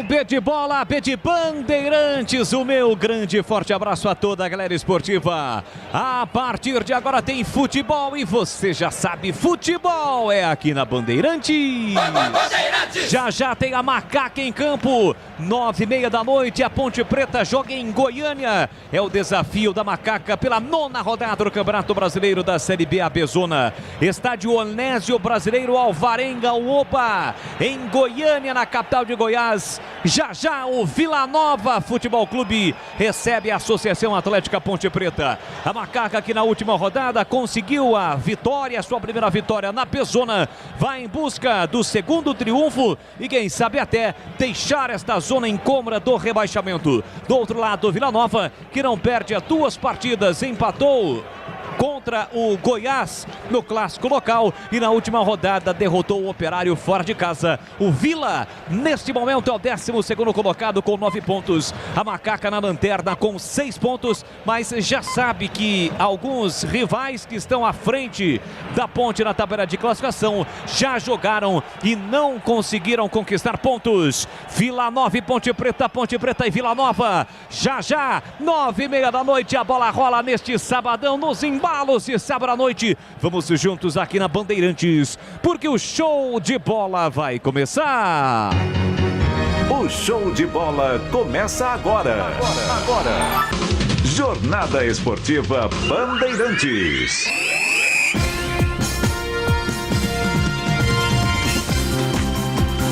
com B de bola, B de Bandeirantes. O meu grande e forte abraço a toda a galera esportiva. A partir de agora tem futebol e você já sabe, futebol é aqui na Bandeirantes. Já tem a Macaca em campo. 9h30 da noite, a Ponte Preta joga em Goiânia. É o desafio da Macaca pela 9ª rodada do Campeonato Brasileiro da Série B Abezona. Estádio Onésio Brasileiro Alvarenga Uopa, em Goiânia, na capital de Goiás. Já o Vila Nova Futebol Clube recebe a Associação Atlética Ponte Preta. A Macaca que na última rodada conseguiu a vitória, sua primeira vitória na Abezona, vai em busca do segundo triunfo e quem sabe até deixar esta zona incômoda do rebaixamento. Do outro lado, o Vila Nova, que não perde as 2 partidas, empatou contra o Goiás no clássico local e na última rodada derrotou o Operário fora de casa. O Vila, neste momento, é o 12º colocado com 9 pontos. A Macaca na lanterna com 6 pontos, mas já sabe que alguns rivais que estão à frente da Ponte na tabela de classificação já jogaram e não conseguiram conquistar pontos. Vila Nova e Ponte Preta e Vila Nova. Já, 9h30 da noite, a bola rola neste sabadão nos embalos de sábado à noite. Vamos juntos aqui na Bandeirantes, porque o show de bola vai começar. O show de bola começa agora. Jornada Esportiva Bandeirantes.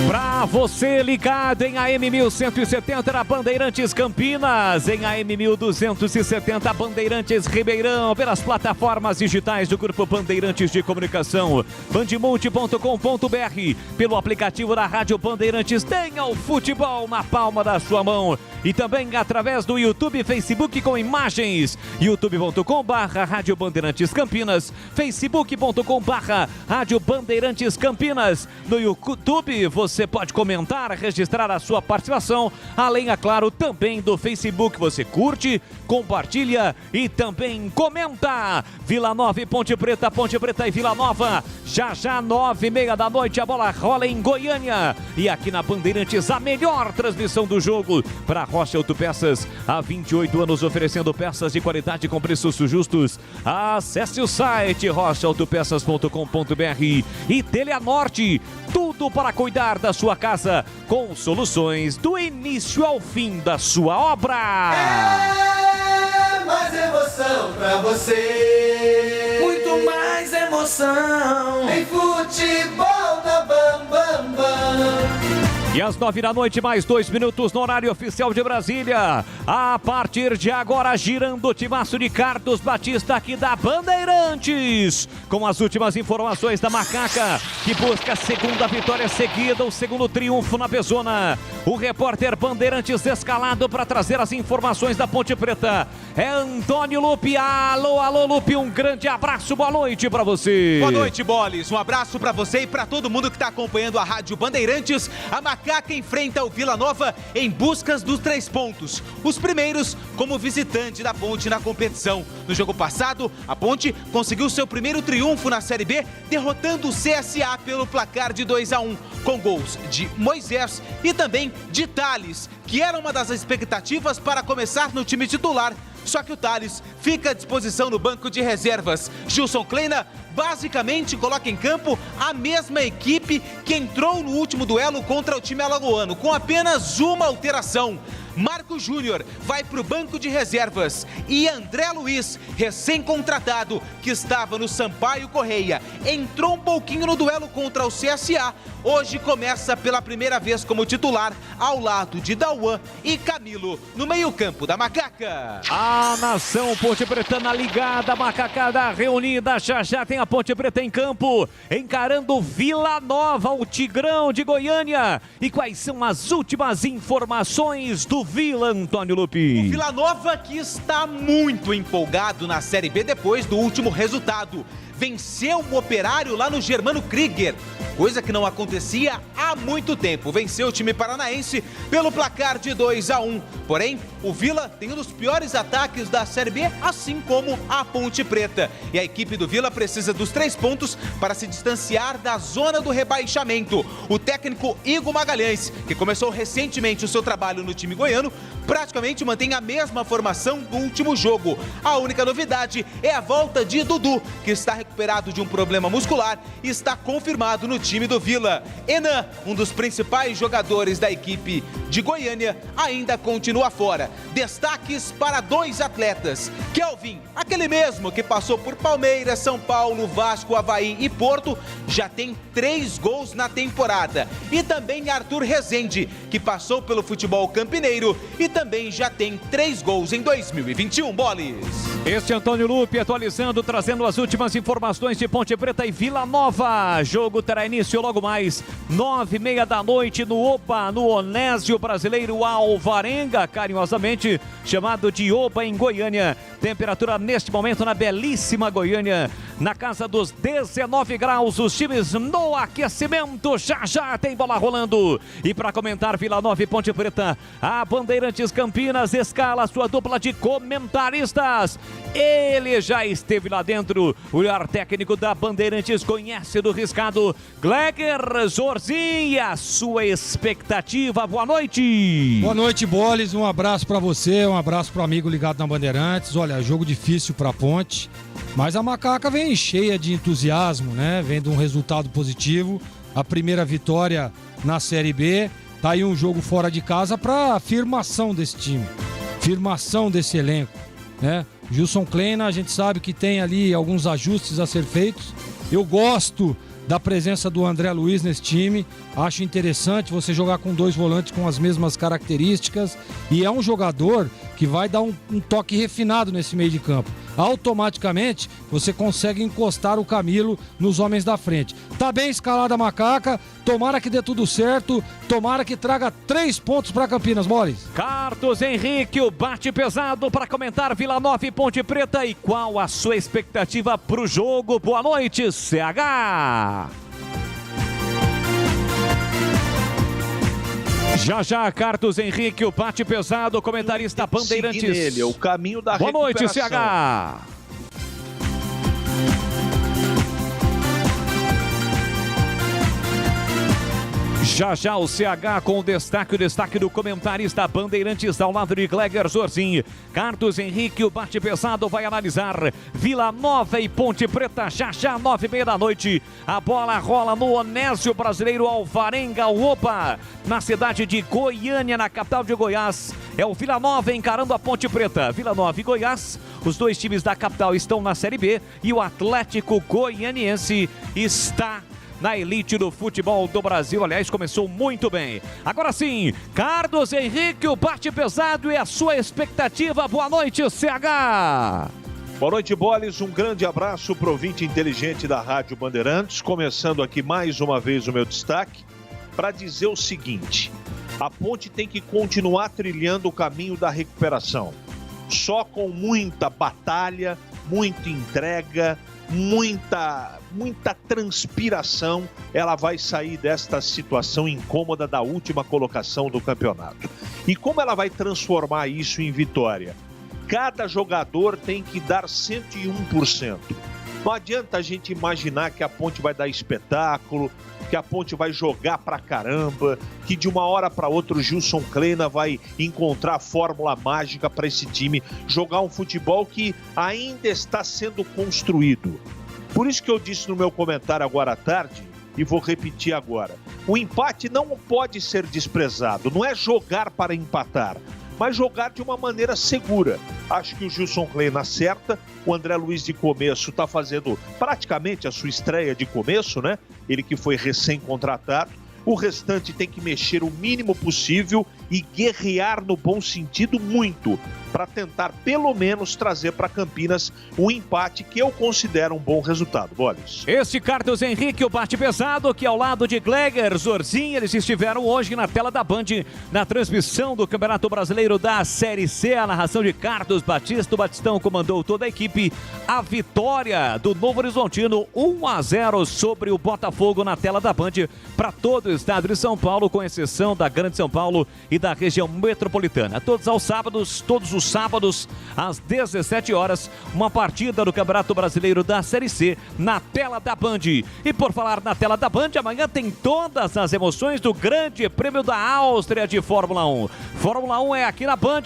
Pra você ligado em AM 1170 na Bandeirantes Campinas, em AM 1270 Bandeirantes Ribeirão, pelas plataformas digitais do Grupo Bandeirantes de Comunicação, bandemulti.com.br, pelo aplicativo da Rádio Bandeirantes. Tenha o futebol na palma da sua mão e também através do YouTube e Facebook com imagens, youtube.com/Rádio Bandeirantes Campinas, facebook.com/Rádio Bandeirantes Campinas. No YouTube você pode comentar, registrar a sua participação, além, é claro, também do Facebook. Você curte, compartilha e também comenta. Vila Nova e Ponte Preta e Vila Nova. Já 9h30 da noite, a bola rola em Goiânia. E aqui na Bandeirantes, a melhor transmissão do jogo para Rocha Autopeças. Há 28 anos oferecendo peças de qualidade com preços justos. Acesse o site rochaautopeças.com.br e Teleanorte. Tudo para cuidar da sua casa com soluções do início ao fim da sua obra. É mais emoção pra você. Muito mais emoção. Em futebol da Bam Bam Bam. E às 9h da noite, mais 2 minutos no horário oficial de Brasília. A partir de agora, girando o timaço de Carlos Batista aqui da Bandeirantes. Com as últimas informações da Macaca, que busca a segunda vitória seguida, o segundo triunfo na Abezona. O repórter Bandeirantes escalado para trazer as informações da Ponte Preta é Antônio Lupi. Alô, Lupi, um grande abraço, boa noite para você. Boa noite, Boles. Um abraço para você e para todo mundo que está acompanhando a Rádio Bandeirantes. A Macaca enfrenta o Vila Nova em busca dos 3 pontos. Os primeiros como visitante da Ponte na competição. No jogo passado, a Ponte conseguiu seu primeiro triunfo na Série B, derrotando o CSA pelo placar de 2-1, com gols de Moisés e também de Thales, que era uma das expectativas para começar no time titular. Só que o Thales fica à disposição no banco de reservas. Gilson Kleina basicamente coloca em campo a mesma equipe que entrou no último duelo contra o time alagoano, com apenas uma alteração. Marco Júnior vai para o banco de reservas e André Luiz, recém-contratado, que estava no Sampaio Correia, entrou um pouquinho no duelo contra o CSA. Hoje começa pela primeira vez como titular, ao lado de Dauan e Camilo, no meio-campo da Macaca. A nação Ponte Pretana ligada, macacada reunida, já tem a Ponte Preta em campo, encarando o Vila Nova, o Tigrão de Goiânia. E quais são as últimas informações do Vila, Antônio Lupi? O Vila Nova que está muito empolgado na Série B depois do último resultado. venceu o Operário lá no Germano Krieger, coisa que não acontecia há muito tempo. Venceu o time paranaense pelo placar de 2-1. Porém, o Vila tem um dos piores ataques da Série B, assim como a Ponte Preta. E a equipe do Vila precisa dos 3 pontos para se distanciar da zona do rebaixamento. O técnico Igor Magalhães, que começou recentemente o seu trabalho no time goiano, praticamente mantém a mesma formação do último jogo. A única novidade é a volta de Dudu, que está recuperado de um problema muscular e está confirmado no time do Vila. Enan, um dos principais jogadores da equipe de Goiânia, ainda continua fora. Destaques para 2 atletas. Kelvin, aquele mesmo que passou por Palmeiras, São Paulo, Vasco, Avaí e Porto, já tem 3 gols na temporada. E também Arthur Rezende, que passou pelo futebol campineiro e também já tem 3 gols em 2021, Boles. Este é Antônio Lupe atualizando, trazendo as últimas informações de Ponte Preta e Vila Nova. Jogo terá início logo mais 9h30 da noite no Oba, no Onésio Brasileiro Alvarenga, carinhosamente chamado de Oba em Goiânia. Temperatura neste momento na belíssima Goiânia, na casa dos 19 graus. Os times no aquecimento, já tem bola rolando. E para comentar Vila Nova e Ponte Preta, a Bandeirantes Campinas escala sua dupla de comentaristas. Ele já esteve lá dentro, o olhar técnico da Bandeirantes, conhece do riscado, Gleger Zorzin, e a sua expectativa. Boa noite. Boa noite, Boles, um abraço para você, um abraço para o amigo ligado na Bandeirantes. Olha, jogo difícil para a Ponte, mas a Macaca vem cheia de entusiasmo, né? Vem de um resultado positivo, a primeira vitória na Série B. Tá aí um jogo fora de casa para afirmação desse time, afirmação desse elenco, né? Gilson Kleina, a gente sabe que tem ali alguns ajustes a ser feitos. Eu gosto da presença do André Luiz nesse time, acho interessante você jogar com 2 volantes com as mesmas características, e é um jogador que vai dar um toque refinado nesse meio de campo. Automaticamente você consegue encostar o Camilo nos homens da frente. Tá bem escalada a Macaca, tomara que dê tudo certo, tomara que traga 3 pontos para Campinas, Boles. Carlos Henrique, o bate pesado para comentar Vila Nova e Ponte Preta. E qual a sua expectativa para o jogo? Boa noite, CH. Já, Carlos Henrique, o bate pesado, comentarista Bandeirantes. Nele, o caminho da Boa noite, recuperação. CH. Já o CH com o destaque do comentarista Bandeirantes ao lado de Gleger Zorzin. Carlos Henrique, o bate pesado, vai analisar Vila Nova e Ponte Preta, já 9h30 da noite. A bola rola no Onésio Brasileiro Alvarenga, Oba, na cidade de Goiânia, na capital de Goiás. É o Vila Nova encarando a Ponte Preta. Vila Nova e Goiás, os 2 times da capital estão na Série B e o Atlético Goianiense está na elite do futebol do Brasil. Aliás, começou muito bem. Agora sim, Carlos Henrique, o bate pesado e a sua expectativa. Boa noite, CH. Boa noite, Boles. Um grande abraço para o ouvinte inteligente da Rádio Bandeirantes. Começando aqui mais uma vez o meu destaque para dizer o seguinte: a Ponte tem que continuar trilhando o caminho da recuperação. Só com muita batalha, muita entrega, muita transpiração, ela vai sair desta situação incômoda da última colocação do campeonato. E como ela vai transformar isso em vitória? Cada jogador tem que dar 101%. Não adianta a gente imaginar que a Ponte vai dar espetáculo, que a Ponte vai jogar pra caramba, que de uma hora para outra o Gilson Kleina vai encontrar a fórmula mágica para esse time jogar um futebol que ainda está sendo construído. Por isso que eu disse no meu comentário agora à tarde, e vou repetir agora, o empate não pode ser desprezado, não é jogar para empatar, mas jogar de uma maneira segura. Acho que o Gilson Kleina acerta, o André Luiz de começo está fazendo praticamente a sua estreia de começo, né? Ele que foi recém-contratado, O restante tem que mexer o mínimo possível e guerrear no bom sentido muito, para tentar pelo menos trazer para Campinas um empate que eu considero um bom resultado. Bolis. Este Carlos Henrique, o bate pesado, que ao lado de Gleger, Zorzinho, eles estiveram hoje na tela da Band, na transmissão do Campeonato Brasileiro da Série C, a narração de Carlos Batista. O Batistão comandou toda a equipe. A vitória do Novo Horizontino, 1-0 sobre o Botafogo na tela da Band para todo o estado de São Paulo, com exceção da Grande São Paulo e da região metropolitana. Todos os sábados, às 17 horas, uma partida do Campeonato Brasileiro da Série C na tela da Band. E por falar na tela da Band, amanhã tem todas as emoções do Grande Prêmio da Áustria de Fórmula 1. Fórmula 1 é aqui na Band.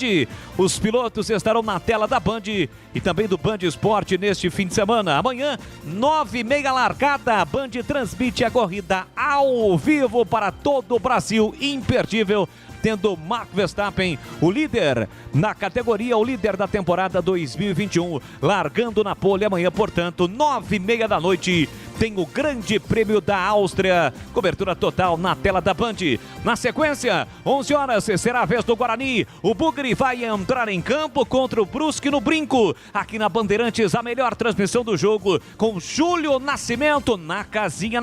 Os pilotos estarão na tela da Band e também do Band Esporte neste fim de semana. Amanhã, 9h30 largada, a Band transmite a corrida ao vivo para todo o Brasil, imperdível, tendo Max Verstappen, o líder na categoria, o líder da temporada 2021, largando na pole. Amanhã, portanto, 9h30 da noite, tem o Grande Prêmio da Áustria, cobertura total na tela da Band. Na sequência, 11 horas, será a vez do Guarani. O Bugre vai entrar em campo contra o Brusque no Brinco. Aqui na Bandeirantes, a melhor transmissão do jogo, com Júlio Nascimento na casinha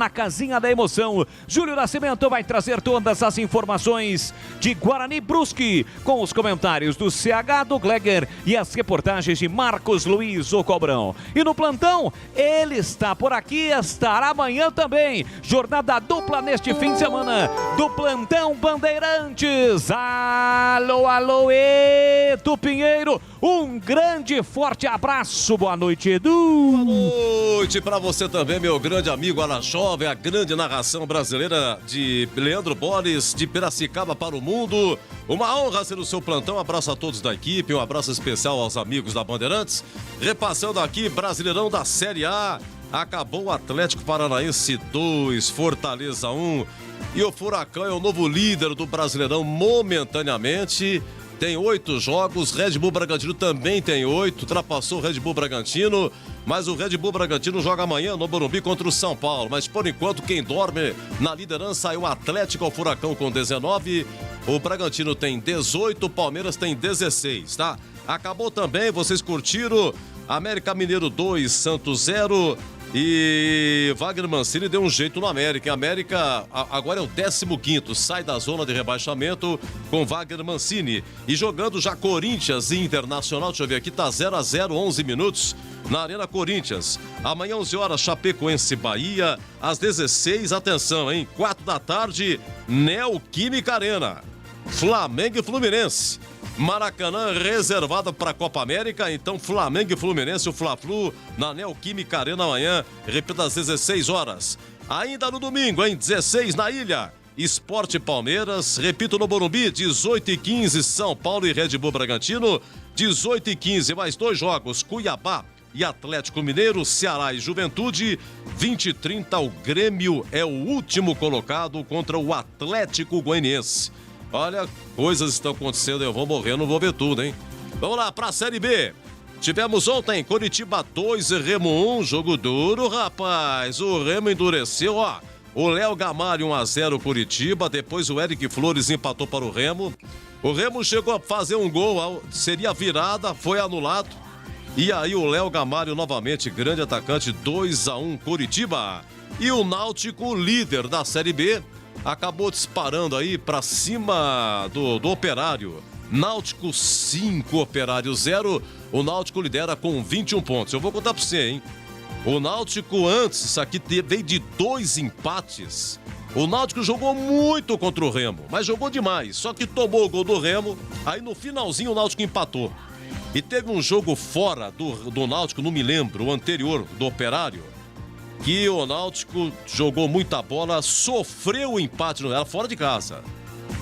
da emoção. Júlio Nascimento vai trazer todas as informações de Guarani Brusque, com os comentários do CH, do Gleger e as reportagens de Marcos Luiz, o Cobrão. E no plantão, ele está por aqui, estará amanhã também. Jornada dupla neste fim de semana do Plantão Bandeirantes. Alô, Edu Pinheiro. Um grande, forte abraço. Boa noite, Edu. Boa noite para você também, meu grande amigo Alan Jovem, a grande narração brasileira de Leandro Bolis, de Piracicaba para o mundo. Uma honra ser o seu plantão. Um abraço a todos da equipe, um abraço especial aos amigos da Bandeirantes. Repassando aqui, Brasileirão da Série A. Acabou o Atlético Paranaense 2, Fortaleza 1. E o Furacão é o novo líder do Brasileirão momentaneamente. Tem 8 jogos, Red Bull Bragantino também tem 8, ultrapassou o Red Bull Bragantino, mas o Red Bull Bragantino joga amanhã no Morumbi contra o São Paulo. Mas por enquanto quem dorme na liderança é o Atlético, o Furacão com 19, o Bragantino tem 18, o Palmeiras tem 16, tá? Acabou também, vocês curtiram, América Mineiro 2, Santos 0. E Wagner Mancini deu um jeito no América. A América agora é o 15º, sai da zona de rebaixamento com Wagner Mancini. E jogando já Corinthians e Internacional, deixa eu ver aqui, tá 0-0, 11 minutos na Arena Corinthians. Amanhã, 11 horas, Chapecoense Bahia. Às 16, atenção, hein? 4 da tarde, Neoquímica Arena. Flamengo e Fluminense. Maracanã reservado para a Copa América, então Flamengo e Fluminense, o Fla-Flu na Neoquímica Arena amanhã, repita às 16 horas. Ainda no domingo, em 16 na Ilha, Sport Palmeiras, repito no Morumbi, 18h15 São Paulo e Red Bull Bragantino, 18h15 mais 2 jogos, Cuiabá e Atlético Mineiro, Ceará e Juventude, 20h30 o Grêmio é o último colocado contra o Atlético Goianiense. Olha, coisas estão acontecendo, eu vou morrer, não vou ver tudo, hein? Vamos lá, pra Série B. Tivemos ontem Coritiba 2 e Remo 1, jogo duro, rapaz. O Remo endureceu, ó. O Léo Gamalho 1-0 Coritiba, depois o Eric Flores empatou para o Remo. O Remo chegou a fazer um gol, seria virada, foi anulado. E aí o Léo Gamalho novamente, grande atacante, 2-1 Coritiba. E o Náutico, líder da Série B, acabou disparando aí pra cima do Operário. Náutico 5, Operário 0. O Náutico lidera com 21 pontos. Eu vou contar pra você, hein? O Náutico antes, isso aqui veio de 2 empates. O Náutico jogou muito contra o Remo, mas jogou demais. Só que tomou o gol do Remo, aí no finalzinho o Náutico empatou. E teve um jogo fora do Náutico, não me lembro, o anterior, do Operário, que o Náutico jogou muita bola, sofreu o empate, era fora de casa.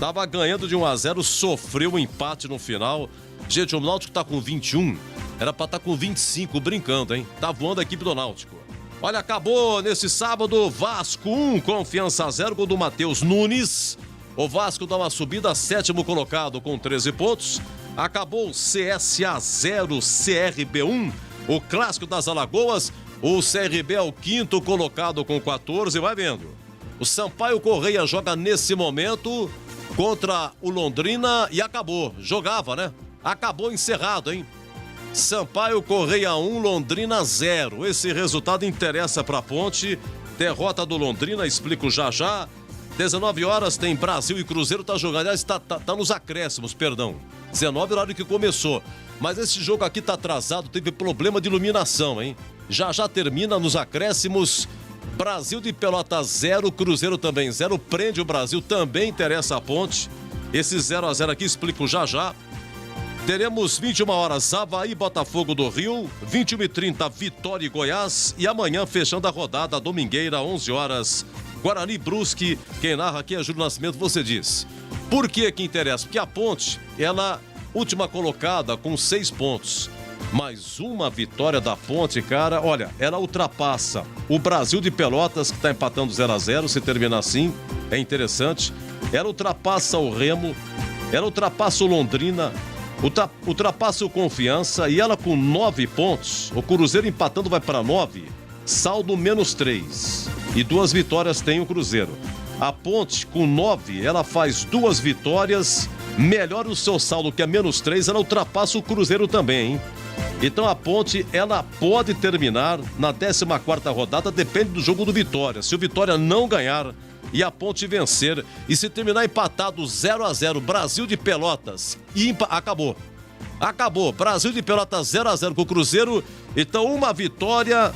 Tava ganhando de 1-0, sofreu o empate no final. Gente, o Náutico tá com 21, era pra estar com 25, brincando, hein? Tá voando a equipe do Náutico. Olha, acabou nesse sábado, Vasco 1, Confiança 0, gol do Matheus Nunes. O Vasco dá uma subida, 7º colocado com 13 pontos. Acabou CSA 0, CRB 1, o clássico das Alagoas. O CRB é o 5º colocado com 14, vai vendo. O Sampaio Correia joga nesse momento contra o Londrina e acabou. Jogava, né? Acabou encerrado, hein? Sampaio Correia 1, Londrina 0. Esse resultado interessa para a Ponte. Derrota do Londrina, explico já já. 19 horas tem Brasil e Cruzeiro, tá jogando. Aliás, tá nos acréscimos, perdão. 19 horário que começou. Mas esse jogo aqui tá atrasado, teve problema de iluminação, hein? Já termina nos acréscimos. Brasil de Pelotas 0, Cruzeiro também 0. Prende o Brasil, também interessa a Ponte. Esse 0-0 aqui explico já já. Teremos 21 horas Avaí, Botafogo do Rio, 21h30 Vitória e Goiás e amanhã fechando a rodada domingueira, 11 horas Guarani e Brusque. Quem narra aqui é Júlio Nascimento, você diz. Por que interessa? Porque a Ponte, ela última colocada com 6 pontos. Mais uma vitória da Ponte, cara, olha, ela ultrapassa o Brasil de Pelotas, que está empatando 0-0, se terminar assim, é interessante. Ela ultrapassa o Remo, ela ultrapassa o Londrina, ultrapassa o Confiança e ela com 9 pontos. O Cruzeiro empatando vai para 9, saldo menos 3. E 2 vitórias tem o Cruzeiro. A Ponte com 9, ela faz 2 vitórias, melhora o seu saldo que é menos 3, ela ultrapassa o Cruzeiro também, hein? Então a Ponte, ela pode terminar na 14ª rodada, depende do jogo do Vitória. Se o Vitória não ganhar e a Ponte vencer, e se terminar empatado 0-0, Brasil de Pelotas, acabou. Acabou, Brasil de Pelotas 0-0 com o Cruzeiro, então uma vitória,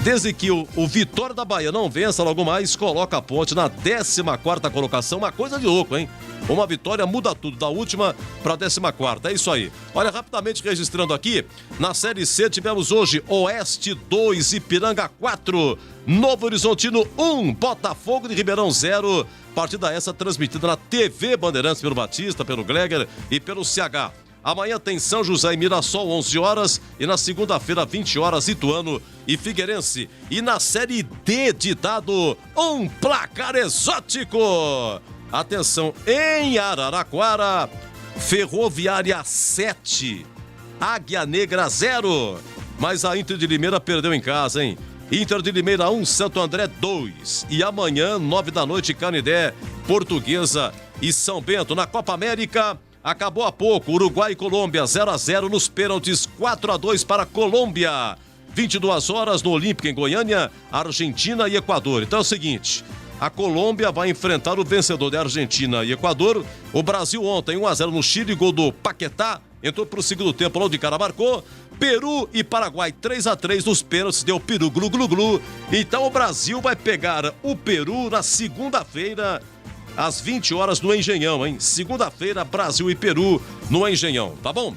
desde que o Vitória da Bahia não vença logo mais, coloca a Ponte na 14ª colocação, uma coisa de louco, hein? Uma vitória muda tudo, da última para a 14ª, é isso aí. Olha, rapidamente registrando aqui, na Série C tivemos hoje Oeste 2, Ipiranga 4, Novo Horizontino 1, Botafogo de Ribeirão 0. Partida essa transmitida na TV Bandeirantes pelo Batista, pelo Gleger e pelo CH. Amanhã tem São José e Mirassol, 11 horas. E na segunda-feira, 20 horas, Ituano e Figueirense. E na Série D de dado, um placar exótico. Atenção, em Araraquara, Ferroviária 7, Águia Negra 0. Mas a Inter de Limeira perdeu em casa, hein? Inter de Limeira 1, Santo André 2. E amanhã, 9 da noite, Canidé, Portuguesa e São Bento. Na Copa América, acabou há pouco, Uruguai e Colômbia 0-0 nos pênaltis, 4-2 para a Colômbia. 22 horas no Olímpico em Goiânia, Argentina e Equador. Então é o seguinte, a Colômbia vai enfrentar o vencedor da Argentina e Equador. O Brasil ontem 1-0 no Chile, gol do Paquetá. Entrou para o segundo tempo, lá o de cara marcou. Peru e Paraguai 3-3 nos pênaltis, deu Peru glu glu glu. Então o Brasil vai pegar o Peru na segunda-feira, às 20 horas no Engenhão, hein? Segunda-feira, Brasil e Peru no Engenhão, tá bom?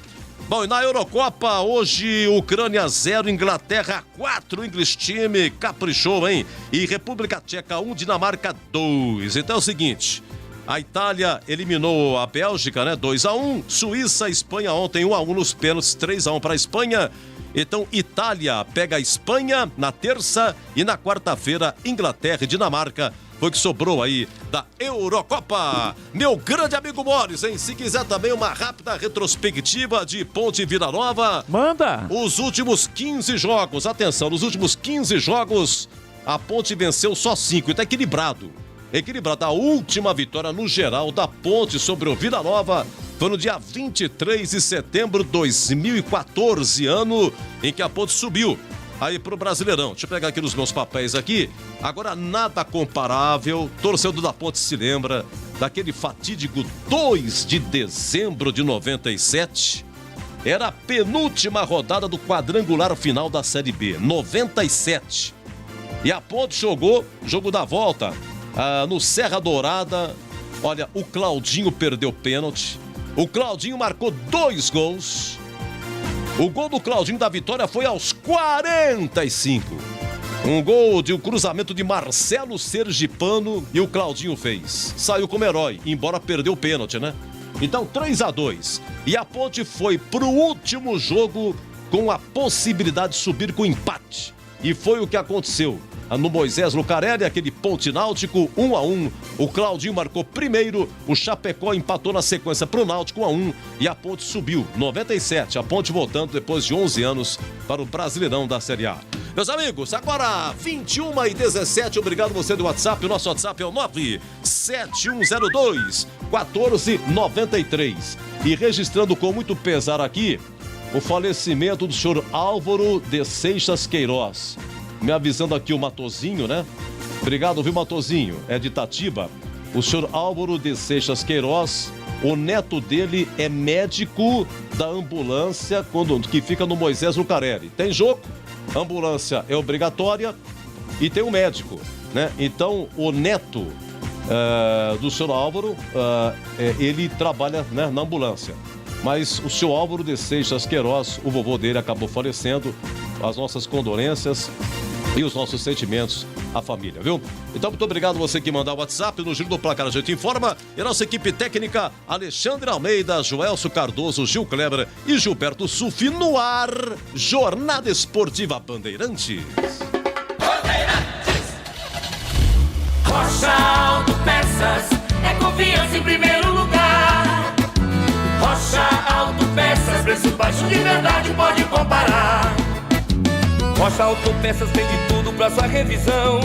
Bom, e na Eurocopa, hoje, Ucrânia 0, Inglaterra 4, English time, caprichou, hein? E República Tcheca 1, Dinamarca 2. Então é o seguinte, a Itália eliminou a Bélgica, né? 2-1, Suíça, Espanha ontem 1-1 nos pênaltis, 3-1 para a Espanha. Então, Itália pega a Espanha na terça e na quarta-feira, Inglaterra e Dinamarca. Foi que sobrou aí da Eurocopa. Meu grande amigo Morris, hein? Se quiser também uma rápida retrospectiva de Ponte Vila Nova. Manda! Os últimos 15 jogos, atenção, nos últimos 15 jogos, a Ponte venceu só 5, então equilibrado. Equilibrado. A última vitória no geral da Ponte sobre o Vila Nova foi no dia 23 de setembro de 2014, ano em que a Ponte subiu aí pro Brasileirão. Deixa eu pegar aqui nos meus papéis aqui. Agora nada comparável. Torcedor da Ponte se lembra daquele fatídico 2 de dezembro de 97. Era a penúltima rodada do quadrangular final da Série B, 97. E a Ponte jogou, jogo da volta, no Serra Dourada. Olha, o Claudinho perdeu pênalti. O Claudinho marcou 2 gols. O gol do Claudinho da vitória foi aos 45. Um gol de um cruzamento de Marcelo Sergipano e o Claudinho fez. Saiu como herói, embora perdeu o pênalti, né? Então 3-2. E a Ponte foi pro último jogo com a possibilidade de subir com empate. E foi o que aconteceu. No Moisés Lucarelli, aquele Ponte Náutico, 1-1. O Claudinho marcou primeiro, o Chapecó empatou na sequência pro Náutico 1-1 e a Ponte subiu, 97. A Ponte voltando depois de 11 anos para o Brasileirão da Série A. Meus amigos, agora 21h17, obrigado você do WhatsApp. O nosso WhatsApp é o 97102-1493. E registrando com muito pesar aqui o falecimento do senhor Álvaro de Seixas Queiroz. Me avisando aqui o Matozinho, né? Obrigado, viu, Matozinho? É de Itatiba. O senhor Álvaro de Seixas Queiroz, o neto dele é médico da ambulância que fica no Moisés Lucarelli. Tem jogo, ambulância é obrigatória e tem um médico, né? Então, o neto do senhor Álvaro, ele trabalha, né, na ambulância. Mas o senhor Álvaro de Seixas Queiroz, o vovô dele acabou falecendo. As nossas condolências e os nossos sentimentos à família, viu? Então, muito obrigado você que mandar o WhatsApp. No Giro do Placar a gente informa. E a nossa equipe técnica, Alexandre Almeida, Joelso Cardoso, Gil Kleber e Gilberto Sufi no ar. Jornada Esportiva Bandeirantes. Rocha Autopeças é confiança em primeiro lugar. Rocha Autopeças, preço baixo de verdade, pode comparar. Rocha Autopeças tem de tudo pra sua revisão.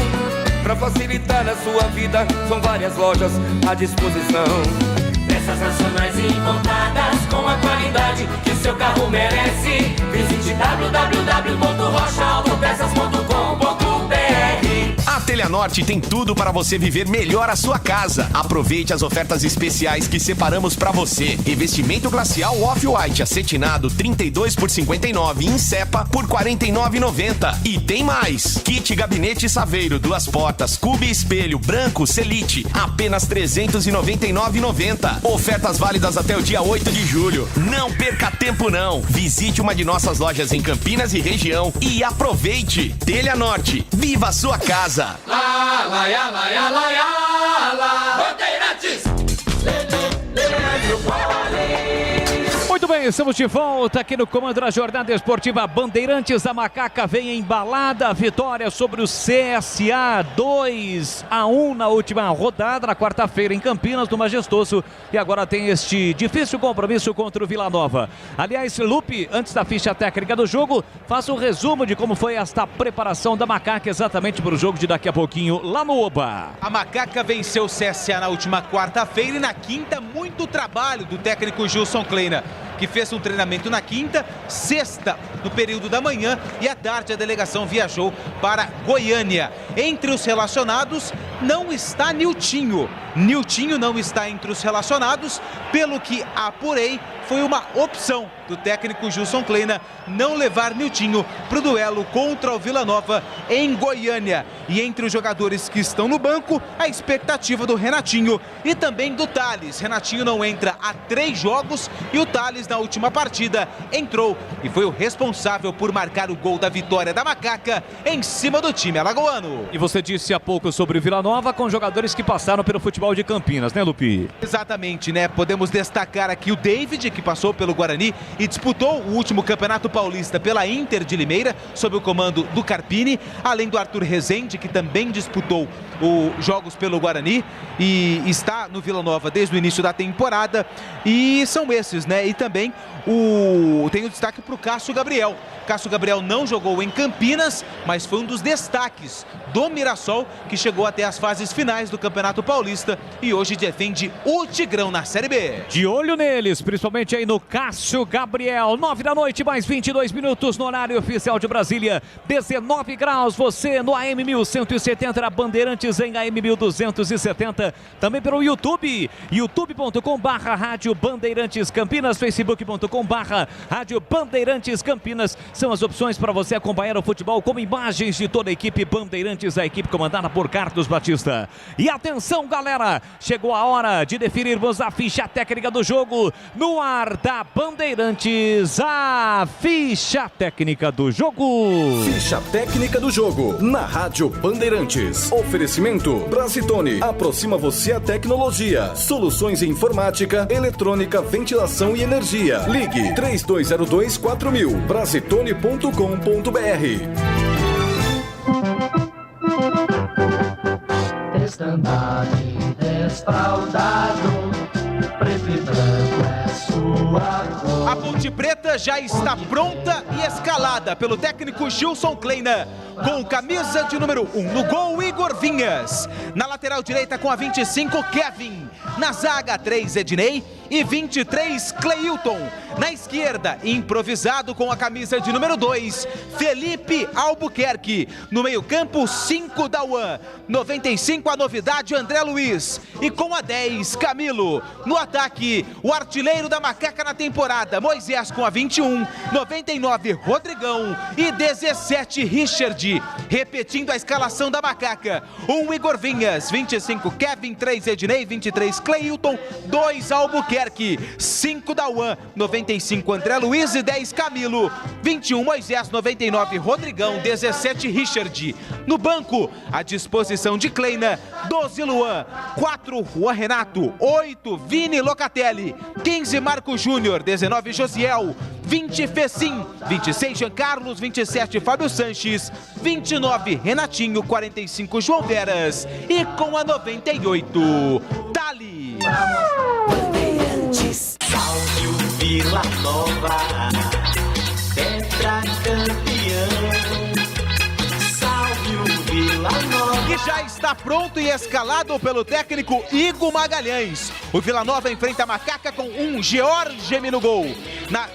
Pra facilitar a sua vida, são várias lojas à disposição. Peças nacionais e importadas com a qualidade que seu carro merece. Visite www.rochaautopeças.com.br. A Teleanorte tem tudo para você viver melhor a sua casa. Aproveite as ofertas especiais que separamos para você. Revestimento glacial Off-White acetinado 32 por 59 em cepa por R$ 49,90. E tem mais. Kit gabinete Saveiro, 2 portas, cube espelho, branco, Selite, apenas R$ 399,90. Ofertas válidas até o dia 8 de julho. Não perca tempo não. Visite uma de nossas lojas em Campinas e região e aproveite. Teleanorte, viva a sua casa. Bandeirantes. Muito bem, estamos de volta aqui no comando da Jornada Esportiva Bandeirantes. A Macaca vem embalada, vitória sobre o CSA 2-1 na última rodada, na quarta-feira em Campinas, no Majestoso, e agora tem este difícil compromisso contra o Vila Nova. Aliás, Lupe, antes da ficha técnica do jogo, faça um resumo de como foi esta preparação da Macaca exatamente para o jogo de daqui a pouquinho lá no Oba. A Macaca venceu o CSA na última quarta-feira e na quinta, muito trabalho do técnico Gilson Kleina, que fez um treinamento na quinta, sexta no período da manhã e à tarde a delegação viajou para Goiânia. Entre os relacionados não está Niltinho. Niltinho não está entre os relacionados, pelo que apurei, foi uma opção do técnico Gilson Kleina não levar Niltinho para o duelo contra o Vila Nova em Goiânia. E entre os jogadores que estão no banco, a expectativa do Renatinho e também do Thales. Renatinho não entra há 3 jogos e o Thales na última partida entrou e foi o responsável por marcar o gol da vitória da Macaca em cima do time alagoano. E você disse há pouco sobre o Vila Nova com jogadores que passaram pelo futebol de Campinas, né, Lupi? Exatamente, né? Podemos destacar aqui o David, que passou pelo Guarani e disputou o último Campeonato Paulista pela Inter de Limeira, sob o comando do Carpini, além do Arthur Rezende, que também disputou os jogos pelo Guarani e está no Vila Nova desde o início da temporada. E são esses, né? E também tem o destaque para o Cássio Gabriel. Cássio Gabriel não jogou em Campinas, mas foi um dos destaques do Mirassol, que chegou até as fases finais do Campeonato Paulista e hoje defende o Tigrão na Série B. De olho neles, principalmente aí no Cássio Gabriel. 9 da noite, mais 22 minutos no horário oficial de Brasília. 19 graus, você no AM 1170, na Bandeirantes em AM 1270. Também pelo YouTube, youtube.com/Rádio Bandeirantes Campinas, facebook.com/Rádio Bandeirantes Campinas. São as opções para você acompanhar o futebol com imagens de toda a equipe Bandeirantes, a equipe comandada por Carlos Batista. E atenção, galera, chegou a hora de definirmos a ficha técnica do jogo no ar da Bandeirantes. A ficha técnica do jogo. Ficha técnica do jogo na Rádio Bandeirantes. Oferecimento Brasitone. Aproxima você a tecnologia. Soluções em informática, eletrônica, ventilação e energia. Ligue 3202-4000. Brasitone.com.br. Estandarte desfraldado, preto e branco é A Ponte Preta já está pronta e escalada pelo técnico Gilson Kleina, com camisa de número 1. No gol, Igor Vinhas. Na lateral direita com a 25, Kevin. Na zaga, 3, Ednei. E 23, Cleilton. Na esquerda, improvisado com a camisa de número 2, Felipe Albuquerque. No meio-campo, 5, Dauan. 95, a novidade, André Luiz. E com a 10, Camilo. No ataque, o artilheiro da Macaca na temporada, Moisés com a 21. 99, Rodrigão. E 17, Richard. Repetindo a escalação da Macaca: 1, Igor Vinhas. 25, Kevin. 3, Ednei. 23, Cleilton. 2, Albuquerque. 5, Dauan. 95, André Luiz. E 10, Camilo. 21, Moisés. 99, Rodrigão. 17, Richard. No banco, à disposição de Kleina: 12, Luan. 4, Juan Renato. 8, Vini Locatelli. 15, Marco Júnior. 19, Josiel. 20, Fecim. 26, Jean Carlos. 27, Fábio Sanches. 29, Renatinho. 45, João Veras. E com a 98, Dali. Salve o Vila Nova, tetracampeão. Salve o Vila Nova. E já está pronto e escalado pelo técnico Igor Magalhães. O Vila Nova enfrenta a Macaca com 1, George no gol.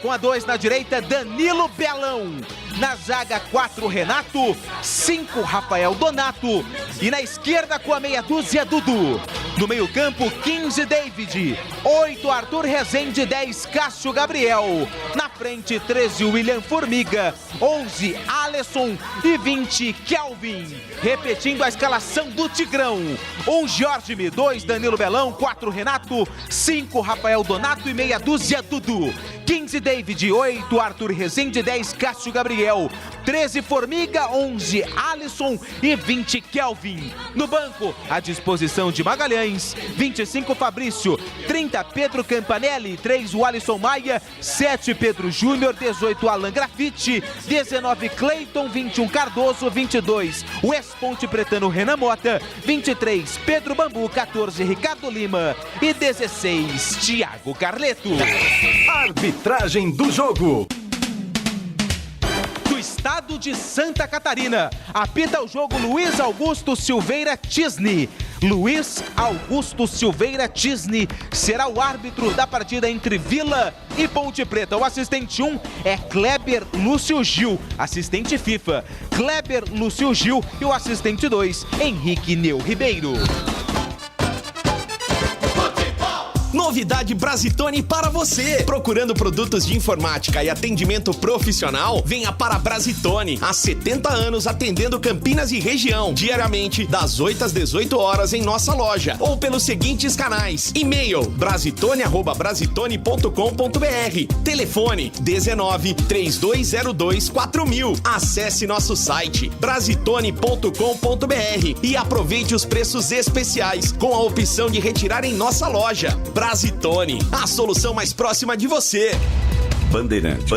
Com a 2 na direita, Danilo Belão. Na zaga, 4, Renato. 5, Rafael Donato. E na esquerda, com a meia dúzia, Dudu. No meio-campo, 15, David. 8, Arthur Rezende. 10, Cássio Gabriel. Na frente, 13, William Formiga. 11, Alisson. E 20, Kelvin. Repetindo a escalação do Tigrão: 1, Jorge, 2, Danilo Belão. 4, Renato. 5, Rafael Donato. E meia dúzia, Dudu. 15, David. 8, Arthur Rezende. 10, Cássio Gabriel. 13, Formiga. 11, Alisson. E 20, Kelvin. No banco, à disposição de Magalhães: 25, Fabrício. 30, Pedro Campanelli. 3, o Alisson Maia. 7, Pedro Júnior. 18, Alan Grafite. 19, Cleiton. 21, Cardoso. 22, o ex-ponte pretano Renan Mota. 23, Pedro Bambu. 14, Ricardo Lima. E 16, Thiago Carleto. Arbitragem do jogo. Do estado de Santa Catarina, apita o jogo Luiz Augusto Silveira Tisni. Luiz Augusto Silveira Tisni será o árbitro da partida entre Vila e Ponte Preta. O assistente 1 é Kleber Lúcio Gil, assistente FIFA. Kleber Lúcio Gil. E o assistente 2, Henrique Neu Ribeiro. Novidade Brasitone para você. Procurando produtos de informática e atendimento profissional? Venha para a Brasitone. Há 70 anos atendendo Campinas e região. Diariamente, das 8 às 18 horas em nossa loja. Ou pelos seguintes canais: e-mail brasitone@brasitone.com.br. Telefone 19 3202 4000. Acesse nosso site brasitone.com.br e aproveite os preços especiais com a opção de retirar em nossa loja. Brasitone, a solução mais próxima de você. Bandeirantes,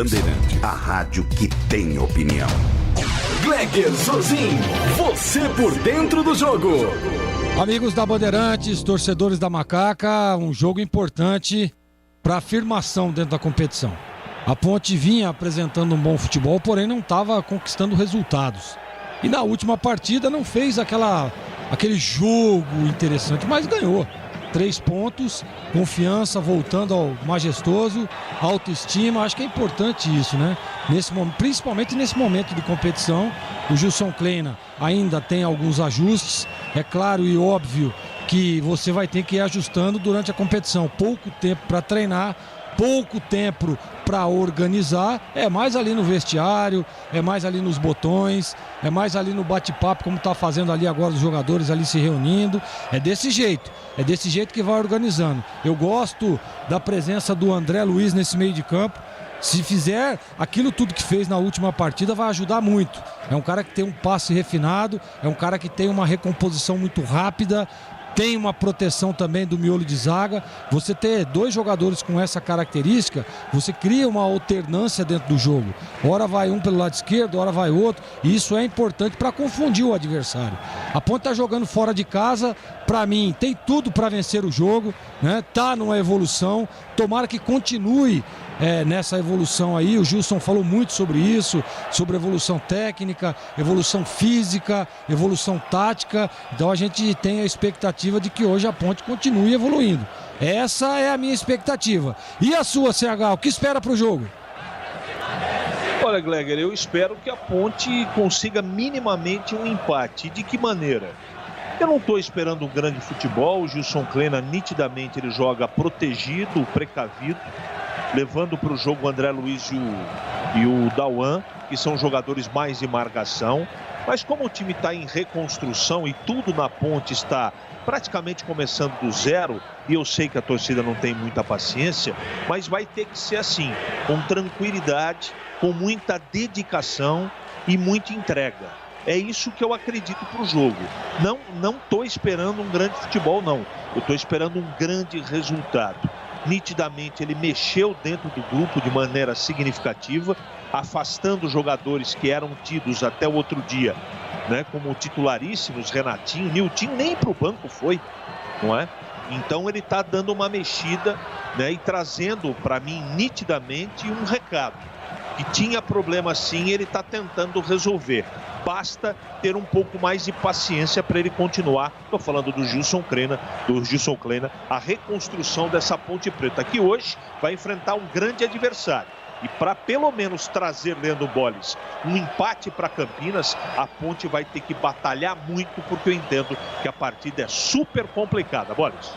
a rádio que tem opinião. Gleger Zorzin, você por dentro do jogo. Amigos da Bandeirantes, torcedores da Macaca, um jogo importante para afirmação dentro da competição. A Ponte vinha apresentando um bom futebol, porém não estava conquistando resultados. E na última partida não fez aquele jogo interessante, mas ganhou. 3 pontos, confiança voltando ao majestoso, autoestima. Acho que é importante isso, né? Principalmente nesse momento de competição. O Gilson Kleina ainda tem alguns ajustes. É claro e óbvio que você vai ter que ir ajustando durante a competição. Pouco tempo para treinar, pouco tempo para organizar. É mais ali no vestiário, é mais ali nos botões, é mais ali no bate-papo, como está fazendo ali agora os jogadores ali se reunindo. É desse jeito que vai organizando. Eu gosto da presença do André Luiz nesse meio de campo. Se fizer aquilo tudo que fez na última partida, vai ajudar muito. É um cara que tem um passe refinado, é um cara que tem uma recomposição muito rápida. tem uma proteção também do miolo de zaga. Você ter 2 jogadores com essa característica, você cria uma alternância dentro do jogo. Ora vai um pelo lado esquerdo, ora vai outro, e isso é importante para confundir o adversário. A Ponte está jogando fora de casa, para mim tem tudo para vencer o jogo, né? Tá numa evolução, tomara que continue nessa evolução aí. O Gilson falou muito sobre isso, sobre evolução técnica, evolução física, evolução tática. Então a gente tem a expectativa de que hoje a Ponte continue evoluindo. Essa é a minha expectativa. E a sua, CH, o que espera para o jogo? Olha, Gleger, eu espero que a Ponte consiga minimamente um empate. De que maneira? Eu não estou esperando um grande futebol. O Gilson Kleina, nitidamente, ele joga protegido, precavido, levando para o jogo o André Luiz e o Dauan, que são jogadores mais de marcação. Mas como o time está em reconstrução e tudo na Ponte está praticamente começando do zero, e eu sei que a torcida não tem muita paciência, mas vai ter que ser assim, com tranquilidade, com muita dedicação e muita entrega. É isso que eu acredito para o jogo. Não estou esperando um grande futebol, não. Eu estou esperando um grande resultado. Nitidamente ele mexeu dentro do grupo de maneira significativa, afastando jogadores que eram tidos até o outro dia, né, como titularíssimos. Renatinho, Niltinho nem para o banco foi, não é? Então ele está dando uma mexida, né, e trazendo para mim nitidamente um recado. Que tinha problema sim, ele está tentando resolver. Basta ter um pouco mais de paciência para ele continuar. Estou falando do Gilson Kleina, a reconstrução dessa Ponte Preta, que hoje vai enfrentar um grande adversário. E para pelo menos trazer, Leandro Bolis, um empate para Campinas, a Ponte vai ter que batalhar muito, porque eu entendo que a partida é super complicada. Bolis.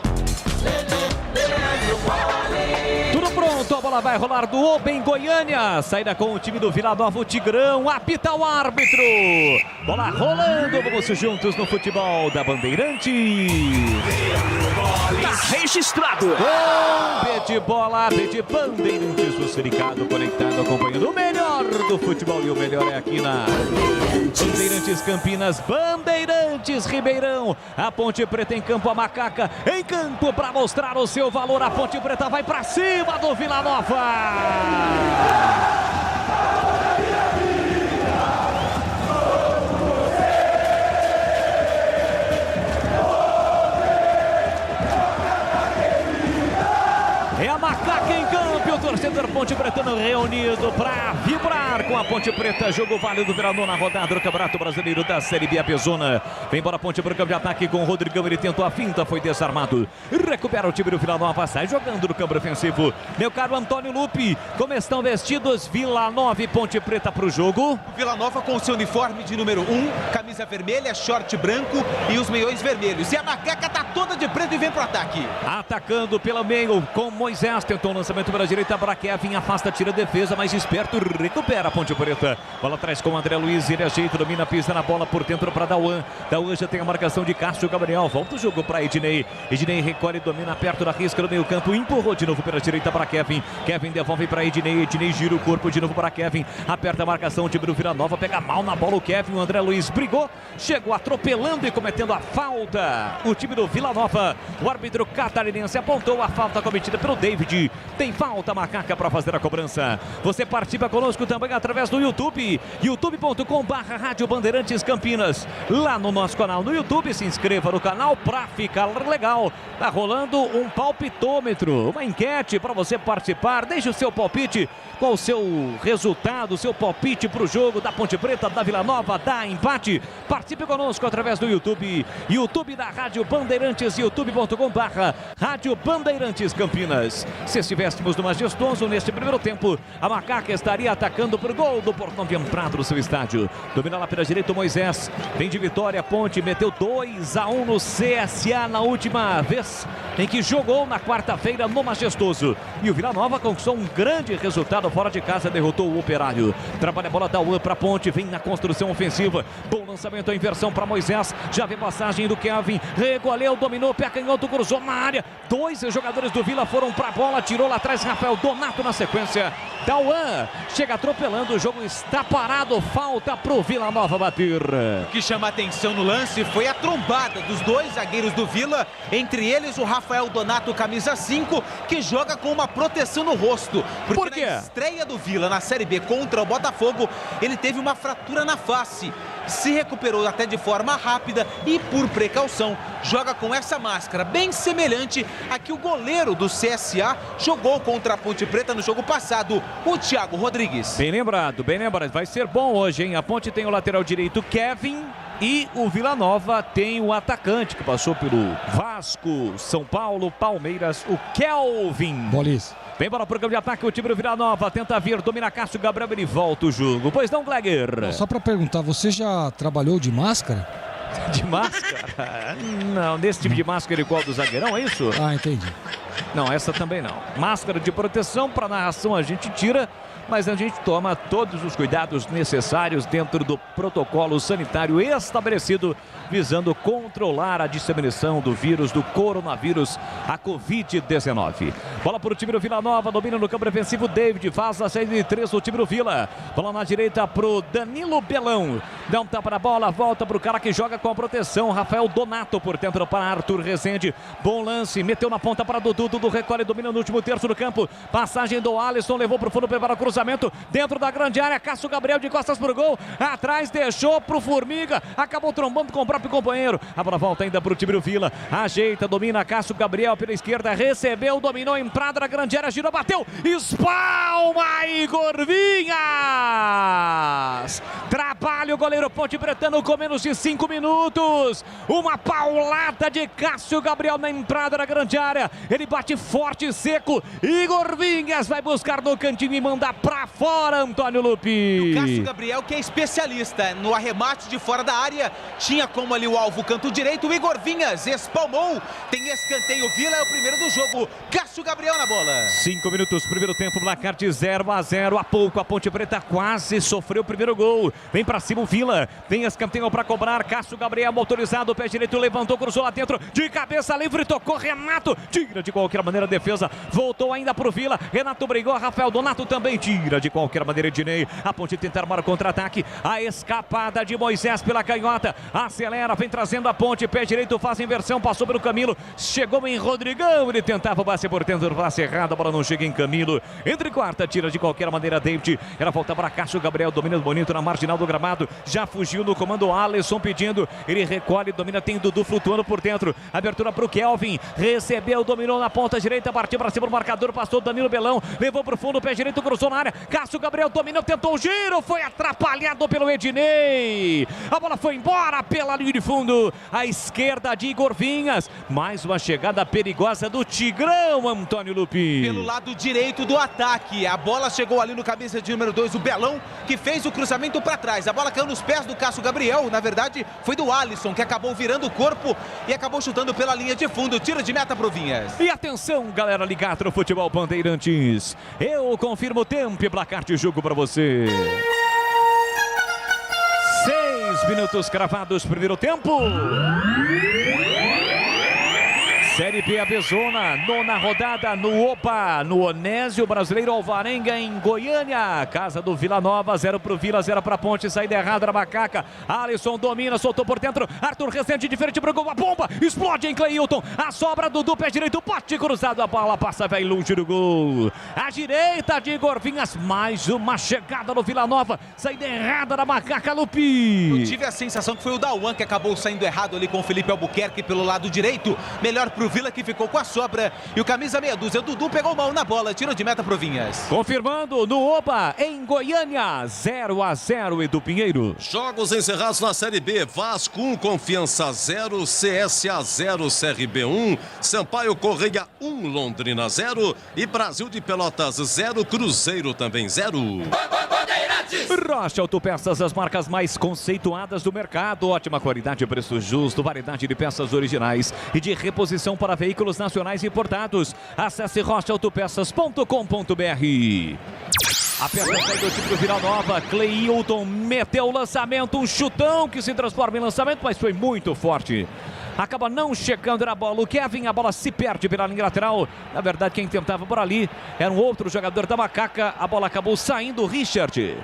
Tudo pronto, a bola vai rolar do Oben Goiânia. Saída com o time do Vila Nova, o Tigrão. Apita o árbitro. Bola rolando, vamos juntos no futebol da Bandeirantes. Tá registrado. B de bola, B de Bandeirantes. Você ligado, conectado, acompanhando o melhor do futebol. E o melhor é aqui na Bandeirantes Campinas, Bandeirantes Ribeirão. A Ponte Preta em campo, a Macaca em campo para mostrar o seu valor. A Ponte Preta vai para cima do Vila Nova. É a Macaca em campo, e o torcedor Ponte Pretano reunido para vibrar com a Ponte Preta. Jogo válido pela 9ª rodada do Campeonato Brasileiro da Série B. A Bezona vem para a Ponte para o campo de ataque com o Rodrigão. Ele tentou a finta, foi desarmado. Recupera o time do Vila Nova, sai jogando no campo ofensivo. Meu caro Antônio Lupe, como estão vestidos Vila Nova e Ponte Preta para o jogo? Vila Nova com seu uniforme de número 1, camisa vermelha, short branco e os meiões vermelhos. E a Macaca tá toda de preto e vem pro ataque. Atacando pelo meio com Moisés, tentou o lançamento pela direita para Kevin, afasta, tira a defesa, mais esperto, recupera a Ponte Preta. Bola atrás com o André Luiz, ele ajeita, domina, pisa na bola por dentro para Dauan. Dauan já tem a marcação de Cássio Gabriel, volta o jogo para Ednei. Ednei recolhe, domina perto da risca no meio campo, empurrou de novo pela direita para Kevin. Kevin devolve para Ednei, Ednei gira o corpo de novo para Kevin, aperta a marcação, o time do Vila Nova pega mal na bola o Kevin, o André Luiz brigou, chegou atropelando e cometendo a falta. O time do Vila Nova, o árbitro catarinense apontou a falta cometida pelo David. Tem falta, Macaca, para fazer a cobrança. Você participa conosco também através do YouTube, youtube.com/Rádio Bandeirantes Campinas. Lá no nosso canal no YouTube, se inscreva no canal para ficar legal. Tá rolando um palpitômetro, uma enquete para você participar. Deixe o seu palpite, qual o seu resultado, o seu palpite para o jogo da Ponte Preta, da Vila Nova, da empate. Participe conosco através do YouTube, YouTube da Rádio Bandeirantes, youtube.com/Rádio Bandeirantes Campinas. Se estivéssemos no Majestoso neste primeiro tempo, a Macaca estaria atacando para o gol do portão de entrada do seu estádio. Domina lá pela direita o Moisés, vem de Vitória, Ponte meteu 2-1 no CSA na última vez em que jogou na quarta-feira no Majestoso. E o Vila Nova conquistou um grande resultado fora de casa, derrotou o Operário. Trabalha a bola da UAN para Ponte, vem na construção ofensiva. Bom lançamento, a inversão para Moisés, já vê passagem do Kevin, recolheu, dominou, pé canhoto, cruzou na área. 2 jogadores do Vila foram para a bola, tirou lá atrás Rafael Donato na sequência. Tauan chega atropelando, o jogo está parado, falta pro Vila Nova bater. O que chama atenção no lance foi a trombada dos dois zagueiros do Vila, entre eles o Rafael Donato, camisa 5, que joga com uma proteção no rosto. Porque Por quê? na estreia do Vila na Série B contra o Botafogo, ele teve uma fratura na face. Se recuperou até de forma rápida e, por precaução, joga com essa máscara, bem semelhante a que o goleiro do CSA jogou contra a Ponte Preta no jogo passado, o Thiago Rodrigues. Bem lembrado, vai ser bom hoje, hein? A Ponte tem o lateral direito Kevin e o Vila Nova tem o atacante que passou pelo Vasco, São Paulo, Palmeiras, o Kelvin. Bolis. Vem para o programa de ataque, o time do Vila Nova tenta vir, domina Cássio Gabriel, ele volta o jogo. Pois não, Gleger? Só para perguntar, você já trabalhou de máscara? De máscara? Não, nesse tipo de máscara igual do zagueirão, é isso? Ah, entendi. Não, essa também não. Máscara de proteção para narração a gente tira, mas a gente toma todos os cuidados necessários dentro do protocolo sanitário estabelecido, visando controlar a disseminação do vírus, do coronavírus, a Covid-19. Bola para o time do Vila Nova, domina no campo defensivo, David faz a saída de 3 do time do Vila. Bola na direita para o Danilo Belão. Dá um tapa na bola, volta para o cara que joga com a proteção, Rafael Donato por dentro para Arthur Rezende. Bom lance, meteu na ponta para Dudu, Dudu recolhe, domina no último terço do campo. Passagem do Alisson, levou para o fundo, prepara o cruzamento dentro da grande área. Cássio Gabriel de costas para o gol, atrás deixou para o Formiga, acabou trombando com o próprio companheiro. A bola volta ainda para o time do Vila, ajeita, domina Cássio Gabriel pela esquerda, recebeu, dominou, entrada na grande área, girou, bateu, espalma Igor Vinhas. Trabalha o goleiro Ponte Pretano com menos de 5 minutos. Uma paulada de Cássio Gabriel na entrada da grande área. Ele bate forte e seco. Igor Vinhas vai buscar no cantinho e mandar pra fora, Antônio Lupi. O Cássio Gabriel, que é especialista no arremate de fora da área, tinha como ali o alvo canto direito. O Igor Vinhas espalmou. Tem escanteio, Vila é o primeiro do jogo. Cássio Gabriel na bola. 5 minutos, primeiro tempo, placar de 0-0. Há pouco a Ponte Preta quase sofreu o primeiro gol. Vem pra cima o Vila. Tem escanteio pra cobrar. Cássio Gabriel motorizado, pé direito, levantou, cruzou lá dentro. De cabeça livre, tocou Renato. Tira de qualquer maneira a defesa. Voltou ainda pro Vila. Renato brigou, Rafael Donato também tira de qualquer maneira Ednei. A Ponte tenta armar o contra-ataque. A escapada de Moisés pela canhota. Acelera, vem trazendo a Ponte. Pé direito, faz inversão, passou pelo Camilo. Chegou em Rodrigão. Ele tentava o passe por dentro, passe errado. A bola não chega em Camilo. Entre quarta, tira de qualquer maneira David. Ela volta para Cássio Gabriel. Domina bonito na marginal do gramado. Já fugiu no comando Alisson pedindo. Ele recolhe, domina, tem Dudu flutuando por dentro. Abertura para o Kelvin. Recebeu, dominou na ponta direita. Partiu para cima do marcador. Passou Danilo Belão. Levou para o fundo, pé direito, cruzou na área. Cássio Gabriel dominou, tentou o giro. Foi atrapalhado pelo Ednei. A bola foi embora pela linha de fundo. À esquerda de Igor Vinhas. Mais uma chegada perigosa do Tigrão, Antônio Lupi. Pelo lado direito do ataque. A bola chegou ali no cabeça de número 2, o Belão, que fez o cruzamento para trás. A bola caiu nos pés do Cássio Gabriel. Na verdade, foi do Alisson, que acabou virando o corpo e acabou chutando pela linha de fundo. Tiro de meta pro Vinhas. E atenção, galera ligada no Futebol Bandeirantes. Eu confirmo o tempo e placar de jogo para você. 6 minutos cravados, primeiro tempo. Série B Abezona, nona rodada no Opa, no Onésio Brasileiro Alvarenga em Goiânia. Casa do Vila Nova, 0 pro Vila, 0 pra Ponte, saída errada da Macaca. Alisson domina, soltou por dentro, Arthur Rezende diferente pro gol, a bomba, explode em Cleilton. A sobra do pé direito, bate cruzado, a bola passa, vai longe do gol. A direita de Igor Vinhas, mais uma chegada no Vila Nova, saída errada da Macaca, Lupi. Eu tive a sensação que foi o Dauan que acabou saindo errado ali com o Felipe Albuquerque pelo lado direito. Melhor pro Vila, que ficou com a sobra. E o camisa meia dúzia, Dudu, pegou mão na bola. Tiro de meta pro Vinhas. Confirmando no Oba, em Goiânia, 0-0, Edu Pinheiro. Jogos encerrados na Série B. Vasco 1, Confiança 0, CSA 0, CRB 1, Sampaio Correia 1, Londrina 0 e Brasil de Pelotas 0, Cruzeiro também 0. Rocha Autopeças, as marcas mais conceituadas do mercado. Ótima qualidade e preço justo, variedade de peças originais e de reposição para veículos nacionais importados. Acesse rochaautopeças.com.br. Aperta a saída do time do Vila Nova. Cleilton meteu o lançamento, um chutão que se transforma em lançamento, mas foi muito forte. acaba não chegando na bola. O Kevin, a bola se perde pela linha lateral. Na verdade, quem tentava por ali era um outro jogador da Macaca. A bola acabou saindo, Richard.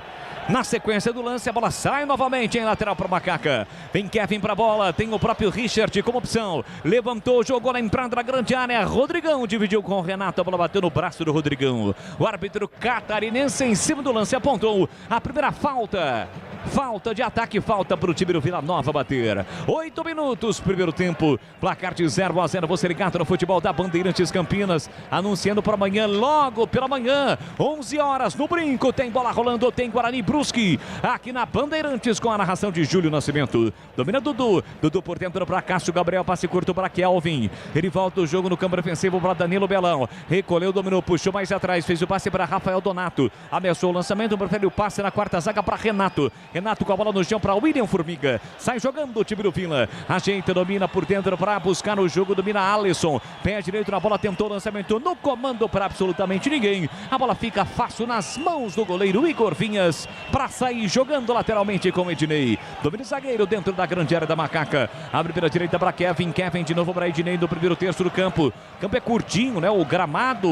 Na sequência do lance, a bola sai novamente em lateral para o Macaca. Vem Kevin para a bola, tem o próprio Richard como opção. Levantou, jogou na entrada da grande área. Rodrigão dividiu com o Renato, a bola bateu no braço do Rodrigão. O árbitro catarinense em cima do lance apontou a primeira falta. Falta de ataque, falta para o time do Vila Nova bater. 8 minutos, primeiro tempo. Placar de 0-0. Você ligado no futebol da Bandeirantes Campinas. Anunciando para amanhã, logo pela manhã. 11 horas no Brinco. Tem bola rolando, tem Guarani Brusque. Aqui na Bandeirantes com a narração de Júlio Nascimento. Domina Dudu. Dudu por dentro para Cássio Gabriel. Passe curto para Kelvin. Ele volta o jogo no campo defensivo para Danilo Belão. Recolheu, dominou, puxou mais atrás. Fez o passe para Rafael Donato. Ameaçou o lançamento, prefere o passe na quarta zaga para Renato. Renato com a bola no chão para William Formiga. Sai jogando o time do Vila. Ajeita, domina por dentro para buscar o jogo. Domina Alisson. Pé direito na bola, tentou o lançamento no comando para absolutamente ninguém. A bola fica fácil nas mãos do goleiro Igor Vinhas para sair jogando lateralmente com Ednei. Domina o zagueiro dentro da grande área da Macaca. Abre pela direita para Kevin. Kevin de novo para Ednei no primeiro terço do campo. O campo é curtinho, né? O gramado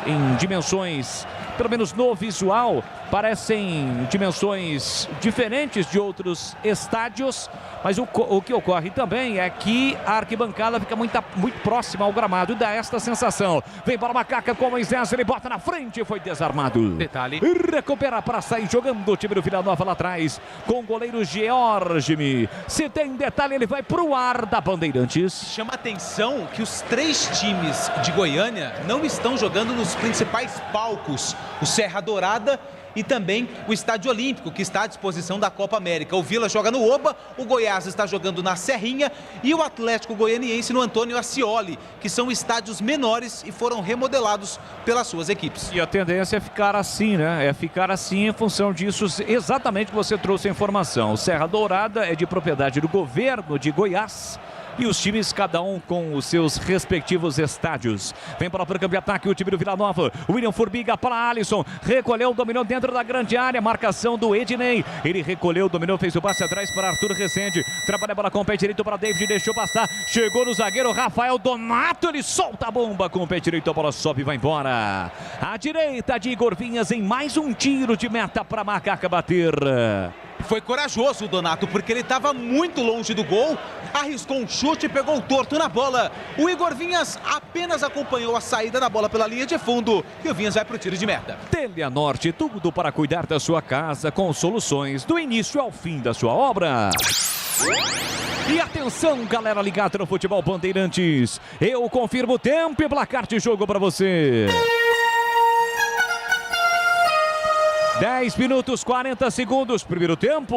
em dimensões, pelo menos no visual, parecem dimensões diferentes de outros estádios, mas o que ocorre também é que a arquibancada fica muito próxima ao gramado e dá esta sensação. Vem para a Macaca com o Moisés, ele bota na frente, foi desarmado. Detalhe. Recupera para sair jogando o time do Vila Nova lá atrás, com o goleiro Georgimi. Se tem detalhe, ele vai pro ar da Bandeirantes. Chama atenção que os 3 times de Goiânia não estão jogando nos principais palcos. O Serra Dourada e também o Estádio Olímpico, que está à disposição da Copa América. O Vila joga no Oba, o Goiás está jogando na Serrinha e o Atlético Goianiense no Antônio Ascioli, que são estádios menores e foram remodelados pelas suas equipes. E a tendência é ficar assim, né? É ficar assim em função disso, exatamente que você trouxe a informação. O Serra Dourada é de propriedade do governo de Goiás. E os times, cada um com os seus respectivos estádios. Vem para o campo de ataque o time do Vila Nova. William Formiga para Alisson. Recolheu, dominou dentro da grande área. Marcação do Ednei. Ele recolheu, dominou, fez o passe atrás para Arthur Rezende. Trabalha a bola com o pé direito para David. Deixou passar. Chegou no zagueiro Rafael Donato. Ele solta a bomba com o pé direito. A bola sobe e vai embora. À direita de Igor Vinhas em mais um tiro de meta para a Macaca bater. Foi corajoso o Donato, porque ele estava muito longe do gol, arriscou um chute e pegou o torto na bola. O Igor Vinhas apenas acompanhou a saída da bola pela linha de fundo e o Vinhas vai para o tiro de meta. Teleanorte, tudo para cuidar da sua casa com soluções do início ao fim da sua obra. E atenção, galera ligada no futebol Bandeirantes. Eu confirmo o tempo e placar de jogo para você. 10 minutos, 40 segundos, primeiro tempo.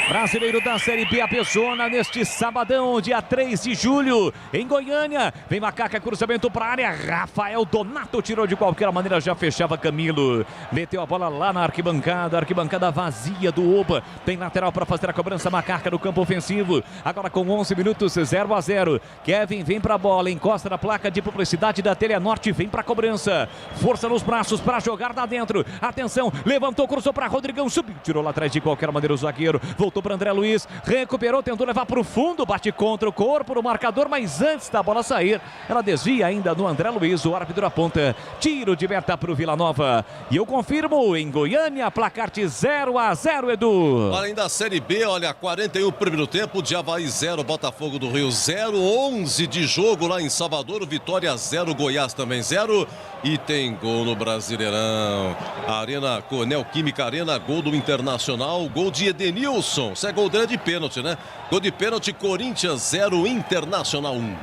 Brasileiro da Série B, a Pessoa, neste sabadão, dia 3 de julho, em Goiânia. Vem Macaca, cruzamento para a área. Rafael Donato tirou de qualquer maneira, já fechava Camilo. Meteu a bola lá na arquibancada vazia do Oba. Tem lateral para fazer a cobrança, Macaca no campo ofensivo. Agora com 11 minutos, 0-0. Kevin vem para a bola, encosta na placa de publicidade da Teleanorte, vem para a cobrança. Força nos braços para jogar lá dentro. Atenção, levantou, cruzou para Rodrigão, subiu, tirou lá atrás de qualquer maneira o zagueiro. Voltou para André Luiz, recuperou, tentou levar para o fundo, bate contra o corpo do marcador, mas antes da bola sair, ela desvia ainda no André Luiz, o árbitro aponta, tiro de meta para o Vila Nova. E eu confirmo, em Goiânia, placar de 0-0, Edu. Além da Série B, olha, 41 primeiro tempo, de Avaí 0, Botafogo do Rio 0, 11 de jogo lá em Salvador, Vitória 0, Goiás também 0. E tem gol no Brasileirão. Arena Neoquímica Arena, gol do Internacional, gol de Edenilson. Isso é gol dele de pênalti, né? Gol de pênalti, Corinthians 0, Internacional 1.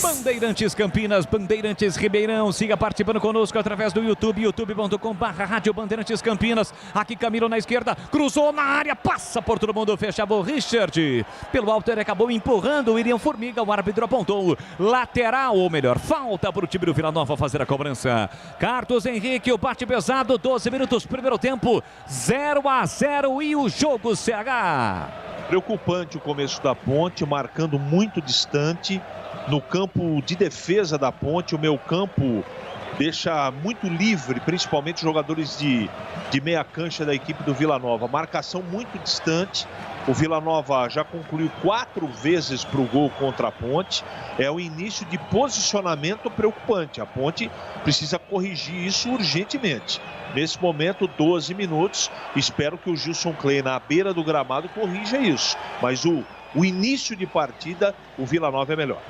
Bandeirantes Campinas, Bandeirantes Ribeirão, siga participando conosco através do YouTube, youtube.com/Rádio Bandeirantes Campinas. Aqui Camilo na esquerda, cruzou na área, passa por todo mundo, fechava o Richard. Pelo alto ele acabou empurrando o William Formiga, o árbitro apontou lateral, ou melhor, falta para o time do Vila Nova fazer a cobrança. Carlos Henrique, o bate pesado, 12 minutos, primeiro tempo, 0-0 e o jogo CH. Preocupante o começo da Ponte, marcando muito distante. No campo de defesa da Ponte, o meio campo deixa muito livre, principalmente jogadores de meia cancha da equipe do Vila Nova. Marcação muito distante. O Vila Nova já concluiu 4 vezes para o gol contra a Ponte. É o início de posicionamento preocupante. A Ponte precisa corrigir isso urgentemente. Nesse momento, 12 minutos. Espero que o Gilson Clay, na beira do gramado, corrija isso. Mas o início de partida, o Vila Nova é melhor.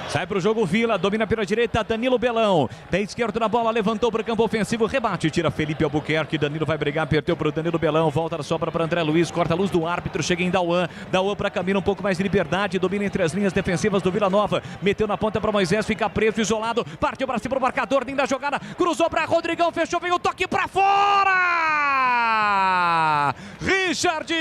Sai para o jogo Vila, domina pela direita, Danilo Belão. Pé esquerdo na bola, levantou para o campo ofensivo, rebate, tira Felipe Albuquerque. Danilo vai brigar, perdeu para o Danilo Belão, volta, sobra para André Luiz, corta a luz do árbitro, chega em Dauan. Dauan para Camilo, um pouco mais de liberdade, domina entre as linhas defensivas do Vila Nova. Meteu na ponta para Moisés, fica preso, isolado, partiu para cima o marcador, linda jogada, cruzou para Rodrigão, fechou, veio o toque para fora! Richard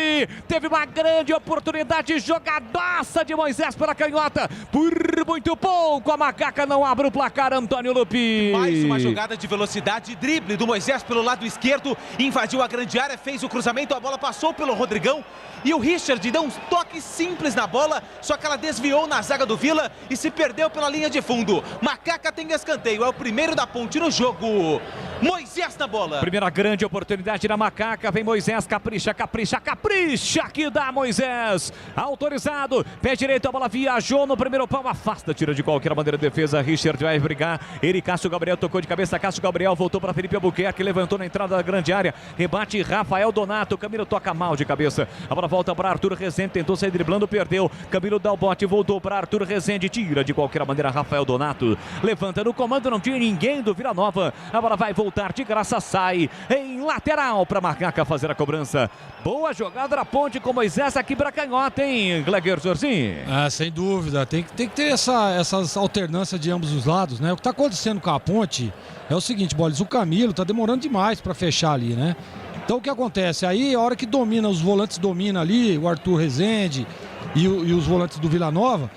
teve uma grande oportunidade, jogadaça de Moisés pela canhota, por muito pouco, a Macaca não abre o placar, Antônio Lupi. Mais uma jogada de velocidade, drible do Moisés pelo lado esquerdo, invadiu a grande área, fez o cruzamento, a bola passou pelo Rodrigão e o Richard deu uns toques simples na bola, só que ela desviou na zaga do Vila e se perdeu pela linha de fundo. Macaca tem escanteio, é o primeiro da Ponte no jogo. Moisés na bola. Primeira grande oportunidade da Macaca, vem Moisés, capricha, capricha, capricha, que dá Moisés. Autorizado, pé direito, a bola viajou no primeiro pau, afasta, tira de qualquer maneira a defesa, Richard vai brigar, ele, Cássio Gabriel, tocou de cabeça, Cássio Gabriel voltou para Felipe Albuquerque, levantou na entrada da grande área, rebate Rafael Donato, Camilo toca mal de cabeça, a bola volta para Arthur Rezende, tentou sair driblando, perdeu, Camilo dá o bote, voltou para Arthur Rezende, tira de qualquer maneira Rafael Donato, levanta no comando, não tinha ninguém do Vila Nova, a bola vai voltar de graça, sai em lateral para Macaca fazer a cobrança. Boa jogada da Ponte com Moisés aqui para canhota, hein, Gleger Zorzi? Sem dúvida, tem que ter essas alternâncias de ambos os lados, né? O que está acontecendo com a Ponte é o seguinte, Bolis, o Camilo está demorando demais para fechar ali, né? Então o que acontece? Aí a hora que domina, os volantes dominam ali, o Arthur Rezende e os volantes do Vila Nova,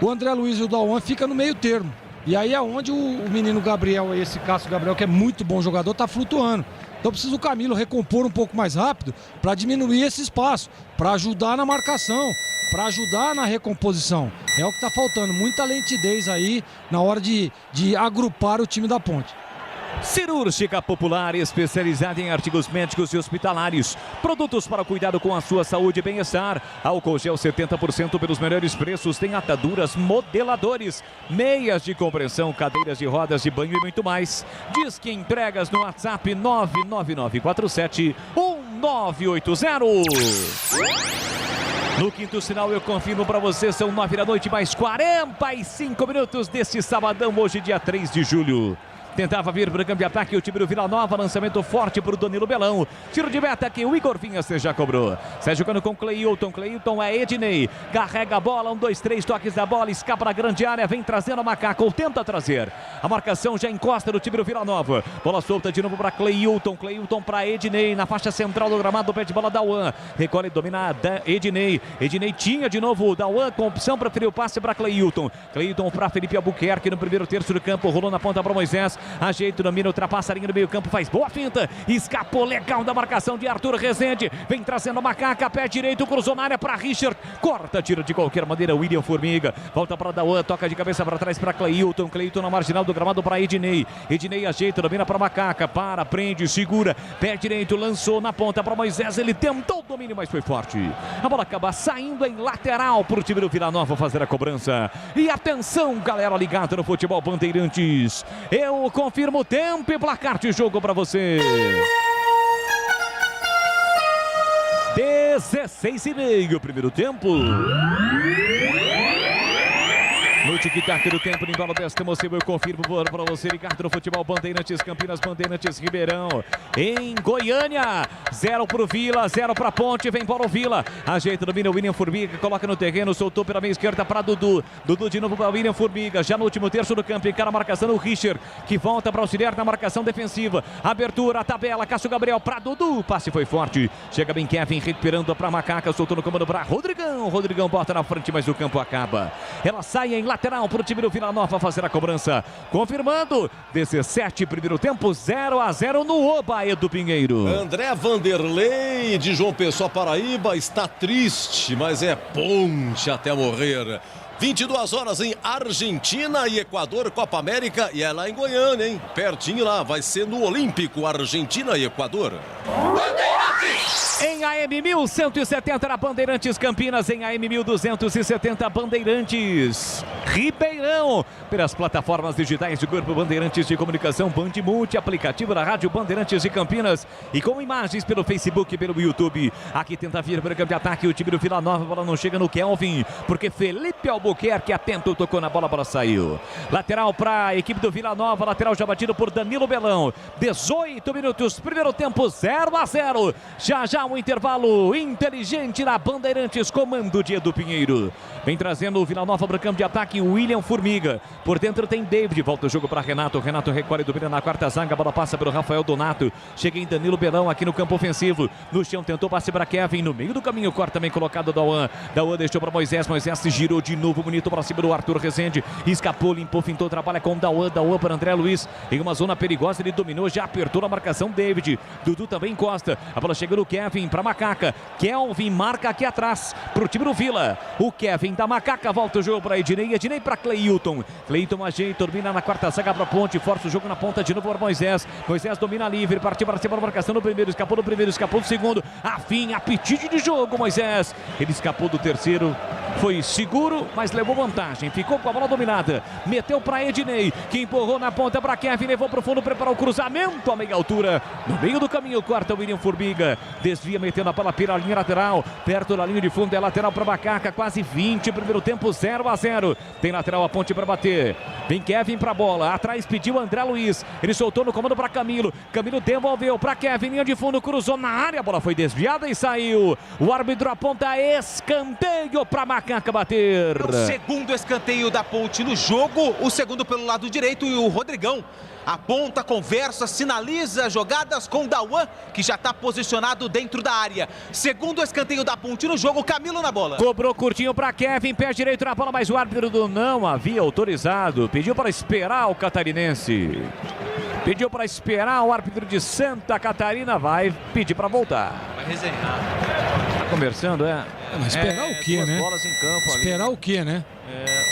o André Luiz e o Dauan fica no meio termo. E aí é onde o menino Gabriel, esse Cássio Gabriel, que é muito bom jogador, está flutuando. Então precisa o Camilo recompor um pouco mais rápido para diminuir esse espaço, para ajudar na marcação, para ajudar na recomposição. É o que está faltando, muita lentidez aí na hora de agrupar o time da Ponte. Cirúrgica Popular, especializada em artigos médicos e hospitalares. Produtos para cuidado com a sua saúde e bem-estar. Álcool gel 70% pelos melhores preços. Tem ataduras, modeladores, meias de compressão, cadeiras de rodas de banho e muito mais. Disque entregas no WhatsApp 99947-1980. No quinto sinal eu confirmo para você, são 9 da noite mais 45 minutos deste sabadão, hoje dia 3 de julho. Tentava vir para o campo de ataque o time do Vila Nova, lançamento forte para o Danilo Belão. Tiro de meta que o Igor Vinhas já cobrou. Sai jogando com Cleilton, Cleilton é Ednei. Carrega a bola, 1, 2, 3 toques da bola, escapa na grande área, vem trazendo a Macaca, ou tenta trazer. A marcação já encosta no time do Vila Nova. Bola solta de novo para Cleilton, Cleilton para Ednei, na faixa central do gramado, pé de bola Dauan. Recolhe, domina Ednei. Ednei tinha de novo o Dauan, com opção, preferiu o passe para Cleilton. Cleilton para Felipe Albuquerque no primeiro terço do campo, rolou na ponta para Moisés. Ajeito, domina, ultrapassa a linha do meio campo, faz boa finta, escapou legal da marcação de Arthur Rezende, vem trazendo a Macaca, pé direito, cruzou na área para Richard, corta, tira de qualquer maneira William Formiga, volta para Dauan, toca de cabeça para trás para Cleilton, Cleilton na marginal do gramado para Ednei, Ednei ajeita, domina para Macaca, para, prende, segura, pé direito, lançou na ponta para Moisés, ele tentou o domínio, mas foi forte, a bola acaba saindo em lateral para o time do Vila Nova fazer a cobrança, e atenção galera ligada no Futebol Bandeirantes, eu confirmo o tempo e placar de jogo para você. 16,5 primeiro tempo. No tic-tac do tempo, no embalo desta emoção, eu confirmo para você, Ricardo, no Futebol Bandeirantes, Campinas, Bandeirantes, Ribeirão, em Goiânia, 0 para o Vila, 0 para a Ponte, vem para o Vila, ajeita, domina o William Formiga, coloca no terreno, soltou pela meia esquerda para Dudu, Dudu de novo para o William Formiga, já no último terço do campo, encara a marcação do Richard, que volta para auxiliar na marcação defensiva, abertura, tabela, Cássio Gabriel para Dudu, passe foi forte, chega bem Kevin, recuperando para Macaca, soltou no comando para Rodrigão, Rodrigão bota na frente, mas o campo acaba, ela sai em lateral para o time do Vila Nova fazer a cobrança. Confirmando, 17 primeiro tempo, 0-0 no Oba, Edu Pinheiro. André Vanderlei de João Pessoa, Paraíba, está triste, mas é Ponte até morrer. 22 horas em Argentina e Equador, Copa América, e é lá em Goiânia, hein? Pertinho lá, vai ser no Olímpico, Argentina e Equador. Em AM 1170 na Bandeirantes Campinas, em AM 1270 Bandeirantes Ribeirão, pelas plataformas digitais do Grupo Bandeirantes de Comunicação, Band Multi, aplicativo da Rádio Bandeirantes de Campinas e com imagens pelo Facebook e pelo YouTube. Aqui tenta vir para o campo de ataque o time do Vila Nova, a bola não chega no Kelvin, porque Felipe Albuquerque atentou, tocou na bola, a bola saiu. Lateral para a equipe do Vila Nova, lateral já batido por Danilo Belão. 18 minutos, primeiro tempo 0-0. Já um intervalo inteligente na Bandeirantes, comando de Edu Pinheiro. Vem trazendo o Vila Nova para o campo de ataque, o William Formiga. Por dentro tem David, volta o jogo para Renato. Renato recolhe, domina na quarta zaga, a bola passa pelo Rafael Donato. Chega em Danilo Belão aqui no campo ofensivo. No chão tentou passe para Kevin, no meio do caminho, corta também colocado Dauan. Dauan deixou para Moisés, Moisés se girou de novo, bonito para cima do Arthur Rezende. Escapou, limpou, fintou, trabalha com Dauan. Dauan para André Luiz, em uma zona perigosa, ele dominou, já apertou na marcação David. Dudu também encosta, a bola chega no Kevin para Macaca. Kelvin marca aqui atrás para o time do Vila. O Kevin da Macaca volta o jogo para Ednei. Ednei para Cleilton. Cleilton ajeita, domina na quarta zaga para Ponte. Força o jogo na ponta de novo para Moisés. Moisés domina livre, partiu para cima da marcação no primeiro. Escapou do primeiro, escapou do segundo. Afim, apetite de jogo, Moisés. Ele escapou do terceiro. Foi seguro, mas levou vantagem. Ficou com a bola dominada. Meteu para Ednei, que empurrou na ponta para Kevin. Levou para o fundo, preparou o cruzamento a meia altura. No meio do caminho, corta o William Formiga. Desvia, metendo a bola pela linha lateral. Perto da linha de fundo, é lateral para Macaca. Quase 20, primeiro tempo 0-0. Tem lateral a Ponte para bater. Vem Kevin para a bola. Atrás pediu André Luiz. Ele soltou no comando para Camilo. Camilo devolveu para Kevin. Linha de fundo, cruzou na área. A bola foi desviada e saiu. O árbitro aponta escanteio para Macaca bater. O segundo escanteio da Ponte no jogo. O segundo pelo lado direito e o Rodrigão aponta, conversa, sinaliza jogadas com Dauan, que já está posicionado dentro da área. Segundo escanteio da Ponte no jogo, Camilo na bola. Cobrou curtinho para Kevin, pé direito na bola, mas o árbitro não havia autorizado. Pediu para esperar o catarinense. Pediu para esperar o árbitro de Santa Catarina. Vai pedir para voltar. Vai resenhar. Tá conversando, é? Mas esperar o quê, né? Bolas em campo ali. Esperar o quê, né?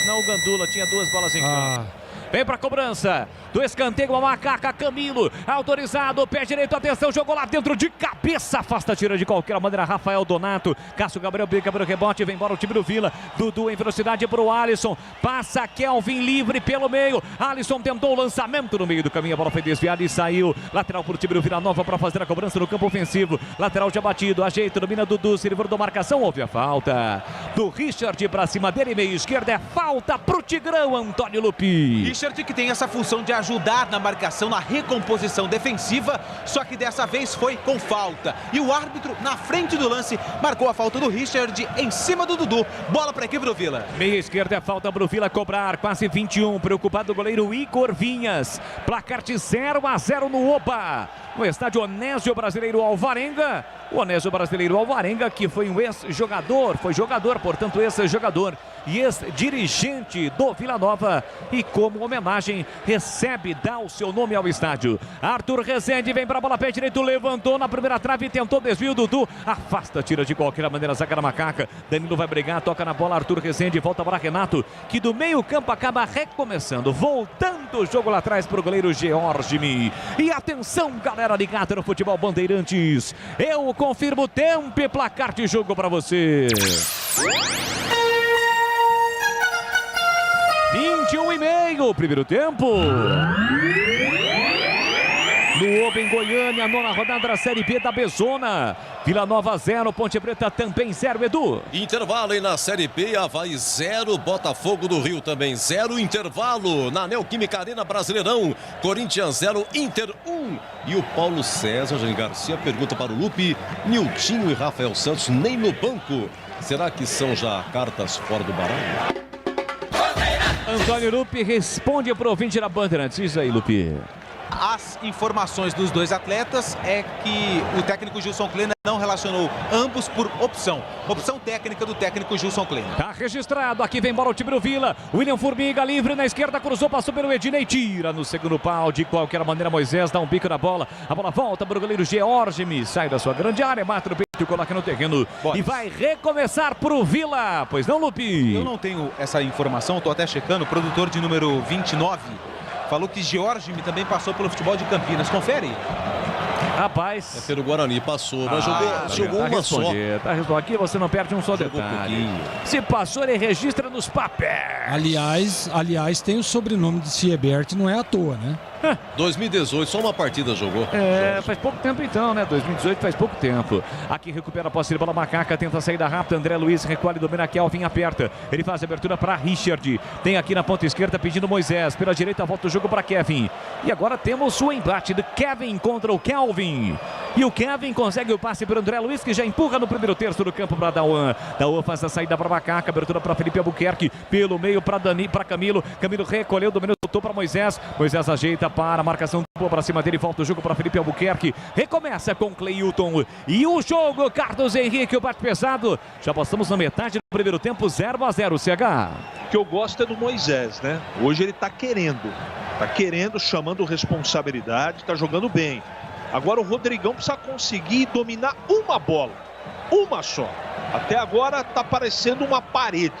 Não, o Gandula tinha 2 bolas em campo. Vem para a cobrança do escanteio, a Macaca, Camilo, autorizado, pé direito, atenção, jogou lá dentro de cabeça, afasta, tira de qualquer maneira, Rafael Donato, Cássio Gabriel briga pelo rebote, vem embora o time do Vila, Dudu em velocidade para o Alisson, passa Kelvin livre pelo meio, Alisson tentou o lançamento no meio do caminho, a bola foi desviada e saiu, lateral para o time do Vila Nova para fazer a cobrança no campo ofensivo, lateral já batido, ajeita, domina Dudu, se livrou da marcação, houve a falta do Richard para cima dele, meio esquerda, é falta para o Tigrão, Antônio Lupi. Richard, que tem essa função de ajudar na marcação, na recomposição defensiva, só que dessa vez foi com falta. E o árbitro, na frente do lance, marcou a falta do Richard em cima do Dudu. Bola para a equipe do Vila. Meia esquerda, é falta para o Vila cobrar, quase 21, preocupado o goleiro Igor Vinhas. Placar de 0-0 no Oba, no estádio Onésio Brasileiro Alvarenga. O Onésio Brasileiro Alvarenga, que foi um ex-jogador, portanto ex-jogador e ex-dirigente do Vila Nova, e como homenagem recebe, dá o seu nome ao estádio. Arthur Rezende vem para a bola, pé direito, levantou na primeira trave, tentou desvio, Dudu afasta, tira de qualquer maneira, zaga da Macaca. Danilo vai brigar, toca na bola, Arthur Rezende volta para Renato, que do meio campo acaba recomeçando, voltando o jogo lá atrás para o goleiro George Mi. E atenção, galera ligada no Futebol Bandeirantes, eu confirmo o tempo e placar de jogo para você. 21,5, primeiro tempo. No Oba em Goiânia, nona rodada da Série B da Bezona. Vila Nova 0, Ponte Preta também 0, Edu. Intervalo aí na Série B, Avaí 0, Botafogo do Rio também 0. Intervalo na Neoquímica Arena Brasileirão, Corinthians 0, Inter 1. E o Paulo César, Jane Garcia, pergunta para o Lupe, Niltinho e Rafael Santos nem no banco. Será que são já cartas fora do baralho? Antônio Lupe responde para o ouvinte da Bandeirantes. Isso aí, Lupe. As informações dos dois atletas é que o técnico Gilson Kleina não relacionou ambos por opção técnica do técnico Gilson Kleina. Tá registrado, aqui vem bola o time do Vila. William Formiga livre na esquerda, cruzou, passou pelo Ednei, tira no segundo pau. De qualquer maneira, Moisés dá um bico na bola. A bola volta para o goleiro Georgimi, sai da sua grande área, mata no peito, coloca no terreno e vai recomeçar pro Vila. Pois não, Lupi? Eu não tenho essa informação, tô até checando. O produtor de número 29 falou que Georgimi também passou pelo futebol de Campinas. Confere. Rapaz. É pelo Guarani, passou, mas jogou uma só. Tá respondido. Aqui você não perde um só detalhe. Se passou, ele registra nos papéis. Aliás, tem o sobrenome de Siebert, não é à toa, né? 2018, só uma partida jogou. Faz pouco tempo então, né? 2018 faz pouco tempo. Aqui recupera a posse de bola, Macaca tenta a saída rápida, André Luiz recolhe, domina Kelvin, aperta. Ele faz a abertura para Richard. Tem aqui na ponta esquerda pedindo Moisés. Pela direita volta o jogo para Kevin. E agora temos o embate de Kevin contra o Kelvin. E o Kevin consegue o passe para o André Luiz, que já empurra no primeiro terço do campo para Dauan. Dauan faz a saída para Macaca, abertura para Felipe Albuquerque. Pelo meio para Camilo. Camilo recolheu, dominou, voltou para Moisés. Moisés ajeita para a marcação para cima dele, volta o jogo para Felipe Albuquerque. Recomeça com Cleilton. E o jogo, Carlos Henrique, o bate pesado. Já passamos na metade do primeiro tempo, 0-0, CH. O que eu gosto é do Moisés, né? Hoje ele tá querendo, chamando responsabilidade, tá jogando bem. Agora o Rodrigão precisa conseguir dominar uma bola, uma só. Até agora tá parecendo uma parede.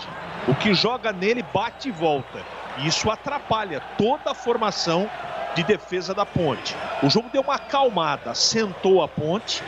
O que joga nele bate e volta. E isso atrapalha toda a formação de defesa da Ponte. O jogo deu uma acalmada, sentou a Ponte,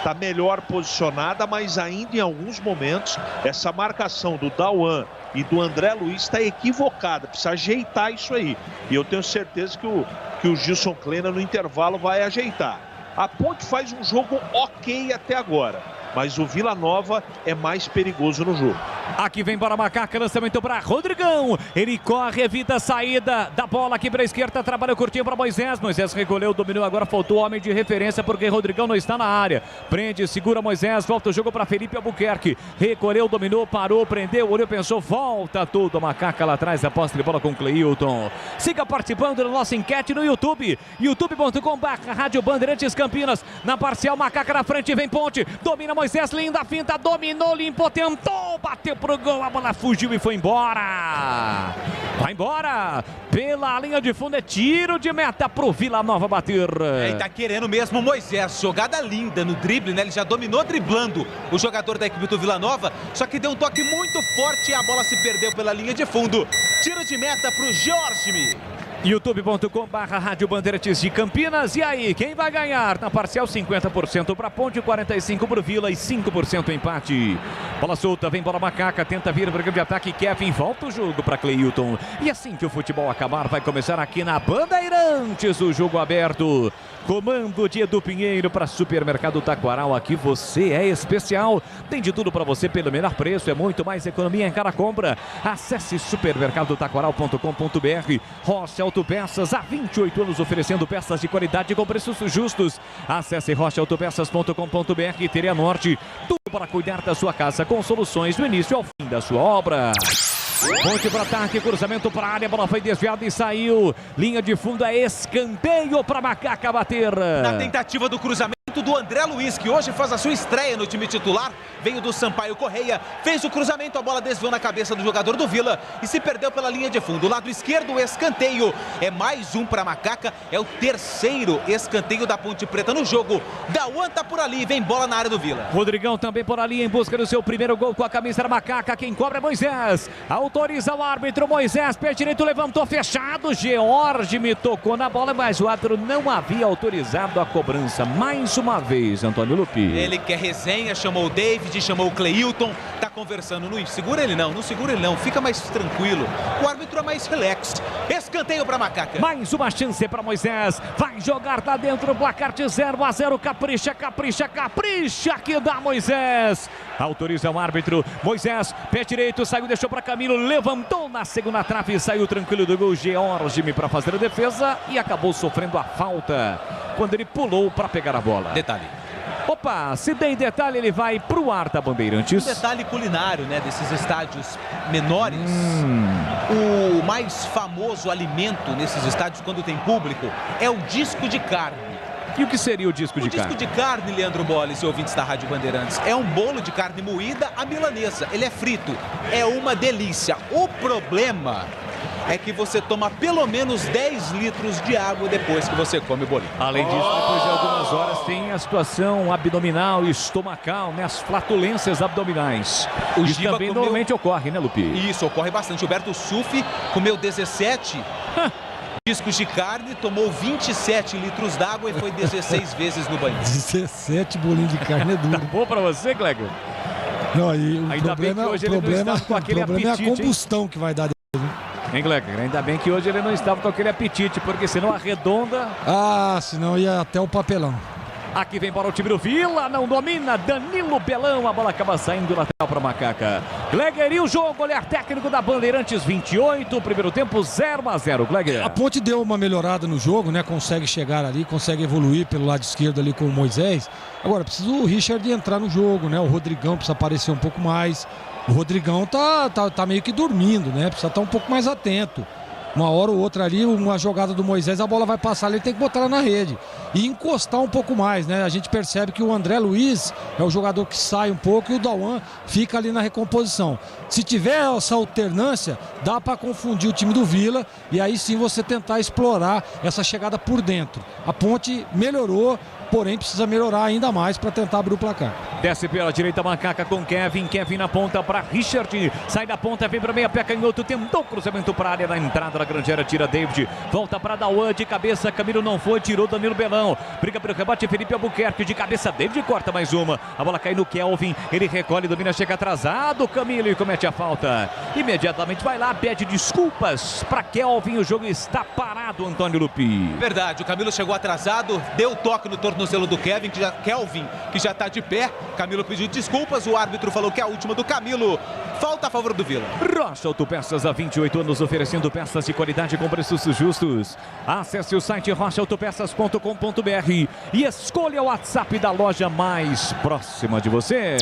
tá melhor posicionada, mas ainda em alguns momentos essa marcação do Dauan e do André Luiz está equivocada, precisa ajeitar isso aí. E eu tenho certeza que o Gilson Kleina no intervalo vai ajeitar. A Ponte faz um jogo ok até agora, mas o Vila Nova é mais perigoso no jogo. Aqui vem para Macaca, lançamento para Rodrigão. Ele corre, evita a saída da bola aqui para a esquerda, trabalha curtinho para Moisés. Moisés recolheu, dominou, agora faltou homem de referência porque Rodrigão não está na área. Prende, segura Moisés, volta o jogo para Felipe Albuquerque. Recolheu, dominou, parou, prendeu, olhou, pensou, volta tudo. A Macaca lá atrás, a posse de bola com Cleilton. Siga participando da nossa enquete no YouTube, youtube.com/Rádio Bandeirantes Campinas. Na parcial, Macaca na frente, vem Ponte, domina Moisés, linda finta, dominou, limpou, tentou, bateu pro gol, a bola fugiu e foi embora. Vai embora, pela linha de fundo, é tiro de meta pro Vila Nova bater. E tá querendo mesmo Moisés, jogada linda no drible, né? Ele já dominou driblando o jogador da equipe do Vila Nova, só que deu um toque muito forte e a bola se perdeu pela linha de fundo. Tiro de meta pro Georgimi. youtube.com/Rádio Bandeirantes de Campinas. E aí, quem vai ganhar? Na parcial, 50% para Ponte, 45% para o Vila e 5% empate. Bola solta, vem bola Macaca, tenta vir para o grande ataque. Kevin volta o jogo para Cleilton. E assim que o futebol acabar, vai começar aqui na Bandeirantes o jogo aberto. Comando de Edu Pinheiro para Supermercado Taquaral. Aqui você é especial. Tem de tudo para você pelo menor preço. É muito mais economia em cada compra. Acesse supermercadotaquaral.com.br. Rocha Autopeças, há 28 anos oferecendo peças de qualidade com preços justos. Acesse rochaautopeças.com.br e Teria Norte. Tudo para cuidar da sua casa com soluções do início ao fim da sua obra. Ponte para ataque, cruzamento para a área, a bola foi desviada e saiu. Linha de fundo, é escanteio para Macaca bater. Na tentativa do cruzamento do André Luiz, que hoje faz a sua estreia no time titular, veio do Sampaio Correia, fez o cruzamento, a bola desviou na cabeça do jogador do Vila e se perdeu pela linha de fundo. Lado esquerdo, o escanteio, é mais um para Macaca, é o terceiro escanteio da Ponte Preta no jogo. Dauan tá por ali, vem bola na área do Vila. Rodrigão também por ali em busca do seu primeiro gol com a camisa da Macaca. Quem cobra é Moisés, autoriza o árbitro. Moisés, pé direito, levantou, fechado. Georgimi tocou na bola, mas o árbitro não havia autorizado a cobrança. Mais uma vez, Antônio Lupi. Ele quer resenha, chamou o David, chamou o Cleilton, tá conversando. Não segura ele não segura ele não, fica mais tranquilo. O árbitro é mais relax. Escanteio para Macaca. Mais uma chance para Moisés, vai jogar lá dentro, o placar de 0-0. Capricha, capricha, capricha, que dá Moisés. Autoriza o árbitro. Moisés, pé direito, saiu, deixou para Camilo, levantou na segunda trave, saiu tranquilo do gol. Georgimi para fazer a defesa e acabou sofrendo a falta quando ele pulou para pegar a bola. Detalhe, Opa, se tem detalhe, ele vai pro ar da Bandeirantes. Um detalhe culinário, né, desses estádios menores. O mais famoso alimento nesses estádios, quando tem público, é o disco de carne. E o que seria o disco de carne? O disco de carne, Leandro Bolles e ouvintes da Rádio Bandeirantes, é um bolo de carne moída à milanesa. Ele é frito, é uma delícia. O problema é que você toma pelo menos 10 litros de água depois que você come o bolinho. Além disso, depois de algumas horas, tem a situação abdominal e estomacal, né? As flatulências abdominais. Isso também normalmente ocorre, né, Lupi? Isso, ocorre bastante. O Huberto Sufi comeu 17 discos de carne, tomou 27 litros d'água e foi 16 vezes no banheiro. 17 bolinhos de carne é duro. Tá bom pra você, Clego? Não, e o Ainda bem que hoje ele não estava com aquele problema apetite, é a combustão que vai dar depois, né? Hein, Cleber? Ainda bem que hoje ele não estava com aquele apetite, porque senão arredonda. Ah, senão ia até o papelão. Aqui vem para o time do Vila, não domina, Danilo Belão, a bola acaba saindo lateral para Macaca. Gleger e o jogo, olhar técnico da Bandeirantes, 28, primeiro tempo 0-0, Gleger. A Ponte deu uma melhorada no jogo, né? Consegue chegar ali, consegue evoluir pelo lado esquerdo ali com o Moisés. Agora, precisa o Richard entrar no jogo, né? O Rodrigão precisa aparecer um pouco mais. O Rodrigão tá meio que dormindo, né? Precisa estar um pouco mais atento. Uma hora ou outra ali, uma jogada do Moisés, a bola vai passar ali, ele tem que botar ela na rede. E encostar um pouco mais, né? A gente percebe que o André Luiz é o jogador que sai um pouco e o Dauan fica ali na recomposição. Se tiver essa alternância, dá para confundir o time do Vila e aí sim você tentar explorar essa chegada por dentro. A Ponte melhorou, porém precisa melhorar ainda mais para tentar abrir o placar. Desce pela direita, Macaca com Kevin na ponta para Richard, sai da ponta, vem para meia, pé canhoto, tentou cruzamento para a área, na entrada da grande área, tira David, volta para Dauan, de cabeça, Camilo não foi, tirou Danilo Belão, briga pelo rebate, Felipe Albuquerque, de cabeça, David corta mais uma, a bola cai no Kelvin, ele recolhe, domina, chega atrasado, Camilo e comete a falta, imediatamente vai lá, pede desculpas para Kelvin, o jogo está parado, Antônio Lupi. Verdade, o Camilo chegou atrasado, deu toque no tornozelo do Kelvin, que já está de pé. Camilo pediu desculpas, o árbitro falou que é a última do Camilo. Falta a favor do Vila. Rocha Autopeças, há 28 anos, oferecendo peças de qualidade com preços justos. Acesse o site rochaautopeças.com.br e escolha o WhatsApp da loja mais próxima de você.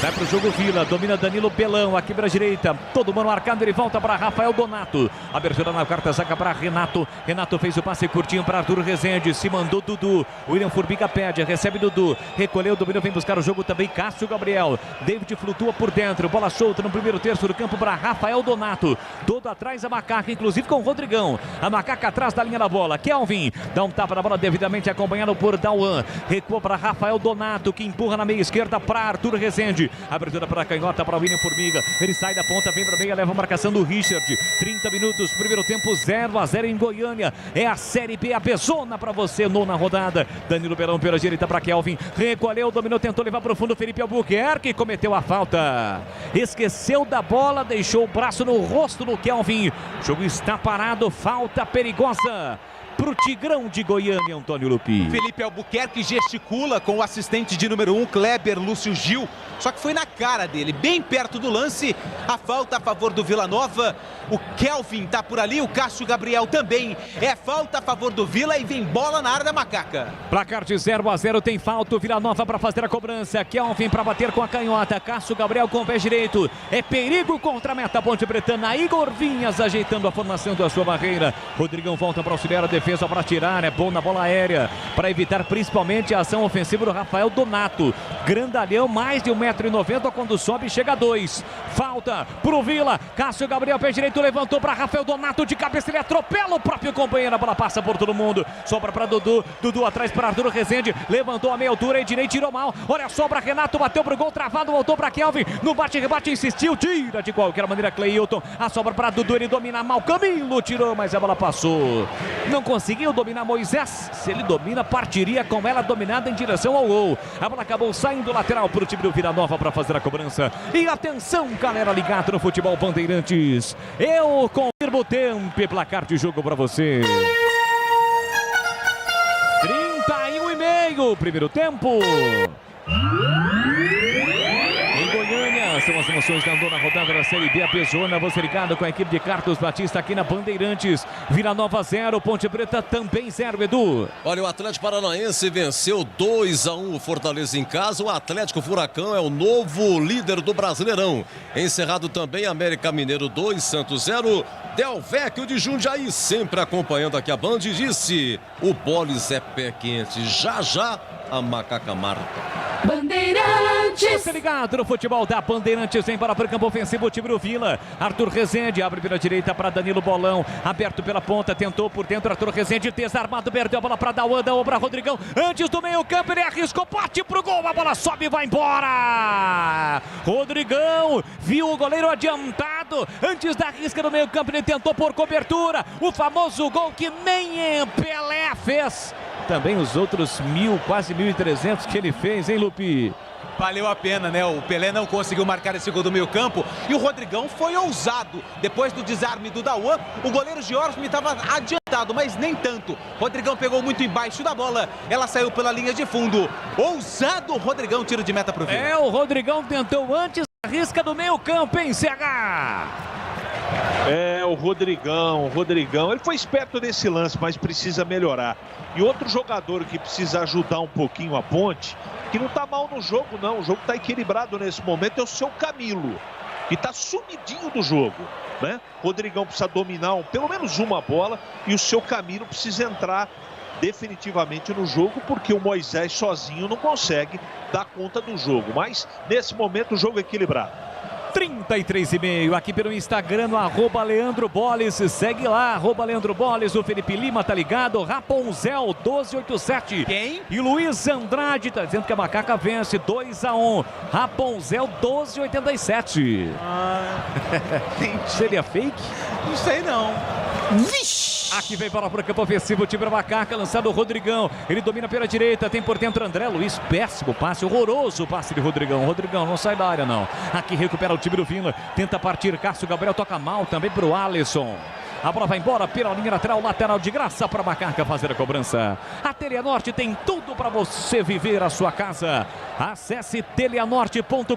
Vai pro jogo Vila, domina Danilo Belão, aqui para a direita, todo mundo marcado, ele volta para Rafael Donato, abertura na quarta zaga para Renato, Renato fez o passe curtinho para Arthur Rezende, se mandou Dudu, William Furbiga pede, recebe Dudu, recolheu, dominou, vem buscar o jogo também Cássio Gabriel, David flutua por dentro, bola solta no primeiro terço do campo para Rafael Donato, todo atrás a Macaca, inclusive com o Rodrigão, a Macaca atrás da linha da bola, Kelvin, dá um tapa na bola devidamente acompanhado por Dauan, recua para Rafael Donato, que empurra na meia esquerda para Arthur Rezende, abertura para a canhota para William Formiga, ele sai da ponta, vem para meia, leva a marcação do Richard, 30 minutos, primeiro tempo 0-0 em Goiânia, é a Série B, a bezona para você, nona rodada, Danilo Belão pela direita para Kelvin, recolheu, dominou, tentou levar para o fundo, Felipe Albuquerque, cometeu a falta, esqueceu da bola, deixou o braço no rosto do Kelvin, o jogo está parado, falta perigosa pro Tigrão de Goiânia, Antônio Lupi. Felipe Albuquerque gesticula com o assistente de número 1, Kleber Lúcio Gil, só que foi na cara dele, bem perto do lance, a falta a favor do Vila Nova, o Kelvin tá por ali, o Cássio Gabriel também, é falta a favor do Vila e vem bola na área da Macaca. Placar de 0-0, tem falta, o Vila Nova para fazer a cobrança, Kelvin para bater com a canhota, Cássio Gabriel com o pé direito, é perigo contra a meta Ponte Bretana, Igor Vinhas ajeitando a formação da sua barreira, Rodrigão volta para auxiliar a defesa para tirar, é bom na bola aérea, para evitar principalmente a ação ofensiva do Rafael Donato, grandalhão, mais de 1,90 m, quando sobe chega a 2, falta pro Vila, Cássio Gabriel, pé direito, levantou para Rafael Donato, de cabeça ele atropela o próprio companheiro, a bola passa por todo mundo, sobra para Dudu, Dudu atrás para Arthur Rezende, levantou a meia altura, e direito tirou mal, olha a sobra, Renato bateu pro gol, travado, voltou para Kelvin, no bate-rebate insistiu, tira de qualquer maneira Cleilton, a sobra para Dudu, ele domina mal, Camilo tirou, mas a bola passou, não conseguiu dominar Moisés, se ele domina, partiria com ela dominada em direção ao gol, a bola acabou saindo lateral para o time do Vila Nova para fazer a cobrança, e atenção galera ligada no futebol Bandeirantes, eu confirmo o tempo e placar de jogo para você. 31,5, primeiro tempo. Em Goiânia, São as emoções da nona rodada da Série B. A Bezona, você ligado com a equipe de Carlos Batista aqui na Bandeirantes. Vila Nova 0, Ponte Preta também 0, Edu. Olha, o Atlético Paranaense venceu 2-1 o Fortaleza em casa. O Atlético Furacão é o novo líder do Brasileirão. Encerrado também América Mineiro 2, Santos 0. Del Vecchio de Jundiaí, sempre acompanhando aqui a Band, disse: o Boles é pé quente. Já já a macaca marca. Bandeirantes. Você ligado no futebol da Bandeirantes, vem para o campo ofensivo o time do Vila. Arthur Rezende abre pela direita para Danilo Bolão, aberto pela ponta, tentou por dentro Arthur Rezende, desarmado, perdeu a bola para Dauan para Rodrigão, antes do meio campo ele arriscou, bate pro gol, a bola sobe e vai embora. Rodrigão viu o goleiro adiantado, antes da risca do meio campo ele tentou por cobertura, o famoso gol que nem Pelé fez. Também os outros quase 1.300 que ele fez, hein, Lupi? Valeu a pena, né? O Pelé não conseguiu marcar esse gol do meio campo e o Rodrigão foi ousado. Depois do desarme do Dauan, o goleiro George estava adiantado, mas nem tanto. Rodrigão pegou muito embaixo da bola, ela saiu pela linha de fundo. Ousado o Rodrigão, tiro de meta pro Vila. O Rodrigão tentou antes da risca do meio campo, hein, CH? O Rodrigão, ele foi esperto nesse lance, mas precisa melhorar. E outro jogador que precisa ajudar um pouquinho a Ponte, que não tá mal no jogo não, o jogo tá equilibrado nesse momento, é o seu Camilo, que tá sumidinho do jogo, né? Rodrigão precisa dominar pelo menos uma bola e o seu Camilo precisa entrar definitivamente no jogo, porque o Moisés sozinho não consegue dar conta do jogo, mas nesse momento o jogo é equilibrado. 33,5 aqui pelo Instagram, no @Leandro Boles, segue lá, @Leandro Boles, o Felipe Lima tá ligado, Rapunzel 1287. Quem? E Luiz Andrade tá dizendo que a macaca vence 2-1, Rapunzel 1287. Seria fake? Não sei não. Vixe! Aqui vem para o campo ofensivo, o time da macaca, lançado o Rodrigão, ele domina pela direita, tem por dentro André Luiz, péssimo passe, horroroso passe de Rodrigão, não sai da área não. Aqui recupera o time do Vila, tenta partir, Cássio Gabriel toca mal também para o Alisson. A bola vai embora pela linha lateral de graça para a macaca fazer a cobrança. A Teleanorte tem tudo para você viver a sua casa. Acesse teleanorte.com.br.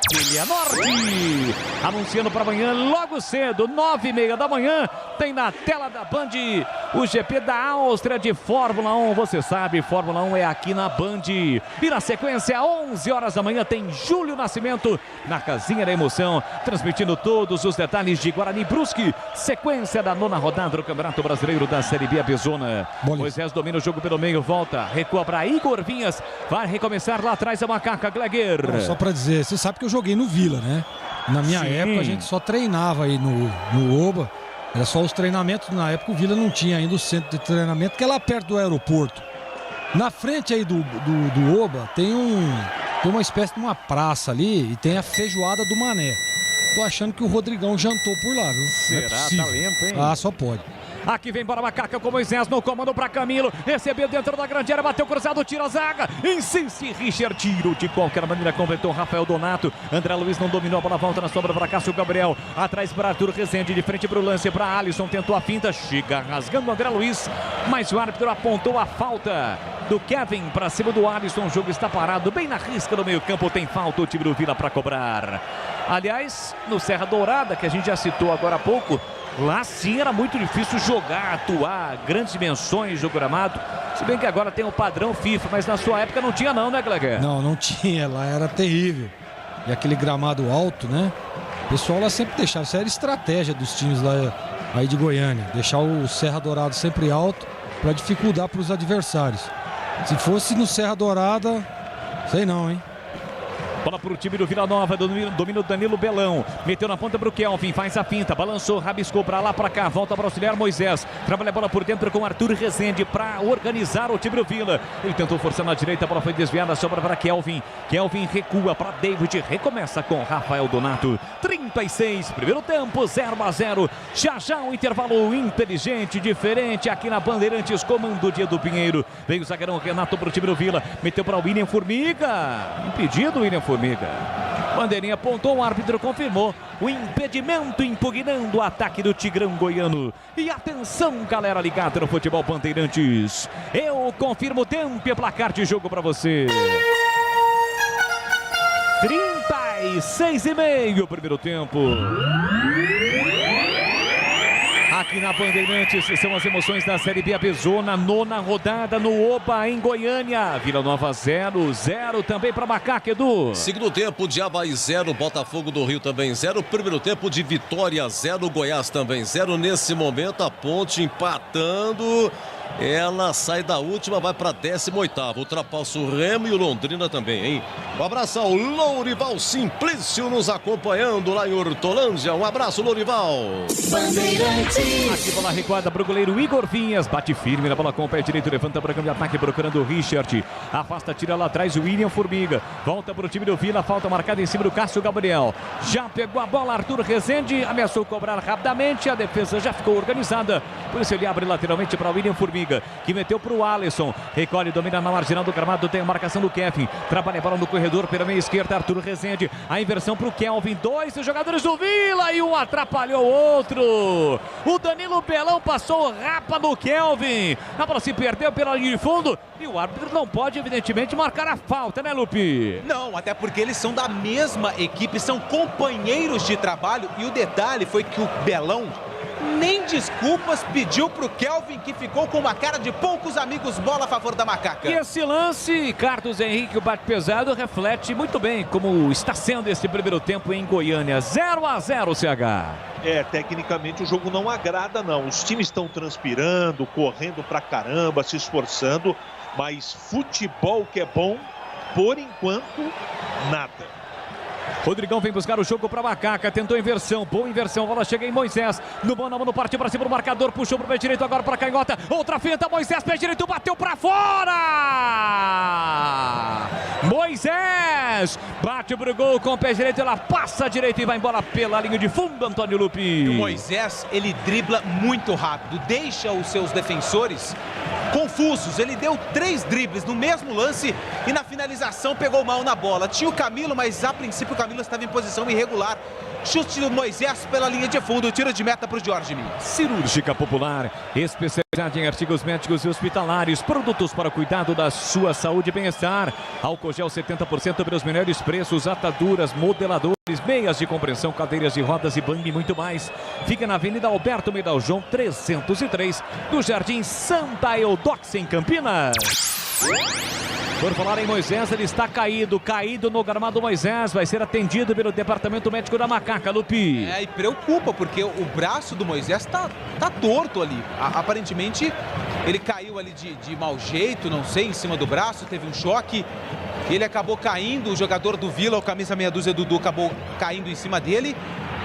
Teleanorte. Anunciando para amanhã, logo cedo, 9h30 da manhã, tem na tela da Band o GP da Áustria de Fórmula 1. Você sabe, Fórmula 1 é aqui na Band. E na sequência, 11 horas da manhã, tem Júlio Nascimento na Casinha da Emoção, transmitindo todos os detalhes de Guarani Brusque. Sequência da nona rodada do Campeonato Brasileiro da Série B, a Bezona. Moisés domina o jogo pelo meio, volta, recua para Igor Vinhas, vai recomeçar lá atrás a macaca, Gleguer. Só para dizer, você sabe que eu joguei no Vila, né? Na minha época a gente só treinava aí no Oba, era só os treinamentos, na época o Vila não tinha ainda o centro de treinamento, que é lá perto do aeroporto. Na frente aí do Oba tem uma espécie de uma praça ali e tem a feijoada do Mané. Tô achando que o Rodrigão jantou por lá, viu? Será talento, hein? Ah, só pode. Aqui vem para a macaca com Moisés no comando para Camilo. Recebeu dentro da grande área, bateu cruzado, tira a zaga. Insiste Richard, tiro de qualquer maneira, completou Rafael Donato. André Luiz não dominou, a bola volta na sombra para Cássio Gabriel. Atrás para Arthur Rezende, de frente para o lance para Alisson. Tentou a finta, chega rasgando o André Luiz. Mas o árbitro apontou a falta do Kevin para cima do Alisson. O jogo está parado, bem na risca do meio campo. Tem falta o time do Vila para cobrar. Aliás, no Serra Dourada, que a gente já citou agora há pouco, lá sim era muito difícil jogar, atuar, grandes dimensões do gramado. Se bem que agora tem o padrão FIFA, mas na sua época não tinha não, né, Gleguer? Não tinha, lá era terrível. E aquele gramado alto, né? O pessoal lá sempre deixava, isso era estratégia dos times lá aí de Goiânia, deixar o Serra Dourada sempre alto para dificultar para os adversários. Se fosse no Serra Dourada, sei não, hein? Bola para o time do Vila Nova, domina o Danilo Belão, meteu na ponta para o Kelvin, faz a finta, balançou, rabiscou para lá, para cá, volta para auxiliar Moisés, trabalha a bola por dentro com Arthur Rezende para organizar o time do Vila. Ele tentou forçar na direita, a bola foi desviada, sobra para Kelvin recua para David, recomeça com Rafael Donato. 36, primeiro tempo, 0-0. Já um intervalo inteligente, diferente aqui na Bandeirantes, comando de Edu Pinheiro. Veio o zagueirão Renato para o time do Vila, meteu para o William Formiga, impedido o William Formiga. Bandeirinha apontou, o árbitro confirmou o impedimento, impugnando o ataque do Tigrão Goiano. E atenção, galera ligada no futebol Bandeirantes, eu confirmo o tempo e placar de jogo para você. 30 10, 6:30 o primeiro tempo. Aqui na Bandeirantes são as emoções da Série B. Avisou na 9ª rodada no Oba, em Goiânia. Vila Nova 0-0 também para Macaca, Edu. Segundo tempo de Avaí 0, Botafogo do Rio também 0. Primeiro tempo de Vitória 0, Goiás também 0. Nesse momento a Ponte empatando. Ela sai da última, vai para 18ª. Ultrapassa o Remo e o Londrina também, hein? Um abraço ao Lourival Simplício nos acompanhando lá em Hortolândia. Um abraço, Lourival. Aqui bola recuada para o goleiro Igor Vinhas. Bate firme na bola com o pé direito. Levanta para o campo de ataque procurando o Richard. Afasta, tira lá atrás o William Formiga. Volta para o time do Vila. Falta marcada em cima do Cássio Gabriel. Já pegou a bola Arthur Rezende. Ameaçou cobrar rapidamente. A defesa já ficou organizada. Por isso ele abre lateralmente para o William Formiga, que meteu para o Alisson. Recolhe, domina na marginal do gramado. Tem a marcação do Kevin. Trabalha a bola no corredor pela meia esquerda. Arthur Rezende. A inversão para o Kelvin. 2 jogadores do Vila e um atrapalhou o outro. O Danilo Belão passou rapa no Kelvin. A bola se perdeu pela linha de fundo. E o árbitro não pode, evidentemente, marcar a falta, né, Lupi? Não, até porque eles são da mesma equipe, são companheiros de trabalho. E o detalhe foi que o Belão nem desculpas pediu pro Kelvin, que ficou com uma cara de poucos amigos. Bola a favor da Macaca. E esse lance, Carlos Henrique, o bate pesado, reflete muito bem como está sendo esse primeiro tempo em Goiânia. 0-0, CH. Tecnicamente o jogo não agrada, não. Os times estão transpirando, correndo pra caramba, se esforçando, mas futebol que é bom, por enquanto, nada. Rodrigão vem buscar o jogo para Macaca, tentou inversão, boa inversão, a bola chega em Moisés, no mano a mano, partiu para cima do marcador, puxou para o pé direito, agora para Canhota, outra finta, Moisés, pé direito, bateu para fora! Moisés, bate pro gol com o pé direito, ela passa direito e vai embora pela linha de fundo, Antônio Lupi. O Moisés, ele dribla muito rápido, deixa os seus defensores confusos, ele deu 3 dribles no mesmo lance e na finalização pegou mal na bola. Tinha o Camilo, mas a princípio o Camilo estava em posição irregular. Chute do Moisés pela linha de fundo, tiro de meta para o Jorge Mi. Cirúrgica Popular, especializada em artigos médicos e hospitalares, produtos para cuidado da sua saúde e bem-estar. Álcool gel 70% pelos melhores preços, ataduras, modeladores, meias de compreensão, cadeiras de rodas e banho e muito mais. Fica na Avenida Alberto Medal João 303, do Jardim Santa Eudóxia, em Campinas. Por falar em Moisés, ele está caído no gramado. Moisés vai ser atendido pelo departamento médico da Macaca, Lupi. E preocupa, porque o braço do Moisés tá torto ali. Aparentemente, ele caiu ali de mau jeito, não sei, em cima do braço, teve um choque. Ele acabou caindo, o jogador do Vila, o camisa meia dúzia, Dudu, acabou caindo em cima dele.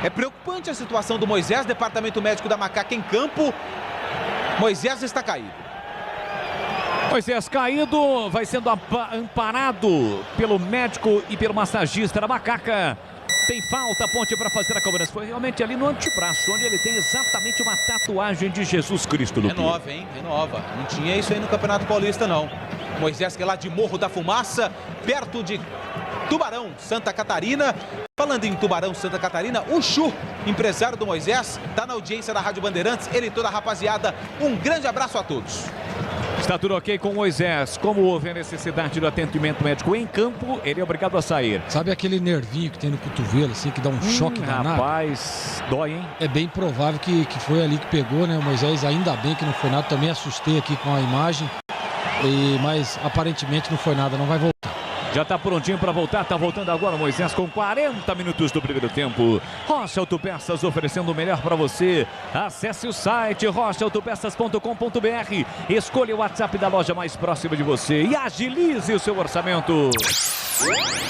É preocupante a situação do Moisés, departamento médico da Macaca em campo. Moisés está caído. Moisés caído, vai sendo amparado pelo médico e pelo massagista da Macaca. Tem falta, Ponte para fazer a cobrança. Foi realmente ali no antebraço, onde ele tem exatamente uma tatuagem de Jesus Cristo. É nova, hein? É nova. Não tinha isso aí no Campeonato Paulista, não. Moisés, que é lá de Morro da Fumaça, perto de Tubarão, Santa Catarina. Falando em Tubarão, Santa Catarina, o Chu, empresário do Moisés, está na audiência da Rádio Bandeirantes. Ele e toda a rapaziada, um grande abraço a todos. Está tudo ok com Moisés. Como houve a necessidade do atendimento médico em campo, ele é obrigado a sair. Sabe aquele nervinho que tem no cotovelo, assim, que dá um choque danado? Rapaz, dói, hein? É bem provável que foi ali que pegou, né? O Moisés, ainda bem que não foi nada. Também assustei aqui com a imagem. Mas aparentemente não foi nada, não vai voltar. Já está prontinho para voltar, está voltando agora o Moisés com 40 minutos do primeiro tempo. Rocha Autopeças oferecendo o melhor para você. Acesse o site rochaautopeças.com.br. Escolha o WhatsApp da loja mais próxima de você e agilize o seu orçamento.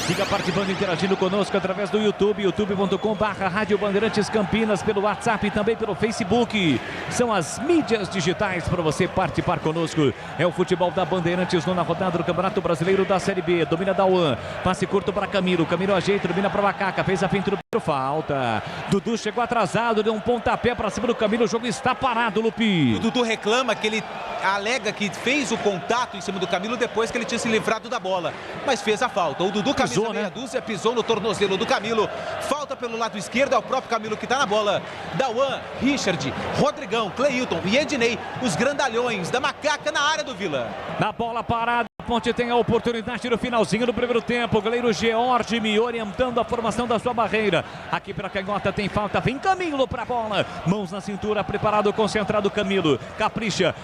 Siga participando e interagindo conosco através do YouTube, youtube.com/Rádio Bandeirantes Campinas, pelo WhatsApp e também pelo Facebook. São as mídias digitais para você participar conosco. É o futebol da Bandeirantes na rodada do Campeonato Brasileiro da Série B. Domina Dauan, passe curto para Camilo. Camilo ajeita, domina para Macaca, fez a finta do falta. Dudu chegou atrasado, deu um pontapé para cima do Camilo. O jogo está parado, Lupi. O Dudu reclama que ele alega que fez o contato em cima do Camilo depois que ele tinha se livrado da bola, mas fez a falta. O Dudu, camisa pisou, meia dúzia, pisou no tornozelo do Camilo. Falta pelo lado esquerdo, é o próprio Camilo que está na bola. Dauan, Richard, Rodrigão, Cleilton e Ednei, os grandalhões da Macaca na área do Vila. Na bola parada, Ponte tem a oportunidade no finalzinho do primeiro tempo. O goleiro George me orientando a formação da sua barreira. Aqui para Canhota tem falta, vem Camilo para a bola. Mãos na cintura, preparado, concentrado Camilo. Capricha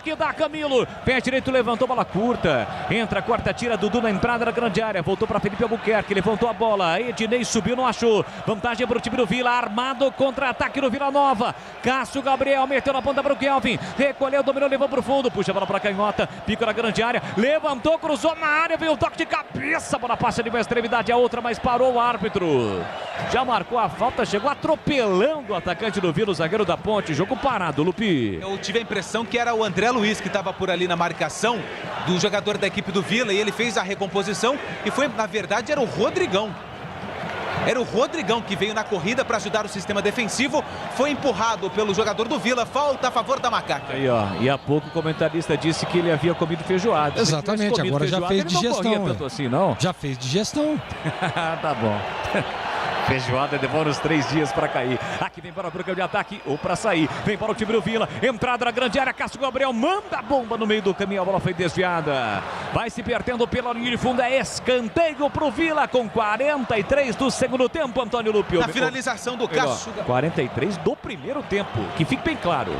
que dá Camilo. Pé direito, levantou, bola curta. Entra, corta, tira Dudu na entrada da grande área. Voltou para Felipe Albuquerque, levantou a bola. Ednei subiu, não achou. Vantagem para o time do Vila, armado, contra-ataque no Vila Nova. Cássio Gabriel meteu na ponta para o Kelvin. Recolheu, dominou, levou para o fundo. Puxa a bola para Canhota, pico na grande área. Levantou, cruzou na área, veio o toque de cabeça. Bola passa de uma extremidade a outra, mas parou o árbitro. Já marcou a falta, chegou atropelando o atacante do Vila, o zagueiro da Ponte. Jogo parado, Lupi. Eu tive a impressão que era o André Luiz que estava por ali na marcação do jogador da equipe do Vila e ele fez a recomposição e foi, na verdade, era o Rodrigão. Era o Rodrigão que veio na corrida para ajudar o sistema defensivo. Foi empurrado pelo jogador do Vila. Falta a favor da Macaca. Aí, ó. E há pouco o comentarista disse que ele havia comido feijoada. Exatamente, agora já fez digestão. Tanto assim, não? Já fez digestão. Tá bom. Feijoada demora uns 3 dias para cair. Aqui vem para o campo de ataque ou para sair. Vem para o time do Vila. Entrada na grande área. Cássio Gabriel manda a bomba no meio do caminho. A bola foi desviada. Vai se perdendo pela linha de fundo. É escanteio para o Vila com 43 do segundo tempo, Antônio Lupi. Na finalização do Cássio. 43 do primeiro tempo. Que fique bem claro.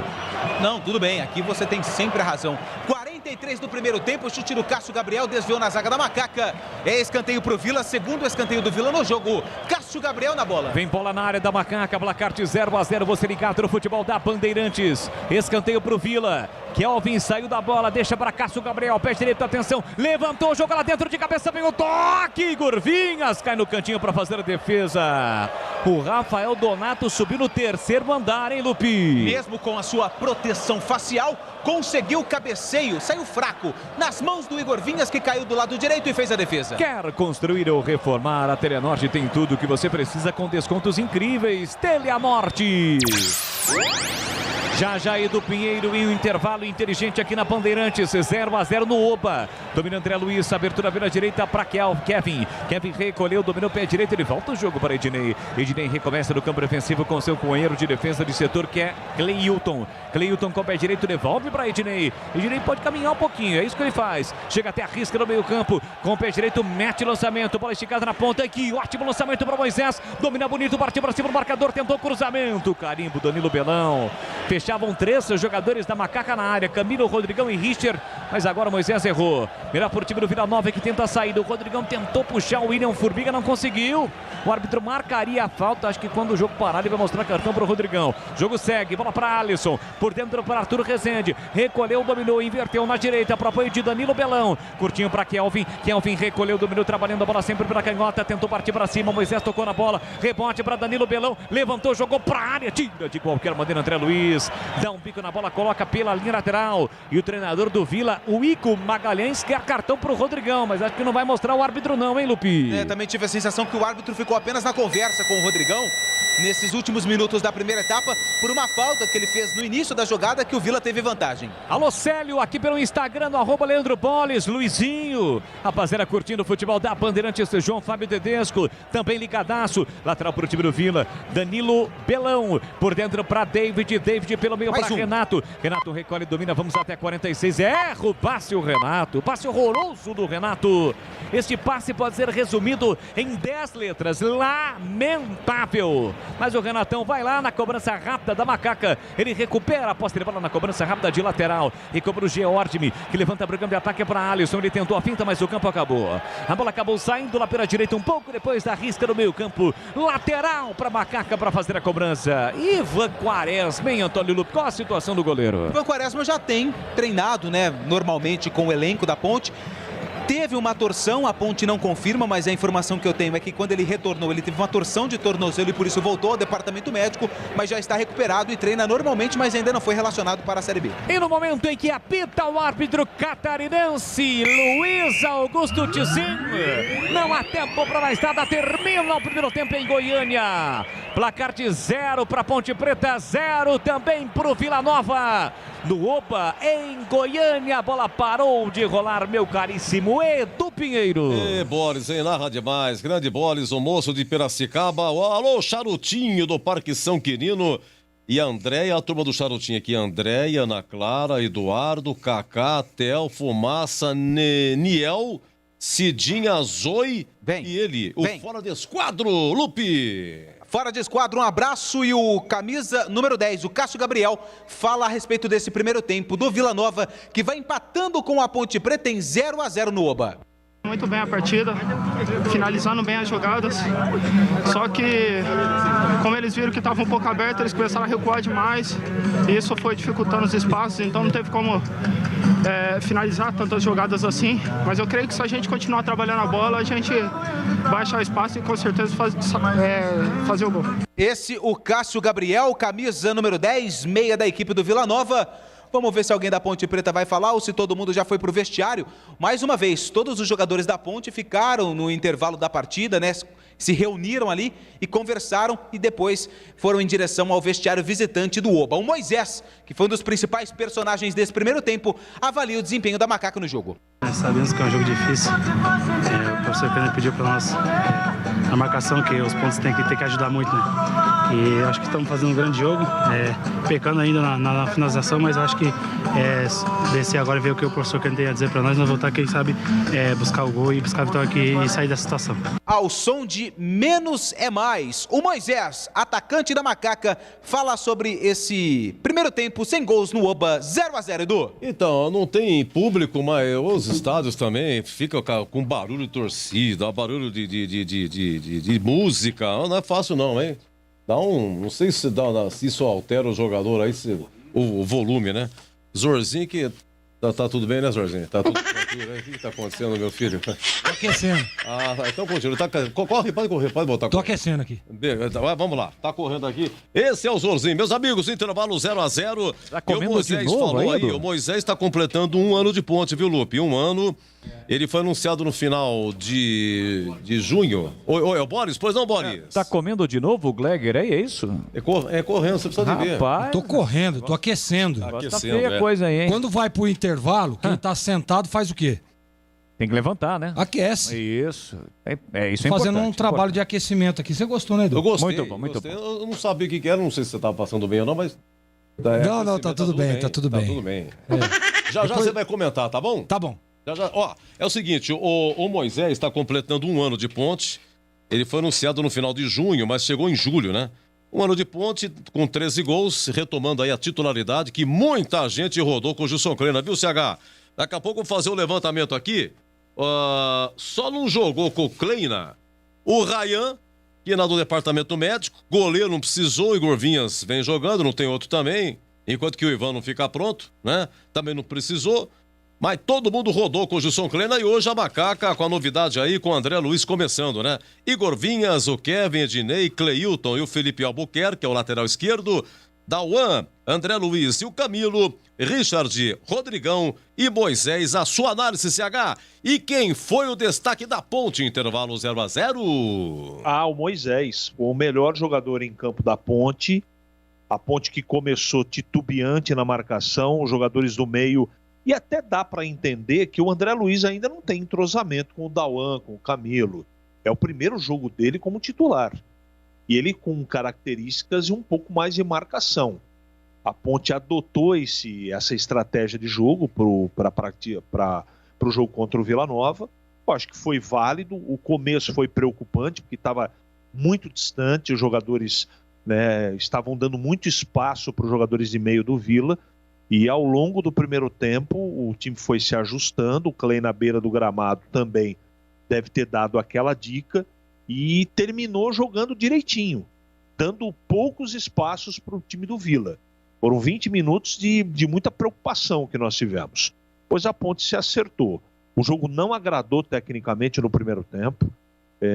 Não, tudo bem. Aqui você tem sempre a razão. 43 do primeiro tempo. O chute do Cássio Gabriel desviou na zaga da Macaca. É escanteio para o Vila. Segundo escanteio do Vila no jogo. Cássio Gabriel na bola. Vem bola na área da Macaca, placar de 0-0, você ligado no futebol da Bandeirantes. Escanteio pro Vila. Kelvin saiu da bola, deixa para Cássio Gabriel, pé direito, atenção, levantou, joga lá dentro de cabeça, vem o toque, Gurvinhas cai no cantinho para fazer a defesa. O Rafael Donato subiu no terceiro andar, hein, Lupi? Mesmo com a sua proteção facial, conseguiu o cabeceio, saiu fraco, nas mãos do Igor Vinhas, que caiu do lado direito e fez a defesa. Quer construir ou reformar? A Telenorte tem tudo o que você precisa com descontos incríveis. Teleamorte. Já Edu Pinheiro em um intervalo inteligente aqui na Bandeirantes, 0-0 no Oba. Domina André Luiz, abertura pela direita para Kevin. Kevin recolheu, dominou o pé direito, ele volta o jogo para Ednei. Ednei recomeça no campo defensivo com seu companheiro de defesa de setor, que é Cleilton. Cleilton com o pé direito, devolve para Ednei. Ednei pode caminhar um pouquinho, é isso que ele faz. Chega até a risca no meio campo, com o pé direito, mete lançamento, bola esticada na ponta. Que ótimo lançamento para Moisés, domina bonito, partiu para cima do marcador, tentou cruzamento. Carimbo, Danilo Belão. Fechavam 3 jogadores da Macaca na área, Camilo, Rodrigão e Richter, mas agora Moisés errou. Melhor por time do Vila Nova que tenta a saída. O Rodrigão tentou puxar o William Furbiga, não conseguiu. O árbitro marcaria a falta, acho que quando o jogo parar ele vai mostrar cartão para o Rodrigão. Jogo segue, bola para Alisson, por dentro para Arthur Rezende, recolheu, dominou, inverteu na direita para apoio de Danilo Belão. Curtinho para Kelvin, Kelvin recolheu, dominou, trabalhando a bola sempre para Canhota, tentou partir para cima, Moisés tocou na bola, rebote para Danilo Belão, levantou, jogou para a área, tira de qualquer maneira André Luiz. Dá um pico na bola, coloca pela linha lateral. E o treinador do Vila, o Ico Magalhães, quer cartão pro Rodrigão, mas acho que não vai mostrar o árbitro não, hein, Lupi? Também tive a sensação que o árbitro ficou apenas na conversa com o Rodrigão nesses últimos minutos da primeira etapa, por uma falta que ele fez no início da jogada, que o Vila teve vantagem. Alô, Célio, aqui pelo Instagram, no @Leandro Boles, Luizinho, rapaziada curtindo o futebol da Bandeirantes, João Fábio Tedesco, também ligadaço, lateral pro time do Vila, Danilo Belão, por dentro para David pelo meio para Renato, Renato recolhe, domina, vamos até 46, erra o passe o Renato, passe horroroso do Renato, este passe pode ser resumido em 10 letras, lamentável. Mas o Renatão vai lá na cobrança rápida da Macaca. Ele recupera a posse de bola na cobrança rápida de lateral. E cobra o George, que levanta para o campo de ataque para Alisson. Ele tentou a finta, mas o campo acabou. A bola acabou saindo lá pela direita, um pouco depois da risca do meio campo. Lateral para Macaca para fazer a cobrança. Ivan Quaresma, hein, Antônio Lupi? Qual a situação do goleiro? Ivan Quaresma já tem treinado, né, normalmente com o elenco da Ponte. Teve uma torção, a Ponte não confirma, mas a informação que eu tenho é que quando ele retornou, ele teve uma torção de tornozelo e por isso voltou ao departamento médico, mas já está recuperado e treina normalmente, mas ainda não foi relacionado para a Série B. E no momento em que apita o árbitro catarinense, Luiz Augusto Tizim, não há tempo para mais nada, termina o primeiro tempo em Goiânia. Placar de 0 para Ponte Preta, 0 também para o Vila Nova. No Oba, em Goiânia, a bola parou de rolar, meu caríssimo Edu Pinheiro. Boles, hein? Narra demais. Grande Boles, o moço de Piracicaba. Alô, charutinho do Parque São Quirino. e Andréia, a turma do Charutinho aqui, Andréia, Ana Clara, Eduardo, Cacá, Tel, Fumaça, Niel, Cidinha, Zoe e ele, o Fora de Esquadro, Lupe. Fora de esquadro, um abraço, e o camisa número 10, o Cássio Gabriel, fala a respeito desse primeiro tempo do Vila Nova, que vai empatando com a Ponte Preta em 0-0 no Oba. Muito bem a partida, finalizando bem as jogadas, só que como eles viram que estava um pouco aberto, eles começaram a recuar demais, e isso foi dificultando os espaços, então não teve como finalizar tantas jogadas assim, mas eu creio que se a gente continuar trabalhando a bola, a gente vai achar espaço e com certeza fazer o gol. Esse, o Cássio Gabriel, camisa número 10, meia da equipe do Vila Nova. Vamos ver se alguém da Ponte Preta vai falar ou se todo mundo já foi para o vestiário. Mais uma vez, todos os jogadores da Ponte ficaram no intervalo da partida, né? Se reuniram ali e conversaram e depois foram em direção ao vestiário visitante do Oba. O Moisés, que foi um dos principais personagens desse primeiro tempo, avalia o desempenho da Macaca no jogo. Sabemos que é um jogo difícil. O professor Kennedy pediu para nós a marcação, que os pontos têm que ajudar muito, né? E acho que estamos fazendo um grande jogo, pecando ainda na finalização, mas eu acho que descer agora e ver o que o professor Kennedy tem a dizer para nós voltar, quem sabe, buscar o gol e buscar a vitória aqui e sair dessa situação. Ao som de Menos é Mais, o Moisés, atacante da Macaca, fala sobre esse primeiro tempo sem gols no Oba, 0-0, Edu. Então, não tem público, mas os estádios também ficam com barulho de torcida, barulho de música, não é fácil não, hein? Dá não sei se isso altera o jogador aí, o volume, né? Zorzinho que... Tá tudo bem, né, Zorzinho? Tá tudo tranquilo, né? O que tá acontecendo, meu filho? Tô aquecendo. Ah, tá, então continua. Corre, pode correr, pode botar. Tô aquecendo aqui. Vamos lá, tá correndo aqui. Esse é o Zorzinho. Meus amigos, intervalo 0-0. Tá comendo o Moisés de novo, falou aí, Edu? o Moisés tá completando 1 ano de Ponte, viu, Lupe? 1 ano. Ele foi anunciado no final de junho. Oi, Boris? Pois não, Boris? Tá comendo de novo o Gleger aí, é isso? É correndo, você precisa de ver. Rapaz, Tô correndo, tô aquecendo. tá feia a coisa aí, hein? Quando vai pro intervalo, quem tá sentado faz o quê? Tem que levantar, né? Aquece. Isso. Isso é Fazendo importante. um trabalho de aquecimento aqui. Você gostou, né, Edu? Eu gostei. Muito bom, muito bom. Eu não sabia o que era, não sei se você tava passando bem ou não, mas... Não, tá tudo bem, tá tudo bem. Tá tudo bem. Já você vai comentar, tá bom? Tá bom. Ó, é o seguinte, o Moisés está completando 1 ano de Ponte. Ele foi anunciado no final de junho, mas chegou em julho, né? 1 ano de Ponte, com 13 gols, retomando aí a titularidade que muita gente rodou com o Gilson Kleina, viu, CH? Daqui a pouco eu vou fazer o levantamento aqui. Só não jogou com o Kleina o Ryan, que é do departamento médico. Goleiro não precisou, o Igor Vinhas vem jogando, não tem outro também. Enquanto que o Ivan não fica pronto, né? Também não precisou. Mas todo mundo rodou com o Gilson Kleina e hoje a Macaca com a novidade aí, com o André Luiz começando, né? Igor Vinhas, o Kevin, Ednei, Cleilton e o Felipe Albuquerque, que é o lateral esquerdo, Dauan, André Luiz e o Camilo, Richard, Rodrigão e Moisés. A sua análise, CH. E quem foi o destaque da Ponte, intervalo 0-0? O Moisés, o melhor jogador em campo da Ponte. A Ponte que começou titubeante na marcação, os jogadores do meio... E até dá para entender que o André Luiz ainda não tem entrosamento com o Dauan, com o Camilo. É o primeiro jogo dele como titular. E ele com características e um pouco mais de marcação. A Ponte adotou essa estratégia de jogo para o jogo contra o Vila Nova. Eu acho que foi válido. O começo foi preocupante, porque estava muito distante. Os jogadores, né, estavam dando muito espaço para os jogadores de meio do Vila. E ao longo do primeiro tempo, o time foi se ajustando, o Clay na beira do gramado também deve ter dado aquela dica e terminou jogando direitinho, dando poucos espaços para o time do Vila. Foram 20 minutos de muita preocupação que nós tivemos, pois a Ponte se acertou. O jogo não agradou tecnicamente no primeiro tempo,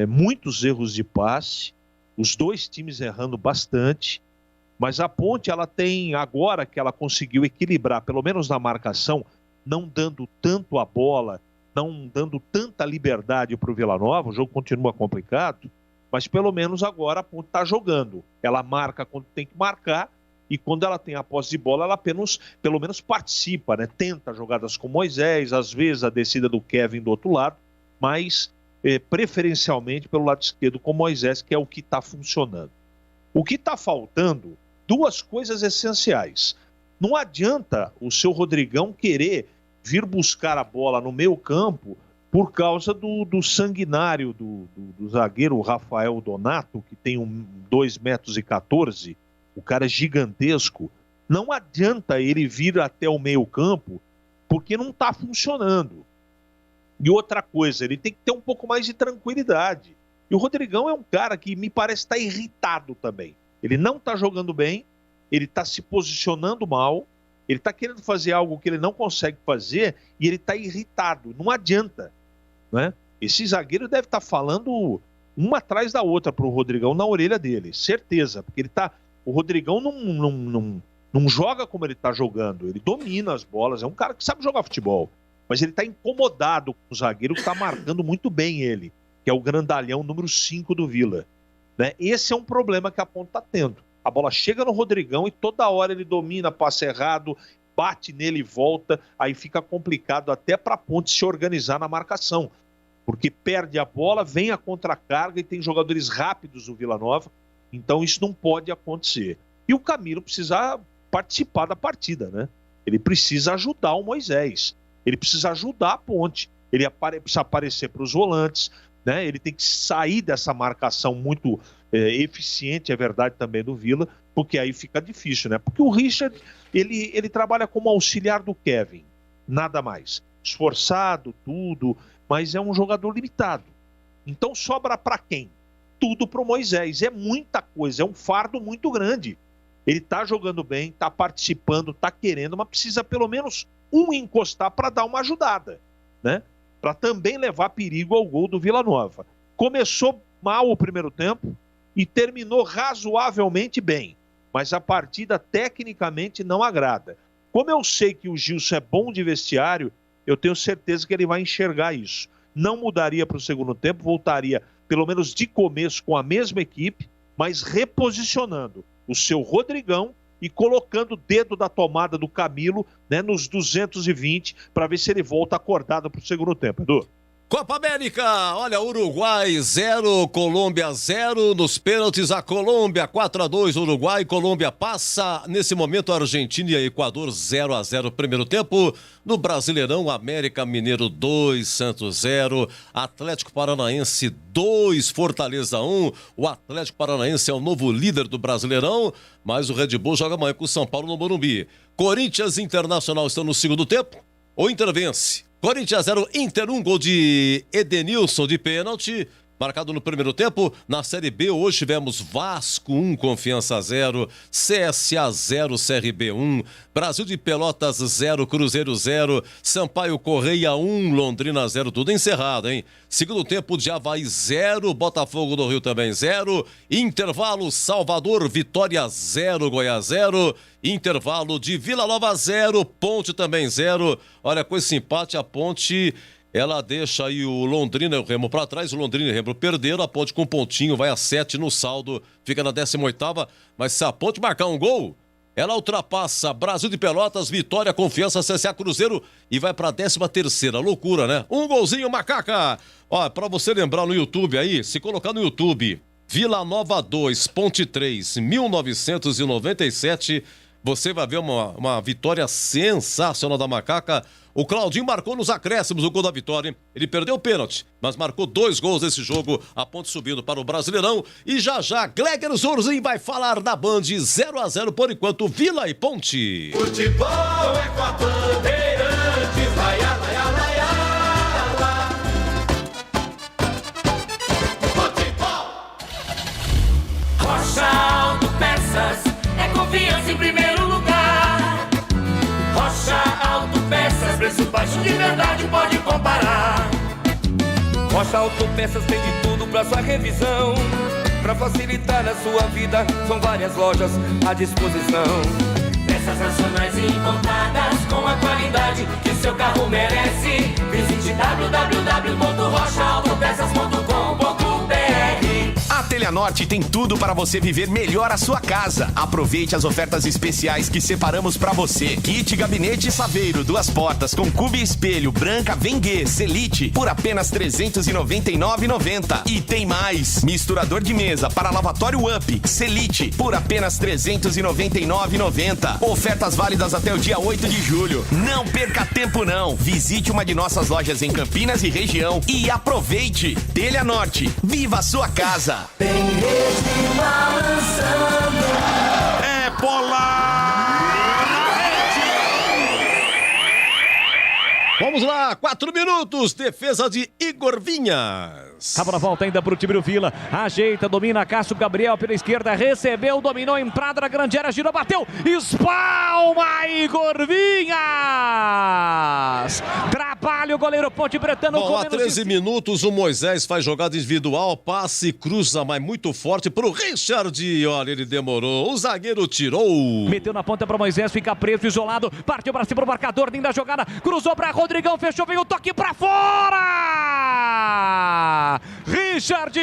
muitos erros de passe, os dois times errando bastante. Mas a Ponte, ela tem, agora que ela conseguiu equilibrar, pelo menos na marcação, não dando tanto a bola, não dando tanta liberdade para o Vila Nova, o jogo continua complicado, mas pelo menos agora a Ponte está jogando. Ela marca quando tem que marcar e quando ela tem a posse de bola, ela pelo menos participa, né? Tenta jogadas com Moisés, às vezes a descida do Kevin do outro lado, mas preferencialmente pelo lado esquerdo com Moisés, que é o que está funcionando. O que está faltando duas coisas essenciais. Não adianta o seu Rodrigão querer vir buscar a bola no meio campo por causa do sanguinário do zagueiro Rafael Donato, que tem 2,14 metros, o cara é gigantesco. Não adianta ele vir até o meio campo porque não está funcionando. E outra coisa, ele tem que ter um pouco mais de tranquilidade. E o Rodrigão é um cara que me parece estar irritado também. Ele não está jogando bem, ele está se posicionando mal, ele está querendo fazer algo que ele não consegue fazer e ele está irritado. Não adianta, né? Esse zagueiro deve estar falando uma atrás da outra para o Rodrigão na orelha dele, certeza. Porque o Rodrigão não joga como ele está jogando, ele domina as bolas, é um cara que sabe jogar futebol. Mas ele está incomodado com o zagueiro que está marcando muito bem ele, que é o grandalhão número 5 do Vila. Né? Esse é um problema que a Ponte está tendo. A bola chega no Rodrigão e toda hora ele domina, passa errado, bate nele e volta, aí fica complicado até para a Ponte se organizar na marcação. Porque perde a bola, vem a contracarga e tem jogadores rápidos do Vila Nova, então isso não pode acontecer. E o Camilo precisa participar da partida, né? Ele precisa ajudar o Moisés. Ele precisa ajudar a Ponte, ele precisa aparecer para os volantes, né? Ele tem que sair dessa marcação muito eficiente, é verdade também, do Vila, porque aí fica difícil, né? Porque o Richard, ele trabalha como auxiliar do Kevin, nada mais. Esforçado, tudo, mas é um jogador limitado. Então sobra para quem? Tudo para o Moisés, é muita coisa, é um fardo muito grande. Ele está jogando bem, está participando, está querendo, mas precisa pelo menos encostar para dar uma ajudada, né? Para também levar perigo ao gol do Vila Nova. Começou mal o primeiro tempo e terminou razoavelmente bem, mas a partida tecnicamente não agrada. Como eu sei que o Gilson é bom de vestiário, eu tenho certeza que ele vai enxergar isso. Não mudaria para o segundo tempo, voltaria pelo menos de começo com a mesma equipe, mas reposicionando o seu Rodrigão e colocando o dedo da tomada do Camilo, né, nos 220, para ver se ele volta acordado para o segundo tempo. Edu? Copa América, olha, Uruguai 0, Colômbia 0, nos pênaltis a Colômbia 4-2, Uruguai, Colômbia passa, nesse momento Argentina e Equador 0-0 primeiro tempo, no Brasileirão América Mineiro 2, Santos 0, Atlético Paranaense 2, Fortaleza 1, o Atlético Paranaense é o novo líder do Brasileirão, mas o Red Bull joga amanhã com o São Paulo no Morumbi. Corinthians e Internacional estão no segundo tempo, o Inter vence. Corinthians 0, Inter 1, gol de Edenilson de pênalti, marcado no primeiro tempo. Na Série B, hoje tivemos Vasco 1, Confiança 0, CSA 0, CRB 1, Brasil de Pelotas 0, Cruzeiro 0, Sampaio Correia 1, Londrina 0, tudo encerrado, hein? Segundo tempo de Avaí 0, Botafogo do Rio também 0, intervalo Salvador, Vitória 0, Goiás 0, intervalo de Vila Nova 0, Ponte também 0. Olha, com esse empate a Ponte, ela deixa aí o Londrina e o Remo para trás, o Londrina e o Remo perderam, a Ponte com um pontinho, vai a 7 no saldo, fica na 18ª, mas se a Ponte marcar um gol, ela ultrapassa Brasil de Pelotas, Vitória, Confiança, CSA, Cruzeiro e vai para a 13ª, loucura, né? Um golzinho, Macaca! Ó, para você lembrar no YouTube aí, se colocar no YouTube, Vila Nova 2, Ponte 3, 1997, você vai ver uma vitória sensacional da Macaca. O Claudinho marcou nos acréscimos o gol da vitória, hein? Ele perdeu o pênalti, mas marcou 2 gols nesse jogo, a Ponte subindo para o Brasileirão. E já Gleger Zorzin vai falar da Band 0-0 por enquanto, Vila e Ponte. Futebol é com a Bandeirantes, vai lá, lá, lá, lá. Futebol. Rocha Autopeças, é confiança em primeiro lugar. Rocha Autopeças, preço baixo de verdade, pode comparar. Rocha Autopeças tem de tudo pra sua revisão. Pra facilitar a sua vida, são várias lojas à disposição. Peças nacionais e importadas com a qualidade que seu carro merece. Visite www.rochaautopeças.com.br. A Teleanorte tem tudo para você viver melhor a sua casa. Aproveite as ofertas especiais que separamos para você. Kit Gabinete Saveiro, 2 portas com cubo e espelho, branca Vengue, Selite, por apenas R$ 399,90. E tem mais. Misturador de mesa para lavatório Up, Selite, por apenas R$ 399,90. Ofertas válidas até o dia 8 de julho. Não perca tempo não. Visite uma de nossas lojas em Campinas e região e aproveite. Teleanorte, viva a sua casa. Tem rede balançando. É bola! Vamos lá, 4 minutos, defesa de Igor Vinhas. Acaba a volta ainda para o time do Vila. Ajeita, domina, Cássio Gabriel pela esquerda, recebeu, dominou, entrada na grande área, girou, bateu, espalma Igor Vinhas. Trabalha o goleiro Ponte Bretano. Bom, há 13 minutos o Moisés faz jogada individual, passe, cruza, mas muito forte pro Richard. Olha, ele demorou, o zagueiro tirou. Meteu na ponta para Moisés, fica preso, isolado, partiu para cima pro marcador, linda jogada, cruzou para Rodrigão, fechou, veio o toque para fora. Richard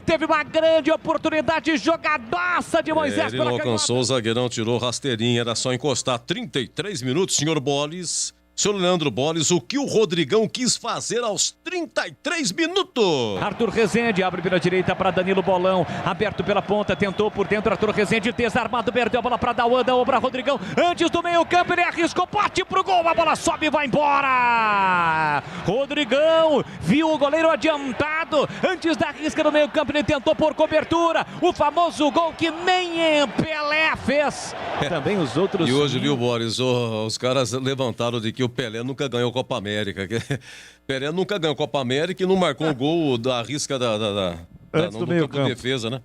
teve uma grande oportunidade, jogadaça de Moisés. Ele não alcançou, o zagueirão tirou rasteirinha, era só encostar. 33 minutos, senhor Bolis. Senhor Leandro Bolis, o que o Rodrigão quis fazer aos 33 minutos? Arthur Rezende abre pela direita para Danilo Bolão, aberto pela ponta, tentou por dentro, Arthur Rezende desarmado, perdeu a bola para Dauan, para Rodrigão, antes do meio campo, ele arriscou, bate pro gol, a bola sobe e vai embora. Rodrigão viu o goleiro adiantado, antes da risca do meio campo, ele tentou por cobertura, o famoso gol que nem Pelé fez. Também os outros... E hoje, viu, Boris, os caras levantaram de que o Pelé nunca ganhou Copa América. Pelé nunca ganhou Copa América e não marcou o gol da risca antes do meio campo de defesa, né?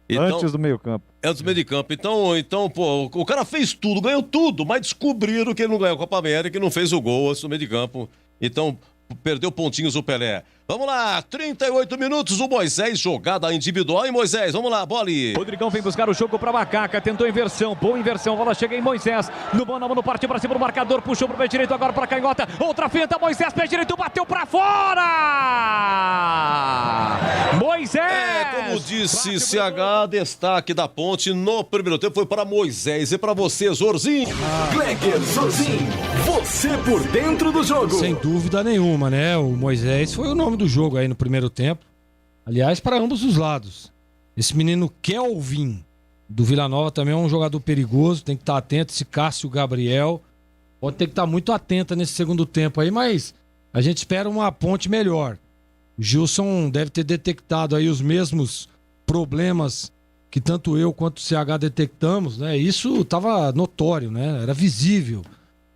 Então, antes do meio campo. Antes do meio campo. Então, pô, o cara fez tudo, ganhou tudo, mas descobriram que ele não ganhou Copa América e não fez o gol antes do meio de campo. Então, perdeu pontinhos o Pelé. Vamos lá, 38 minutos, o Moisés, jogada individual. E Moisés, vamos lá, bola aí. Rodrigão vem buscar o jogo para Macaca, tentou inversão, boa inversão, a bola chega em Moisés, no mano a mano, partiu para cima do marcador, puxou pro pé direito, agora para canhota, outra finta, Moisés, pé direito, bateu para fora! Moisés! Como disse CH, destaque da Ponte no primeiro tempo foi para Moisés e para você, Zorzinho. Gleger Zorzin, você por dentro do jogo. Sem dúvida nenhuma, né? O Moisés foi o nome do jogo aí no primeiro tempo. Aliás, para ambos os lados. Esse menino Kelvin do Vila Nova também é um jogador perigoso, tem que estar atento. Esse Cássio Gabriel pode ter que estar muito atento nesse segundo tempo aí, mas a gente espera uma Ponte melhor. O Gilson deve ter detectado aí os mesmos problemas que tanto eu quanto o CH detectamos, né? Isso estava notório, né? Era visível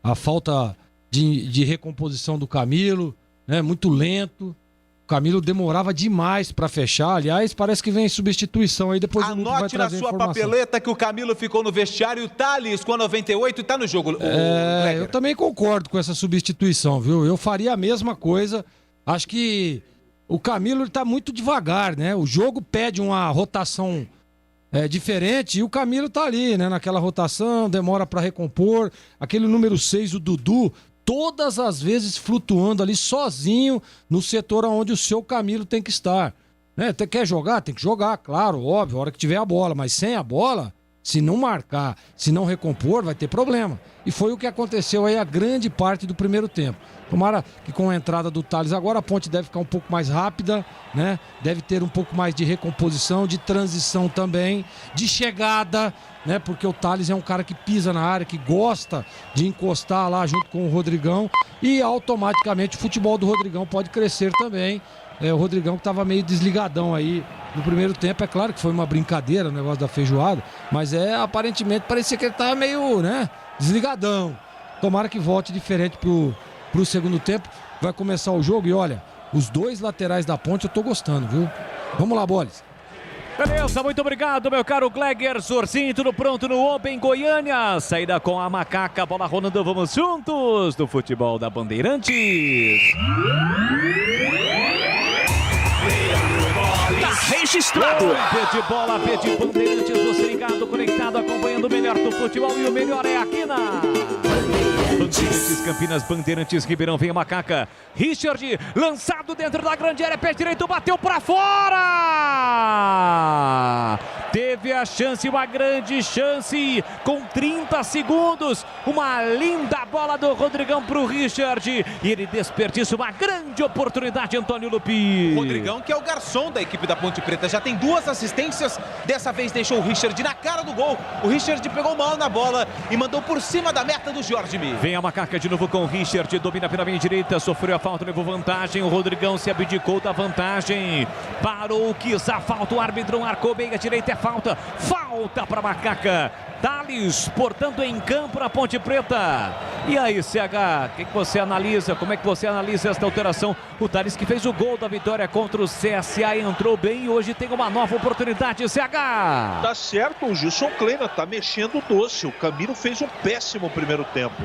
a falta de recomposição do Camilo, né? Muito lento. O Camilo demorava demais para fechar. Aliás, parece que vem substituição aí, depois o Luto vai Anote na trazer sua informação. papeleta que o Camilo ficou no vestiário e o Thales com a 98 e tá no jogo. Eu também concordo com essa substituição, viu? Eu faria a mesma coisa. Acho que o Camilo ele tá muito devagar, né? O jogo pede uma rotação diferente e o Camilo tá ali, né? Naquela rotação, demora para recompor. Aquele número 6, o Dudu, todas as vezes flutuando ali sozinho no setor onde o seu Camilo tem que estar. Né? Quer jogar? Tem que jogar, claro, óbvio, a hora que tiver a bola. Mas sem a bola, se não marcar, se não recompor, vai ter problema. E foi o que aconteceu aí a grande parte do primeiro tempo. Tomara que com a entrada do Thales agora a Ponte deve ficar um pouco mais rápida, né? Deve ter um pouco mais de recomposição, de transição também, de chegada, né? Porque o Thales é um cara que pisa na área, que gosta de encostar lá junto com o Rodrigão e automaticamente o futebol do Rodrigão pode crescer também. O Rodrigão que estava meio desligadão aí no primeiro tempo, é claro que foi uma brincadeira o negócio da feijoada, mas aparentemente parecia que ele estava meio, né, desligadão. Tomara que volte diferente pro segundo tempo, vai começar o jogo e olha, os dois laterais da Ponte eu tô gostando, viu? Vamos lá, Bolis. Beleza, muito obrigado, meu caro Gleger Zorzin, tudo pronto no Open Goiânia. Saída com a Macaca, bola rolando, vamos juntos do futebol da Bandeirantes. Tá registrado. Pé de bola, pé de Bandeirantes, você ligado, conectado, acompanhando o melhor do futebol e o melhor é aqui na Bandeirantes Campinas, Bandeirantes Ribeirão, vem a Macaca. Richard, lançado dentro da grande área, pé direito, bateu pra fora! Teve a chance, uma grande chance, com 30 segundos. Uma linda bola do Rodrigão pro Richard. E ele desperdiça uma grande oportunidade, Antônio Lupi. Rodrigão, que é o garçom da equipe da Ponte Preta, já tem 2 assistências. Dessa vez deixou o Richard na cara do gol. O Richard pegou mal na bola e mandou por cima da meta do Jorge Mi. Vem a Macaca de novo com o Richard, domina pela linha direita, sofreu a falta, levou vantagem. O Rodrigão se abdicou da vantagem. Parou, quis a falta, o árbitro marcou bem a direita, é falta. Falta para Macaca. Thales, portanto, em campo na Ponte Preta. E aí, CH, o que você analisa? Como é que você analisa esta alteração? O Thales, que fez o gol da vitória contra o CSA, entrou bem e hoje tem uma nova oportunidade, CH. Tá certo, o Gilson Kleina tá mexendo doce. O Camilo fez um péssimo primeiro tempo.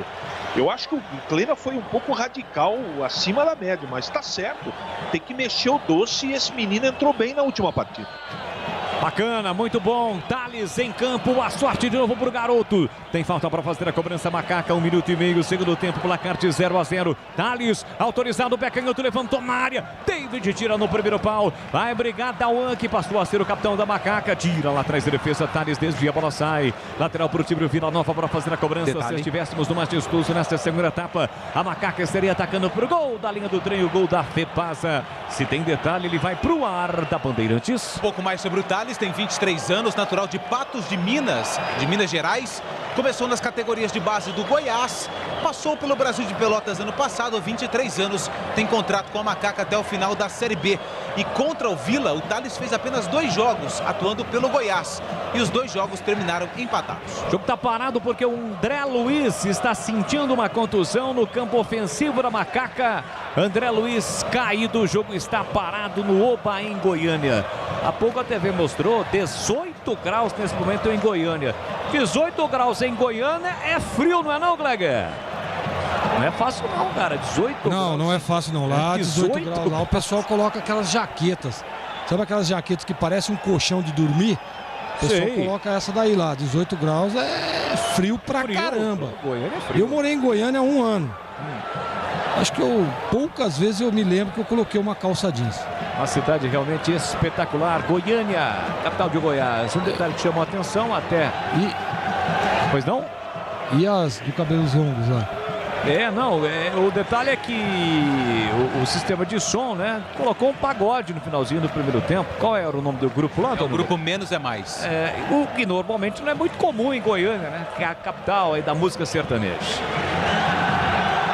Eu acho que o Kleina foi um pouco radical, acima da média, mas tá certo. Tem que mexer o doce e esse menino entrou bem na última partida. Bacana, muito bom. Thales em campo, a sorte de novo pro garoto. Tem falta para fazer a cobrança, Macaca, 1 minuto e meio, segundo tempo, placar de 0-0. Thales, autorizado, o pé canhoto, levantou na área. David tira no primeiro pau. Vai brigar Dauan, que passou a ser o capitão da Macaca. Tira lá atrás da defesa, Thales desvia, a bola sai. Lateral pro time Vila Nova para fazer a cobrança. Se estivéssemos no mais discurso nesta segunda etapa, a Macaca estaria atacando pro gol da linha do trem, o gol da Fepasa. Se tem detalhe, ele vai pro ar da Bandeirantes. Um pouco mais sobre o Thales. Tem 23 anos, natural de Patos de Minas Gerais. Começou nas categorias de base do Goiás, passou pelo Brasil de Pelotas ano passado, 23 anos, tem contrato com a Macaca até o final da Série B. E contra o Vila, o Thales fez apenas 2 jogos, atuando pelo Goiás. E os 2 jogos terminaram empatados. O jogo está parado porque o André Luiz está sentindo uma contusão no campo ofensivo da Macaca. André Luiz caído, o jogo está parado no Oba, em Goiânia. Há pouco a TV mostrou 18 graus nesse momento em Goiânia. 18 graus em Goiânia é frio, não é não, Gleger? Não é fácil não, cara, 18 graus. Não é fácil não, lá 18 graus lá o pessoal coloca aquelas jaquetas. Sabe aquelas jaquetas que parecem um colchão de dormir? O pessoal coloca essa daí lá, 18 graus é frio pra caramba. Goiânia é frio. Eu morei em Goiânia há 1 ano. Acho que poucas vezes eu me lembro que eu coloquei uma calça jeans. Uma cidade realmente espetacular, Goiânia, capital de Goiás. Um detalhe que chamou a atenção até. Pois não? E as do cabelos longos lá? O detalhe é que o sistema de som, né, colocou um pagode no finalzinho do primeiro tempo. Qual era o nome do grupo lá? É o grupo Menos é Mais. O que normalmente não é muito comum em Goiânia, né, que é a capital aí da música sertaneja.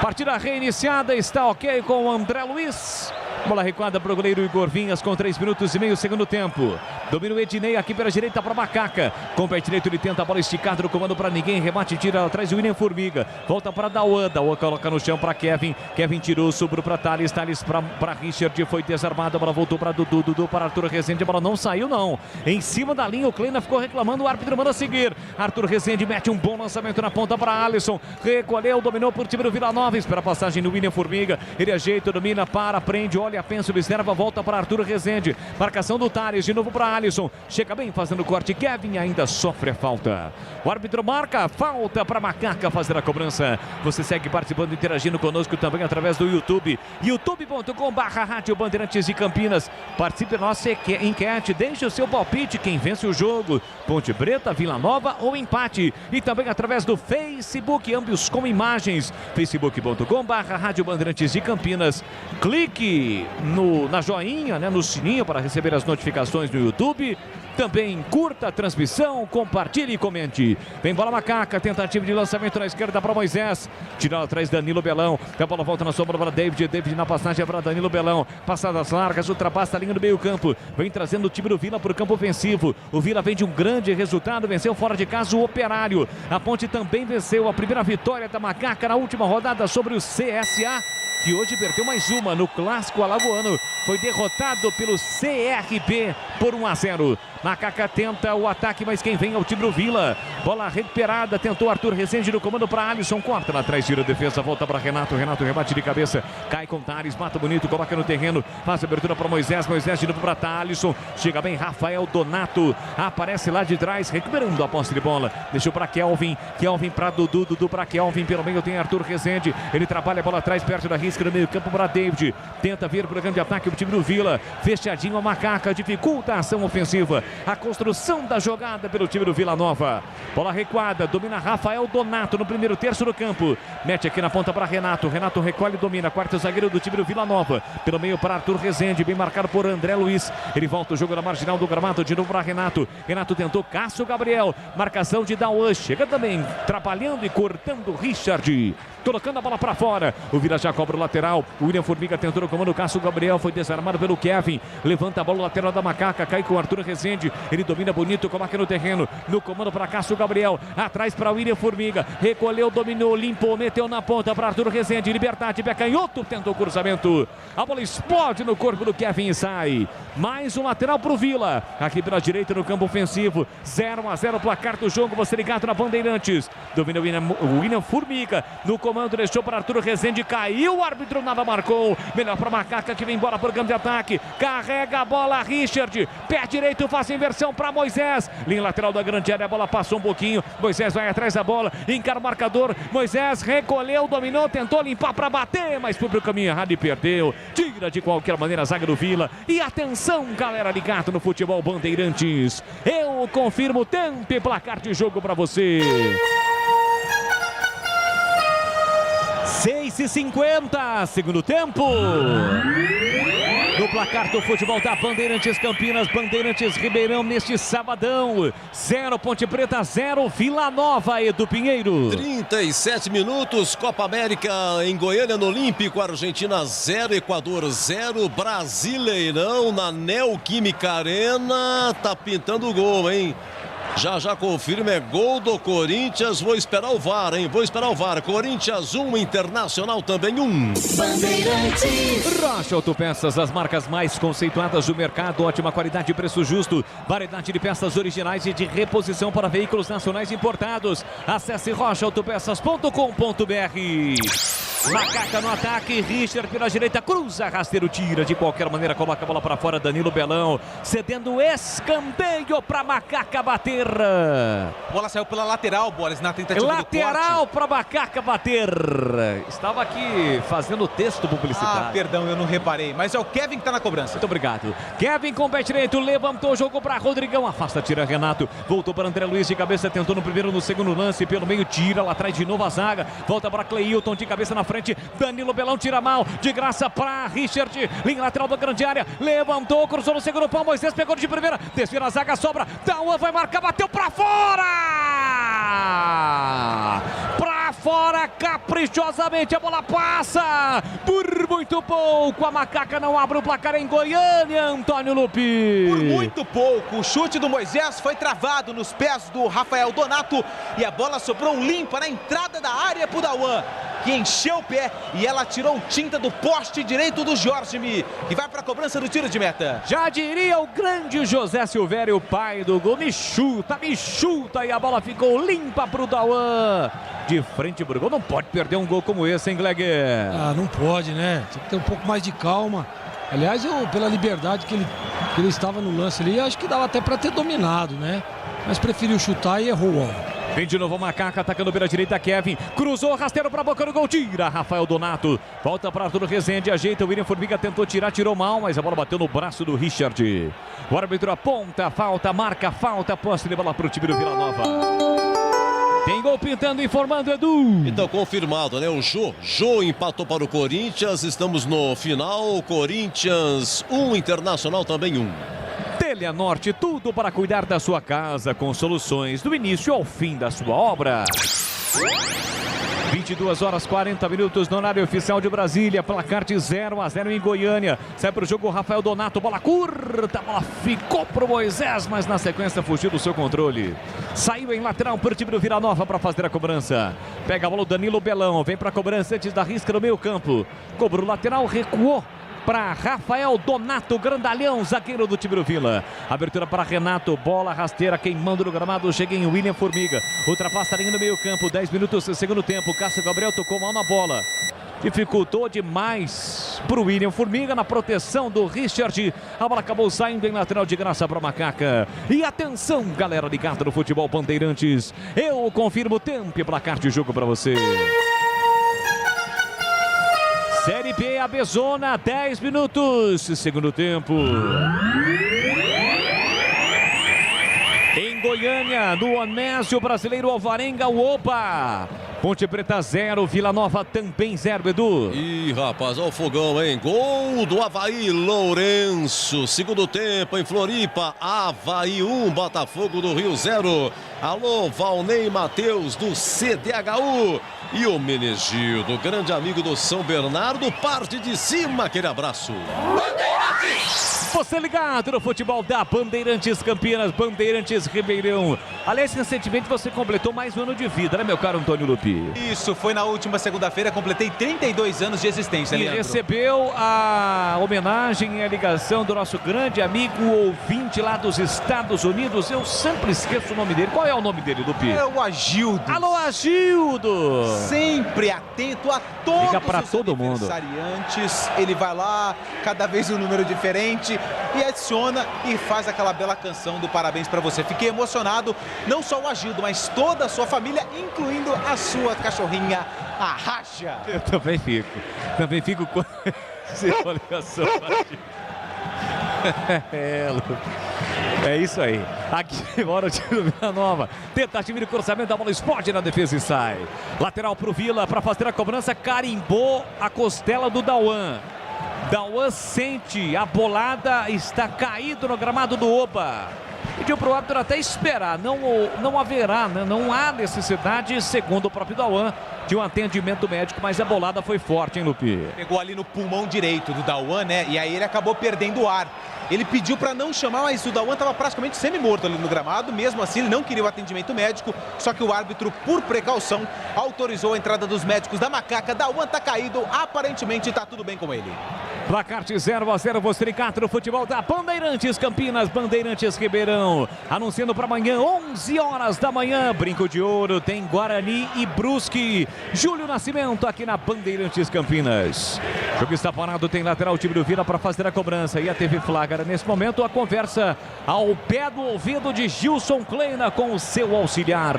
Partida reiniciada, está ok com o André Luiz. Bola recuada para o goleiro Igor Vinhas com 3 minutos e meio, segundo tempo. Domina o Ednei aqui pela direita para Macaca. Com o pé direito ele tenta a bola esticada no comando para ninguém. Remate, tira atrás o William Formiga. Volta para Dauan. Dauan coloca no chão para Kevin. Kevin tirou, sobrou para Thales. Thales para Richard. Foi desarmado. A bola voltou para Dudu. Dudu para Arthur Rezende. A bola não saiu, não. Em cima da linha, o Kleina ficou reclamando. O árbitro manda seguir. Arthur Rezende mete um bom lançamento na ponta para Alisson. Recolheu, dominou por time do Vila Nova. Espera a passagem do William Formiga. Ele ajeita, domina, para, prende, olha, pensa, observa, volta para Arthur Rezende. Marcação do Thales, de novo para Alisson. Chega bem fazendo o corte. Kevin ainda sofre a falta. O árbitro marca a falta para Macaca fazer a cobrança. Você segue participando, interagindo conosco também através do YouTube. youtube.com/Rádio Bandeirantes de Campinas. Participe da nossa enquete. Deixe o seu palpite. Quem vence o jogo? Ponte Preta, Vila Nova ou empate? E também através do Facebook, ambos com imagens. facebook.com/Rádio Bandeirantes de Campinas. Clique na joinha, né, no sininho para receber as notificações do YouTube. Também curta a transmissão, compartilhe e comente. Vem bola Macaca, tentativa de lançamento na esquerda para Moisés. Tirou atrás Danilo Belão. A bola volta na sombra para David. David na passagem para Danilo Belão. Passadas largas, ultrapassa a linha do meio campo. Vem trazendo o time do Vila para o campo ofensivo. O Vila vem de um grande resultado, venceu fora de casa o Operário. A Ponte também venceu a primeira vitória da Macaca na última rodada sobre o CSA, que hoje perdeu mais uma no Clássico Alagoano. Foi derrotado pelo CRB por 1-0. Macaca tenta o ataque, mas quem vem é o time do Vila. Bola recuperada, tentou Arthur Rezende no comando para Alisson, corta lá atrás, tira a defesa, volta para Renato, rebate de cabeça, cai com Thales, mata bonito, coloca no terreno, faz a abertura para Moisés de novo para Thalisson, chega bem Rafael Donato, aparece lá de trás, recuperando a posse de bola, deixou para Kelvin para Dudu para Kelvin, pelo meio tem Arthur Rezende, ele trabalha a bola atrás, perto da risca no meio campo para David, tenta vir para o grande ataque o time do Vila, fechadinho a Macaca, dificulta a ação ofensiva, a construção da jogada pelo time do Vila Nova, bola recuada, domina Rafael Donato no primeiro terço do campo, mete aqui na ponta para Renato recolhe e domina, quarto zagueiro do time do Vila Nova, pelo meio para Arthur Rezende, bem marcado por André Luiz, ele volta o jogo na marginal do gramado, de novo para Renato tentou Cássio Gabriel, marcação de Dauan, chega também, trabalhando e cortando Richard, colocando a bola para fora, o Vila já cobra o lateral, o William Formiga tentou no comando, Cássio Gabriel foi desarmado pelo Kevin, levanta a bola lateral da Macaca, cai com o Arthur Rezende, ele domina bonito, coloca no terreno, no comando para Cássio Gabriel, atrás para William Formiga, recolheu, dominou, limpou, meteu na ponta para Arthur Rezende, Liberdade, pé canhoto, tentou o cruzamento, a bola explode no corpo do Kevin e sai, mais um lateral para o Vila, aqui pela direita no campo ofensivo, 0-0 placar do jogo, você ligado na Bandeirantes, domina o William Formiga, no comando, deixou para Arthur Rezende, caiu, o árbitro nada marcou, melhor para Macaca que vem embora por campo de ataque, carrega a bola Richard, pé direito, faz inversão para Moisés, linha lateral da grande área, a bola passou um pouquinho, Moisés vai atrás da bola, encara o marcador, Moisés recolheu, dominou, tentou limpar para bater, mas foi pro caminho errado e perdeu, tira de qualquer maneira a zaga do Vila, e atenção galera ligado no futebol Bandeirantes, eu confirmo tempo e placar de jogo para você. 6h50, segundo tempo. No placar do futebol da Bandeirantes Campinas, Bandeirantes Ribeirão neste sabadão. 0 Ponte Preta, 0 Vila Nova, Edu Pinheiro. 37 minutos, Copa América em Goiânia, no Olímpico, Argentina 0, Equador 0, Brasileirão na Neoquímica Arena, tá pintando o gol, hein? Já confirma, é gol do Corinthians. Vou esperar o VAR, hein? Corinthians 1, Internacional também 1. Bandeirantes. Rocha Autopeças, as marcas mais conceituadas do mercado. Ótima qualidade e preço justo. Variedade de peças originais e de reposição para veículos nacionais importados. Acesse rochaautopeças.com.br. Macaca no ataque, Richard pela direita, cruza, rasteiro, tira de qualquer maneira, coloca a bola para fora, Danilo Belão, cedendo escanteio para Macaca bater. Bola saiu pela lateral, Boris, na tentativa lateral para Macaca bater. Estava aqui fazendo texto publicitário. Perdão, eu não reparei, mas é o Kevin que está na cobrança. Muito obrigado. Kevin com pé direito, levantou o jogo para Rodrigão, afasta, tira Renato, voltou para André Luiz de cabeça, tentou no primeiro, no segundo lance, pelo meio, tira lá atrás de novo a zaga, volta para Cleilton de cabeça na frente, Danilo Belão tira mal, de graça para Richard, linha lateral da grande área, levantou, cruzou no segundo pau, Moisés pegou de primeira, desvia a zaga, sobra, Dauan vai marcar, bateu para fora! Para fora, caprichosamente, a bola passa, por muito pouco, a Macaca não abre o placar em Goiânia, Antônio Lupi. Por muito pouco, o chute do Moisés foi travado nos pés do Rafael Donato e a bola sobrou limpa na entrada da área pro Dauan, que encheu o pé e ela tirou tinta do poste direito do Jorge, que vai para a cobrança do tiro de meta. Já diria o grande José Silvério, o pai do gol, me chuta, e a bola ficou limpa para o Dauan. De frente pro gol, não pode perder um gol como esse, hein, Gleguer? Não pode, né? Tem que ter um pouco mais de calma. Aliás, pela liberdade que ele estava no lance ali, acho que dava até para ter dominado, né? Mas preferiu chutar e errou o alvo. Vem de novo o Macaca, atacando pela direita, Kevin. Cruzou, rasteiro para a boca do gol, tira Rafael Donato. Volta para Arthur Rezende, ajeita, o William Formiga tentou tirar, tirou mal, mas a bola bateu no braço do Richard. O árbitro aponta, falta, marca, falta, posse de bola para o time do Vila Nova. Tem gol pintando, informando, Edu. Então, confirmado, né? O Jô empatou para o Corinthians, estamos no final, Corinthians 1, Internacional também 1. Teleanorte, tudo para cuidar da sua casa, com soluções do início ao fim da sua obra. 22h40 no horário oficial de Brasília, placar de 0-0 em Goiânia. Sai para o jogo o Rafael Donato, bola curta, a bola ficou para o Moisés, mas na sequência fugiu do seu controle. Saiu em lateral para o time do Vila Nova para fazer a cobrança. Pega a bola o Danilo Belão, vem para a cobrança antes da risca no meio campo. Cobrou o lateral, recuou. para Rafael Donato, grandalhão, zagueiro do time do Vila. Abertura para Renato, bola rasteira, queimando no gramado, chega em William Formiga. Ultrapassa a linha no meio campo, 10 minutos, segundo tempo. Cássio Gabriel tocou mal na bola. Dificultou demais para o William Formiga na proteção do Richard. A bola acabou saindo em lateral de graça para o Macaca. E atenção, galera ligada no futebol Bandeirantes. Eu confirmo tempo e placar de jogo para você. Série B, a Bezona, 10 minutos, segundo tempo. Em Goiânia, no Onésio Brasileiro Alvarenga, Opa. Ponte Preta 0, Vila Nova também 0, Edu. Ih, rapaz, olha o fogão, hein? Gol do Avaí, Lourenço. Segundo tempo em Floripa, Avaí 1, Botafogo do Rio 0. Alô, Valnei Matheus do CDHU. E o Menegildo, grande amigo do São Bernardo, parte de cima, aquele abraço. Você ligado no futebol da Bandeirantes Campinas, Bandeirantes Ribeirão. Aliás, recentemente você completou mais um ano de vida, né, meu caro Antônio Lupi? Isso, foi na última segunda-feira, completei 32 anos de existência, E Leandro. recebeu a homenagem e a ligação do nosso grande amigo ouvinte lá dos Estados Unidos. Eu sempre esqueço o nome dele. Qual é o nome dele, Lupi? É o Agildo. Alô, Agildo! Sempre atento a todos Liga pra os todo mundo. aniversariantes. Ele vai lá, cada vez um número diferente, e adiciona e faz aquela bela canção do parabéns pra você. Fiquei emocionado, não só o Agildo, mas toda a sua família, incluindo a sua cachorrinha, a Racha. Eu também fico. Também fico com essa ligação. É isso aí. Aqui mora o time do Vila Nova. Tentativa de cruzamento, a bola explode na defesa e sai. Lateral pro Vila para fazer a cobrança. Carimbou a costela do Dauan. Dauan sente a bolada, está caído no gramado do Oba. Pediu para o árbitro até esperar. Não haverá, né? Não há necessidade, segundo o próprio Dauan, de um atendimento médico, mas a bolada foi forte, hein, Lupi? Pegou ali no pulmão direito do Dauan, né? E aí ele acabou perdendo o ar. Ele pediu para não chamar, mas o Dauan estava praticamente semi-morto ali no gramado. Mesmo assim, ele não queria o atendimento médico. Só que o árbitro, por precaução, autorizou a entrada dos médicos da Macaca. Dauan está caído, aparentemente está tudo bem com ele. Placar de 0-0, você ligado no futebol da Bandeirantes Campinas, Bandeirantes Ribeirão. Anunciando para amanhã, 11 horas da manhã. Brinco de Ouro, tem Guarani e Brusque. Júlio Nascimento aqui na Bandeirantes Campinas. O jogo está parado, tem lateral, o time do Vila para fazer a cobrança. E a TV flagra nesse momento a conversa ao pé do ouvido de Gilson Kleina com o seu auxiliar.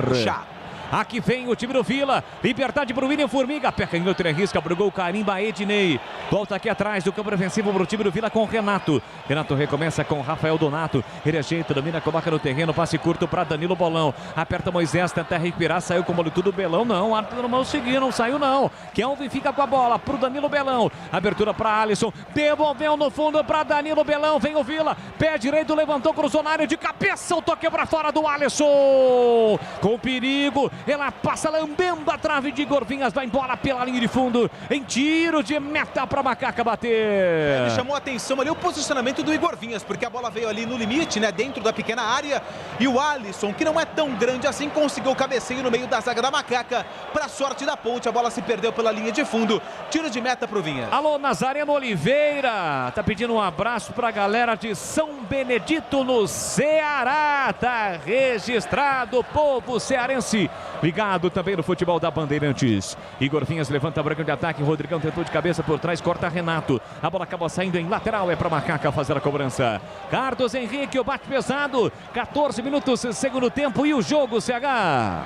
Aqui vem o time do Vila. Liberdade para o William Formiga. Pé canhoto, ele arrisca para o gol. Carimba Ednei. Volta aqui atrás do campo defensivo para o time do Vila com Renato. Renato recomeça com Rafael Donato. Ele ajeita, domina, coloca no terreno. Passe curto para Danilo Bolão. Aperta Moisés, tenta recuperar. Saiu com o mole tudo. Belão não. Árbitro não seguiu, não saiu não. Kelvin fica com a bola para o Danilo Belão. Abertura para Alisson. Devolveu no fundo para Danilo Belão. Vem o Vila. Pé direito, levantou, cruzou na área de cabeça. O toque para fora do Alisson. Com perigo. Ela passa lambendo a trave de Igor Vinhas, vai embora pela linha de fundo, em tiro de meta para Macaca bater. Me chamou a atenção ali o posicionamento do Igor Vinhas, porque a bola veio ali no limite, né, dentro da pequena área, e o Alisson, que não é tão grande assim, conseguiu o cabeceio no meio da zaga da Macaca. Para sorte da Ponte, a bola se perdeu pela linha de fundo, tiro de meta pro Vinhas. Alô, Nazareno Oliveira, tá pedindo um abraço pra galera de São Benedito no Ceará, tá registrado o povo cearense. Ligado também no futebol da Bandeirantes. Igor Vinhas levanta a branca de ataque. Rodrigão tentou de cabeça por trás, corta Renato. A bola acaba saindo em lateral, é para Macaca fazer a cobrança. Carlos Henrique, o bate pesado. 14 minutos, segundo tempo e o jogo, CH.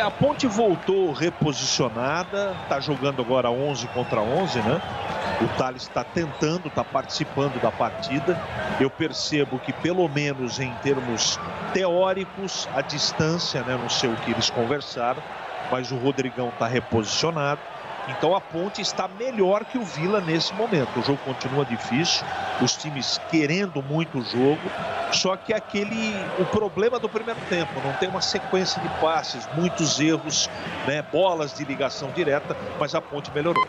A Ponte voltou reposicionada, está jogando agora 11 contra 11, né? O Thales está tentando, está participando da partida. Eu percebo que, pelo menos em termos teóricos, a distância, né? Não sei o que eles conversaram, mas o Rodrigão está reposicionado. Então a Ponte está melhor que o Vila nesse momento. O jogo continua difícil, os times querendo muito o jogo, só que o problema do primeiro tempo, não tem uma sequência de passes, muitos erros, né? Bolas de ligação direta, mas a Ponte melhorou.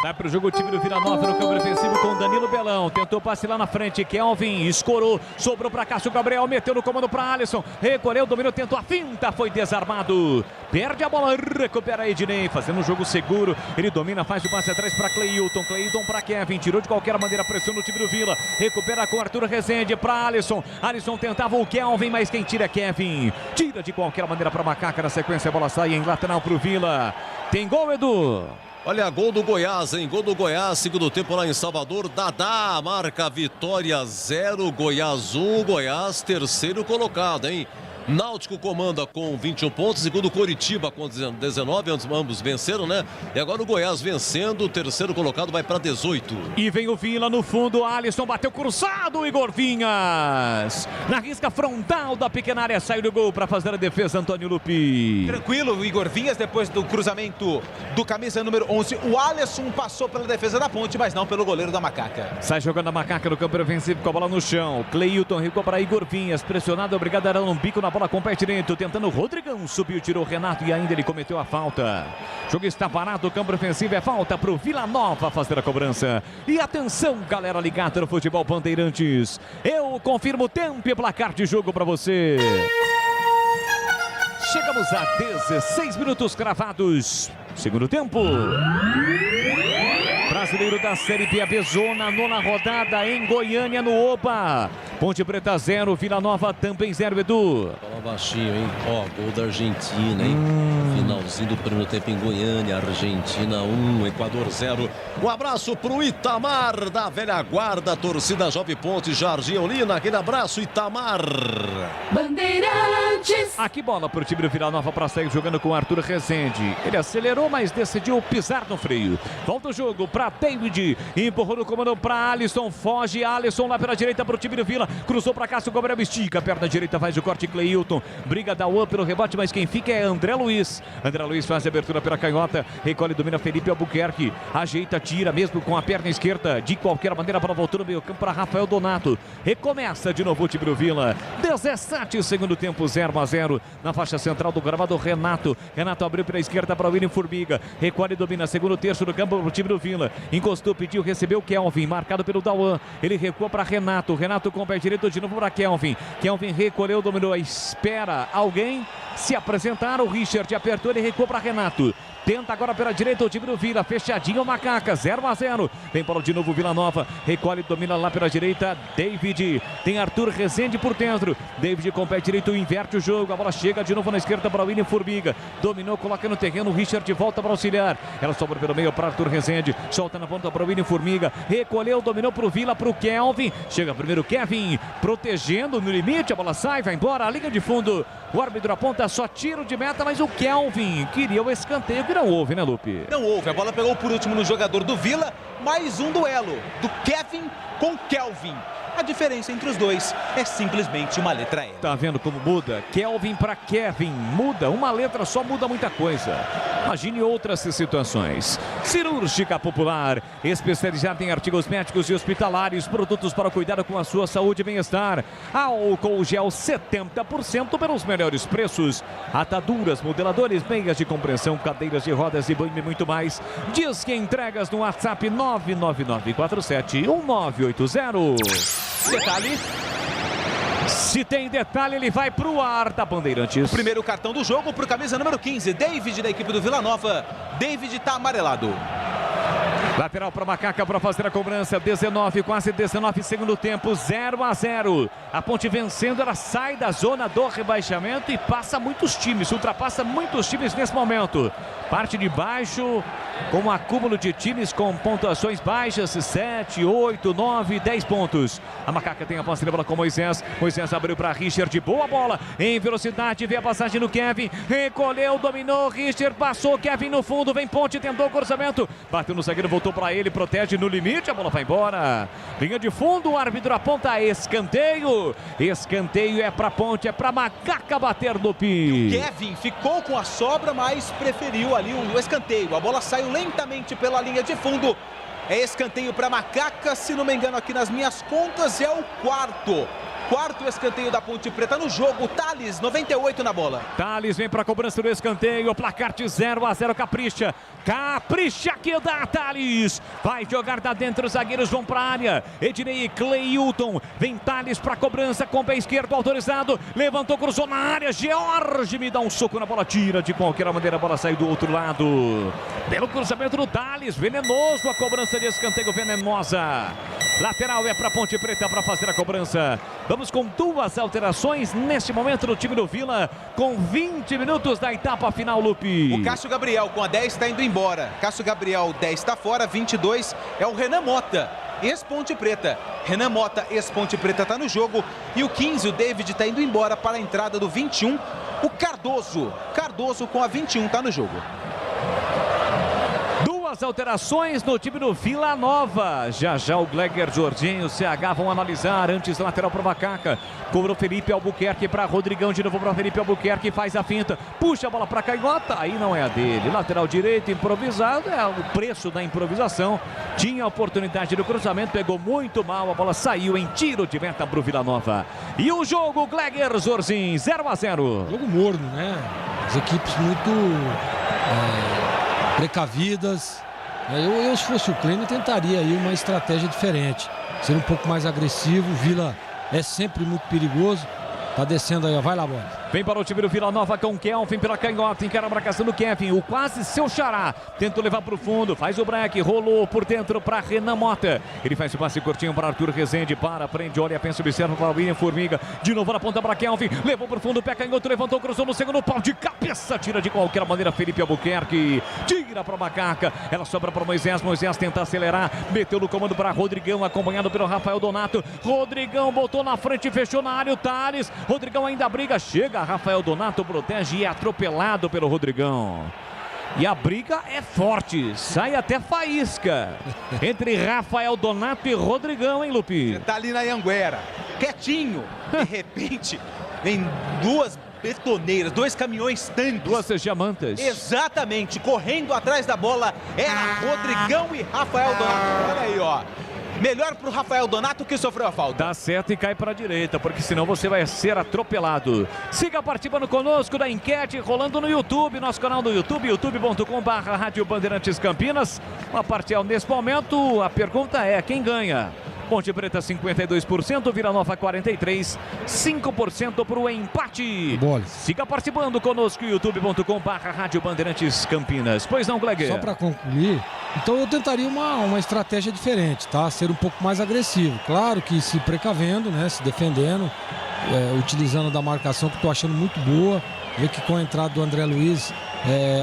Sai pro jogo o time do Vila Nova no campo defensivo com Danilo Belão. Tentou passe lá na frente. Kelvin escorou. Sobrou para Cássio Gabriel. Meteu no comando para Alisson. Recolheu, dominou, tentou a finta. Foi desarmado. Perde a bola. Recupera Ednei. Fazendo um jogo seguro. Ele domina, faz o passe atrás para Cleilton. Cleilton para Kevin. Tirou de qualquer maneira. Pressão no time do Vila. Recupera com Arthur Rezende para Alisson. Alisson tentava o Kelvin, mas quem tira é Kevin. Tira de qualquer maneira para Macaca. Na sequência a bola sai em lateral pro Vila. Tem gol, Edu. Olha, gol do Goiás, hein? Gol do Goiás, segundo tempo lá em Salvador. Dadá marca Vitória 0, Goiás 1, Goiás terceiro colocado, hein? Náutico comanda com 21 pontos, segundo Coritiba com 19, ambos venceram, né? E agora o Goiás vencendo, o terceiro colocado vai para 18. E vem o Vila no fundo, Alisson bateu cruzado, Igor Vinhas. Na risca frontal da pequena área, saiu do gol para fazer a defesa, Antônio Lupi. Tranquilo, o Igor Vinhas, depois do cruzamento do camisa número 11. O Alisson passou pela defesa da Ponte, mas não pelo goleiro da Macaca. Sai jogando a Macaca no campo ofensivo com a bola no chão. Cleilton recuou para Igor Vinhas, pressionado, obrigado a dar um bico na bola com o pé direito, tentando o Rodrigão, subiu, tirou o Renato e ainda ele cometeu a falta. O jogo está parado, o campo ofensivo é falta para o Vila Nova fazer a cobrança. E atenção, galera ligada no futebol Bandeirantes. Eu confirmo o tempo e placar de jogo para você. Chegamos a 16 minutos cravados. Segundo tempo. Brasileiro da Série B, a Bezona, nona rodada em Goiânia, no Oba. Ponte Preta 0, Vila Nova também 0, Edu. Fala baixinho, hein? Ó, gol da Argentina, hein? Finalzinho do primeiro tempo em Goiânia, Argentina 1, Equador 0. Um abraço pro Itamar, da velha guarda, torcida Jovem Ponte, Jardim Olina. Aquele abraço, Itamar. Bandeirantes. Aqui bola pro time do Vila Nova para sair jogando com o Arthur Rezende. Ele acelerou, mas decidiu pisar no freio. Volta o jogo para David, empurrou no comando para Alisson, foge Alisson lá pela direita para o time do Vila, cruzou para Cássio Gabriel, estica, perna direita faz o corte Cleilton, briga da UAM pelo rebote, mas quem fica é André Luiz. André Luiz faz a abertura pela canhota, recolhe, domina Felipe Albuquerque, ajeita, tira mesmo com a perna esquerda, de qualquer maneira para voltar no meio campo para Rafael Donato, recomeça de novo o time do Vila, 17 segundo tempo, 0-0, na faixa central do gramado Renato abriu pela esquerda para o William Formiga, recolhe, domina, segundo terço do campo para o time do Vila, encostou, pediu, recebeu Kelvin, marcado pelo Dauan, ele recua para Renato com o pé direito de novo para Kelvin recolheu, dominou, espera alguém se apresentar, o Richard apertou, ele recuou para Renato, tenta agora pela direita o time do Vila, fechadinho o Macaca, 0-0, vem para de novo Vila Nova, recolhe, domina lá pela direita, David, tem Arthur Rezende por dentro, David com o pé direito, inverte o jogo, a bola chega de novo na esquerda para o William Formiga, dominou, coloca no terreno, o Richard volta para auxiliar, ela sobra pelo meio para Arthur Rezende, solta na ponta para o William Formiga, recolheu, dominou para o Vila, para o Kelvin, chega primeiro Kevin, protegendo no limite, a bola sai, vai embora, a linha de fundo, o árbitro aponta só tiro de meta, mas o Kelvin queria o escanteio, que não houve, né, Lupe? Não houve, a bola pegou por último no jogador do Vila, mais um duelo do Kevin com Kelvin. A diferença entre os dois é simplesmente uma letra E. Tá vendo como muda? Kelvin para Kevin. Muda, uma letra só muda muita coisa. Imagine outras situações. Cirúrgica Popular, especializada em artigos médicos e hospitalares, produtos para cuidar com a sua saúde e bem-estar. Álcool gel 70% pelos melhores preços. Ataduras, modeladores, meias de compressão, cadeiras de rodas e banho e muito mais. Diz que entregas no WhatsApp 999471980. Detalhe. Se tem detalhe, ele vai pro ar da Bandeirantes. Primeiro cartão do jogo pro camisa número 15, David, da equipe do Vila Nova. David tá amarelado. Lateral para Macaca para fazer a cobrança, 19, quase 19, segundo tempo, 0-0. A Ponte vencendo, ela sai da zona do rebaixamento e passa muitos times, ultrapassa muitos times nesse momento. Parte de baixo, com um acúmulo de times com pontuações baixas, 7, 8, 9, 10 pontos. A Macaca tem a posse de bola com Moisés. Moisés abriu para Richard, boa bola, em velocidade, vê a passagem do Kevin, recolheu, dominou, Richard passou, Kevin no fundo, vem Ponte, tentou o cruzamento, bateu no zagueiro, voltou para ele, protege no limite, a bola vai embora. Linha de fundo, o árbitro aponta escanteio. Escanteio é para Ponte, é para Macaca bater no pi. Kevin ficou com a sobra, mas preferiu ali o escanteio. A bola saiu lentamente pela linha de fundo. É escanteio para Macaca, se não me engano aqui nas minhas contas é o quarto. quarto escanteio da Ponte Preta no jogo. Thales, 98 na bola. Thales vem para a cobrança do escanteio. Placar de 0-0. Capricha. Capricha que dá, Thales. Vai jogar da dentro. Os zagueiros vão para a área. Ednei e Cleilton. Vem Thales para a cobrança com o pé esquerdo autorizado. Levantou, cruzou na área. George me dá um soco na bola. Tira de qualquer maneira. A bola sai do outro lado. Pelo cruzamento do Thales. Venenoso a cobrança de escanteio. Venenosa. Lateral é para a Ponte Preta para fazer a cobrança. Vamos com 2 alterações neste momento no time do Vila, com 20 minutos da etapa final, Lupe. O Cássio Gabriel com a 10 está indo embora. Cássio Gabriel, 10 está fora, 22 é o Renan Mota, ex-Ponte Preta. Renan Mota, ex-Ponte Preta, está no jogo. E o 15, o David, está indo embora para a entrada do 21, o Cardoso. Cardoso com a 21 está no jogo. 2 alterações no time do Vila Nova. Já o Gleger, Jorginho, CH vão analisar. Antes, lateral para o Macaca. Cobrou Felipe Albuquerque para Rodrigão. De novo para Felipe Albuquerque. Faz a finta. Puxa a bola para Canhota. Aí não é a dele. Lateral direito, improvisado. É o preço da improvisação. Tinha a oportunidade do cruzamento. Pegou muito mal. A bola saiu em tiro de meta para o Vila Nova. E o jogo, Gleger, Jorginho, 0-0. Jogo morno, né? As equipes muito precavidas. Eu, se fosse o Clênio, tentaria aí uma estratégia diferente. Ser um pouco mais agressivo. O Vila é sempre muito perigoso. Tá descendo aí, ó. Vai lá, bola. Vem para o time do Vila Nova com o Kelvin pela canhota. Encara a marcação do Kevin. O quase seu xará. Tentou levar para o fundo. Faz o break. Rolou por dentro para Renan Mota. Ele faz o passe curtinho para Arthur Rezende. Prende, olha, pensa, observa para William Formiga. De novo na ponta para Kelvin. Levou para o fundo. Pé canhoto. Levantou, cruzou no segundo pau. De cabeça. Tira de qualquer maneira Felipe Albuquerque. Tira para Macaca. Ela sobra para Moisés. Moisés tenta acelerar. Meteu no comando para Rodrigão. Acompanhado pelo Rafael Donato. Rodrigão botou na frente. Fechou na área o Thales. Rodrigão ainda briga. Chega Rafael Donato, protege e é atropelado pelo Rodrigão. E a briga é forte, sai até faísca entre Rafael Donato e Rodrigão, hein, Lupi? Você tá ali na Anhanguera, quietinho, de repente vem 2 betoneiras, 2 caminhões tanques. 2 diamantas. Exatamente, correndo atrás da bola, era Rodrigão e Rafael Donato. Olha aí, ó. Melhor pro Rafael Donato que sofreu a falta. Dá certo e cai para a direita, porque senão você vai ser atropelado. Siga participando conosco da enquete rolando no YouTube, nosso canal no YouTube, youtube.com/Rádio Bandeirantes Campinas. Uma parcial nesse momento, a pergunta é: quem ganha? Ponte Preta 52%, Vila Nova 43%, 5% para o empate. Bola. Siga participando conosco, youtube.com/Rádio Bandeirantes Campinas. Pois não, Gleger? Só para concluir, então eu tentaria uma estratégia diferente, tá? Ser um pouco mais agressivo. Claro que se precavendo, né? Se defendendo, utilizando da marcação que estou achando muito boa. Ver que com a entrada do André Luiz,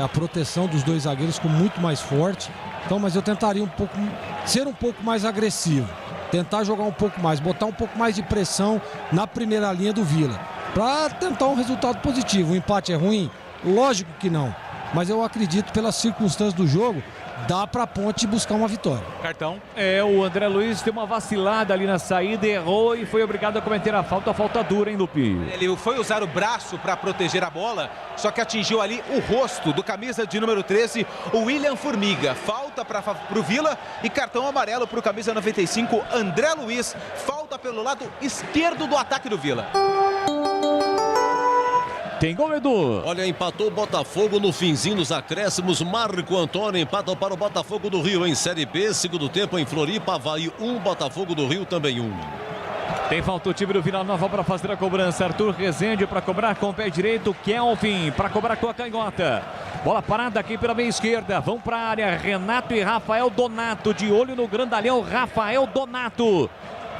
a proteção dos 2 zagueiros ficou muito mais forte. Então, mas eu tentaria ser um pouco mais agressivo. Tentar jogar um pouco mais, botar um pouco mais de pressão na primeira linha do Vila, para tentar um resultado positivo. O empate é ruim? Lógico que não, mas eu acredito, pelas circunstâncias do jogo, dá para a Ponte buscar uma vitória. Cartão. O André Luiz deu uma vacilada ali na saída, errou e foi obrigado a cometer a falta dura, hein, Lupi? Ele foi usar o braço para proteger a bola, só que atingiu ali o rosto do camisa de número 13, o William Formiga. Falta para o Vila e cartão amarelo para o camisa 95, André Luiz. Falta pelo lado esquerdo do ataque do Vila. Tem gol, Edu. Olha, empatou o Botafogo no finzinho dos acréscimos. Marco Antônio empata para o Botafogo do Rio em Série B. Segundo tempo em Floripa, Avaí 1, Botafogo do Rio também 1. Tem falta o time do Vila Nova para fazer a cobrança. Arthur Rezende para cobrar com o pé direito. Kelvin para cobrar com a canhota. Bola parada aqui pela meia esquerda. Vão para a área. Renato e Rafael Donato. De olho no grandalhão, Rafael Donato.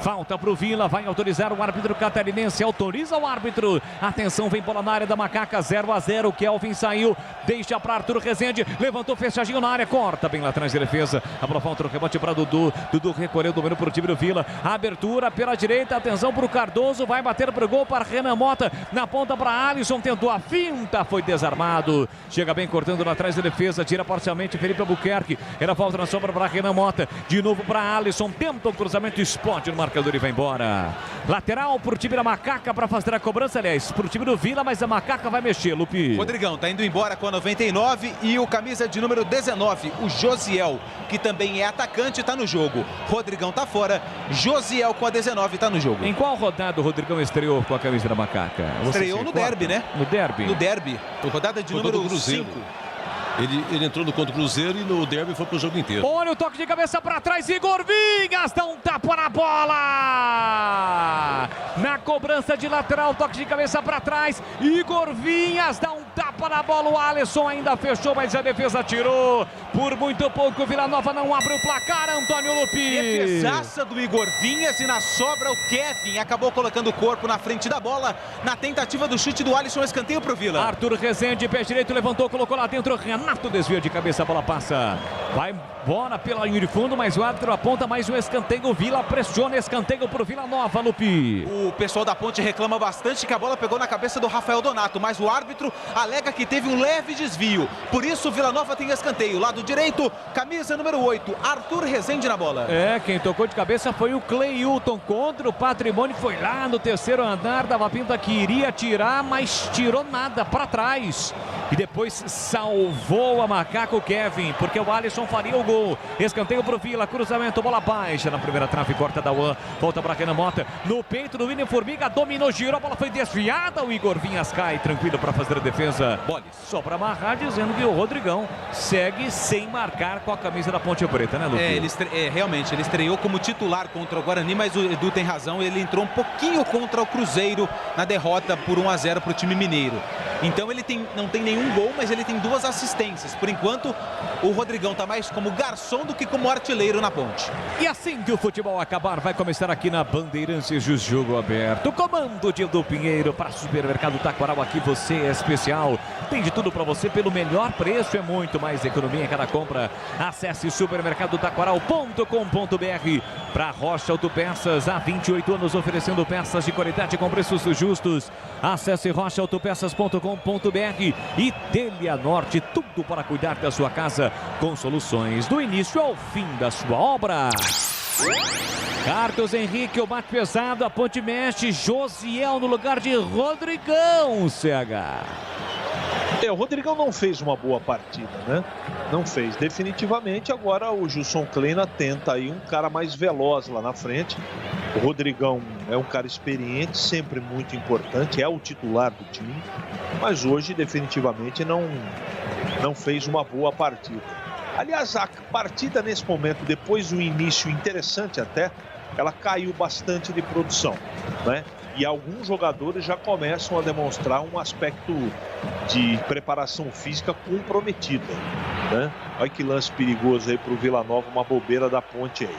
Falta para o Vila, vai autorizar o árbitro catarinense, autoriza o árbitro. Atenção, vem bola na área da Macaca, 0-0. Kelvin saiu, deixa para Arthur Rezende, levantou fechadinho na área, corta bem lá atrás de defesa. A bola falta o rebote para Dudu. Dudu recolheu, domínio para o time do Vila. Abertura pela direita, atenção para o Cardoso, vai bater para o gol para Renan Mota. Na ponta para Alisson, tentou a finta, foi desarmado. Chega bem cortando lá atrás de defesa, tira parcialmente Felipe Albuquerque. Era falta na sombra para Renan Mota. De novo para Alisson, tenta o cruzamento, explode no marcador e vai embora. Lateral pro time da Macaca para fazer a cobrança, aliás, pro time do Vila, mas a Macaca vai mexer, Lupi. Rodrigão tá indo embora com a 99 e o camisa de número 19, o Josiel, que também é atacante, tá no jogo. Rodrigão tá fora, Josiel com a 19 tá no jogo. Em qual rodada o Rodrigão estreou com a camisa da Macaca? Estreou no derby, né? No derby? No derby, rodada de número 5. Ele entrou no contra o Cruzeiro e no derby foi pro jogo inteiro. Olha o toque de cabeça para trás, Igor Vinhas dá um tapa na bola. Na cobrança de lateral, toque de cabeça para trás, Igor Vinhas dá um tapa na bola. O Alisson ainda fechou, mas a defesa tirou. Por muito pouco, o Vila Nova não abre o placar, Antônio Lupi. Defesaça do Igor Vinhas e na sobra o Kevin acabou colocando o corpo na frente da bola. Na tentativa do chute do Alisson, escanteio pro Vila. Arthur Rezende, pé direito, levantou, colocou lá dentro, Renato desvia de cabeça, a bola passa. Vai bola pela linha de fundo, mas o árbitro aponta mais um escanteio. Vila pressiona, escanteio pro Vila Nova, Lupi. O pessoal da Ponte reclama bastante que a bola pegou na cabeça do Rafael Donato, mas o árbitro alega que teve um leve desvio. Por isso o Vila Nova tem escanteio. Lado direito, camisa número 8, Arthur Rezende na bola. É, quem tocou de cabeça foi o Cleilton contra o Patrimônio. Foi lá no terceiro andar, dava pinta que iria tirar, mas tirou nada para trás. E depois salvou a Macaco Kevin, porque o Alisson faria o gol. Escanteio pro Vila, cruzamento, bola baixa na primeira trave, corta da Uan, volta para Renan Mota, no peito do William Formiga, dominou, girou, a bola foi desviada, o Igor Vinhas cai tranquilo para fazer a defesa. Bola só para amarrar, dizendo que o Rodrigão segue sem marcar com a camisa da Ponte Preta, né, Lucas? Realmente, ele estreou como titular contra o Guarani, mas o Edu tem razão, ele entrou um pouquinho contra o Cruzeiro na derrota por 1-0 pro time mineiro. Então ele não tem nenhum gol, mas ele tem 2 assistências. Por enquanto, o Rodrigão tá mais como garçom do que como artilheiro na Ponte. E assim que o futebol acabar, vai começar aqui na Bandeirantes o jogo aberto. Comando de Edu Pinheiro para Supermercado Taquaral. Aqui você é especial. Tem de tudo para você pelo melhor preço. É muito mais economia em cada compra. Acesse supermercadotaquaral.com.br. Para Rocha Autopeças, há 28 anos oferecendo peças de qualidade com preços justos. Acesse rochaautopeças.com.br e Telha Norte, tudo para cuidar da sua casa com soluções do início ao fim da sua obra. Carlos Henrique, o bate pesado, a Ponte mexe, Josiel no lugar de Rodrigão, CH. O Rodrigão não fez uma boa partida, né? Não fez, definitivamente. Agora o Gilson Kleina tenta aí um cara mais veloz lá na frente. O Rodrigão é um cara experiente, sempre muito importante, é o titular do time. Mas hoje definitivamente não fez uma boa partida. Aliás, a partida nesse momento, depois do início interessante até, ela caiu bastante de produção, né? E alguns jogadores já começam a demonstrar um aspecto de preparação física comprometida, né? Olha que lance perigoso aí para o Vila Nova, uma bobeira da Ponte aí.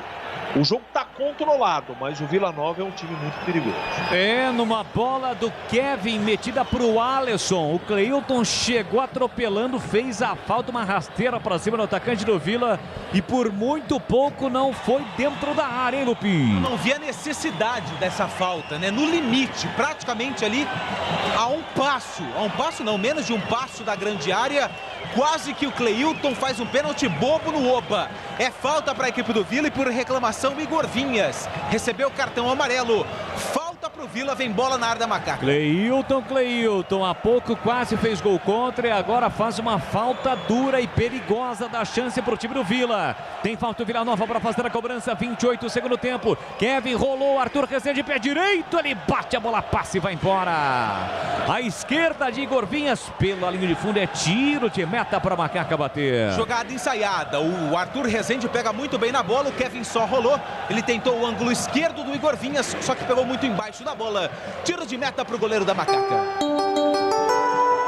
O jogo está controlado, mas o Vila Nova é um time muito perigoso. É, numa bola do Kevin metida para o Alisson. O Cleilton chegou atropelando, fez a falta, uma rasteira para cima do atacante do Vila. E por muito pouco não foi dentro da área, hein, Lupin? Não vi a necessidade dessa falta, né? No limite, praticamente ali a um passo não, menos de um passo da grande área. Quase que o Cleilton faz um pênalti bobo no Oba. É falta para a equipe do Vila e por reclamação Igor Vinhas recebeu o cartão amarelo. Falta para o Vila, vem bola na área da Macaca. Cleilton, há pouco quase fez gol contra e agora faz uma falta dura e perigosa, da chance para o time do Vila. Tem falta o Vila Nova para fazer a cobrança, 28 segundo tempo. Kevin rolou, Arthur Rezende, pé direito, ele bate, a bola passa e vai embora. A esquerda de Igor Vinhas, pela linha de fundo, é tiro de meta para a Macaca bater. Jogada ensaiada, o Arthur Rezende pega muito bem na bola, o Kevin só rolou. Ele tentou o ângulo esquerdo do Igor Vinhas, só que pegou muito embaixo da bola. Tiro de meta para o goleiro da Macaca.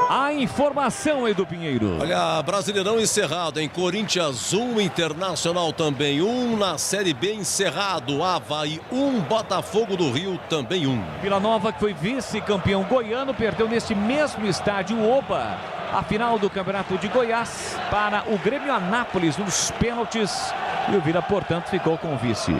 A informação, Edu Pinheiro. Olha, Brasileirão encerrado, em Corinthians 1, Internacional também 1, na Série B encerrado, Avaí 1, Botafogo do Rio também 1. Vila Nova, que foi vice-campeão goiano, perdeu nesse mesmo estádio Oba a final do Campeonato de Goiás para o Grêmio Anápolis nos pênaltis e o Vila, portanto, ficou com o vice.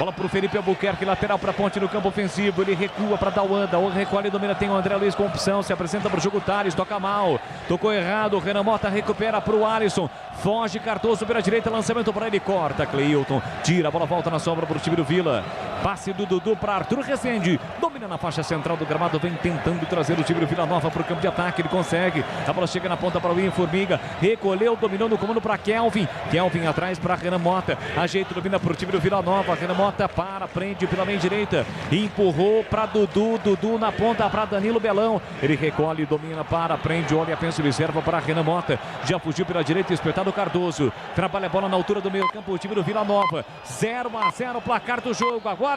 Bola pro Felipe Albuquerque, lateral para Ponte no campo ofensivo. Ele recua para Dauanda. O recolhe e domina. Tem o André Luiz com opção. Se apresenta para o jogo. Thales toca mal. Tocou errado. Renan Mota recupera para o Alisson. Foge Cardoso pela direita. Lançamento para ele. Corta. Cleilton tira. A bola volta na sombra para o time do Vila. Passe do Dudu para Arthur Rezende. Domina na faixa central do gramado. Vem tentando trazer o time do Vila Nova para o campo de ataque. Ele consegue. A bola chega na ponta para o William Formiga. Recolheu. Dominou no comando para Kelvin. Kelvin atrás para Renan Mota. Ajeita. Domina para o time do Vila Nova. Renan Mota para. Prende pela meia direita. Empurrou para Dudu. Dudu na ponta para Danilo Belão. Ele recolhe. Domina para. Prende. Olha. Pensa. Observa para Renan Mota. Já fugiu pela direita. Espetado Cardoso. Trabalha a bola na altura do meio campo. O time do Vila Nova. 0-0. Placar do jogo. Agora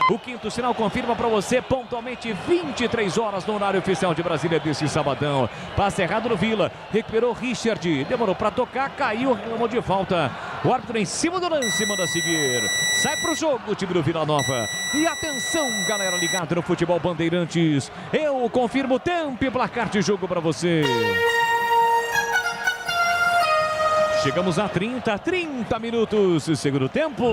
o quinto sinal confirma para você pontualmente 23 horas no horário oficial de Brasília desse sabadão. Passe errado no Vila, recuperou Richard, demorou para tocar, caiu, reclamou de falta. O árbitro em cima do lance manda seguir. Sai pro jogo o time do Vila Nova. E atenção, galera ligada no Futebol Bandeirantes. Eu confirmo o tempo e placar de jogo para você. Chegamos a 30 minutos, segundo tempo.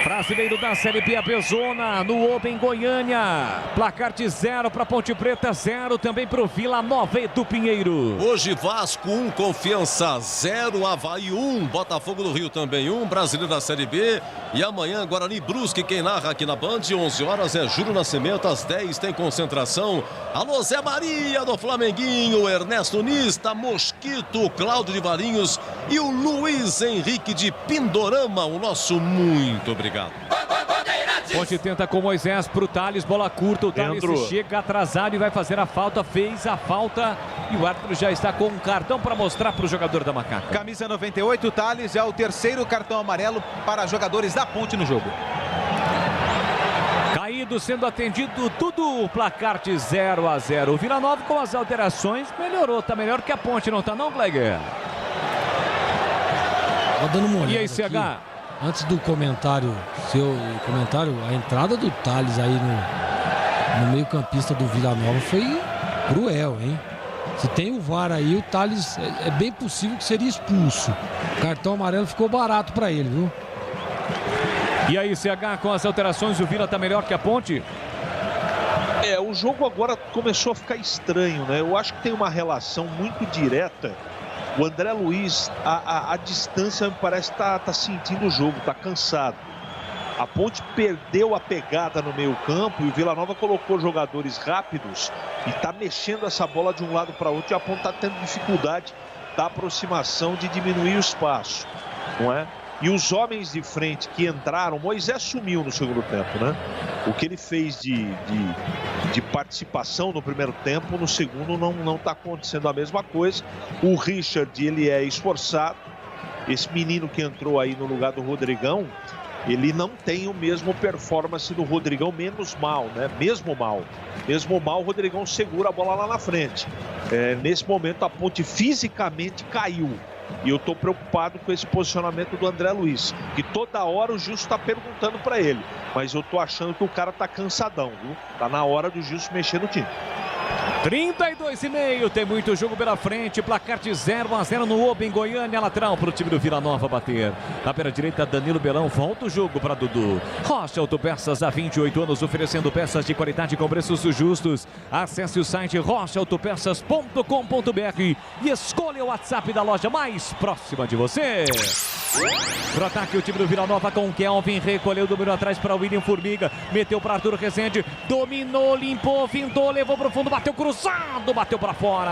Brasileiro da Série B, Abezona, no Oba, em Goiânia. Placar de 0 para Ponte Preta, 0 também para o Vila Nova e do Pinheiro. Hoje Vasco 1, Confiança 0, Avaí 1, Botafogo do Rio também 1, Brasileiro da Série B. E amanhã Guarani Brusque, quem narra aqui na Band, 11 horas é Júlio Nascimento, às 10 tem concentração. Alô Zé Maria do Flamenguinho, Ernesto Nista, Mosquito, Cláudio de Varinhos e o Luiz Henrique de Pindorama, o nosso muito obrigado. Ponte tenta com Moisés pro Thales, bola curta, o Thales chega atrasado e vai fazer a falta, fez a falta e o árbitro já está com um cartão para mostrar para o jogador da Macaca. Camisa 98, Thales, é o terceiro cartão amarelo para jogadores da Ponte no jogo. Caído sendo atendido, tudo placar de 0-0. O Vila Nova com as alterações melhorou, tá melhor que a Ponte, não tá não, Gleiger? Tá dando uma olhada. E aí, CH? Aqui. Antes do comentário, a entrada do Thales aí no meio-campista do Vila Nova foi cruel, hein? Se tem o VAR aí, o Thales é bem possível que seria expulso. O cartão amarelo ficou barato para ele, viu? E aí, CH, com as alterações, o Vila tá melhor que a Ponte? O jogo agora começou a ficar estranho, né? Eu acho que tem uma relação muito direta. O André Luiz, a distância me parece que tá sentindo o jogo, tá cansado. A Ponte perdeu a pegada no meio campo e o Vila Nova colocou jogadores rápidos e tá mexendo essa bola de um lado para outro e a Ponte tá tendo dificuldade da aproximação de diminuir o espaço, não é? E os homens de frente que entraram, Moisés sumiu no segundo tempo, né? O que ele fez de participação no primeiro tempo, no segundo não está acontecendo a mesma coisa. O Richard, ele é esforçado. Esse menino que entrou aí no lugar do Rodrigão, ele não tem o mesmo performance do Rodrigão, menos mal, né? Mesmo mal, o Rodrigão segura a bola lá na frente. Nesse momento a Ponte fisicamente caiu. E eu estou preocupado com esse posicionamento do André Luiz, que toda hora o Gilson está perguntando para ele. Mas eu estou achando que o cara está cansadão, viu? Tá na hora do Gilson mexer no time. 32,5, tem muito jogo pela frente, placar de 0-0 no Oba, em Goiânia, lateral para o time do Vila Nova bater. Na pela direita, Danilo Belão, volta o jogo para Dudu. Rocha Autopeças, há 28 anos, oferecendo peças de qualidade com preços justos. Acesse o site rochaautopeças.com.br e escolha o WhatsApp da loja mais próxima de você. Pro ataque, o time do Vila Nova com Kelvin, recolheu o número atrás para William Formiga, meteu para Arthur Rezende, dominou, limpou, fintou, levou para o fundo, bateu cruzado, bateu para fora.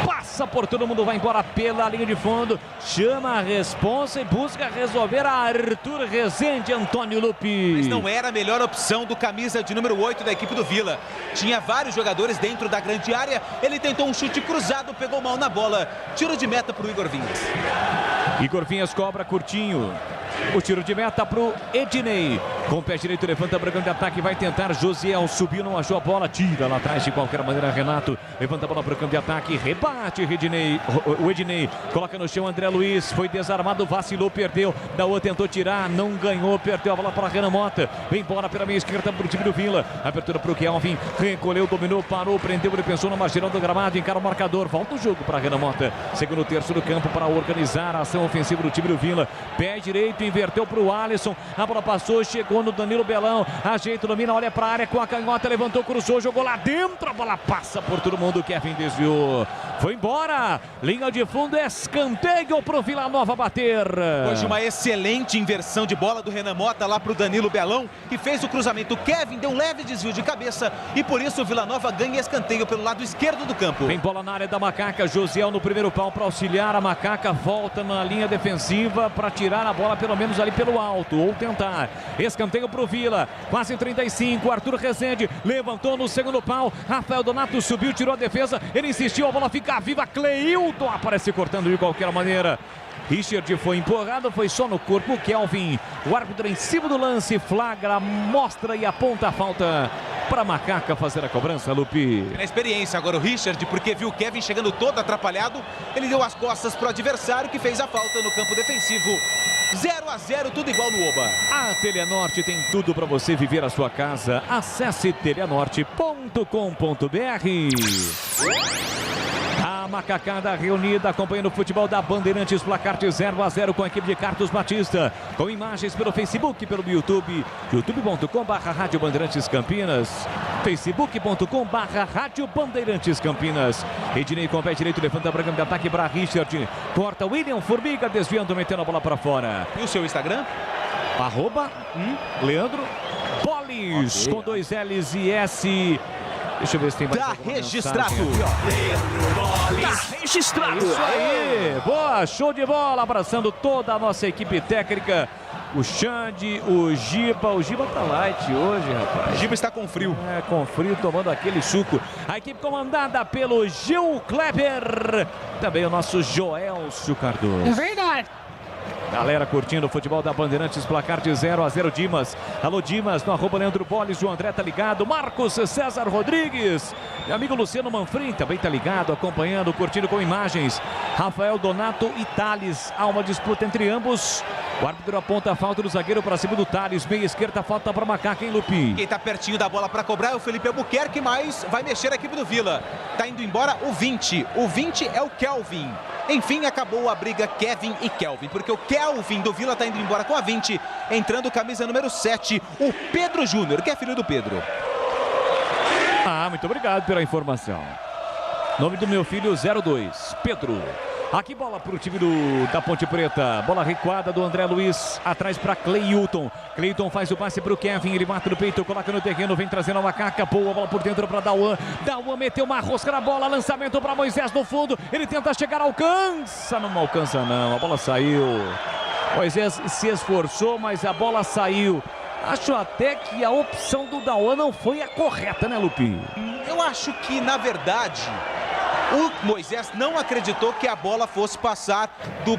Passa por todo mundo, vai embora pela linha de fundo, chama a responsa e busca resolver a Arthur Rezende, Antônio Lupi. Mas não era a melhor opção do camisa de número 8 da equipe do Vila. Tinha vários jogadores dentro da grande área, ele tentou um chute cruzado, pegou mal na bola. Tiro de meta para o Igor Vinhas. Igor Vinhas cobra curtinho. O tiro de meta para o Ednei. Com o pé direito, levanta para o campo de ataque, vai tentar. Josiel subiu, não achou a bola, tira lá atrás de qualquer maneira. Renato levanta a bola para o campo de ataque, rebate o Ednei, coloca no chão André Luiz, foi desarmado, vacilou, perdeu. Daú tentou tirar, não ganhou, perdeu a bola para Renan Mota. Vem bola pela meia esquerda para o time do Vila. Abertura para o Kelvin, recolheu, dominou, parou, prendeu, ele pensou numa geral do gramado, encara o marcador. Volta o jogo para Renan Mota, segundo terço do campo para organizar a ação ofensiva do time do Vila. Pé direito, inverteu para o Alisson, a bola passou, chegou no Danilo Belão, ajeita, domina, olha para a área com a canhota, levantou, cruzou, jogou lá dentro, a bola passa por todo mundo, Kevin desviou, foi embora, linha de fundo, escanteio pro Vila Nova bater. Hoje uma excelente inversão de bola do Renan Mota lá pro Danilo Belão, que fez o cruzamento. O Kevin deu um leve desvio de cabeça e por isso o Vila Nova ganha escanteio pelo lado esquerdo do campo. Vem bola na área da Macaca, Josiel no primeiro pau para auxiliar, a Macaca volta na linha defensiva para tirar a bola pelo menos ali pelo alto, ou tentar. Escanteio pro Vila, quase 35, Arthur Rezende levantou no segundo pau, Rafael Donato subiu, tirou a defesa, ele insistiu, a bola fica viva, Cleilton aparece cortando de qualquer maneira. Richard foi empurrado, foi só no corpo. Kelvin, o árbitro em cima do lance, flagra, mostra e aponta a falta para Macaca fazer a cobrança, Lupi. Na experiência agora o Richard, porque viu o Kevin chegando todo atrapalhado, ele deu as costas para o adversário que fez a falta no campo defensivo. 0-0, tudo igual no Oba. A Telenorte tem tudo para você viver a sua casa. Acesse telenorte.com.br. A macacada reunida acompanhando o futebol da Bandeirantes, placar de 0-0 com a equipe de Carlos Batista, com imagens pelo Facebook, pelo YouTube, youtube.com/Rádio Bandeirantes Campinas, facebook.com/Rádio Bandeirantes Campinas. Ednei com o pé direito, levanta para o campo de ataque para Richard, corta William Formiga, desviando, metendo a bola para fora. E o seu Instagram? @Leandro Bolis, com 2 L's e S. Deixa eu ver se tem mais. Tá registrado. Tá registrado. Isso aí. Boa, show de bola. Abraçando toda a nossa equipe técnica. O Xande, o Giba. O Giba tá light hoje, rapaz. O Giba está com frio. É, com frio, tomando aquele suco. A equipe comandada pelo Gil Kleber. Também o nosso Joelcio Cardoso. É verdade. Galera curtindo o futebol da Bandeirantes, placar de 0-0, Dimas. Alô, Dimas, no @Leandro Bolis, o André tá ligado, Marcos César Rodrigues, meu amigo Luciano Manfrim também tá ligado, acompanhando, curtindo com imagens. Rafael Donato e Thales, há uma disputa entre ambos. O árbitro aponta a falta do zagueiro para cima do Thales, meia esquerda, falta para Macaca, hein, Lupi? Quem tá pertinho da bola para cobrar é o Felipe Albuquerque, mas vai mexer a equipe do Vila. Tá indo embora o 20, o 20 é o Kelvin. Enfim, acabou a briga Kevin e Kelvin, porque o Kelvin do Vila tá indo embora com a 20, entrando camisa número 7, o Pedro Júnior, que é filho do Pedro. Muito obrigado pela informação. Nome do meu filho 02, Pedro. Aqui bola para o time da Ponte Preta. Bola recuada do André Luiz. Atrás para Cleilton. Cleilton faz o passe para o Kevin. Ele mata no peito, coloca no terreno. Vem trazendo a Macaca. Boa bola por dentro para Dauan. Dauan meteu uma rosca na bola. Lançamento para Moisés no fundo. Ele tenta chegar, alcança. Não alcança não. A bola saiu. Moisés se esforçou, mas a bola saiu. Acho até que a opção do Dauan não foi a correta, né, Lupi? Eu acho que, na verdade, o Moisés não acreditou que a bola fosse passar do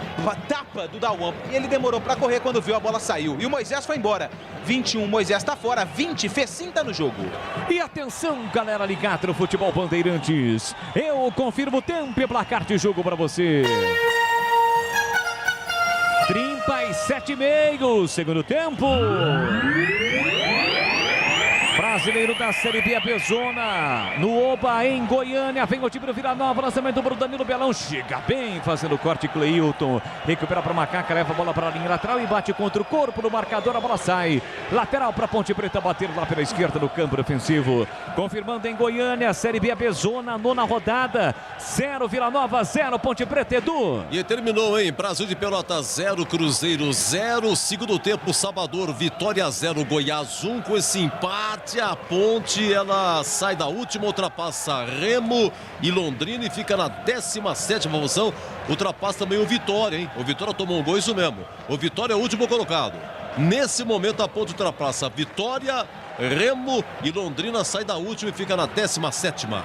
tapa do Dauan. E ele demorou para correr, quando viu a bola saiu. E o Moisés foi embora. 21, Moisés está fora. 20, Fecim tá no jogo. E atenção, galera ligada no futebol Bandeirantes. Eu confirmo o tempo e placar de jogo para você. 37,5, segundo tempo. Brasileiro da Série B, a Bezona, no Oba, em Goiânia, vem o time do Vila Nova, lançamento para o Danilo Belão, chega bem, fazendo o corte, Cleilton, recupera para o Macaca, leva a bola para a linha lateral e bate contra o corpo do marcador, a bola sai, lateral para a Ponte Preta, bater lá pela esquerda no campo defensivo, confirmando em Goiânia, Série B, a Bezona, nona rodada, 0 Vila Nova, 0 Ponte Preta, Edu. E terminou, hein, Brasil de Pelota 0, Cruzeiro 0, segundo tempo, Salvador, Vitória 0, Goiás 1, com esse empate. A Ponte, ela sai da última, ultrapassa Remo e Londrina e fica na 17ª posição. Ultrapassa também o Vitória, hein? O Vitória tomou um gol, isso mesmo. O Vitória é o último colocado. Nesse momento a Ponte ultrapassa Vitória, Remo e Londrina sai da última e fica na 17ª.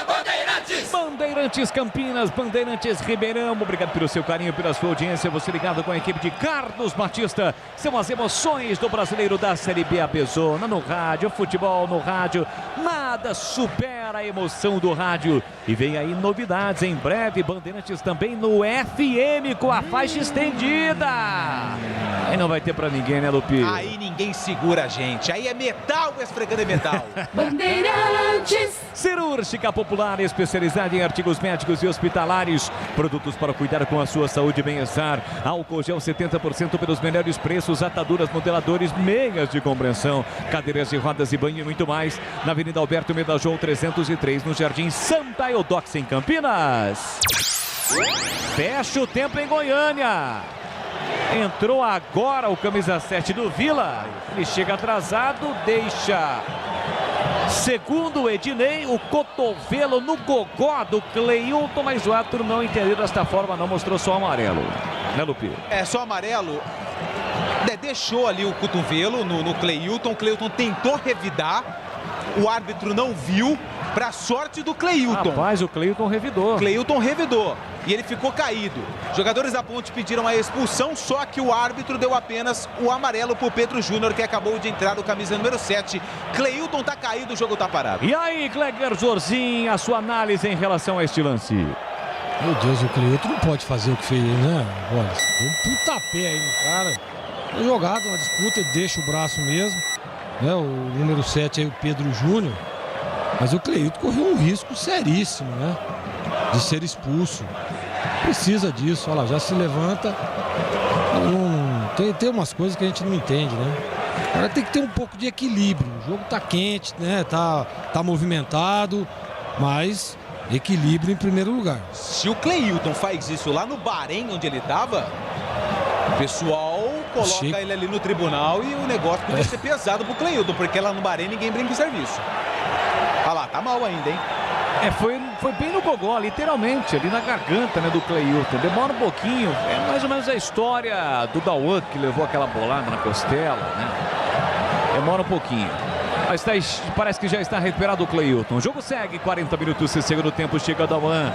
Bandeirantes! Bandeirantes Campinas, Bandeirantes Ribeirão. Obrigado pelo seu carinho, pela sua audiência. Você ligado com a equipe de Carlos Batista. São as emoções do brasileiro da Série B Abezona no rádio, futebol no rádio. Nada supera a emoção do rádio. E vem aí novidades em breve. Bandeirantes também no FM com a faixa estendida. Aí não vai ter pra ninguém, né, Lupi? Aí ninguém segura a gente. Aí é metal esfregando metal. Bandeirantes. Cirúrgica Popular, especializada em artigos médicos e hospitalares. Produtos para cuidar com a sua saúde e bem-estar. Álcool gel 70% pelos melhores preços. Ataduras, modeladores, meias de compreensão. Cadeiras de rodas e banho e muito mais. Na Avenida Alberto Medajol 303, no Jardim Santa Eudox, em Campinas. Fecha o tempo em Goiânia. Entrou agora o camisa 7 do Vila. Ele chega atrasado, deixa... Segundo o Ednei, o cotovelo no gogó do Cleilton, mas o árbitro não entendeu desta forma, não mostrou só amarelo. Né, Lupi? É, só amarelo. Deixou ali o cotovelo no Cleilton. O Cleilton tentou revidar. O árbitro não viu, para sorte do Cleilton. Rapaz, o Cleilton revidou. Cleilton revidou e ele ficou caído. Jogadores da Ponte pediram a expulsão, só que o árbitro deu apenas o amarelo para o Pedro Júnior, que acabou de entrar, o camisa número 7. Cleilton tá caído, o jogo tá parado. E aí, Cleger Jorzinho, a sua análise em relação a este lance? Meu Deus, o Cleilton não pode fazer o que fez, né? Olha, deu um pontapé aí no cara. É jogado, uma disputa, ele deixa o braço mesmo. Né? O número 7 aí, o Pedro Júnior. Mas o Cleilton correu um risco seríssimo, né? De ser expulso. Precisa disso, olha lá, já se levanta. Tem umas coisas que a gente não entende, né? Agora tem que ter um pouco de equilíbrio. O jogo tá quente, né? Tá movimentado, mas equilíbrio em primeiro lugar. Se o Cleilton faz isso lá no Bahrein, onde ele tava, o pessoal coloca ele ali no tribunal e o negócio podia ser pesado pro Cleilton, porque lá no Bahrein ninguém brinca em serviço. Olha lá, tá mal ainda, hein? Foi bem no gogó, literalmente, ali na garganta, né, do Cleilton. Demora um pouquinho, é mais ou menos a história do Dauan, que levou aquela bolada na costela, né? Demora um pouquinho. Mas parece que já está recuperado o Cleilton. O jogo segue, 40 minutos e segundo tempo, chega Dauan.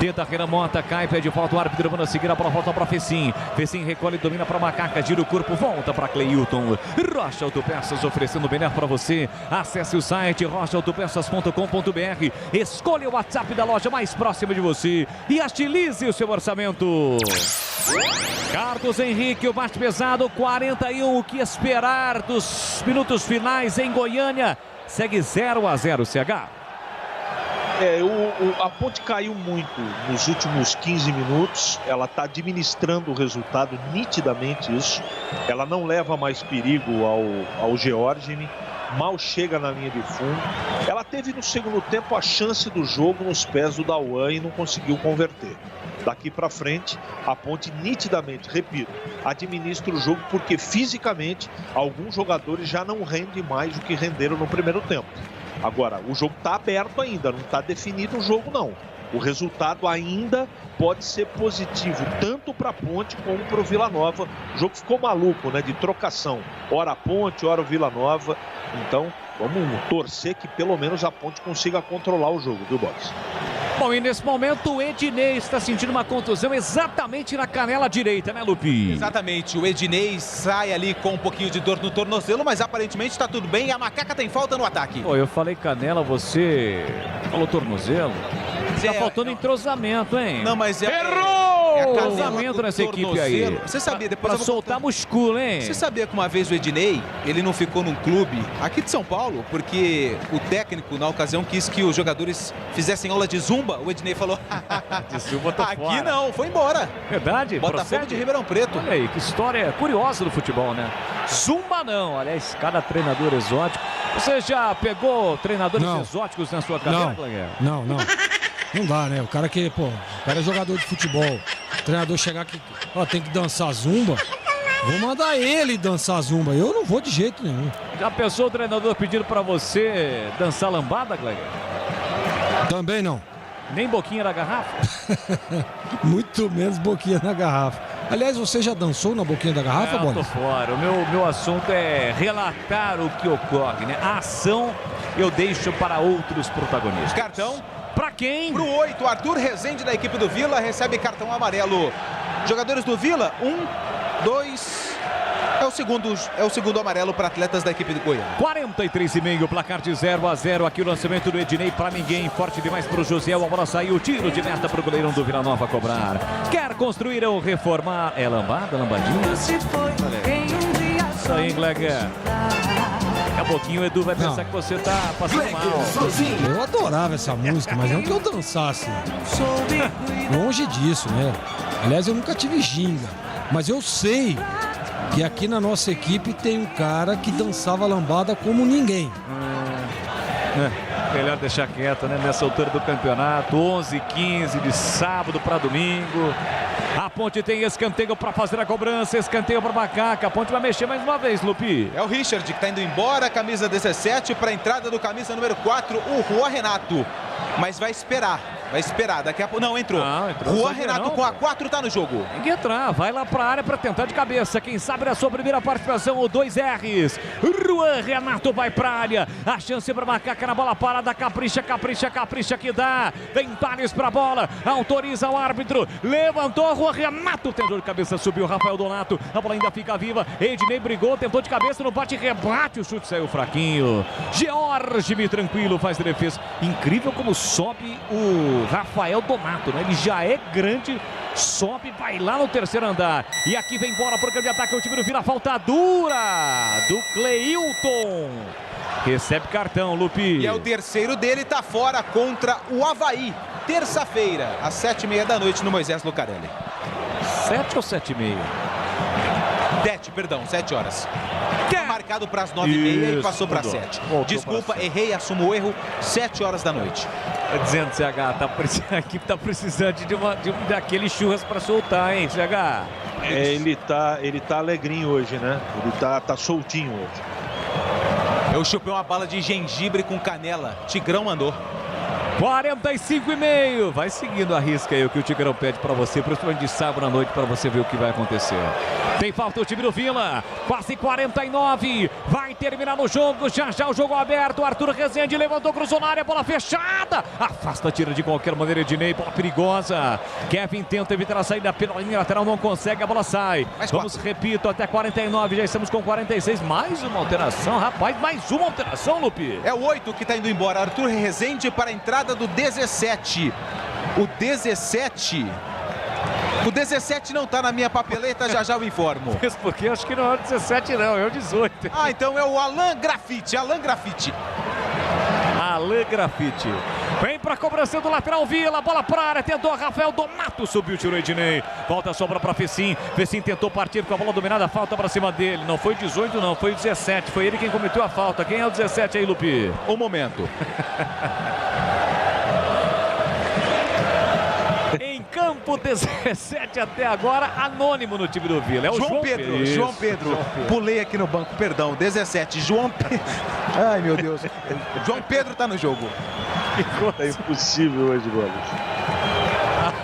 Tenta Renamota, cai, pede falta, o árbitro manda seguir a bola, volta para Fecim. Fecim recolhe, domina para Macaca, gira o corpo, volta para Cleilton. Rocha Autopeças oferecendo o melhor para você. Acesse o site rochaautopeças.com.br. Escolha o WhatsApp da loja mais próxima de você e agilize o seu orçamento. Carlos Henrique, o bate pesado, 41, o que esperar dos minutos finais em Goiânia? Segue 0-0 CH. A Ponte caiu muito nos últimos 15 minutos, ela está administrando o resultado, nitidamente isso. Ela não leva mais perigo ao Georgine, mal chega na linha de fundo. Ela teve no segundo tempo a chance do jogo nos pés do Dauan e não conseguiu converter. Daqui para frente, a Ponte nitidamente, repito, administra o jogo porque fisicamente alguns jogadores já não rendem mais do que renderam no primeiro tempo. Agora, o jogo está aberto ainda, não está definido o jogo não. O resultado ainda pode ser positivo, tanto para a Ponte como para o Vila Nova. O jogo ficou maluco, né? De trocação. Ora a Ponte, ora o Vila Nova. Então, vamos torcer que pelo menos a Ponte consiga controlar o jogo, viu, Boris? Bom, e nesse momento o Ednei está sentindo uma contusão exatamente na canela direita, né, Lupi? Exatamente, o Ednei sai ali com um pouquinho de dor no tornozelo, mas aparentemente está tudo bem e a Macaca tem falta no ataque. Pô, eu falei canela, você falou tornozelo? Tá faltando entrosamento, hein? Não, mas Errou! É casamento nessa equipe aí. Você sabia, depois pra soltar musculo, hein? Você sabia que uma vez o Ednei, ele não ficou num clube aqui de São Paulo, porque o técnico, na ocasião, quis que os jogadores fizessem aula de zumba. O Ednei falou, de zumba tô aqui fora. Não, foi embora. Verdade? Botafogo Procede? de Ribeirão Preto. Olha aí, que história curiosa do futebol, né? Zumba não, aliás, cada treinador exótico. Você já pegou treinadores exóticos na sua carreira, Cleguer? Não. Não dá, né? O cara é jogador de futebol. O treinador chegar aqui, tem que dançar zumba. Vou mandar ele dançar zumba. Eu não vou de jeito nenhum. Já pensou o treinador pedindo pra você dançar lambada, Cleguer? Também não. Nem boquinha na garrafa? Muito menos boquinha na garrafa. Aliás, você já dançou na boquinha da garrafa, Boris? Tô fora. O meu assunto é relatar o que ocorre, né? A ação eu deixo para outros protagonistas. Cartão? Para quem? Pro 8, Arthur Rezende da equipe do Vila recebe cartão amarelo. Jogadores do Vila, 1, 2... É o segundo amarelo para atletas da equipe do Goiânia. 43,5, placar de 0-0. Aqui o lançamento do Ednei para ninguém. Forte demais para o Josiel. A bola saiu. Tiro de meta para o goleirão do Vila Nova cobrar. Quer construir ou reformar? É lambada, lambadinha? Isso aí, Gleger. Daqui a pouquinho o Edu vai pensar que você tá passando mal. Eu adorava essa música, mas não que eu dançasse. Longe disso, né? Aliás, eu nunca tive ginga. Mas eu sei que aqui na nossa equipe tem um cara que dançava lambada como ninguém. Melhor deixar quieto, né? Nessa altura do campeonato. 11h15 de sábado para domingo. A Ponte tem escanteio para fazer a cobrança. Escanteio para Macaca. A Ponte vai mexer mais uma vez, Lupi. É o Richard que está indo embora. Camisa 17 para a entrada do camisa número 4, o Juan Renato. Mas vai esperar. Vai esperar, daqui a pouco... Não, entrou. Juan Renato com a 4 tá no jogo. Tem que entrar, vai lá pra área pra tentar de cabeça. Quem sabe na sua primeira participação, o 2 R's. Juan Renato vai pra área. A chance pra Macaca na bola parada. Capricha, capricha, capricha que dá. Vem Thales pra bola. Autoriza o árbitro. Levantou, Juan Renato. Tentou de cabeça, subiu Rafael Donato. A bola ainda fica viva. Ednei brigou, tentou de cabeça no bate-rebate. O chute saiu fraquinho. George, tranquilo, faz defesa. Incrível como sobe o Rafael Donato, né? Ele já é grande, sobe, vai lá no terceiro andar. E aqui vem bola para o campo de ataque, o time do Vila, falta dura do Cleilton. Recebe cartão, Lupi. E é o terceiro dele, tá fora contra o Avaí. Terça-feira, às 7h30 da noite no Moisés Lucarelli. 7 ou 7h30? 7 horas. Tá marcado para as 9h30 e passou para 7. Desculpa, errei, assumo o erro. 7 horas da noite. Tá dizendo, CH, a equipe tá precisando daquele churras para soltar, hein, CH? Ele tá alegrinho hoje, né? Ele tá soltinho hoje. Eu chupei uma bala de gengibre com canela. Tigrão mandou. 45,5. Vai seguindo a risca aí o que o Tigrão pede para você, principalmente de sábado à noite, para você ver o que vai acontecer. Tem falta o time do Vila. Quase 49. Vai terminar o jogo. Já o jogo aberto. Arthur Rezende levantou, cruzou na área. Bola fechada. Afasta, tira de qualquer maneira Ednei. Bola perigosa. Kevin tenta evitar a saída pela linha lateral. Não consegue. A bola sai. Vamos, repito, até 49. Já estamos com 46. Mais uma alteração, rapaz. Mais uma alteração, Lupi. É o 8 que está indo embora. Arthur Rezende para a entrada do 17. O 17 não tá na minha papeleta, já eu informo. Mesmo porque eu acho que não é o 17 não, é o 18. Ah, então é o Alan Grafite. Alan Grafite. Vem pra cobrança do lateral Vila, bola pra área, tentou Rafael Donato, subiu, tirou Ednei. Volta a sobra pra Fecim. Fecim tentou partir com a bola dominada, falta pra cima dele. Não foi 18 não, foi 17. Foi ele quem cometeu a falta. Quem é o 17 aí, Lupi? Um momento. Em campo, 17 até agora, anônimo no time do Vila. É o João Pedro. João Pedro. Pulei aqui no banco, perdão. 17, João Pedro. Ai, meu Deus. João Pedro tá no jogo. É impossível hoje, Bolas.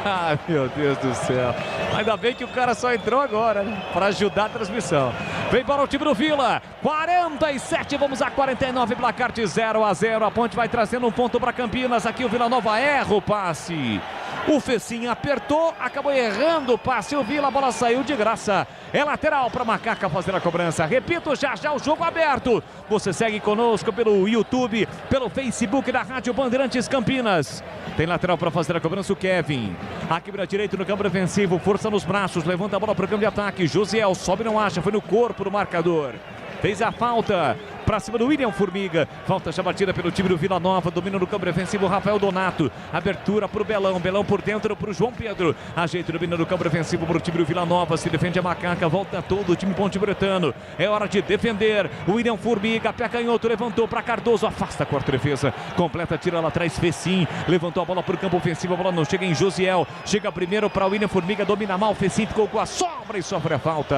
Ah, meu Deus do céu. Ainda bem que o cara só entrou agora, né? Para ajudar a transmissão. Vem para o time do Vila. 47, vamos a 49, placar de 0-0. A Ponte vai trazendo um ponto para Campinas. Aqui o Vila Nova erra o passe. O Fecim apertou, acabou errando o passe. O Vila, a bola saiu de graça. É lateral para Macaca fazer a cobrança. Repito, já o jogo aberto. Você segue conosco pelo YouTube, pelo Facebook da Rádio Bandeirantes Campinas. Tem lateral para fazer a cobrança o Kevin. Aqui para direito no campo defensivo, força nos braços, levanta a bola para o campo de ataque. Josiel sobe, não acha, foi no corpo do marcador. Fez a falta para cima do William Formiga. Falta já batida pelo time do Vila Nova. Domina no campo defensivo Rafael Donato. Abertura para o Belão. Belão por dentro para o João Pedro. Ajeita, domina no campo defensivo para o time do Vila Nova. Se defende a Macaca. Volta todo o time Ponte Bretano. É hora de defender. O William Formiga. Pé canhoto. Levantou para Cardoso. Afasta a quarta defesa. Completa, tira lá atrás. Fecim. Levantou a bola para o campo ofensivo. A bola não chega em Josiel. Chega primeiro para o William Formiga. Domina mal. Fecim ficou com a sobra e sofre a falta.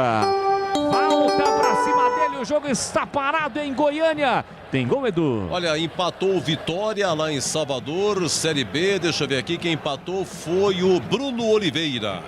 Falta pra cima dele, o jogo está parado em Goiânia. Tem gol, Edu? Olha, empatou o Vitória lá em Salvador, Série B. Deixa eu ver aqui, quem empatou foi o Bruno Oliveira.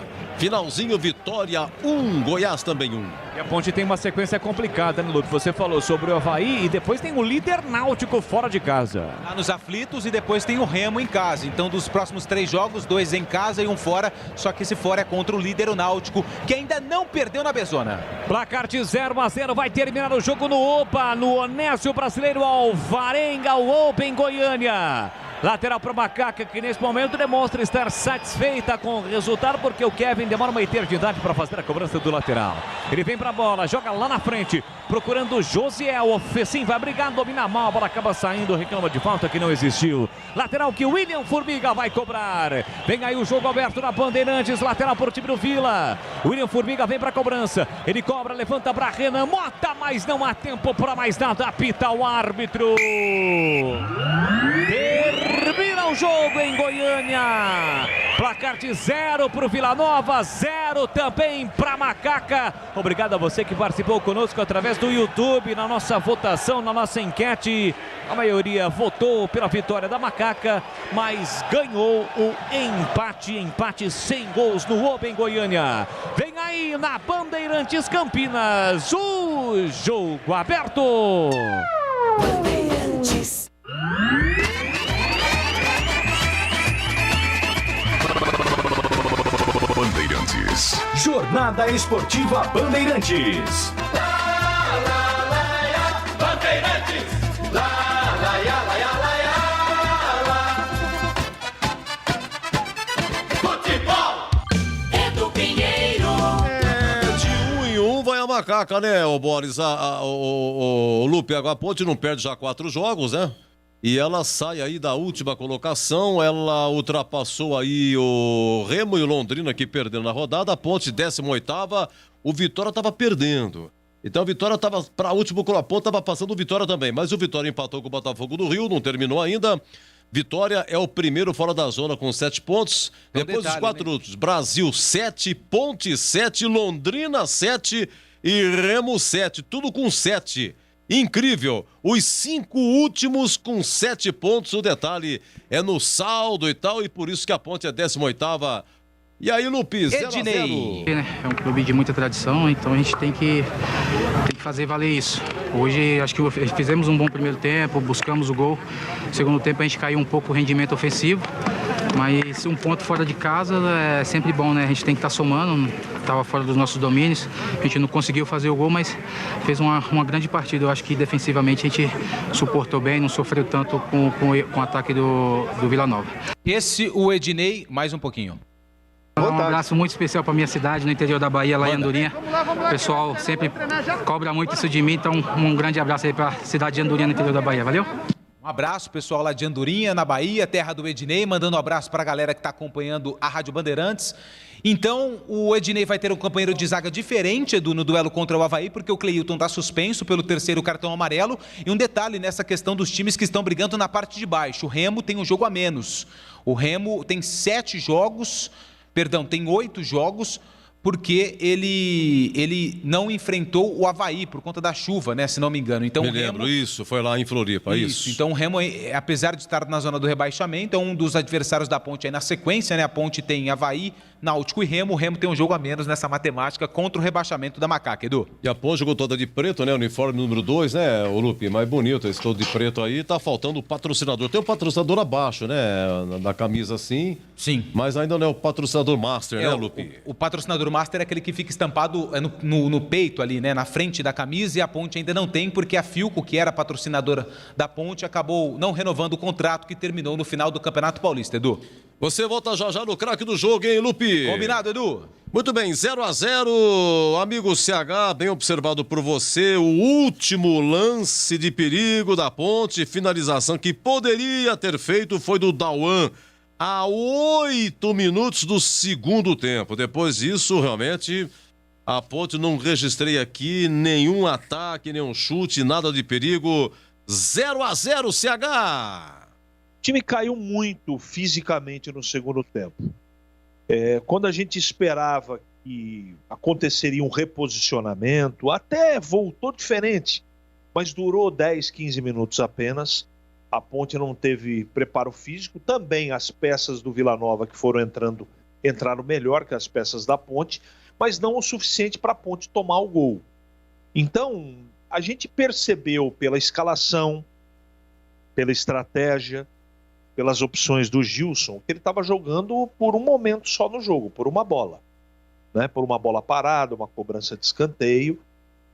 Finalzinho, Vitória 1, Goiás também 1. E a Ponte tem uma sequência complicada, né, Lupe? Você falou sobre o Avaí e depois tem o líder Náutico fora de casa. Lá nos aflitos e depois tem o Remo em casa. Então, dos próximos 3 jogos, 2 em casa e 1 fora. Só que esse fora é contra o líder, o Náutico, que ainda não perdeu na Bezona. Placar de 0-0, vai terminar o jogo no OPA, no Onésio Brasileiro Alvarenga, o Open Goiânia. Lateral para o Macaca, que nesse momento demonstra estar satisfeita com o resultado, porque o Kevin demora uma eternidade para fazer a cobrança do lateral. Ele vem para a bola, joga lá na frente, procurando o Josiel. O Fecim vai brigar, domina mal, a bola acaba saindo, reclama de falta que não existiu. Lateral que o William Formiga vai cobrar. Vem aí o jogo aberto na Bandeirantes, lateral por time do Vila. William Formiga vem para a cobrança, ele cobra, levanta para Renan Mota, mas não há tempo para mais nada, apita o árbitro. Termina o jogo em Goiânia. Placar de 0 para o Vila Nova, 0 também para Macaca. Obrigado a você que participou conosco através do YouTube, na nossa votação, na nossa enquete. A maioria votou pela vitória da Macaca, mas ganhou o empate sem gols no Open Goiânia. Vem aí na Bandeirantes Campinas, o jogo aberto. Bandeirantes. Bandeirantes. Jornada Esportiva Bandeirantes. Bandeirantes, futebol É do Pinheiro. De 1 em 1 vai a Macaca, né, ô Boris? O Lupe, a Ponte não perde já 4 jogos, né? E ela sai aí da última colocação, ela ultrapassou aí o Remo e o Londrina que perderam na rodada, a Ponte 18ª, o Vitória estava perdendo. Então a Vitória estava para a última, a Ponte estava passando o Vitória também, mas o Vitória empatou com o Botafogo do Rio, não terminou ainda. Vitória é o primeiro fora da zona com 7 pontos. Depois dos 4 outros, Brasil 7, Ponte 7, Londrina 7 e Remo 7, tudo com 7. Incrível, os 5 últimos com 7 pontos, o detalhe é no saldo e tal, e por isso que a Ponte é 18ª. E aí, Lupe, 0-0. É um clube de muita tradição, então a gente tem que fazer valer isso. Hoje acho que fizemos um bom primeiro tempo, buscamos o gol. No segundo tempo a gente caiu um pouco o rendimento ofensivo, mas um ponto fora de casa é sempre bom, né? A gente tem que estar somando, estava fora dos nossos domínios, a gente não conseguiu fazer o gol, mas fez uma grande partida. Eu acho que defensivamente a gente suportou bem, não sofreu tanto com o ataque do Vila Nova. Esse, o Ednei, mais um pouquinho. Um abraço muito especial para minha cidade, no interior da Bahia, lá em Andorinha. O pessoal sempre cobra muito isso de mim, então um grande abraço aí para a cidade de Andorinha, no interior da Bahia. Valeu? Um abraço, pessoal lá de Andorinha, na Bahia, terra do Ednei, mandando um abraço para a galera que está acompanhando a Rádio Bandeirantes. Então, o Ednei vai ter um companheiro de zaga diferente, Edu, no duelo contra o Avaí, porque o Cleilton está suspenso pelo 3º cartão amarelo. E um detalhe nessa questão dos times que estão brigando na parte de baixo. O Remo tem um jogo a menos. O Remo tem 8 jogos, porque ele não enfrentou o Avaí por conta da chuva, né, se não me engano. Então, Me lembro, isso, foi lá em Floripa, isso. Então o Remo, apesar de estar na zona do rebaixamento, é um dos adversários da Ponte aí na sequência, né? A Ponte tem Avaí, Náutico e Remo. O Remo tem um jogo a menos nessa matemática contra o rebaixamento da Macaca, Edu. E a Ponte jogou toda de preto, né? Uniforme número 2, né, o Lupe? Mais bonito esse todo de preto aí. Tá faltando o patrocinador. Tem o patrocinador abaixo, né? Na camisa assim. Sim. Mas ainda não é o patrocinador master, né, Lupe? O patrocinador master é aquele que fica estampado no peito ali, né? Na frente da camisa, e a Ponte ainda não tem, porque a Filco, que era patrocinadora da Ponte, acabou não renovando o contrato que terminou no final do Campeonato Paulista, Edu. Você volta já no craque do jogo, hein, Lupe? Combinado, Edu. Muito bem, 0-0, amigo CH, bem observado por você, o último lance de perigo da Ponte, finalização que poderia ter feito foi do Dauan, a 8 minutos do segundo tempo. Depois disso, realmente, a Ponte não registrei aqui nenhum ataque, nenhum chute, nada de perigo. 0-0, CH! O time caiu muito fisicamente no segundo tempo. Quando a gente esperava que aconteceria um reposicionamento, até voltou diferente, mas durou 10, 15 minutos apenas. A Ponte não teve preparo físico. Também as peças do Vila Nova que foram entrando entraram melhor que as peças da Ponte, mas não o suficiente para a Ponte tomar o gol. Então, a gente percebeu pela escalação, pela estratégia, pelas opções do Gilson, que ele estava jogando por um momento só no jogo, por uma bola. Né? Por uma bola parada, uma cobrança de escanteio,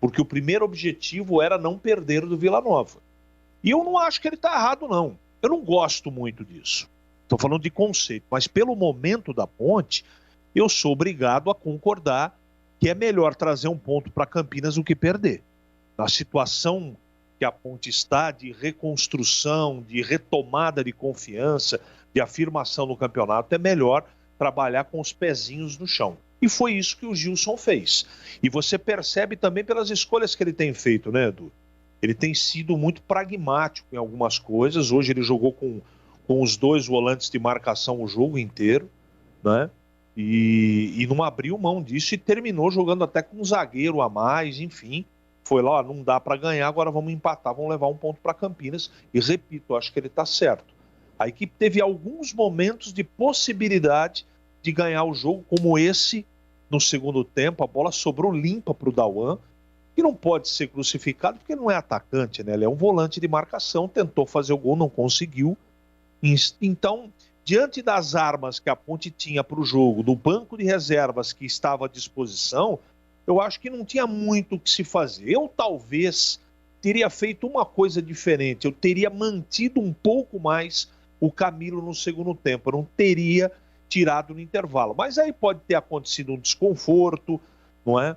porque o primeiro objetivo era não perder do Vila Nova. E eu não acho que ele está errado, não. Eu não gosto muito disso. Estou falando de conceito, mas pelo momento da Ponte, eu sou obrigado a concordar que é melhor trazer um ponto para Campinas do que perder. Na situação que a Ponte está de reconstrução, de retomada de confiança, de afirmação no campeonato, é melhor trabalhar com os pezinhos no chão. E foi isso que o Gilson fez. E você percebe também pelas escolhas que ele tem feito, né, Edu? Ele tem sido muito pragmático em algumas coisas. Hoje ele jogou com os dois volantes de marcação o jogo inteiro, né? E não abriu mão disso e terminou jogando até com um zagueiro a mais, enfim. Foi lá, ó, não dá para ganhar, agora vamos empatar, vamos levar um ponto para Campinas. E repito, acho que ele está certo. A equipe teve alguns momentos de possibilidade de ganhar o jogo, como esse no segundo tempo. A bola sobrou limpa para o Dauan, que não pode ser crucificado porque ele não é atacante, né? Ele é um volante de marcação, tentou fazer o gol, não conseguiu. Então, diante das armas que a Ponte tinha para o jogo, do banco de reservas que estava à disposição, eu acho que não tinha muito o que se fazer. Eu talvez teria feito uma coisa diferente. Eu teria mantido um pouco mais o Camilo no segundo tempo. Eu não teria tirado no intervalo. Mas aí pode ter acontecido um desconforto, não é?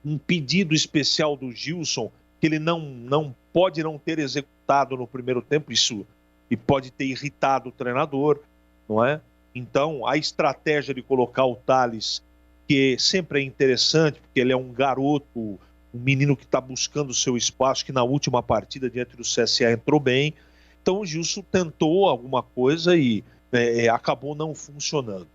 Um pedido especial do Gilson, que ele não pode não ter executado no primeiro tempo, isso e pode ter irritado o treinador, não é? Então, a estratégia de colocar o Thales, que sempre é interessante, porque ele é um garoto, um menino que está buscando o seu espaço, que na última partida diante do CSA entrou bem. Então o Gilson tentou alguma coisa e acabou não funcionando.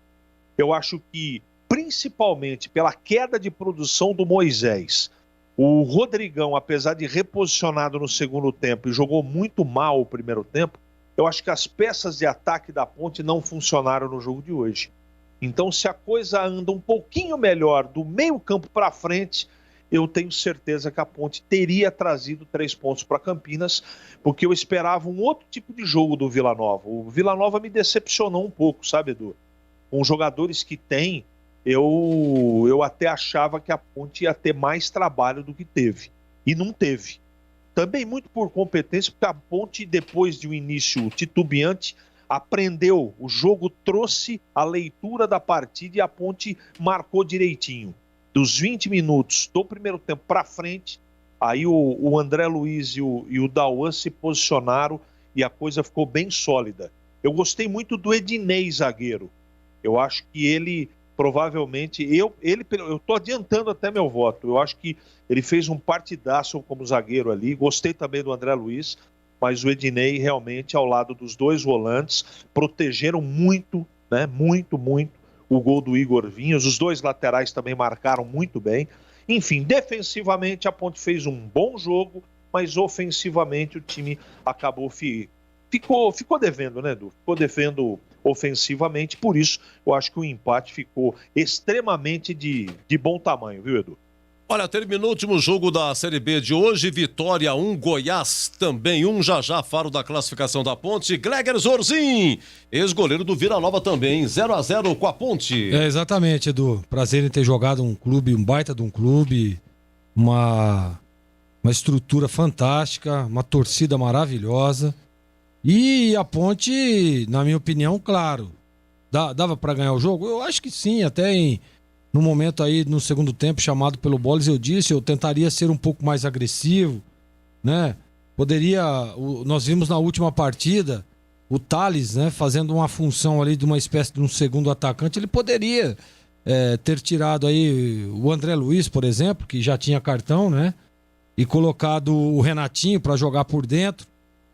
Eu acho que, principalmente pela queda de produção do Moisés, o Rodrigão, apesar de reposicionado no segundo tempo e jogou muito mal o primeiro tempo, eu acho que as peças de ataque da Ponte não funcionaram no jogo de hoje. Então, se a coisa anda um pouquinho melhor do meio campo para frente, eu tenho certeza que a Ponte teria trazido 3 pontos para Campinas, porque eu esperava um outro tipo de jogo do Vila Nova. O Vila Nova me decepcionou um pouco, sabe, Edu? Com os jogadores que tem, eu até achava que a Ponte ia ter mais trabalho do que teve. E não teve. Também muito por competência, porque a Ponte, depois de um início titubeante, aprendeu, o jogo trouxe a leitura da partida e a Ponte marcou direitinho. Dos 20 minutos do primeiro tempo para frente, aí o André Luiz e o Dauan se posicionaram e a coisa ficou bem sólida. Eu gostei muito do Ednei, zagueiro. Eu acho que ele, provavelmente, eu estou adiantando até meu voto. Eu acho que ele fez um partidaço como zagueiro ali. Gostei também do André Luiz. Mas o Ednei realmente, ao lado dos dois volantes, protegeram muito, né? Muito o gol do Igor Vinhas. Os dois laterais também marcaram muito bem. Enfim, defensivamente a Ponte fez um bom jogo, mas ofensivamente o time acabou ficou devendo, né, Edu? Ficou devendo ofensivamente, por isso eu acho que o empate ficou extremamente de bom tamanho, viu, Edu? Olha, terminou o último jogo da Série B de hoje, Vitória 1, Goiás também 1, já faro da classificação da Ponte, Gleger Zorzin, ex-goleiro do Vila Nova também, 0-0 com a Ponte. É, exatamente, Edu, prazer em ter jogado um clube, um baita de um clube, uma estrutura fantástica, uma torcida maravilhosa, e a Ponte, na minha opinião, claro, dava para ganhar o jogo? Eu acho que sim, até no momento aí, no segundo tempo, chamado pelo Boles, eu tentaria ser um pouco mais agressivo, né? Nós vimos na última partida, o Thales, né, fazendo uma função ali de uma espécie de um segundo atacante, ele poderia ter tirado aí o André Luiz, por exemplo, que já tinha cartão, né? E colocado o Renatinho para jogar por dentro,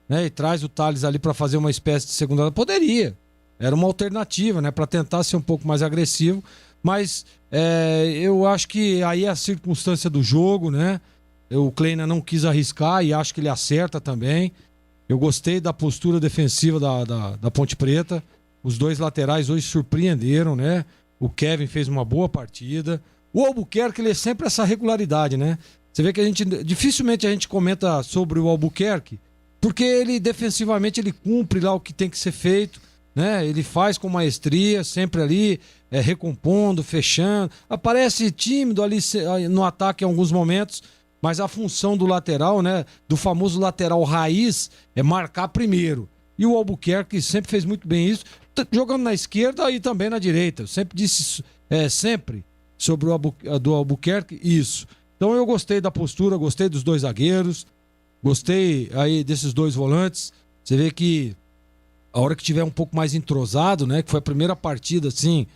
né? E traz o Thales ali para fazer uma espécie de segunda. Poderia. Era uma alternativa, né? Para tentar ser um pouco mais agressivo. Mas eu acho que aí é a circunstância do jogo, né? O Kleina não quis arriscar e acho que ele acerta também. Eu gostei da postura defensiva da Ponte Preta. Os dois laterais hoje surpreenderam, né? O Kevin fez uma boa partida. O Albuquerque, ele é sempre essa regularidade, né? Você vê que dificilmente a gente comenta sobre o Albuquerque, porque ele defensivamente ele cumpre lá o que tem que ser feito, né? Ele faz com maestria, sempre ali recompondo, fechando. Aparece tímido ali no ataque em alguns momentos, mas a função do lateral, né? Do famoso lateral raiz é marcar primeiro. E o Albuquerque sempre fez muito bem isso, jogando na esquerda e também na direita. Eu sempre disse sempre sobre do Albuquerque isso. Então eu gostei da postura, gostei dos dois zagueiros, gostei aí desses dois volantes. Você vê que a hora que tiver um pouco mais entrosado, né? Que foi a primeira partida assim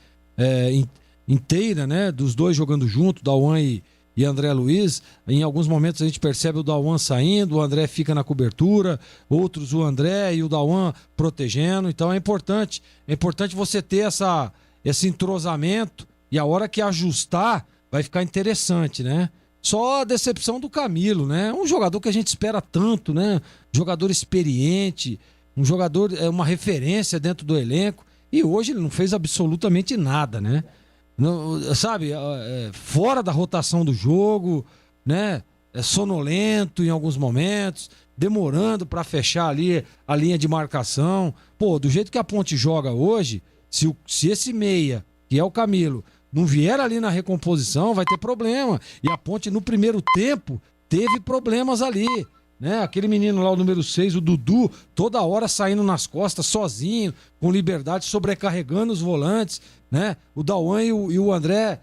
inteira, né? Dos dois jogando junto, Dauan e André Luiz. Em alguns momentos a gente percebe o Dauan saindo, o André fica na cobertura, outros o André e o Dauan protegendo. Então é importante você ter esse entrosamento, e a hora que ajustar vai ficar interessante, né? Só a decepção do Camilo, né? Um jogador que a gente espera tanto, né? Jogador experiente, um jogador, uma referência dentro do elenco, e hoje ele não fez absolutamente nada, né? Sabe, fora da rotação do jogo, né? Sonolento em alguns momentos, demorando para fechar ali a linha de marcação. Pô, do jeito que a Ponte joga hoje, se esse meia, que é o Camilo, não vier ali na recomposição, vai ter problema. E a Ponte, no primeiro tempo, teve problemas ali, né? Aquele menino lá, o número 6, o Dudu, toda hora saindo nas costas, sozinho, com liberdade, sobrecarregando os volantes, né? O Dauan e o André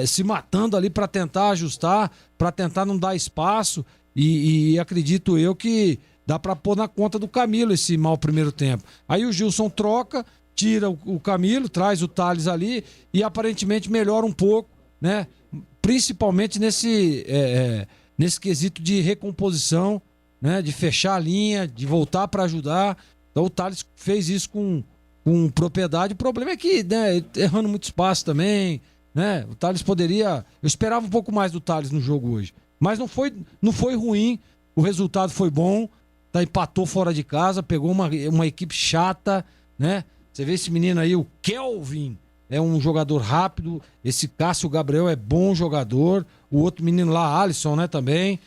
se matando ali para tentar ajustar, para tentar não dar espaço. E acredito eu que dá para pôr na conta do Camilo esse mau primeiro tempo. Aí o Gilson troca, tira o Camilo, traz o Thales ali e aparentemente melhora um pouco, né? Principalmente nesse quesito de recomposição, né? De fechar a linha, de voltar para ajudar. Então o Thales fez isso com propriedade. O problema é que, né, errando muito espaço também, né? O Thales poderia... Eu esperava um pouco mais do Thales no jogo hoje, mas não foi ruim, o resultado foi bom, empatou fora de casa, pegou uma equipe chata, né? Você vê esse menino aí, o Kelvin, é um jogador rápido. Esse Cássio Gabriel é bom jogador. O outro menino lá, Alisson, né, também.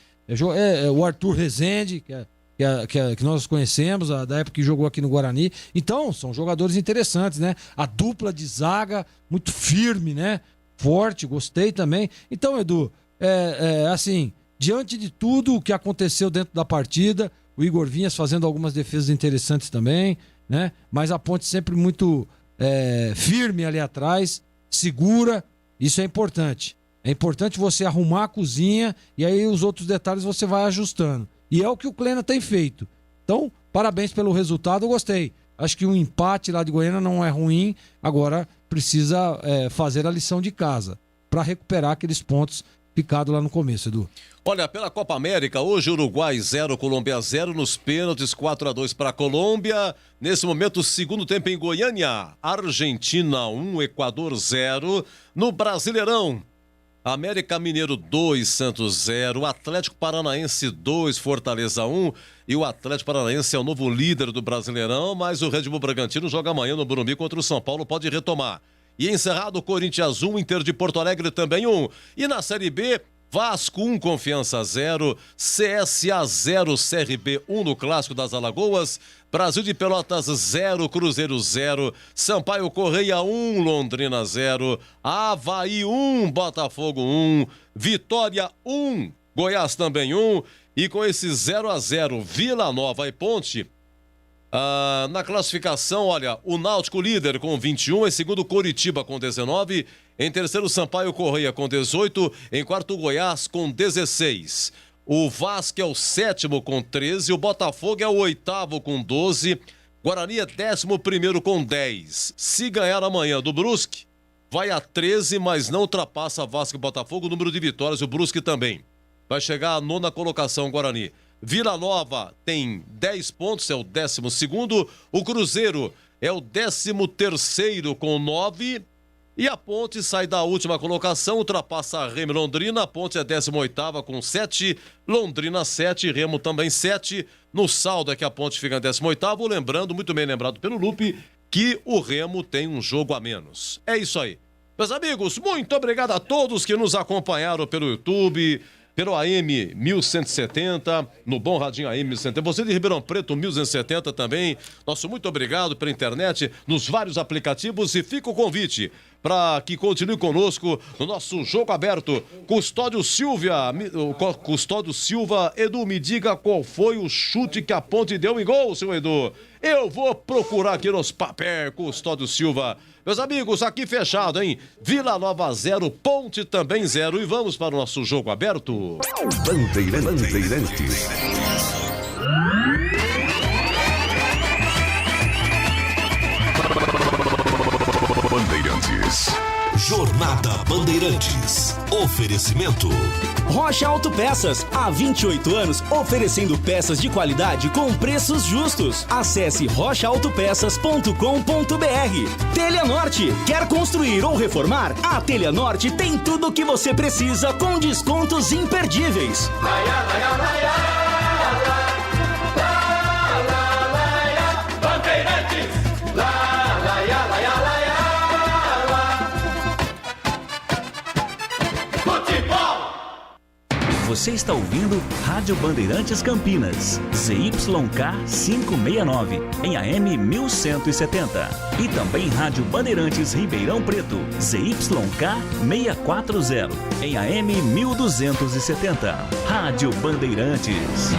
O Arthur Rezende, que nós conhecemos, da época que jogou aqui no Guarani. Então, são jogadores interessantes, né? A dupla de zaga, muito firme, né? Forte, gostei também. Então, Edu, assim, diante de tudo o que aconteceu dentro da partida, o Igor Vinhas fazendo algumas defesas interessantes também, né? Mas a Ponte sempre muito firme ali atrás, segura. Isso é importante. É importante você arrumar a cozinha e aí os outros detalhes você vai ajustando. E é o que o Klena tem feito. Então, parabéns pelo resultado, eu gostei. Acho que um empate lá de Goiânia não é ruim. Agora precisa fazer a lição de casa para recuperar aqueles pontos ficados lá no começo, Edu. Olha, pela Copa América, hoje Uruguai 0, Colômbia 0, nos pênaltis 4-2 para a Colômbia. Nesse momento, segundo tempo em Goiânia, Argentina 1, Equador 0. No Brasileirão, América Mineiro 2, Santos 0, Atlético Paranaense 2, Fortaleza 1. E o Atlético Paranaense é o novo líder do Brasileirão, mas o Red Bull Bragantino joga amanhã no Morumbi contra o São Paulo, pode retomar. E encerrado, Corinthians 1, Inter de Porto Alegre também 1. E na Série B, Vasco 1, Confiança 0, CSA 0, CRB 1 no Clássico das Alagoas, Brasil de Pelotas 0, Cruzeiro 0, Sampaio Correia 1, Londrina 0, Avaí 1, Botafogo 1, Vitória 1, Goiás também 1, e com esse 0-0, Vila Nova e Ponte, na classificação, olha, o Náutico líder com 21, em segundo Coritiba com 19, em terceiro Sampaio Correia com 18, em quarto Goiás com 16. O Vasco é o sétimo com 13, o Botafogo é o oitavo com 12, Guarani é 11º com 10. Se ganhar amanhã do Brusque, vai a 13, mas não ultrapassa Vasco e Botafogo, o número de vitórias, o Brusque também. Vai chegar à 9ª colocação Guarani. Vila Nova tem 10 pontos, é o 12º. O Cruzeiro é o 13º com 9. E a Ponte sai da última colocação, ultrapassa a Remo Londrina. A Ponte é 18ª com 7. Londrina 7, Remo também 7. No saldo é que a Ponte fica em 18º. Lembrando, muito bem lembrado pelo Lupe, que o Remo tem um jogo a menos. É isso aí. Meus amigos, muito obrigado a todos que nos acompanharam pelo YouTube, pelo AM 1170, no Bom Radinho AM 1170. Você de Ribeirão Preto 1170 também. Nosso muito obrigado pela internet, nos vários aplicativos, e fica o convite para que continue conosco no nosso jogo aberto. Custódio Silva, Edu, me diga qual foi o chute que a Ponte deu em gol, seu Edu. Eu vou procurar aqui nos papéis, Custódio Silva. Meus amigos, aqui fechado, hein? Vila Nova 0, Ponte também 0. E vamos para o nosso jogo aberto. Bandeirantes. Jornada Bandeirantes. Oferecimento. Rocha Autopeças, há 28 anos oferecendo peças de qualidade com preços justos. Acesse rochaautopeças.com.br. Telha Norte, quer construir ou reformar? A Telha Norte tem tudo o que você precisa com descontos imperdíveis. Você está ouvindo Rádio Bandeirantes Campinas, ZYK 569, em AM 1170. E também Rádio Bandeirantes Ribeirão Preto, ZYK 640, em AM 1270. Rádio Bandeirantes.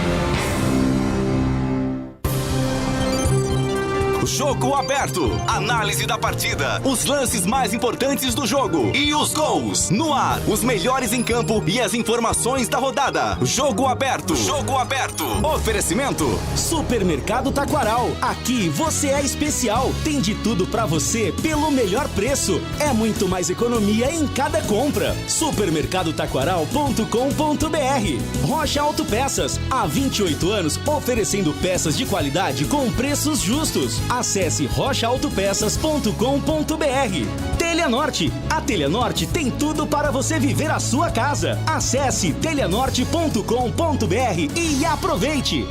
Jogo aberto. Análise da partida. Os lances mais importantes do jogo. E os gols. No ar. Os melhores em campo e as informações da rodada. Jogo aberto. Jogo aberto. Oferecimento. Supermercado Taquaral. Aqui você é especial. Tem de tudo pra você pelo melhor preço. É muito mais economia em cada compra. Supermercadotaquaral.com.br. Rocha Autopeças. Há 28 anos oferecendo peças de qualidade com preços justos. Acesse rochaautopeças.com.br. Telha Norte. A Telha Norte tem tudo para você viver a sua casa. Acesse telhanorte.com.br e aproveite.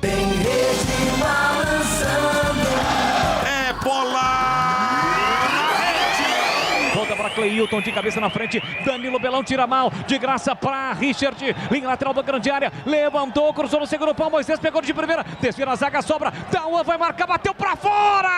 Tem rede balançando. É bola! Volta para Cleilton, de cabeça na frente. Danilo Belão tira mal. De graça para Richard. Linha lateral da grande área. Levantou, cruzou no segundo pau. Moisés pegou de primeira. Desvia a zaga, sobra. Dauan vai marcar, bateu para fora!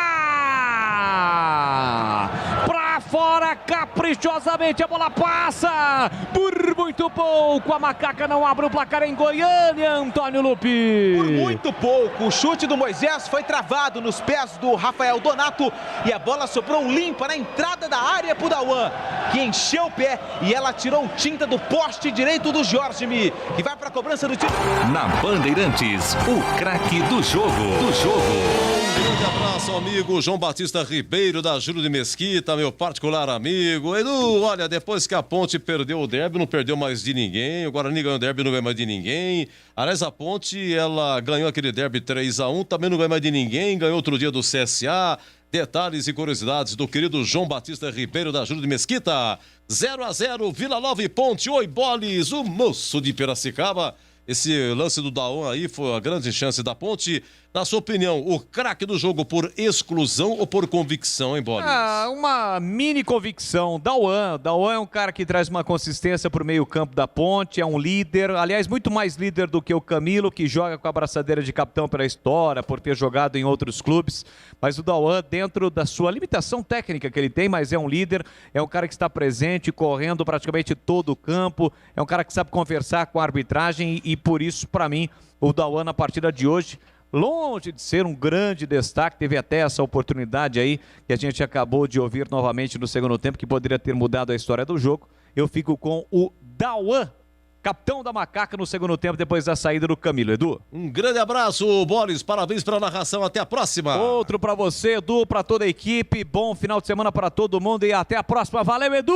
Para fora, caprichosamente. A bola passa por muito pouco. A Macaca não abre o placar em Goiânia, Antônio Lupi. Por muito pouco. O chute do Moisés foi travado nos pés do Rafael Donato. E a bola sobrou limpa na entrada da área pro Dauan, que encheu o pé e ela tirou tinta do poste direito do Jorge Mi, que vai para a cobrança do time. Na Bandeirantes, o craque do jogo. Um grande abraço, amigo João Batista Ribeiro, da Júlio de Mesquita, meu particular amigo. Edu, olha, depois que a Ponte perdeu o derby, não perdeu mais de ninguém. O Guarani ganhou o derby, não ganhou mais de ninguém. Aliás, a Ponte, ela ganhou aquele derby 3-1, também não ganhou mais de ninguém. Ganhou outro dia do CSA. Detalhes e curiosidades do querido João Batista Ribeiro, da Júlio de Mesquita. 0-0, Vila Nova e Ponte. Oi, Boles, o moço de Piracicaba. Esse lance do Dauan aí foi a grande chance da Ponte. Na sua opinião, o craque do jogo por exclusão ou por convicção, hein, Boles? Uma mini convicção. Dauan é um cara que traz uma consistência pro meio campo da Ponte, é um líder, aliás, muito mais líder do que o Camilo, que joga com a braçadeira de capitão pela história, por ter jogado em outros clubes. Mas o Dauan, dentro da sua limitação técnica que ele tem, mas é um líder, é um cara que está presente, correndo praticamente todo o campo, é um cara que sabe conversar com a arbitragem e por isso, para mim, o Dauan na partida de hoje, longe de ser um grande destaque, teve até essa oportunidade aí que a gente acabou de ouvir novamente no segundo tempo, que poderia ter mudado a história do jogo. Eu fico com o Dauan, capitão da Macaca no segundo tempo, depois da saída do Camilo. Edu. Um grande abraço, Boris. Parabéns pela narração. Até a próxima. Outro pra você, Edu, pra toda a equipe. Bom final de semana pra todo mundo e até a próxima. Valeu, Edu!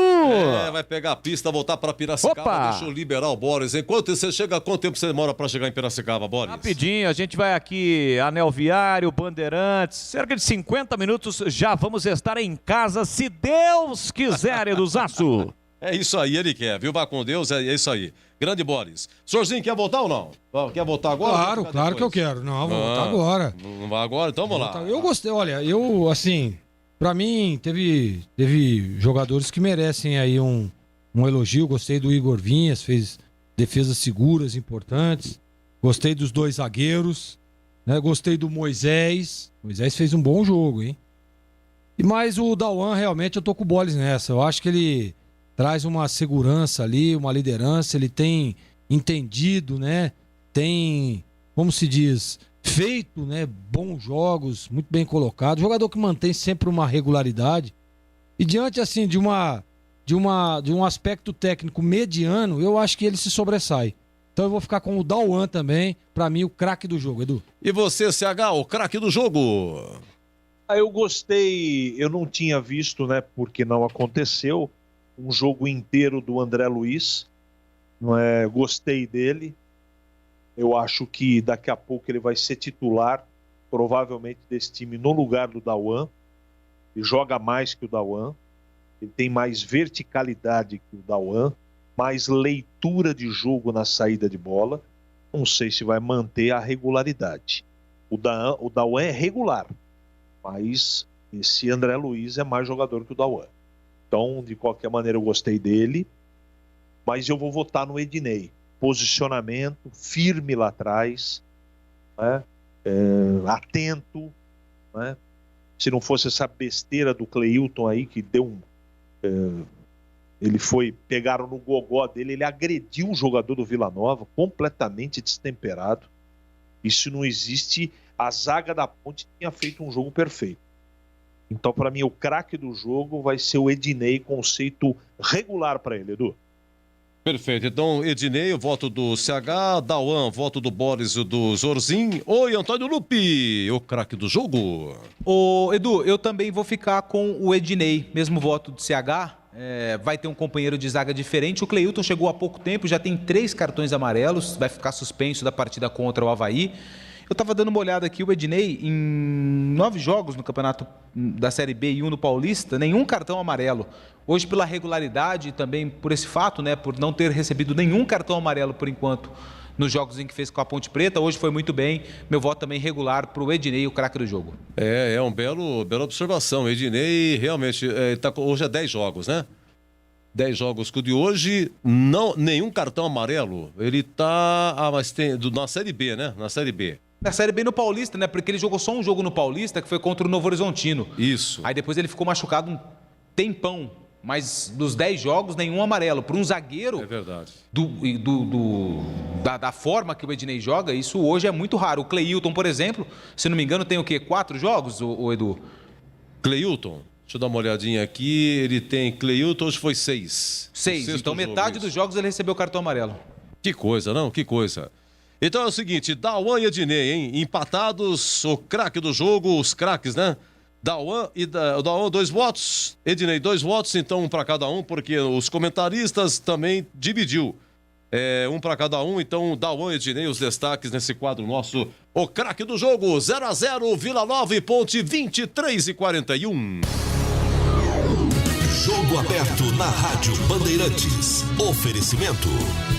Vai pegar a pista, voltar pra Piracicaba. Opa! Deixa eu liberar o Boris. Enquanto você chega, quanto tempo você demora pra chegar em Piracicaba, Boris? Rapidinho, a gente vai aqui, Anel Viário, Bandeirantes, cerca de 50 minutos, já vamos estar em casa, se Deus quiser, Edu Zaço. É isso aí, ele quer, viu? Vá com Deus, é isso aí. Grande Boris. Senhorzinho, quer voltar ou não? Quer voltar agora? Claro que eu quero. Não, vou voltar agora. Não vai agora? Então vamos lá. Eu gostei, olha, assim, pra mim, teve jogadores que merecem aí um elogio. Gostei do Igor Vinhas, fez defesas seguras, importantes. Gostei dos 2 zagueiros, né? Gostei do Moisés. Moisés fez um bom jogo, hein? Mas o Dauan, realmente, eu tô com o Bolis nessa. Eu acho que ele traz uma segurança ali, uma liderança. Ele tem entendido, né? Tem, como se diz, feito, né? Bons jogos, muito bem colocado. Jogador que mantém sempre uma regularidade. E diante, assim, de um aspecto técnico mediano, eu acho que ele se sobressai. Então eu vou ficar com o Dauan também, pra mim, o craque do jogo, Edu. E você, CH, o craque do jogo? Eu gostei, eu não tinha visto, né, porque não aconteceu, um jogo inteiro do André Luiz. Gostei dele. Eu acho que daqui a pouco ele vai ser titular, provavelmente, desse time no lugar do Dauan. Ele joga mais que o Dauan. Ele tem mais verticalidade que o Dauan, mais leitura de jogo na saída de bola. Não sei se vai manter a regularidade. O Dauan é regular, mas esse André Luiz é mais jogador que o Dauan. Então, de qualquer maneira, eu gostei dele, mas eu vou votar no Ednei. Posicionamento, firme lá atrás, né? Atento, né? Se não fosse essa besteira do Cleilton aí, que deu pegaram no gogó dele, ele agrediu o jogador do Vila Nova, completamente destemperado. Isso não existe. A zaga da Ponte tinha feito um jogo perfeito. Então, para mim, o craque do jogo vai ser o Ednei, conceito regular para ele, Edu. Perfeito. Então, Ednei, o voto do CH, Dauan, voto do Boris, do Zorzin. Oi, Antônio Lupi, o craque do jogo. Edu, eu também vou ficar com o Ednei, mesmo voto do CH. Vai ter um companheiro de zaga diferente. O Cleilton chegou há pouco tempo, já tem 3 cartões amarelos, vai ficar suspenso da partida contra o Avaí. Eu estava dando uma olhada aqui, o Ednei, em 9 jogos no campeonato da Série B e 1 no Paulista, nenhum cartão amarelo. Hoje, pela regularidade e também por esse fato, né, por não ter recebido nenhum cartão amarelo por enquanto nos jogos em que fez com a Ponte Preta, hoje foi muito bem. Meu voto também regular para o Ednei, o craque do jogo. É uma bela observação. Ednei realmente, hoje é 10 jogos, né? 10 jogos que o de hoje, nenhum cartão amarelo. Ele tá na Série B, né? Na Série B. Na Série B no Paulista, né? Porque ele jogou só um jogo no Paulista, que foi contra o Novo Horizontino. Isso. Aí depois ele ficou machucado um tempão. Mas dos 10 jogos, nenhum amarelo. Para um zagueiro... É verdade. Da forma que o Ednei joga, isso hoje é muito raro. O Cleilton, por exemplo, se não me engano, tem o quê? 4 jogos, o Edu? Cleilton? Deixa eu dar uma olhadinha aqui. Ele tem Cleilton, hoje foi 6. 6. Então metade dos jogos ele recebeu cartão amarelo. Que coisa, não? Que coisa. Então é o seguinte, Dauan e Ednei, hein? Empatados, o craque do jogo, os craques, né? Dauan, 2 votos, Ednei 2 votos, então um para cada um, porque os comentaristas também dividiu. Um para cada um, então Dauan e Ednei, os destaques nesse quadro nosso. O craque do jogo, 0-0, Vila Nova e Ponte, 23:41. Jogo aberto na Rádio Bandeirantes. Oferecimento.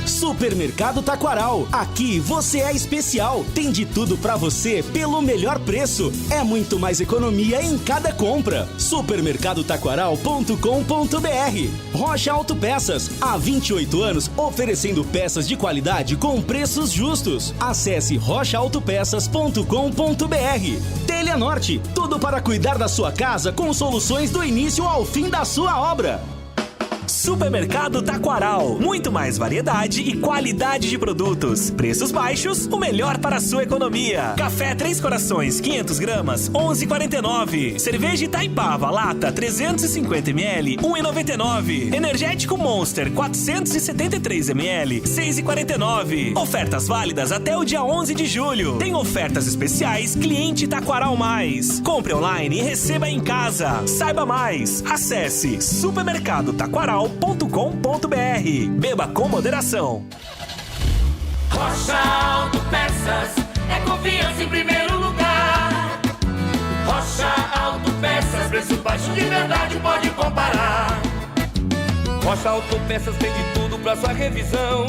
Supermercado Taquaral. Aqui você é especial. Tem de tudo pra você pelo melhor preço. É muito mais economia em cada compra. Supermercadotaquaral.com.br. Rocha Autopeças. Há 28 anos oferecendo peças de qualidade com preços justos. Acesse rochaautopeças.com.br. Telha Norte. Tudo para cuidar da sua casa com soluções do início ao fim da sua obra. Supermercado Taquaral. Muito mais variedade e qualidade de produtos. Preços baixos, o melhor para a sua economia. Café Três Corações, 500 gramas, 11,49. Cerveja Itaipava, lata, 350 ml, 1,99. Energético Monster, 473 ml, 6,49. Ofertas válidas até o dia 11 de julho. Tem ofertas especiais Cliente Taquaral Mais. Compre online e receba em casa. Saiba mais. Acesse supermercadotaquaral.com.br. Beba com moderação. Rocha Autopeças é confiança em primeiro lugar. Rocha Autopeças, preço baixo de verdade, pode comparar. Rocha Autopeças tem de tudo pra sua revisão.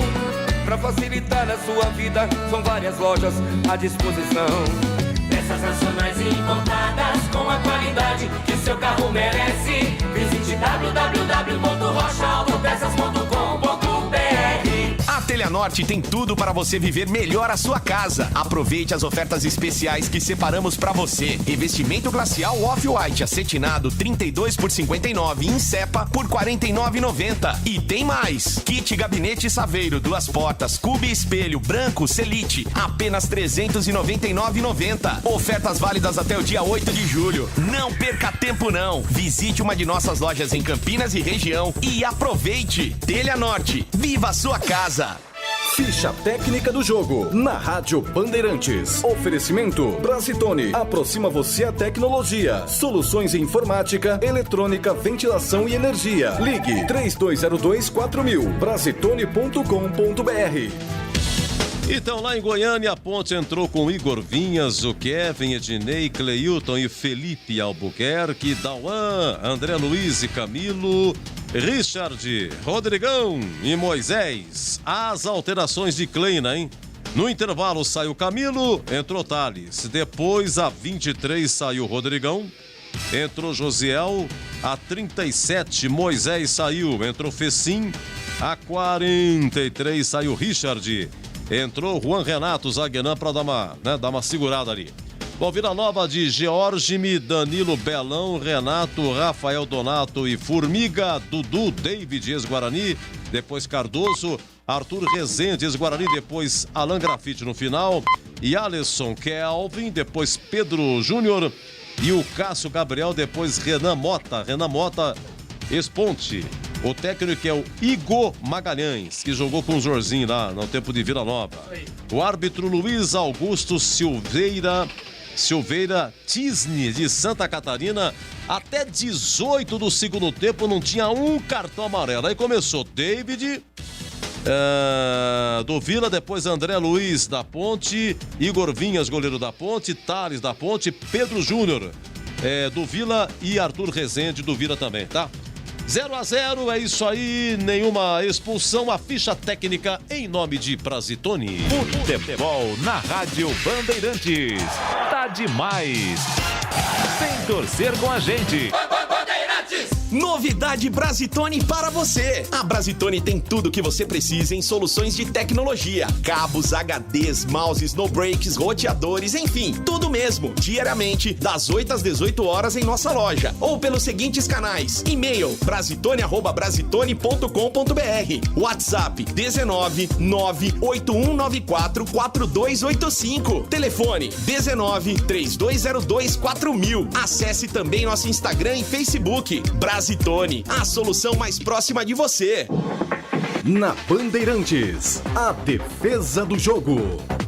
Pra facilitar a sua vida, são várias lojas à disposição. Peças nacionais e importadas com a qualidade que seu carro merece. Visite www.rochaautopeças.com.br. A Teleanorte tem tudo para você viver melhor a sua casa. Aproveite as ofertas especiais que separamos para você. Revestimento glacial Off-White acetinado 32 por 59 em cepa por 49,90. E tem mais. Kit gabinete Saveiro, 2 portas, cube espelho, branco, Selite, apenas 399,90. Ofertas válidas até o dia 8 de julho. Não perca tempo não. Visite uma de nossas lojas em Campinas e região e aproveite. Teleanorte, viva a sua casa. Ficha técnica do jogo na Rádio Bandeirantes. Oferecimento Brasitone. Aproxima você a tecnologia. Soluções em informática, eletrônica, ventilação e energia. Ligue 3202-4000. Brasitone.com.br. Então, lá em Goiânia, a Ponte entrou com Igor Vinhas, o Kevin, Ednei, Cleilton e Felipe Albuquerque, Dauan, André Luiz e Camilo, Richard, Rodrigão e Moisés. As alterações de Kleina, hein? No intervalo saiu Camilo, entrou Thales. Depois, a 23, saiu Rodrigão. Entrou Josiel. A 37, Moisés saiu. Entrou Fecim. A 43, saiu Richard. Entrou Juan Renato, zagueirão, para dar uma segurada ali. Bom, Vila Nova de Georgime, Danilo Belão, Renato, Rafael Donato e Formiga, Dudu, David, ex-Guarani, depois Cardoso, Arthur Rezende, ex-Guarani, depois Alan Grafite no final, e Alisson Kelvin, depois Pedro Júnior e o Cássio Gabriel, depois Renan Mota, ex-Ponte. O técnico é o Igor Magalhães, que jogou com o Jorzinho lá no tempo de Vila Nova. O árbitro Luiz Augusto Silveira Tisne, de Santa Catarina. Até 18 do segundo tempo não tinha um cartão amarelo. Aí começou David do Vila, depois André Luiz da Ponte, Igor Vinhas, goleiro da Ponte, Thales da Ponte, Pedro Júnior do Vila e Arthur Rezende do Vila também, tá? 0-0, é isso aí, nenhuma expulsão, a ficha técnica em nome de Brasitone. Futebol na Rádio Bandeirantes. Tá demais. Vem torcer com a gente. Novidade Brasitone para você. A Brasitone tem tudo que você precisa em soluções de tecnologia. Cabos, HDs, mouses, no breaks, roteadores, enfim, tudo mesmo. Diariamente, das 8 às 18 horas em nossa loja. Ou pelos seguintes canais. E-mail brasitone@brasitone.com.br. WhatsApp 19 98194 4285. Telefone 19 3202 4000. Acesse também nosso Instagram e Facebook. Brasitone, a solução mais próxima de você. Na Bandeirantes, a defesa do jogo.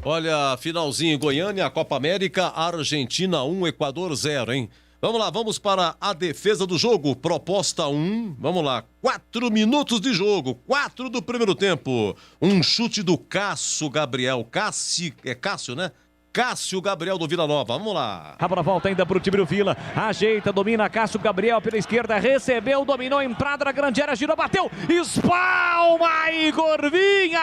Olha, finalzinho em Goiânia, Copa América, Argentina 1, Equador 0, hein? Vamos lá, vamos para a defesa do jogo. Proposta 1, vamos lá, 4 minutos de jogo, 4 do primeiro tempo. Um chute do Cássio Gabriel. Cássio, né? Cássio Gabriel do Vila Nova, vamos lá. A bola volta ainda para o time do Vila, ajeita, domina, Cássio Gabriel pela esquerda, recebeu, dominou, entrada na grande área, girou, bateu, espalma, Igor Vinhas!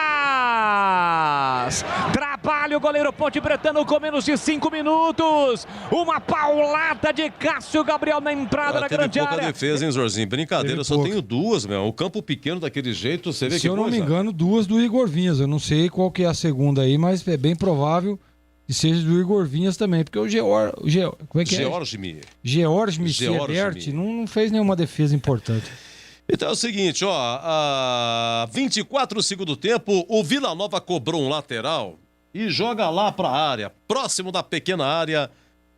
Trabalha o goleiro Ponte Pretano com menos de 5 minutos, uma paulada de Cássio Gabriel na entrada na grande área. Teve pouca defesa, hein, Zorzinho? Brincadeira, eu só tenho duas, meu. O campo pequeno daquele jeito, você vê que se eu não me engano, duas do Igor Vinhas, eu não sei qual que é a segunda aí, mas é bem provável que seja do Igor Vinhas também, porque o como é que é? George Michel não fez nenhuma defesa importante. Então é o seguinte, ó, 24 do segundo tempo, o Vila Nova cobrou um lateral e joga lá pra área, próximo da pequena área,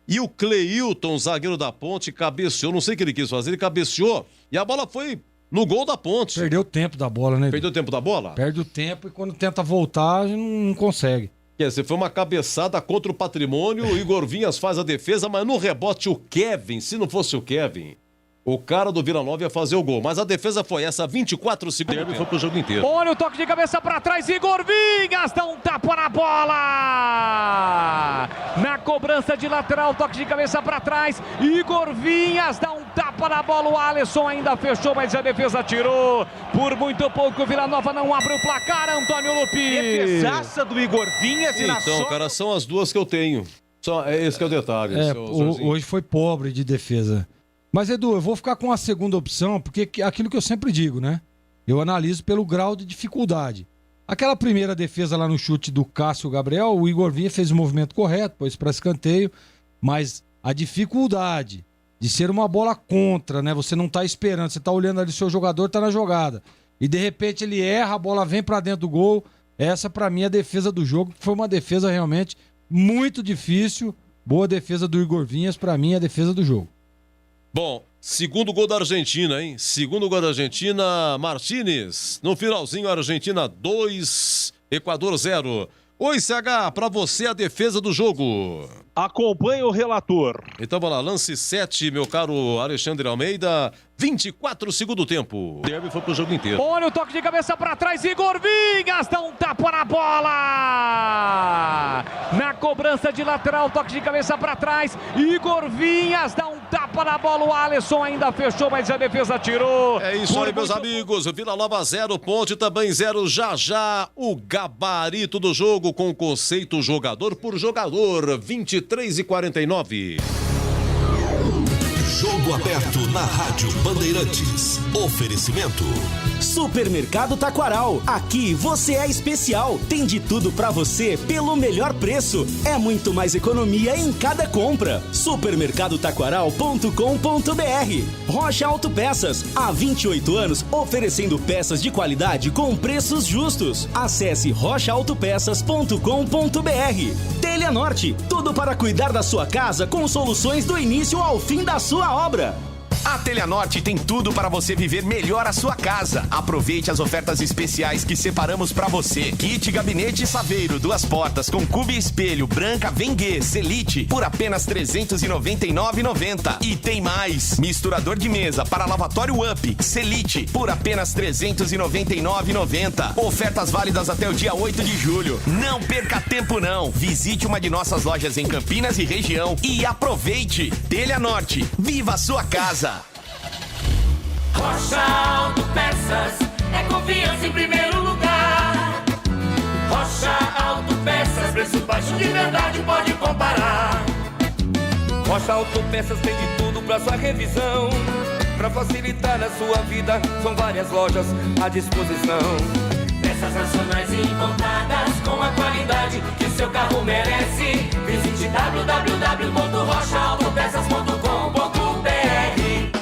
e o Cleilton, zagueiro da Ponte, cabeceou, não sei o que ele quis fazer, ele cabeceou, e a bola foi no gol da Ponte. Perdeu o tempo da bola, né? Perdeu o tempo da bola? Perde o tempo e quando tenta voltar, não consegue. Quer dizer, foi uma cabeçada contra o Patrimônio, o Igor Vinhas faz a defesa, mas no rebote o Kevin, se não fosse o Kevin, o cara do Vila Nova ia fazer o gol. Mas a defesa foi essa, 24 segundos, e foi pro jogo inteiro. Olha o toque de cabeça pra trás, Igor Vinhas dá um tapa na bola! Na cobrança de lateral, toque de cabeça pra trás, Igor Vinhas dá um tapa na bola, o Alisson ainda fechou, mas a defesa tirou. Por muito pouco, o Vila Nova não abre o placar, Antônio Lupi. Defesaça do Igor Vinhas e na Então, cara, são as duas que eu tenho. Esse que é o detalhe. Hoje foi pobre de defesa. Mas, Edu, eu vou ficar com a segunda opção, porque aquilo que eu sempre digo, né? Eu analiso pelo grau de dificuldade. Aquela primeira defesa lá no chute do Cássio Gabriel, o Igor Vinha fez o movimento correto, pôs para escanteio, mas a dificuldade de ser uma bola contra, né? Você não tá esperando, você tá olhando ali, seu jogador tá na jogada. E de repente ele erra, a bola vem para dentro do gol. Essa para mim é a defesa do jogo, foi uma defesa realmente muito difícil. Boa defesa do Igor Vinhas, para mim é a defesa do jogo. Bom, segundo gol da Argentina, hein? Segundo gol da Argentina, Martínez. No finalzinho, Argentina 2, Equador 0. Oi, CH, pra você a defesa do jogo. Acompanhe o relator. Então, vamos lá, lance 7, meu caro Alexandre Almeida. 24 segundo tempo. O derby foi pro jogo inteiro. Olha o toque de cabeça pra trás, Igor Vinhas dá um tapa na bola. Na cobrança de lateral, toque de cabeça pra trás, Igor Vinhas dá um tapa na bola, o Alisson ainda fechou, mas a defesa tirou. É isso aí, meus amigos. Vila Nova 0, Ponte também 0. Já o gabarito do jogo com o conceito jogador por jogador. 23:49. Jogo aberto na Rádio Bandeirantes. Oferecimento. Supermercado Taquaral. Aqui você é especial. Tem de tudo pra você pelo melhor preço. É muito mais economia em cada compra. Supermercadotaquaral.com.br. Rocha Autopeças. Há 28 anos oferecendo peças de qualidade com preços justos. Acesse rochaautopeças.com.br. Telha Norte. Tudo para cuidar da sua casa com soluções do início ao fim da sua obra. A Telha Norte tem tudo para você viver melhor a sua casa. Aproveite as ofertas especiais que separamos para você. Kit Gabinete Saveiro, 2 portas com cubo e espelho, branca Vengue, Selite, por apenas R$ 399,90. E tem mais. Misturador de mesa para lavatório Up, Selite, por apenas R$ 399,90. Ofertas válidas até o dia 8 de julho. Não perca tempo não. Visite uma de nossas lojas em Campinas e região e aproveite. Telha Norte, viva a sua casa. Rocha Autopeças, é confiança em primeiro lugar. Rocha Autopeças, preço baixo de verdade, pode comparar. Rocha Autopeças tem de tudo pra sua revisão. Pra facilitar a sua vida, são várias lojas à disposição. Peças nacionais e importadas com a qualidade que o seu carro merece. Visite www.rochaautopeças.com.br.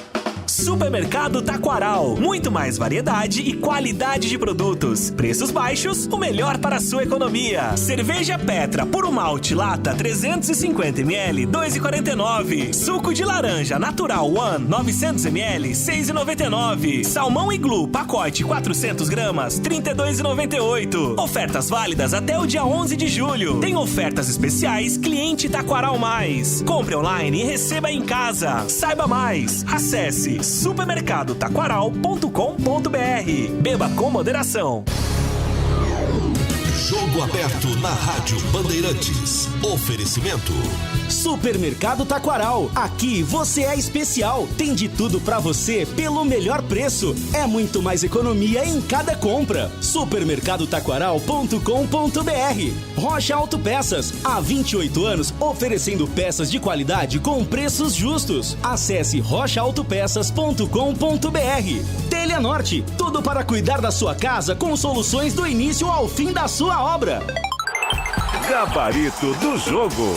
Supermercado Taquaral. Muito mais variedade e qualidade de produtos. Preços baixos, o melhor para a sua economia. Cerveja Petra, puro malte, lata, 350ml, 2,49. Suco de laranja Natural One, 900ml, 6,99. Salmão Iglu, pacote 400 gramas, 32,98. Ofertas válidas até o dia 11 de julho. Tem ofertas especiais Cliente Taquaral Mais. Compre online e receba em casa. Saiba mais. Acesse supermercadotaquaral.com.br. Beba com moderação. Jogo aberto na Rádio Bandeirantes. Oferecimento. Supermercado Taquaral. Aqui você é especial. Tem de tudo pra você pelo melhor preço. É muito mais economia em cada compra. Supermercadotaquaral.com.br. Rocha Autopeças. Há 28 anos oferecendo peças de qualidade com preços justos. Acesse rochaautopeças.com.br. Telha Norte. Tudo para cuidar da sua casa com soluções do início ao fim da sua obra. Gabarito do jogo.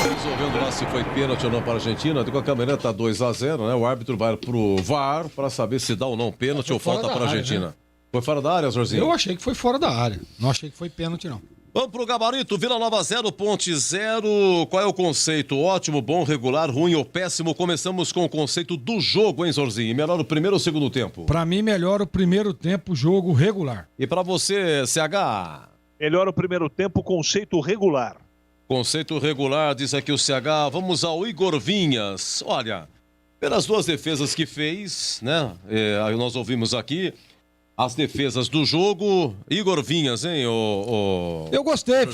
Resolvendo lá se foi pênalti ou não para a Argentina. De qualquer maneira, tá 2-0, né? O árbitro vai pro VAR para saber se dá ou não pênalti ou falta para a Argentina. Né? Foi fora da área, Zorzinho? Eu achei que foi fora da área. Não achei que foi pênalti, não. Vamos pro gabarito. Vila Nova 0, Ponte 0. Qual é o conceito? Ótimo, bom, regular, ruim ou péssimo? Começamos com o conceito do jogo, hein, Zorzinho? Melhor o primeiro ou o segundo tempo? Pra mim, melhor o primeiro tempo, jogo regular. E pra você, CH? Melhor o primeiro tempo, conceito regular. Conceito regular, diz aqui o CH. Vamos ao Igor Vinhas. Olha, pelas 2 defesas que fez, né? Nós ouvimos aqui as defesas do jogo. Igor Vinhas, hein? Eu gostei,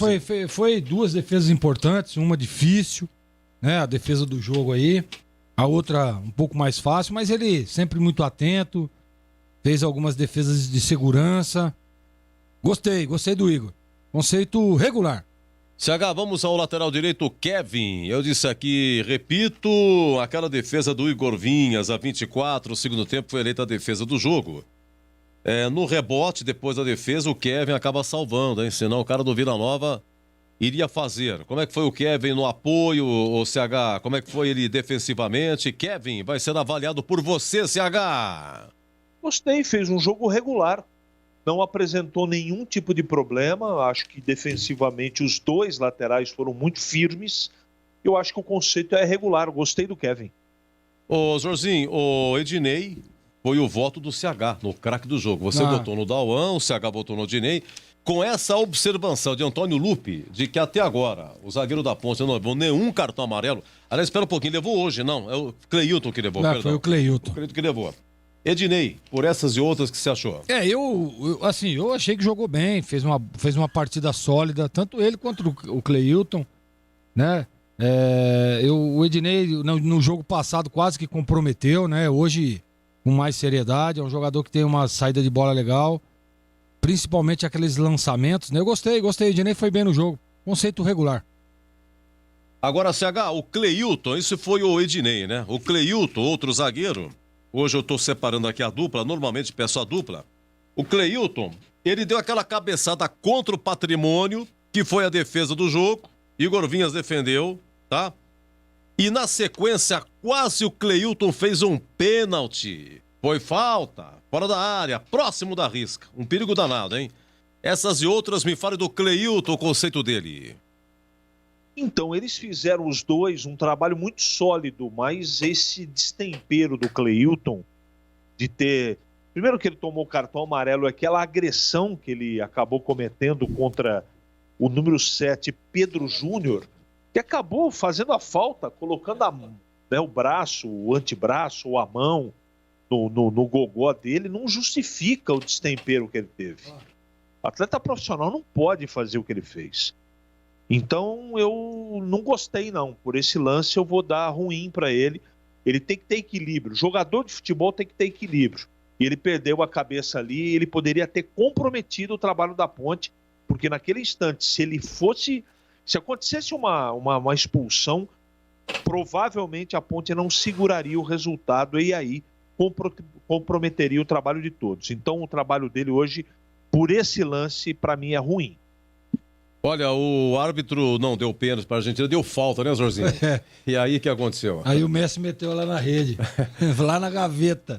foi 2 defesas importantes, uma difícil, né? A defesa do jogo aí. A outra um pouco mais fácil, mas ele sempre muito atento, fez algumas defesas de segurança. Gostei do Igor. Conceito regular. CH, vamos ao lateral direito, Kevin. Eu disse aqui, repito, aquela defesa do Igor Vinhas, a 24, o segundo tempo foi eleita a defesa do jogo. No rebote, depois da defesa, o Kevin acaba salvando, hein? Senão o cara do Vila Nova iria fazer. Como é que foi o Kevin no apoio, o CH? Como é que foi ele defensivamente? Kevin vai ser avaliado por você, CH. Gostei, fez um jogo regular. Não apresentou nenhum tipo de problema. Acho que defensivamente os dois laterais foram muito firmes. Eu acho que o conceito é regular. Gostei do Kevin. Ô, Jorginho, o Ednei foi o voto do CH no craque do jogo. Você votou no Dauan, o CH votou no Ednei. Com essa observação de Antônio Lupe, de que até agora o zagueiro da Ponte não levou nenhum cartão amarelo. Aliás, espera um pouquinho, levou hoje, não. É o Cleilton que levou. Foi o Cleilton. O Cleilton que levou. Ednei, por essas e outras que você achou? Eu achei que jogou bem, fez uma partida sólida, tanto ele quanto o Cleilton, né? O Ednei no jogo passado quase que comprometeu, né? Hoje com mais seriedade, é um jogador que tem uma saída de bola legal, principalmente aqueles lançamentos, né? Eu gostei, o Ednei foi bem no jogo, conceito regular. Agora, CH, o Cleilton, isso foi o Ednei, né? O Cleilton, outro zagueiro. Hoje eu tô separando aqui a dupla, normalmente peço a dupla. O Cleilton, ele deu aquela cabeçada contra o Patrimônio, que foi a defesa do jogo. Igor Vinhas defendeu, tá? E na sequência, quase o Cleilton fez um pênalti. Foi falta, fora da área, próximo da risca. Um perigo danado, hein? Essas e outras, me fale do Cleilton, o conceito dele. Então, eles fizeram os dois um trabalho muito sólido, mas esse destempero do Cleilton, de ter... Primeiro que ele tomou cartão amarelo, aquela agressão que ele acabou cometendo contra o número 7, Pedro Júnior, que acabou fazendo a falta, colocando o braço, o antebraço ou a mão no gogó dele, não justifica o destempero que ele teve. O atleta profissional não pode fazer o que ele fez. Então, eu não gostei, não. Por esse lance, eu vou dar ruim para ele. Ele tem que ter equilíbrio. Jogador de futebol tem que ter equilíbrio. E ele perdeu a cabeça ali, ele poderia ter comprometido o trabalho da Ponte, porque naquele instante, se acontecesse uma expulsão, provavelmente a Ponte não seguraria o resultado e aí comprometeria o trabalho de todos. Então, o trabalho dele hoje, por esse lance, para mim é ruim. Olha, o árbitro não deu pênalti para a Argentina, deu falta, né, Jorginho? E aí o que aconteceu? Aí o Messi meteu lá na rede, lá na gaveta.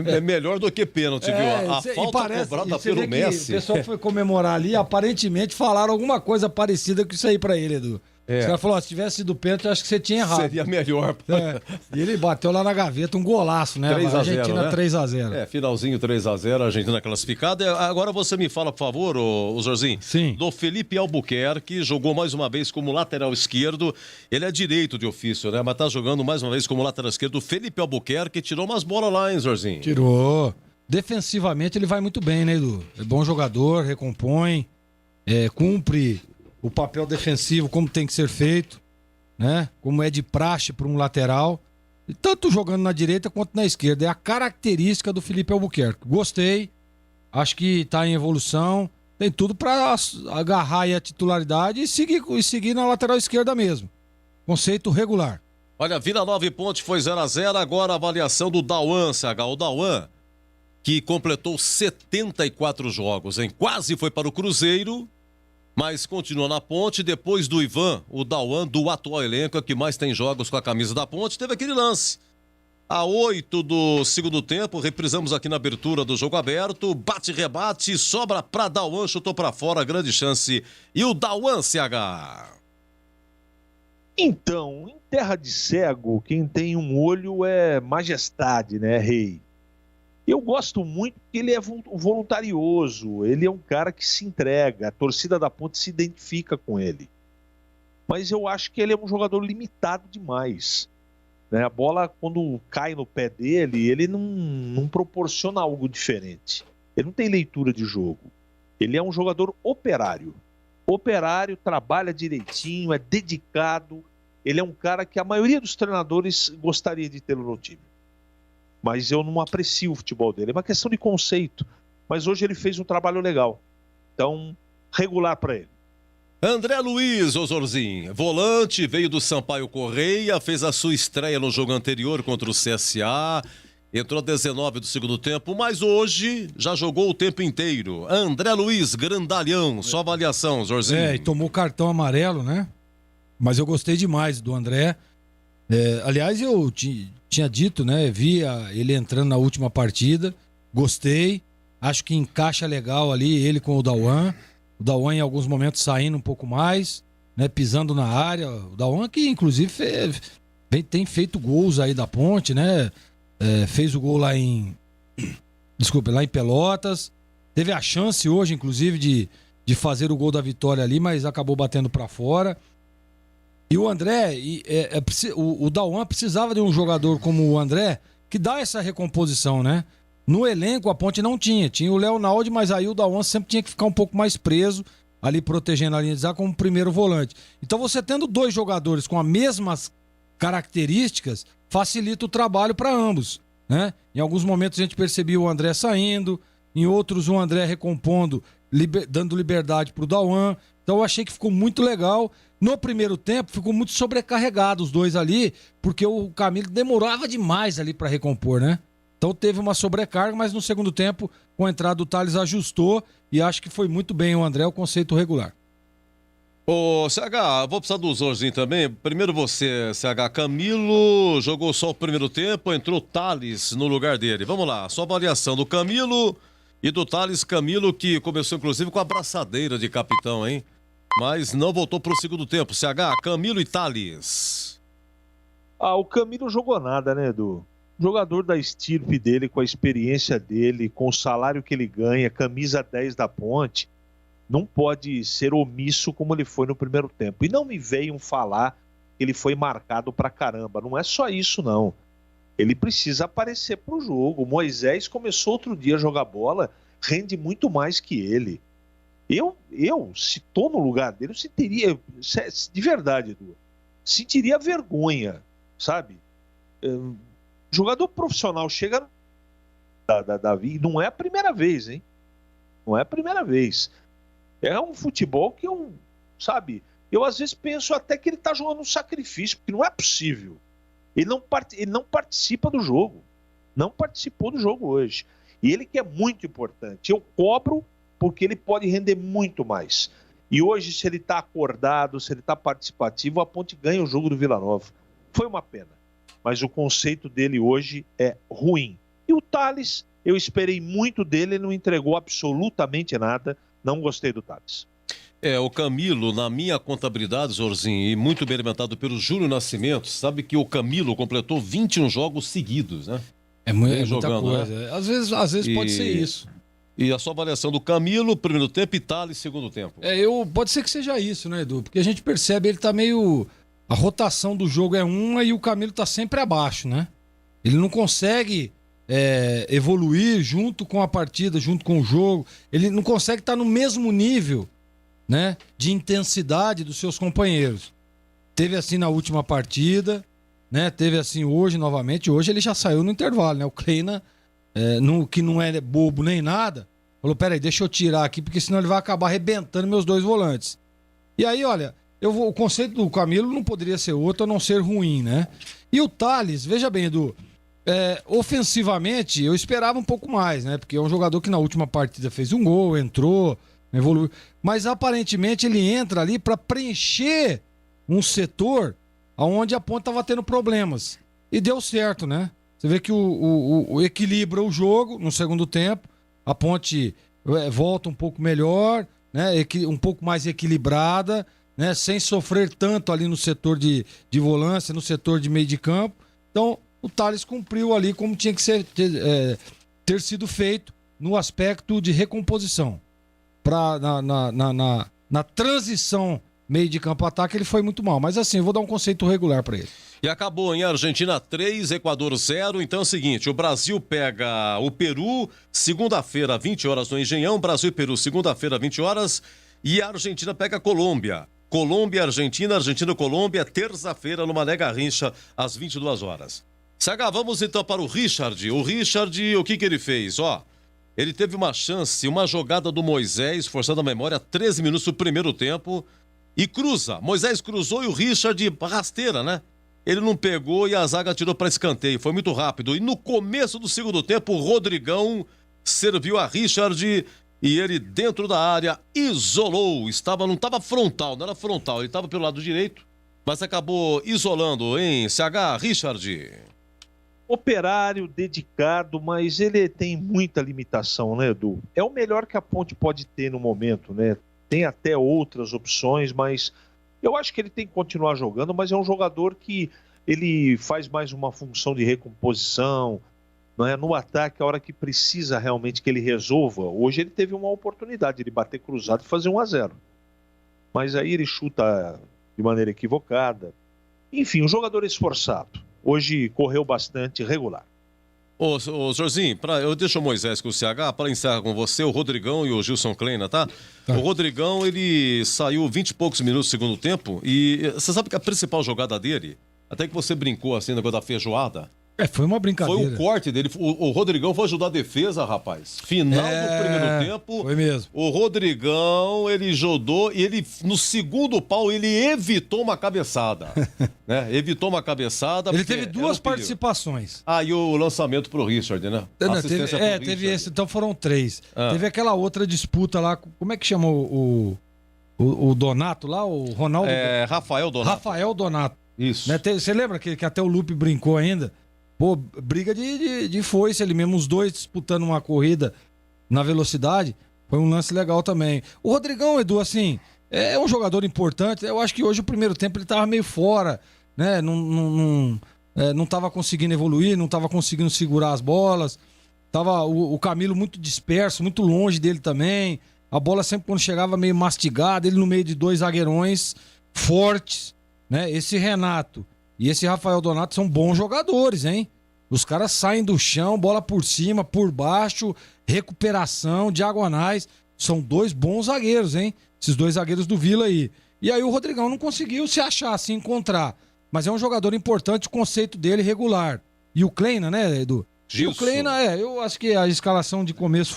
É melhor do que pênalti, viu? A falta cobrada pelo Messi. O pessoal foi comemorar ali, aparentemente falaram alguma coisa parecida com isso aí para ele, Edu. Os caras falaram, se tivesse sido pênalti, acho que você tinha errado. Seria melhor. E ele bateu lá na gaveta, um golaço, né? 3-0, Argentina, né? 3-0. Finalzinho 3-0, a Argentina classificada. Agora você me fala, por favor, o Jorginho. Sim. Do Felipe Albuquerque, jogou mais uma vez como lateral esquerdo. Ele é direito de ofício, né? Mas tá jogando mais uma vez como lateral esquerdo. O Felipe Albuquerque tirou umas bolas lá, hein, Jorginho? Tirou. Defensivamente ele vai muito bem, né, Edu? É bom jogador, recompõe, cumpre o papel defensivo como tem que ser feito, né? Como é de praxe para um lateral, e tanto jogando na direita quanto na esquerda. É a característica do Felipe Albuquerque. Gostei, acho que está em evolução, tem tudo para agarrar aí a titularidade e seguir na lateral esquerda mesmo. Conceito regular. Olha, Vila Nova e Ponte foi 0-0, agora a avaliação do Dauan, CH. O Dauan, que completou 74 jogos, hein? Quase foi para o Cruzeiro, mas continua na Ponte. Depois do Ivan, o Dauan, do atual elenco, é que mais tem jogos com a camisa da Ponte. Teve aquele lance. A 8 do segundo tempo, reprisamos aqui na abertura do jogo aberto. Bate-rebate, sobra para Dauan, chutou para fora, grande chance. E o Dauan, CH. Então, em terra de cego, quem tem um olho é majestade, né, rei? Eu gosto muito que ele é voluntarioso, ele é um cara que se entrega, a torcida da Ponte se identifica com ele. Mas eu acho que ele é um jogador limitado demais, né? A bola, quando cai no pé dele, ele não proporciona algo diferente. Ele não tem leitura de jogo. Ele é um jogador operário. Operário, trabalha direitinho, é dedicado, ele é um cara que a maioria dos treinadores gostaria de tê-lo no time. Mas eu não aprecio o futebol dele. É uma questão de conceito. Mas hoje ele fez um trabalho legal. Então, regular para ele. André Luiz, Osorzinho, volante, veio do Sampaio Correia, fez a sua estreia no jogo anterior contra o CSA, entrou 19 do segundo tempo, mas hoje já jogou o tempo inteiro. André Luiz, grandalhão, sua avaliação, Zorzinho. E tomou cartão amarelo, né? Mas eu gostei demais do André. Aliás, eu tinha dito, né? Via ele entrando na última partida, gostei, acho que encaixa legal ali ele com o Dauan. O Dauan em alguns momentos saindo um pouco mais, né, pisando na área. O Dauan que inclusive tem feito gols aí da Ponte, né? Fez o gol lá em Pelotas. Teve a chance hoje, inclusive, de fazer o gol da vitória ali, mas acabou batendo para fora. E o André, o Dauan precisava de um jogador como o André que dá essa recomposição, né? No elenco a Ponte não tinha o Leonaldo, mas aí o Dauan sempre tinha que ficar um pouco mais preso, ali protegendo a linha de zaga como primeiro volante. Então você tendo dois jogadores com as mesmas características, facilita o trabalho para ambos, né? Em alguns momentos a gente percebia o André saindo, em outros o André recompondo, dando liberdade para o Dauan. Então eu achei que ficou muito legal. No primeiro tempo ficou muito sobrecarregado os dois ali, porque o Camilo demorava demais ali para recompor, né? Então teve uma sobrecarga, mas no segundo tempo, com a entrada do Thales, ajustou e acho que foi muito bem o André, o conceito regular. Ô, CH, vou precisar do Zorzinho também. Primeiro você, CH. Camilo jogou só o primeiro tempo, entrou Thales no lugar dele. Vamos lá, sua avaliação do Camilo e do Thales. Camilo que começou inclusive com a abraçadeira de capitão, hein? Mas não voltou pro segundo tempo. CH, Camilo e Thales. O Camilo jogou nada, né, Edu? Jogador da estirpe dele, com a experiência dele, com o salário que ele ganha, camisa 10 da Ponte, não pode ser omisso como ele foi no primeiro tempo. E não me venham falar que ele foi marcado pra caramba. Não é só isso, não. Ele precisa aparecer pro jogo. O Moisés começou outro dia a jogar bola, rende muito mais que ele. Eu se tô no lugar dele, eu sentiria, de verdade, Edu, sentiria vergonha, sabe? Jogador profissional chega da vida, não é a primeira vez, hein? Não é a primeira vez. É um futebol que eu às vezes penso até que ele tá jogando um sacrifício, porque não é possível. Ele não participa do jogo. Não participou do jogo hoje. E ele que é muito importante. Eu cobro porque ele pode render muito mais. E hoje, se ele tá acordado, se ele tá participativo, a Ponte ganha o jogo do Vila Nova. Foi uma pena. Mas o conceito dele hoje é ruim. E o Thales, eu esperei muito dele, ele não entregou absolutamente nada. Não gostei do Thales. O Camilo, na minha contabilidade, Zorzinho, e muito bem alimentado pelo Júlio Nascimento, sabe que o Camilo completou 21 jogos seguidos, né? É muita coisa. Né? Às vezes pode ser isso. E a sua avaliação do Camilo, primeiro tempo, e Thales, segundo tempo? Pode ser que seja isso, né, Edu? Porque a gente percebe, ele tá meio... A rotação do jogo é uma e o Camilo tá sempre abaixo, né? Ele não consegue evoluir junto com a partida, junto com o jogo. Ele não consegue estar no mesmo nível, né, de intensidade dos seus companheiros. Teve assim na última partida, né? Teve assim hoje novamente. Hoje ele já saiu no intervalo, né? O Kleina, que não é bobo nem nada, falou, peraí, deixa eu tirar aqui, porque senão ele vai acabar arrebentando meus dois volantes. E aí, olha... O conceito do Camilo não poderia ser outro a não ser ruim, né? E o Thales, veja bem, Edu, ofensivamente eu esperava um pouco mais, né? Porque é um jogador que na última partida fez um gol, entrou, evoluiu. Mas aparentemente ele entra ali para preencher um setor onde a Ponte estava tendo problemas. E deu certo, né? Você vê que o equilibra o jogo no segundo tempo, a Ponte volta um pouco melhor, né? Um pouco mais equilibrada, né, sem sofrer tanto ali no setor de volância, no setor de meio de campo. Então, o Thales cumpriu ali como tinha que ter sido feito no aspecto de recomposição. Na transição meio de campo-ataque, ele foi muito mal. Mas assim, eu vou dar um conceito regular para ele. E acabou em Argentina 3, Equador 0. Então é o seguinte, o Brasil pega o Peru, segunda-feira, 20 horas no Engenhão. Brasil e Peru, segunda-feira, 20 horas. E a Argentina pega a Colômbia. Colômbia, Argentina, Argentina-Colômbia, terça-feira no Mané Garrincha, às 22 horas. CH, vamos então para o Richard. O Richard, o que ele fez? Ele teve uma chance, uma jogada do Moisés, forçando a memória, 13 minutos do primeiro tempo, e cruza. Moisés cruzou e o Richard, rasteira, né? Ele não pegou e a zaga tirou para escanteio. Foi muito rápido. E no começo do segundo tempo, o Rodrigão serviu a Richard e ele, dentro da área, isolou. Não estava frontal, não era frontal. Ele estava pelo lado direito, mas acabou isolando, hein, CH, Richard? Operário, dedicado, mas ele tem muita limitação, né, Edu? É o melhor que a Ponte pode ter no momento, né? Tem até outras opções, mas eu acho que ele tem que continuar jogando, mas é um jogador que ele faz mais uma função de recomposição, não é? No ataque, a hora que precisa realmente que ele resolva. Hoje ele teve uma oportunidade de bater cruzado e fazer 1-0. Mas aí ele chuta de maneira equivocada. Enfim, um jogador esforçado. Hoje correu bastante regular. Ô Jorzinho, eu deixo o Moisés com o CH para encerrar com você, o Rodrigão e o Gilson Kleina, tá? O Rodrigão, ele saiu 20 e poucos minutos do segundo tempo e você sabe que a principal jogada dele, até que você brincou assim, negócio da feijoada, foi uma brincadeira. foi o corte dele. O Rodrigão foi ajudar a defesa, rapaz. Final do primeiro tempo. Foi mesmo. O Rodrigão, ele jogou e ele, no segundo pau, ele evitou uma cabeçada. Né? Evitou uma cabeçada. Ele teve duas participações. E o lançamento pro Richard, né? Teve esse, então foram 3. Teve aquela outra disputa lá, como é que chamou o Donato lá, o Ronaldo? Rafael Donato. Rafael Donato. Isso. Né? Você lembra que até o Lupe brincou ainda? Pô, briga de foice ali mesmo, os dois disputando uma corrida na velocidade, foi um lance legal também. O Rodrigão, Edu, assim, é um jogador importante, eu acho que hoje o primeiro tempo ele tava meio fora, né, não tava conseguindo evoluir, não tava conseguindo segurar as bolas, tava o Camilo muito disperso, muito longe dele também, a bola sempre quando chegava meio mastigada, ele no meio de 2 zagueirões fortes, né, esse Renato e esse Rafael Donato são bons jogadores, hein? Os caras saem do chão, bola por cima, por baixo, recuperação, diagonais. São 2 bons zagueiros, hein? Esses 2 zagueiros do Vila aí. E aí o Rodrigão não conseguiu se achar, se encontrar. Mas é um jogador importante, o conceito dele regular. E o Kleina, né, Edu? Gilson. E o Kleina, eu acho que a escalação de começo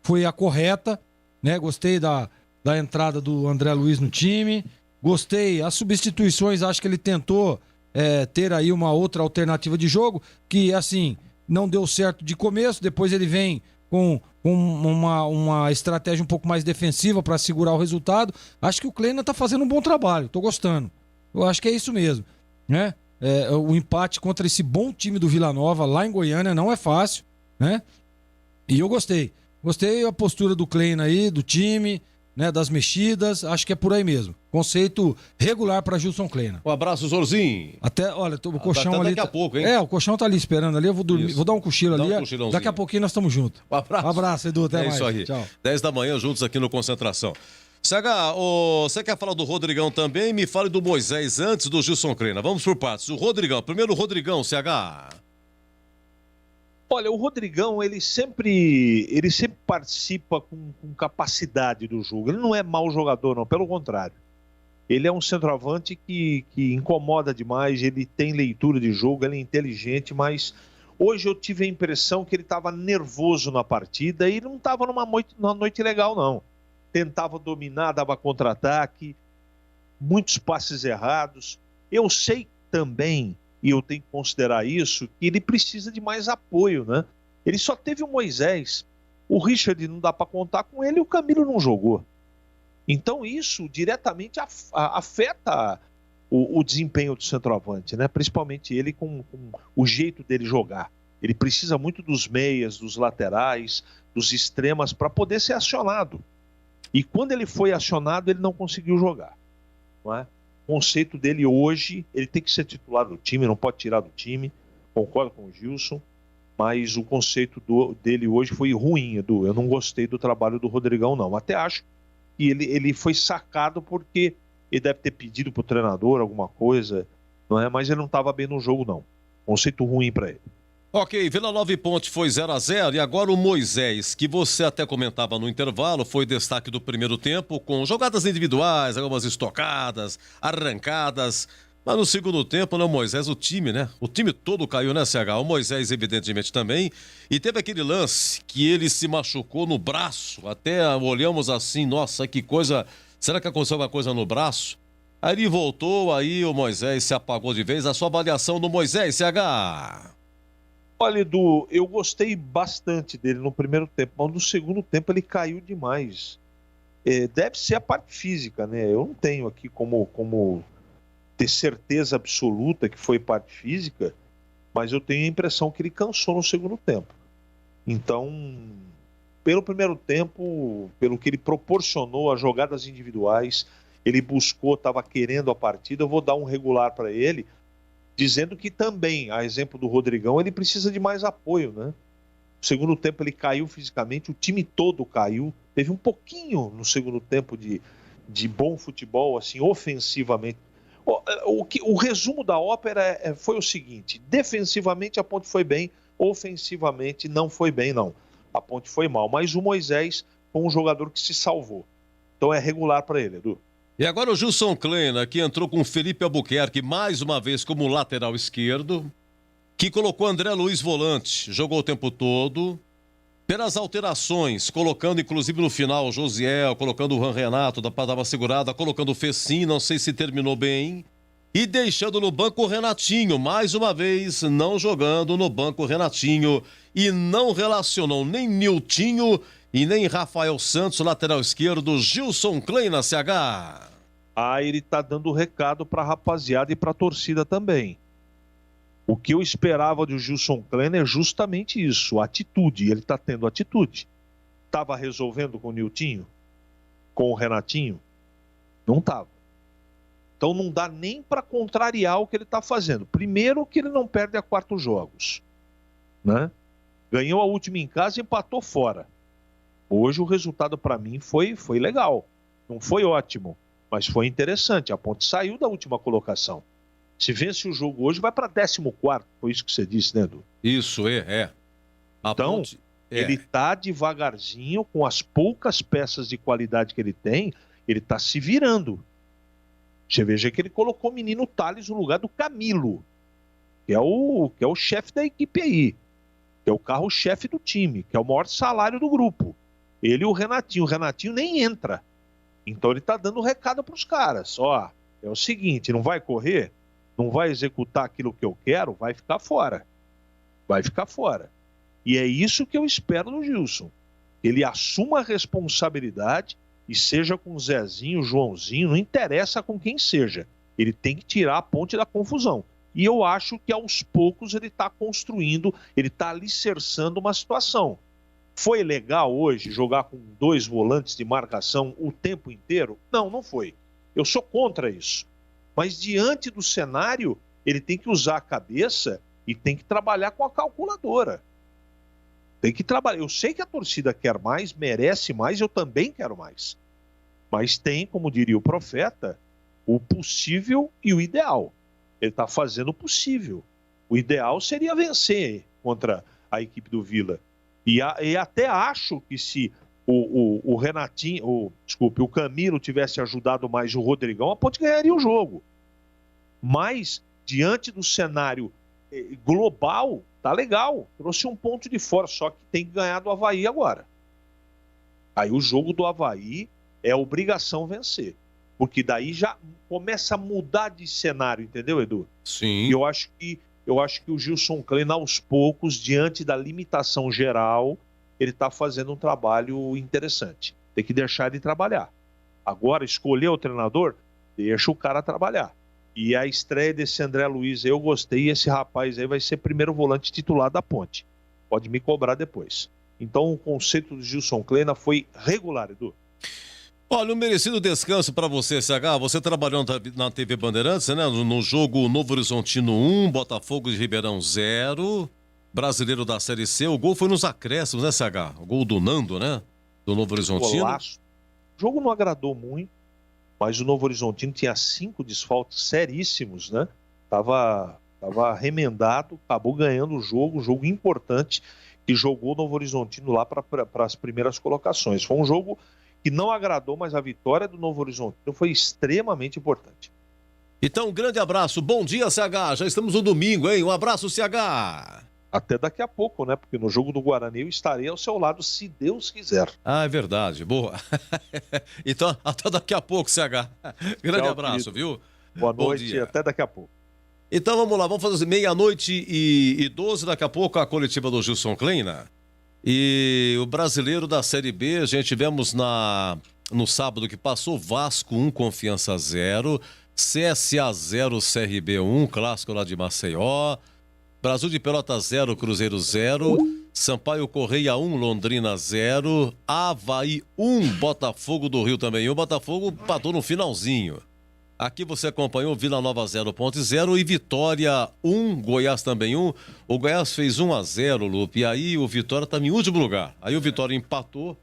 foi a correta, né? Gostei da entrada do André Luiz no time. Gostei. As substituições, acho que ele tentou ter aí uma outra alternativa de jogo, que assim, não deu certo de começo, depois ele vem com uma estratégia um pouco mais defensiva para segurar o resultado. Acho que o Kleina tá fazendo um bom trabalho, tô gostando. Eu acho que é isso mesmo, né? O empate contra esse bom time do Vila Nova lá em Goiânia não é fácil, né? E eu gostei a postura do Kleina aí, do time, né, das mexidas, acho que é por aí mesmo. Conceito regular para Gilson Kleina. Um abraço, Zorzinho. Olha, o colchão ali. Daqui a pouco, hein? O colchão tá ali esperando ali, eu vou dormir, vou dar um cochilo ali. Daqui a pouquinho nós estamos juntos. Um abraço. Abraço, Edu, até mais. Isso aí. Tchau. 10 da manhã juntos aqui no Concentração. CH, você quer falar do Rodrigão também? Me fale do Moisés antes do Gilson Kleina. Vamos por partes. O Rodrigão, primeiro o Rodrigão, CH. Olha, o Rodrigão, ele sempre participa com capacidade do jogo. Ele não é mau jogador, não, pelo contrário. Ele é um centroavante que incomoda demais, ele tem leitura de jogo, ele é inteligente, mas hoje eu tive a impressão que ele estava nervoso na partida e não estava numa noite legal, não. Tentava dominar, dava contra-ataque, muitos passes errados. Eu sei também, e eu tenho que considerar isso, que ele precisa de mais apoio, né? Ele só teve o Moisés, o Richard não dá para contar com ele e o Camilo não jogou. Então isso diretamente afeta o desempenho do centroavante, né? Principalmente ele com o jeito dele jogar. Ele precisa muito dos meias, dos laterais, dos extremas para poder ser acionado. E quando ele foi acionado, ele não conseguiu jogar, não é? O conceito dele hoje, ele tem que ser titular do time, não pode tirar do time, concordo com o Gilson, mas o conceito dele hoje foi ruim, Edu. Eu não gostei do trabalho do Rodrigão, não. Até acho que ele foi sacado porque ele deve ter pedido para o treinador alguma coisa, não é? Mas ele não estava bem no jogo, não. Conceito ruim para ele. Ok, Vila Nova e Ponte foi 0-0 e agora o Moisés, que você até comentava no intervalo, foi destaque do primeiro tempo com jogadas individuais, algumas estocadas, arrancadas, mas no segundo tempo, né, o Moisés, o time, né? O time todo caiu, né, CH? O Moisés, evidentemente, também. E teve aquele lance que ele se machucou no braço, até olhamos assim, nossa, que coisa, será que aconteceu alguma coisa no braço? Aí ele voltou, aí o Moisés se apagou de vez. A sua avaliação do Moisés, CH? Olha, Edu, eu gostei bastante dele no primeiro tempo, mas no segundo tempo ele caiu demais. Deve ser a parte física, né? Eu não tenho aqui como ter certeza absoluta que foi parte física, mas eu tenho a impressão que ele cansou no segundo tempo. Então, pelo primeiro tempo, pelo que ele proporcionou, as jogadas individuais, ele buscou, estava querendo a partida, eu vou dar um regular para ele, dizendo que também, a exemplo do Rodrigão, ele precisa de mais apoio, né? No segundo tempo ele caiu fisicamente, o time todo caiu, teve um pouquinho no segundo tempo de bom futebol, assim, ofensivamente. O resumo da ópera foi o seguinte: defensivamente a Ponte foi bem, ofensivamente não foi bem, não. A Ponte foi mal, mas o Moisés foi um jogador que se salvou. Então é regular para ele, Edu. E agora o Gilson Kleina, que entrou com o Felipe Albuquerque mais uma vez como lateral esquerdo, que colocou André Luiz volante, jogou o tempo todo. Pelas alterações, colocando inclusive no final o Josiel, colocando o Juan Renato, para dar uma segurada, colocando o Fecim, não sei se terminou bem. E deixando no banco o Renatinho, mais uma vez, não jogando no banco o Renatinho. E não relacionou nem Niltinho e nem Rafael Santos, lateral esquerdo, Gilson Kleina, CH. Ele tá dando recado pra rapaziada e pra torcida também. O que eu esperava do Gilson Kleina é justamente isso, atitude. Ele tá tendo atitude. Tava resolvendo com o Niltinho? Com o Renatinho? Não tava. Então não dá nem para contrariar o que ele tá fazendo. Primeiro que ele não perde a 4 jogos, né? Ganhou a última em casa e empatou fora. Hoje o resultado para mim foi legal. Não foi ótimo, mas foi interessante. A Ponte saiu da última colocação. Se vence o jogo hoje, vai para 14º. Foi isso que você disse, né, Edu? Isso, Então, Ponte, ele tá devagarzinho, com as poucas peças de qualidade que ele tem, ele tá se virando. Você veja que ele colocou o menino Thales no lugar do Camilo, que é o chefe da equipe aí, que é o carro-chefe do time, que é o maior salário do grupo. Ele e o Renatinho nem entra. Então ele tá dando recado pros caras. É o seguinte, não vai correr? Não vai executar aquilo que eu quero? Vai ficar fora. Vai ficar fora. E é isso que eu espero do Gilson. Ele assuma a responsabilidade e seja com o Zezinho, o Joãozinho, não interessa com quem seja. Ele tem que tirar a Ponte da confusão. E eu acho que aos poucos ele está construindo, ele está alicerçando uma situação. Foi legal hoje jogar com 2 volantes de marcação o tempo inteiro? Não foi. Eu sou contra isso. Mas diante do cenário, ele tem que usar a cabeça e tem que trabalhar com a calculadora. Tem que trabalhar. Eu sei que a torcida quer mais, merece mais, eu também quero mais. Mas tem, como diria o profeta, o possível e o ideal. Ele está fazendo o possível. O ideal seria vencer contra a equipe do Vila. E até acho que se o Renatinho, o Camilo tivesse ajudado mais o Rodrigão, a Ponte ganharia o jogo. Mas, diante do cenário global, tá legal. Trouxe um ponto de fora, só que tem que ganhar do Avaí agora. Aí o jogo do Avaí é obrigação vencer. Porque daí já começa a mudar de cenário, entendeu, Edu? Sim. E eu acho que o Gilson Kleina, aos poucos, diante da limitação geral, ele está fazendo um trabalho interessante. Tem que deixar ele trabalhar. Agora, escolher o treinador, deixa o cara trabalhar. E a estreia desse André Luiz, eu gostei, e esse rapaz aí vai ser primeiro volante titular da Ponte. Pode me cobrar depois. Então, o conceito do Gilson Kleina foi regular, Edu. Olha, um merecido descanso para você, CH. Você trabalhou na TV Bandeirantes, né? No jogo Novo Horizontino 1, Botafogo de Ribeirão 0, Brasileiro da Série C. O gol foi nos acréscimos, né, CH? O gol do Nando, né? Do Novo Horizontino. Golaço. O jogo não agradou muito, mas o Novo Horizontino tinha 5 desfalques seríssimos, né? Tava Estava remendado, acabou ganhando o jogo, um jogo importante, que jogou o Novo Horizontino lá para as primeiras colocações. Foi um jogo que não agradou, mas a vitória do Novo Horizontino foi extremamente importante. Então, um grande abraço. Bom dia, CH. Já estamos no domingo, hein? Um abraço, CH. Até daqui a pouco, né? Porque no jogo do Guarani eu estarei ao seu lado, se Deus quiser. Ah, é verdade. Boa. Então, até daqui a pouco, CH. Grande Tchau, abraço, querido. viu? Boa Bom noite, dia. até daqui a pouco. Então vamos lá, vamos fazer 12h12, daqui a pouco a coletiva do Gilson Kleina. E o brasileiro da Série B, a gente tivemos no sábado que passou, Vasco 1, Confiança 0, CSA 0, CRB 1, clássico lá de Maceió, Brasil de Pelotas 0, Cruzeiro 0, Sampaio Correia 1, Londrina 0, Avaí 1, Botafogo do Rio também 1, Botafogo empatou no finalzinho. Aqui você acompanhou Vila Nova 0.0 e Vitória 1, Goiás também 1. O Goiás fez 1-0, Lupe, e aí o Vitória estava em último lugar. Aí o Vitória empatou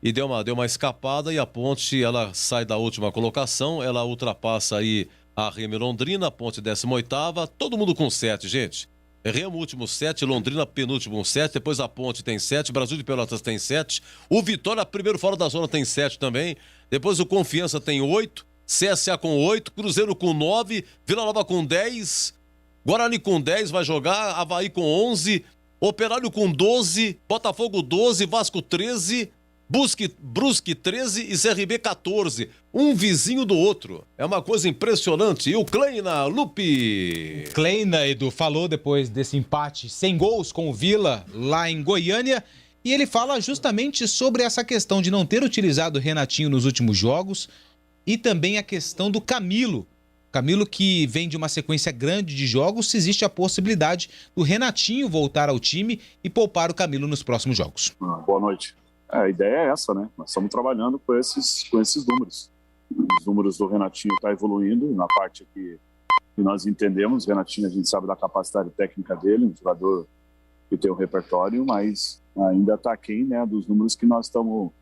e deu uma escapada e a Ponte, ela sai da última colocação, ela ultrapassa aí a Remo Londrina, a Ponte 18ª, todo mundo com 7, gente. Remo último 7, Londrina penúltimo 7, depois a Ponte tem 7, Brasil de Pelotas tem 7, o Vitória primeiro fora da zona tem 7 também, depois o Confiança tem 8, CSA com 8, Cruzeiro com 9, Vila Nova com 10, Guarani com 10 vai jogar, Avaí com 11, Operário com 12, Botafogo 12, Vasco 13, Brusque 13 e CRB 14. Um vizinho do outro. É uma coisa impressionante. E o Kleina, Lupe. Kleina, Edu, falou depois desse empate sem gols com o Vila lá em Goiânia. E ele fala justamente sobre essa questão de não ter utilizado o Renatinho nos últimos jogos e também a questão do Camilo. Camilo que vem de uma sequência grande de jogos, se existe a possibilidade do Renatinho voltar ao time e poupar o Camilo nos próximos jogos. Boa noite. A ideia é essa, né? Nós estamos trabalhando com esses números. Os números do Renatinho estão evoluindo na parte que nós entendemos. O Renatinho, a gente sabe da capacidade técnica dele, um jogador que tem um repertório, mas ainda está aquém, né, dos números que nós estamos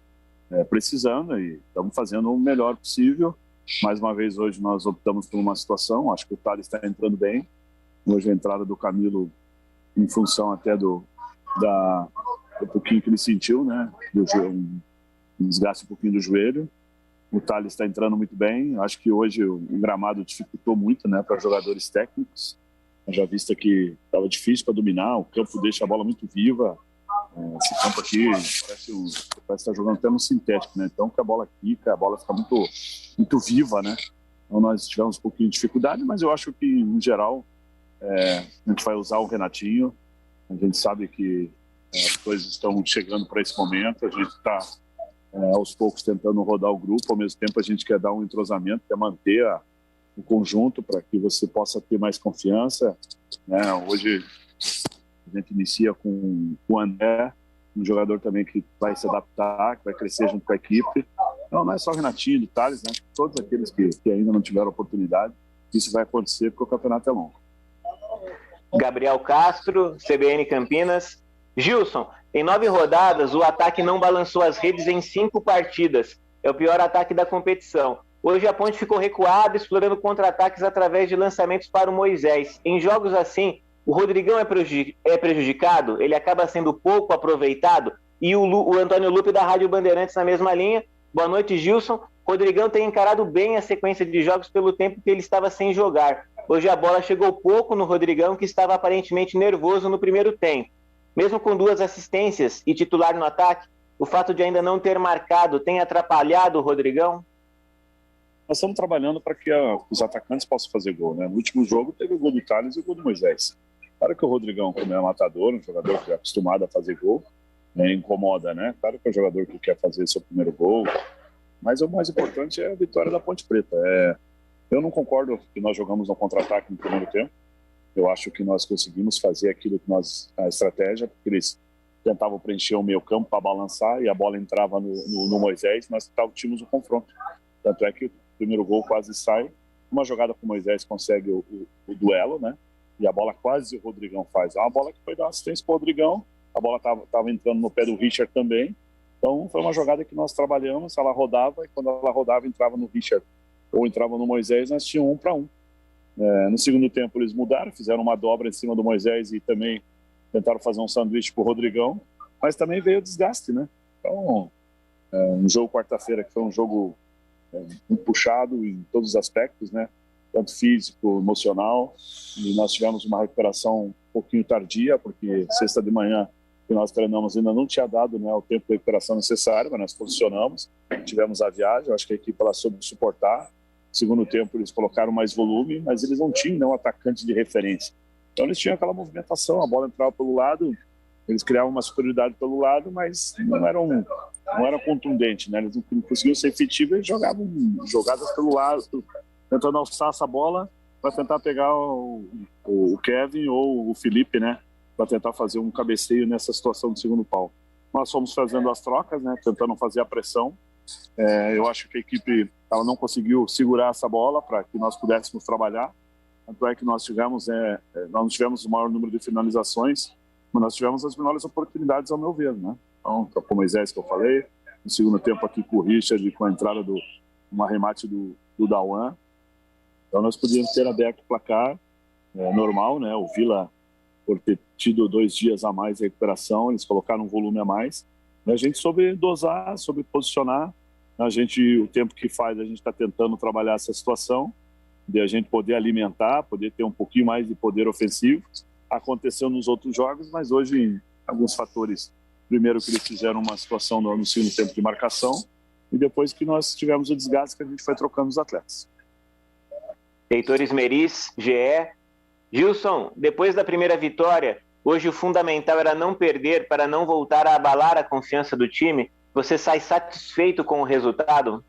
precisando e estamos fazendo o melhor possível. Mais uma vez, hoje nós optamos por uma situação, acho que o Thales está entrando bem. Hoje a entrada do Camilo, em função até do pouquinho que ele sentiu, né, um desgaste um pouquinho do joelho. O Thales está entrando muito bem. Acho que hoje o gramado dificultou muito, né, para jogadores técnicos. Já vista que estava difícil para dominar, o campo deixa a bola muito viva. Esse campo aqui parece estar jogando até no sintético, né? Então que a bola quica, a bola fica muito, muito viva, né? Então nós tivemos um pouquinho de dificuldade, mas eu acho que, em geral, a gente vai usar o Renatinho. A gente sabe que as coisas estão chegando para esse momento, a gente está aos poucos tentando rodar o grupo, ao mesmo tempo a gente quer dar um entrosamento, quer manter o conjunto para que você possa ter mais confiança, né? Hoje a gente inicia com o André, um jogador também que vai se adaptar, que vai crescer junto com a equipe. Não é só o Renatinho, o Thales, né? Todos aqueles que ainda não tiveram oportunidade, isso vai acontecer porque o campeonato é longo. Gabriel Castro, CBN Campinas. Gilson, em 9 rodadas, o ataque não balançou as redes em 5 partidas. É o pior ataque da competição. Hoje a Ponte ficou recuada, explorando contra-ataques através de lançamentos para o Moisés. Em jogos assim, o Rodrigão é prejudicado, ele acaba sendo pouco aproveitado. E o Antônio Lupe da Rádio Bandeirantes na mesma linha. Boa noite, Gilson. Rodrigão tem encarado bem a sequência de jogos pelo tempo que ele estava sem jogar. Hoje a bola chegou pouco no Rodrigão, que estava aparentemente nervoso no primeiro tempo. Mesmo com 2 assistências e titular no ataque, o fato de ainda não ter marcado tem atrapalhado o Rodrigão? Nós estamos trabalhando para que os atacantes possam fazer gol, né? No último jogo teve o gol do Thales e o gol do Moisés. Claro que o Rodrigão, como é matador, um jogador que é acostumado a fazer gol, incomoda, né? Claro que é um jogador que quer fazer seu primeiro gol, mas o mais importante é a vitória da Ponte Preta. Eu não concordo que nós jogamos no contra-ataque no primeiro tempo. Eu acho que nós conseguimos fazer aquilo que a estratégia, porque eles tentavam preencher o meio campo para balançar e a bola entrava no Moisés, nós tínhamos o confronto. Tanto é que o primeiro gol quase sai, uma jogada com o Moisés consegue o duelo, né? E a bola quase o Rodrigão faz. É uma bola que foi dar assistência para o Rodrigão, a bola estava entrando no pé do Richard também. Então foi uma jogada que nós trabalhamos, ela rodava, e quando ela rodava entrava no Richard ou entrava no Moisés, nós tínhamos 1-1. No segundo tempo eles mudaram, fizeram uma dobra em cima do Moisés e também tentaram fazer um sanduíche pro Rodrigão, mas também veio o desgaste, né? Então, um jogo quarta-feira que foi um jogo muito puxado em todos os aspectos, né? Tanto físico, emocional, e nós tivemos uma recuperação um pouquinho tardia, porque sexta de manhã que nós treinamos ainda não tinha dado, né, o tempo de recuperação necessário, mas nós posicionamos, tivemos a viagem, eu acho que a equipe ela soube suportar. Segundo tempo eles colocaram mais volume, mas eles não tinham um atacante de referência. Então eles tinham aquela movimentação, a bola entrava pelo lado, eles criavam uma superioridade pelo lado, mas não era contundente, né? Eles não conseguiam ser efetivos, eles jogavam jogadas pelo lado, tentando alçar essa bola para tentar pegar o Kevin ou o Felipe, né? Para tentar fazer um cabeceio nessa situação do segundo pau. Nós fomos fazendo as trocas, né? Tentando fazer a pressão. Eu acho que a equipe ela não conseguiu segurar essa bola para que nós pudéssemos trabalhar. Tanto é que nós não tivemos o maior número de finalizações, mas nós tivemos as melhores oportunidades, ao meu ver, né? Então, com o Moisés, que eu falei, no segundo tempo aqui com o Richard, com a entrada um arremate do Dawan. Então nós podíamos ter aberto o placar normal, né? O Vila, por ter tido 2 dias a mais de recuperação, eles colocaram um volume a mais. A gente soube dosar, soube posicionar. O tempo que faz, a gente está tentando trabalhar essa situação, de a gente poder alimentar, poder ter um pouquinho mais de poder ofensivo. Aconteceu nos outros jogos, mas hoje, alguns fatores. Primeiro que eles fizeram uma situação no segundo tempo de marcação, e depois que nós tivemos o desgaste que a gente foi trocando os atletas. Heitor Esmeriz, GE. Gilson, depois da primeira vitória, hoje o fundamental era não perder para não voltar a abalar a confiança do time. Você sai satisfeito com o resultado?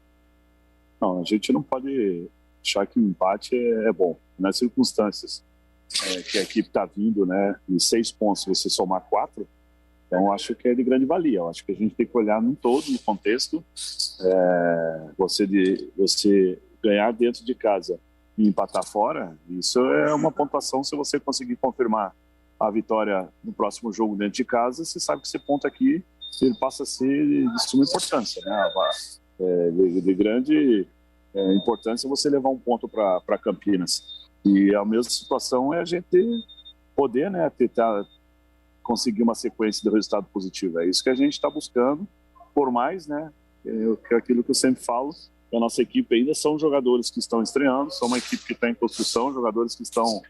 Não, a gente não pode achar que o empate é bom. Nas circunstâncias que a equipe está vindo, né, em 6 pontos, você somar 4, então acho que é de grande valia. Eu acho que a gente tem que olhar no todo, no contexto. Você ganhar dentro de casa e empatar fora, isso é uma pontuação. Se você conseguir confirmar a vitória no próximo jogo dentro de casa, você sabe que esse ponto aqui ele passa a ser de suma importância, né? De grande importância você levar um ponto para Campinas. E a mesma situação é a gente poder, né, tentar conseguir uma sequência de resultado positivo. É isso que a gente está buscando, por mais, né, aquilo que eu sempre falo, a nossa equipe ainda são jogadores que estão estreando, são uma equipe que está em construção, jogadores que estão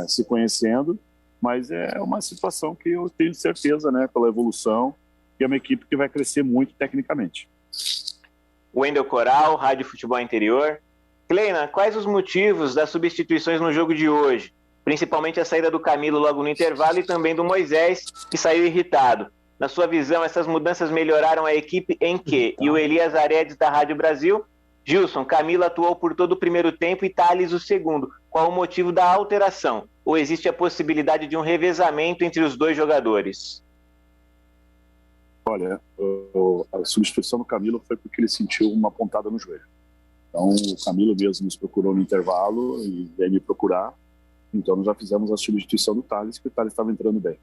se conhecendo, mas é uma situação que eu tenho certeza, né, pela evolução, que é uma equipe que vai crescer muito tecnicamente. Wendel Coral, Rádio Futebol Interior. Kleina, quais os motivos das substituições no jogo de hoje? Principalmente a saída do Camilo logo no intervalo e também do Moisés, que saiu irritado. Na sua visão, essas mudanças melhoraram a equipe em quê? E o Elias Aredes, da Rádio Brasil. Gilson, Camilo atuou por todo o primeiro tempo e Thales o segundo. Qual o motivo da alteração? Ou existe a possibilidade de um revezamento entre os dois jogadores? Olha, a substituição do Camilo foi porque ele sentiu uma pontada no joelho. Então, o Camilo mesmo nos procurou no intervalo e veio me procurar. Então, nós já fizemos a substituição do Thales, que o Thales estava entrando bem.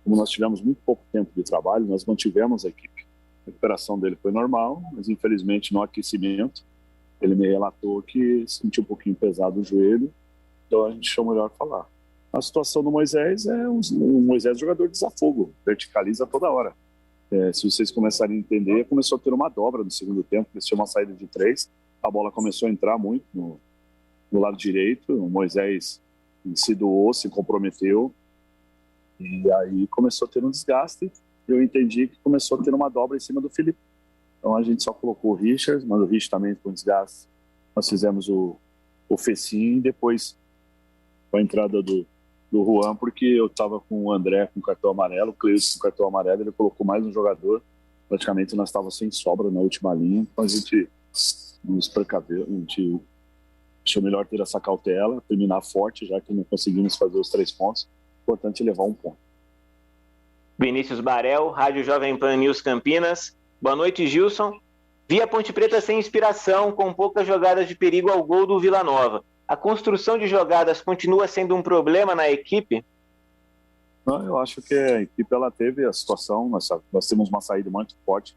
Como nós tivemos muito pouco tempo de trabalho, nós mantivemos a equipe. A recuperação dele foi normal, mas infelizmente no aquecimento ele me relatou que sentiu um pouquinho pesado o joelho, então a gente achou melhor falar. A situação do Moisés o Moisés é jogador de desafogo, verticaliza toda hora. Se vocês começarem a entender, começou a ter uma dobra no segundo tempo, começou uma saída de 3, a bola começou a entrar muito no lado direito, o Moisés se doou, se comprometeu, e aí começou a ter um desgaste, e eu entendi que começou a ter uma dobra em cima do Felipe. Então a gente só colocou o Richard, mas o Richard também com desgaste. Nós fizemos o Fecim, e depois com a entrada do Juan, porque eu estava com o André com cartão amarelo, o Cleus com cartão amarelo, ele colocou mais um jogador. Praticamente nós estávamos sem sobra na última linha, então a gente nos precaveu, a gente achou melhor ter essa cautela, terminar forte, já que não conseguimos fazer os 3 pontos. Importante levar 1 ponto. Vinícius Barel, Rádio Jovem Pan News Campinas. Boa noite, Gilson. Vi a Ponte Preta sem inspiração, com poucas jogadas de perigo ao gol do Vila Nova. A construção de jogadas continua sendo um problema na equipe? Não, eu acho que a equipe ela teve a situação, nós temos uma saída muito forte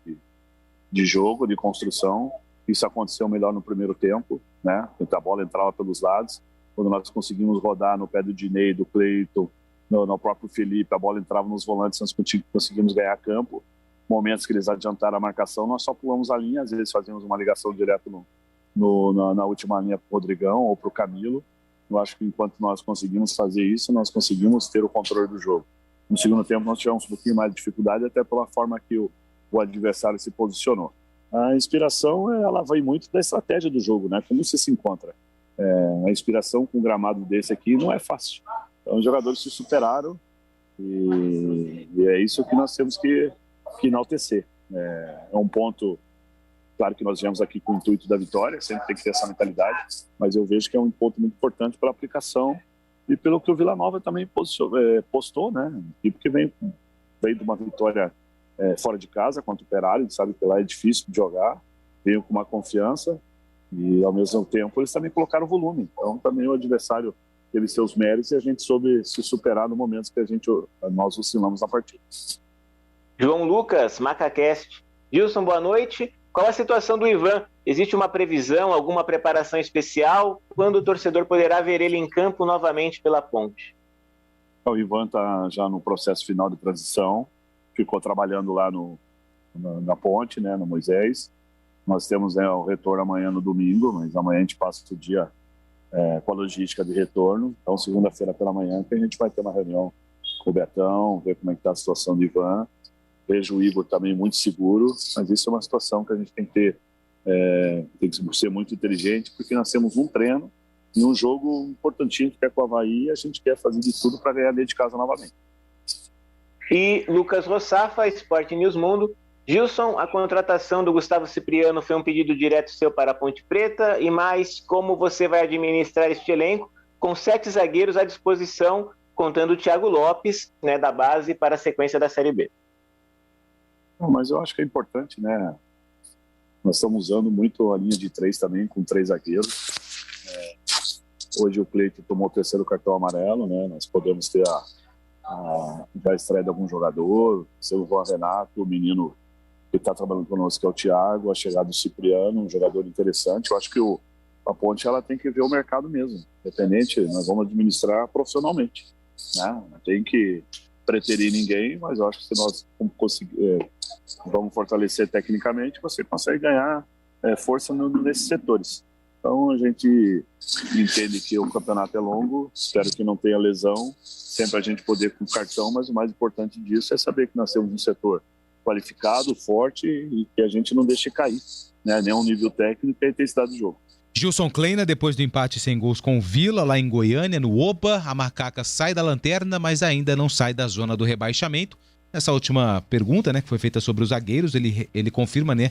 de jogo, de construção. Isso aconteceu melhor no primeiro tempo, né? A bola entrava pelos lados. quando nós conseguimos rodar no pé do Dinei, do Cleiton, no próprio Felipe, a bola entrava nos volantes, nós conseguimos ganhar campo. Momentos que eles adiantaram a marcação, nós só pulamos a linha, às vezes fazíamos uma ligação direto na última linha para o Rodrigão ou para o Camilo. Eu acho que enquanto nós conseguimos fazer isso, nós conseguimos ter o controle do jogo. No segundo tempo nós tivemos um pouquinho mais de dificuldade, até pela forma que o adversário se posicionou. A inspiração, ela vem muito da estratégia do jogo, né? Como você se encontra. A inspiração com um gramado desse aqui não é fácil. Então os jogadores se superaram e é isso que nós temos que enaltecer. É um ponto, claro que nós viemos aqui com o intuito da vitória, sempre tem que ter essa mentalidade, mas eu vejo que é um ponto muito importante pela aplicação e pelo que o Vila Nova também postou, né? E porque veio de uma vitória fora de casa contra o Operário, a gente sabe que lá é difícil de jogar, veio com uma confiança e ao mesmo tempo eles também colocaram volume. Então também o adversário teve seus méritos e a gente soube se superar no momento que nós oscilamos na partida. João Lucas, MacaCast. Gilson, boa noite. Qual a situação do Ivan? Existe uma previsão, alguma preparação especial? Quando o torcedor poderá ver ele em campo novamente pela Ponte? O Ivan está já no processo final de transição, ficou trabalhando lá na Ponte, né, no Moisés. Nós temos o retorno amanhã no domingo, mas amanhã a gente passa o dia com a logística de retorno. Então, segunda-feira pela manhã, que a gente vai ter uma reunião com o Betão, ver como é que está a situação do Ivan. Vejo o Igor também muito seguro, mas isso é uma situação que a gente tem que ser muito inteligente, porque nós temos um treino e um jogo importantinho que é com o Avaí e a gente quer fazer de tudo para ganhar dentro de casa novamente. E Lucas Rossafa, Sport News Mundo. Gilson, a contratação do Gustavo Cipriano foi um pedido direto seu para a Ponte Preta, e mais, como você vai administrar este elenco com 7 zagueiros à disposição, contando o Thiago Lopes, né, da base, para a sequência da Série B? Mas eu acho que é importante, né? Nós estamos usando muito a linha de 3 também, com 3 zagueiros. Hoje o Cleiton tomou o 3º cartão amarelo, né? Nós podemos ter já a estreia de algum jogador, o Juan Renato, o menino que está trabalhando conosco, que é o Thiago, a chegada do Cipriano, um jogador interessante. Eu acho que a Ponte ela tem que ver o mercado mesmo, independente, nós vamos administrar profissionalmente, né? Não tem que preterir ninguém, mas eu acho que se nós vamos fortalecer tecnicamente, você consegue ganhar força nesses setores. Então a gente entende que o campeonato é longo, espero que não tenha lesão, sempre a gente poder com cartão, mas o mais importante disso é saber que nós temos um setor qualificado, forte e que a gente não deixe cair, né? Nem o nível técnico e a intensidade do jogo. Gilson Kleina, depois do empate sem gols com o Vila, lá em Goiânia, no Oba, a Macaca sai da lanterna, mas ainda não sai da zona do rebaixamento. Essa última pergunta, né, que foi feita sobre os zagueiros, ele confirma, né,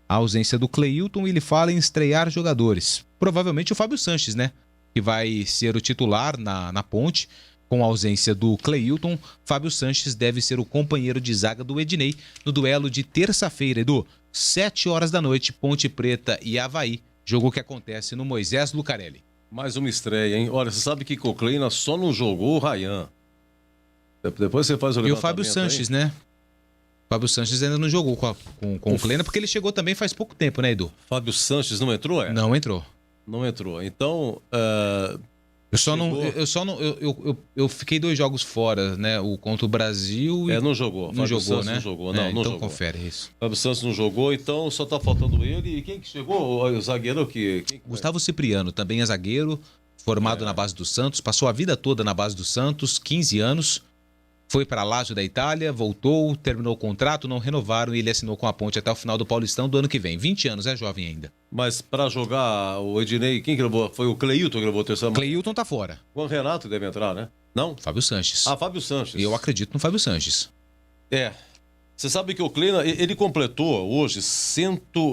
a ausência do Cleilton e ele fala em estrear jogadores. Provavelmente o Fábio Sanches, né, que vai ser o titular na Ponte. Com a ausência do Cleilton, Fábio Sanches deve ser o companheiro de zaga do Ednei no duelo de terça-feira, Edu, 7 horas da noite, Ponte Preta e Avaí. Jogo que acontece no Moisés Lucarelli. Mais uma estreia, hein? Olha, você sabe que o Kleina só não jogou o Ryan. Depois você faz o levantamento. E o Fábio Sanches, aí, né? O Fábio Sanches ainda não jogou com o Kleina, porque ele chegou também faz pouco tempo, né, Edu? Fábio Sanches não entrou, é? Não entrou. Não entrou. Então... Eu fiquei 2 jogos fora, né? O contra o Brasil e... não jogou. Não jogou, Santos né? Não jogou, não, então jogou. Confere isso. Fábio Santos não jogou, então só tá faltando ele. E quem que chegou? O zagueiro que... Gustavo Cipriano, também é zagueiro, formado na base do Santos, passou a vida toda na base do Santos, 15 anos, foi para Lazio da Itália, voltou, terminou o contrato, não renovaram e ele assinou com a Ponte até o final do Paulistão do ano que vem. 20 anos, é jovem ainda. Mas para jogar o Ednei, quem que levou? Foi o Cleilton que levou o terceiro? Cleilton tá fora. O Renato deve entrar, né? Não? Fábio Sanches. Fábio Sanches. Eu acredito no Fábio Sanches. Você sabe que o Kleina, ele completou hoje,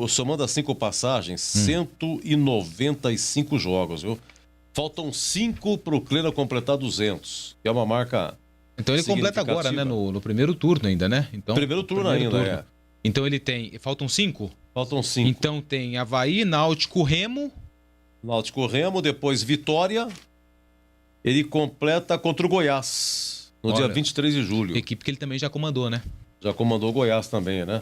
somando as 5 passagens, 195 jogos, viu? Faltam 5 pro Kleina completar 200, que é uma marca... Então ele completa agora, né? No primeiro turno ainda, né? Então, primeiro turno. Então ele tem... Faltam 5? Faltam 5. Então tem Avaí, Náutico, Remo, depois Vitória. Ele completa contra o Goiás, no dia 23 de julho. Equipe que ele também já comandou, né? Já comandou o Goiás também, né?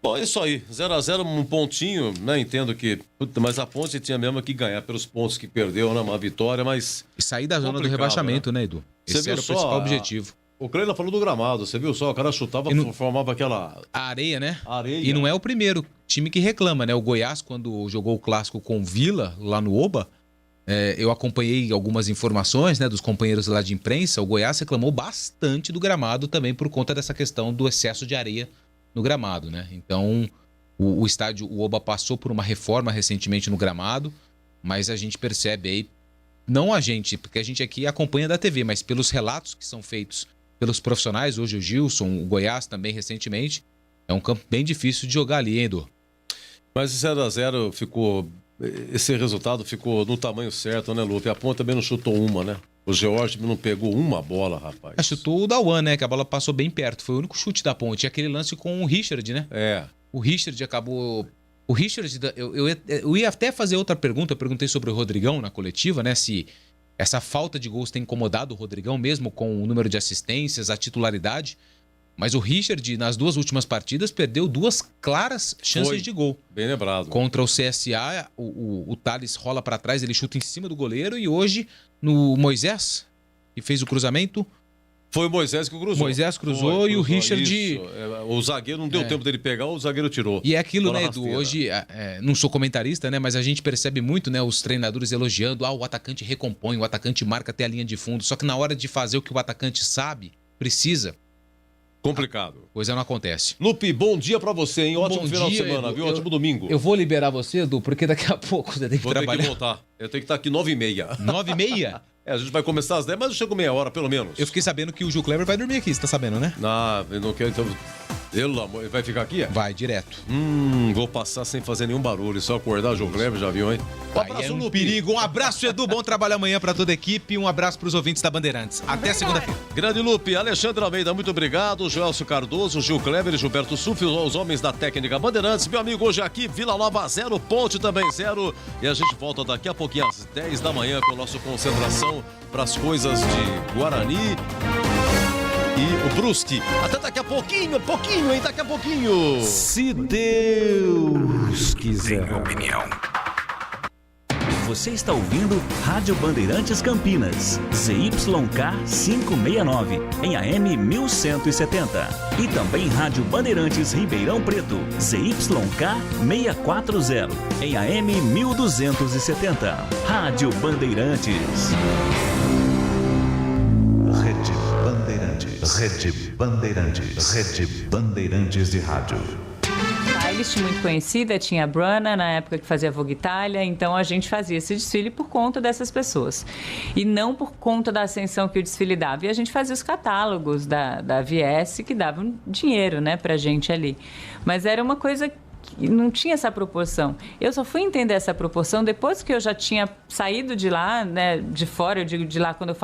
Bom, é isso aí. 0x0, um pontinho, né? Entendo que... Mas a Ponte um pontinho, né? Entendo que... Mas a Ponte tinha mesmo que ganhar pelos pontos que perdeu, né? Uma vitória, mas... E sair da zona do rebaixamento, né, Edu? Esse era o principal objetivo. O Kleina falou do gramado, você viu só? O cara chutava, formava aquela... A areia, né? Areia. E não é o primeiro time que reclama, né? O Goiás, quando jogou o clássico com o Vila, lá no Oba, eu acompanhei algumas informações, né, dos companheiros lá de imprensa. O Goiás reclamou bastante do gramado também por conta dessa questão do excesso de areia no gramado, né? Então, o estádio, o Oba passou por uma reforma recentemente no gramado, mas a gente percebe aí, não a gente, porque a gente aqui acompanha da TV, mas pelos relatos que são feitos pelos profissionais, hoje o Gilson, o Goiás também recentemente, é um campo bem difícil de jogar ali, hein, Edu? Mas 0x0 ficou... Esse resultado ficou no tamanho certo, né, Lupe? A Ponte também não chutou uma, né? O George não pegou uma bola, rapaz. Chutou o Dawan, né? Que a bola passou bem perto. Foi o único chute da Ponte. E aquele lance com o Richard, né? O Richard acabou... O Richard... Eu ia até fazer outra pergunta. Eu perguntei sobre o Rodrigão na coletiva, né? Se essa falta de gols tem incomodado o Rodrigão, mesmo com o número de assistências, a titularidade. Mas o Richard, nas 2 últimas partidas, perdeu 2 claras chances de gol. Bem lembrado. Contra o CSA, o Thales rola para trás, ele chuta em cima do goleiro. E hoje, no Moisés, que fez o cruzamento... Foi o Moisés que cruzou. Moisés cruzou e o Richard... O zagueiro não deu tempo dele pegar, o zagueiro tirou. E é aquilo, né, Edu? Hoje, não sou comentarista, né? Mas a gente percebe muito, né? Os treinadores elogiando. O atacante recompõe, o atacante marca até a linha de fundo. Só que na hora de fazer o que o atacante sabe, precisa... Complicado. Coisa não acontece. Lupe, bom dia pra você, hein? Ótimo final de semana, viu? Ótimo domingo. Eu vou liberar você, Edu, porque daqui a pouco você tem que trabalhar. Vou ter que voltar. Eu tenho que estar aqui 9h30. 9h30? A gente vai começar às 10, mas eu chego meia hora, pelo menos. Eu fiquei sabendo que o Gil Kleber vai dormir aqui, você tá sabendo, né? Eu não quero, então... Pelo amor, ele vai ficar aqui? Vai, direto. Vou passar sem fazer nenhum barulho, só acordar o Gil Kleber, já viu, hein? Um abraço, Lupe. Perigo. Um abraço, Edu. Bom trabalho amanhã pra toda a equipe. Um abraço pros ouvintes da Bandeirantes. Até segunda-feira. Grande Lupe. Alexandre Almeida, muito obrigado. Joelcio Cardoso, Gil Kleber e Gilberto Suf, os homens da técnica Bandeirantes. Meu amigo, hoje aqui, Vila Nova 0, Ponte também 0. E a gente volta daqui a pouquinho, às 10 da manhã, com o nosso Concentração pras coisas de Guarani e o Brusque. Até daqui a pouquinho, hein? Daqui a pouquinho. Se Deus quiser. Minha opinião. Você está ouvindo Rádio Bandeirantes Campinas, ZYK 569, em AM 1170. E também Rádio Bandeirantes Ribeirão Preto, ZYK 640, em AM 1270. Rádio Bandeirantes. Rede Bandeirantes de rádio. A Elist muito conhecida, tinha a Brana na época que fazia Vogue Itália, então a gente fazia esse desfile por conta dessas pessoas e não por conta da ascensão que o desfile dava. E a gente fazia os catálogos da VS que davam dinheiro, né, pra gente ali. Mas era uma coisa que não tinha essa proporção. Eu só fui entender essa proporção depois que eu já tinha saído de lá, né, de fora, eu digo de lá quando eu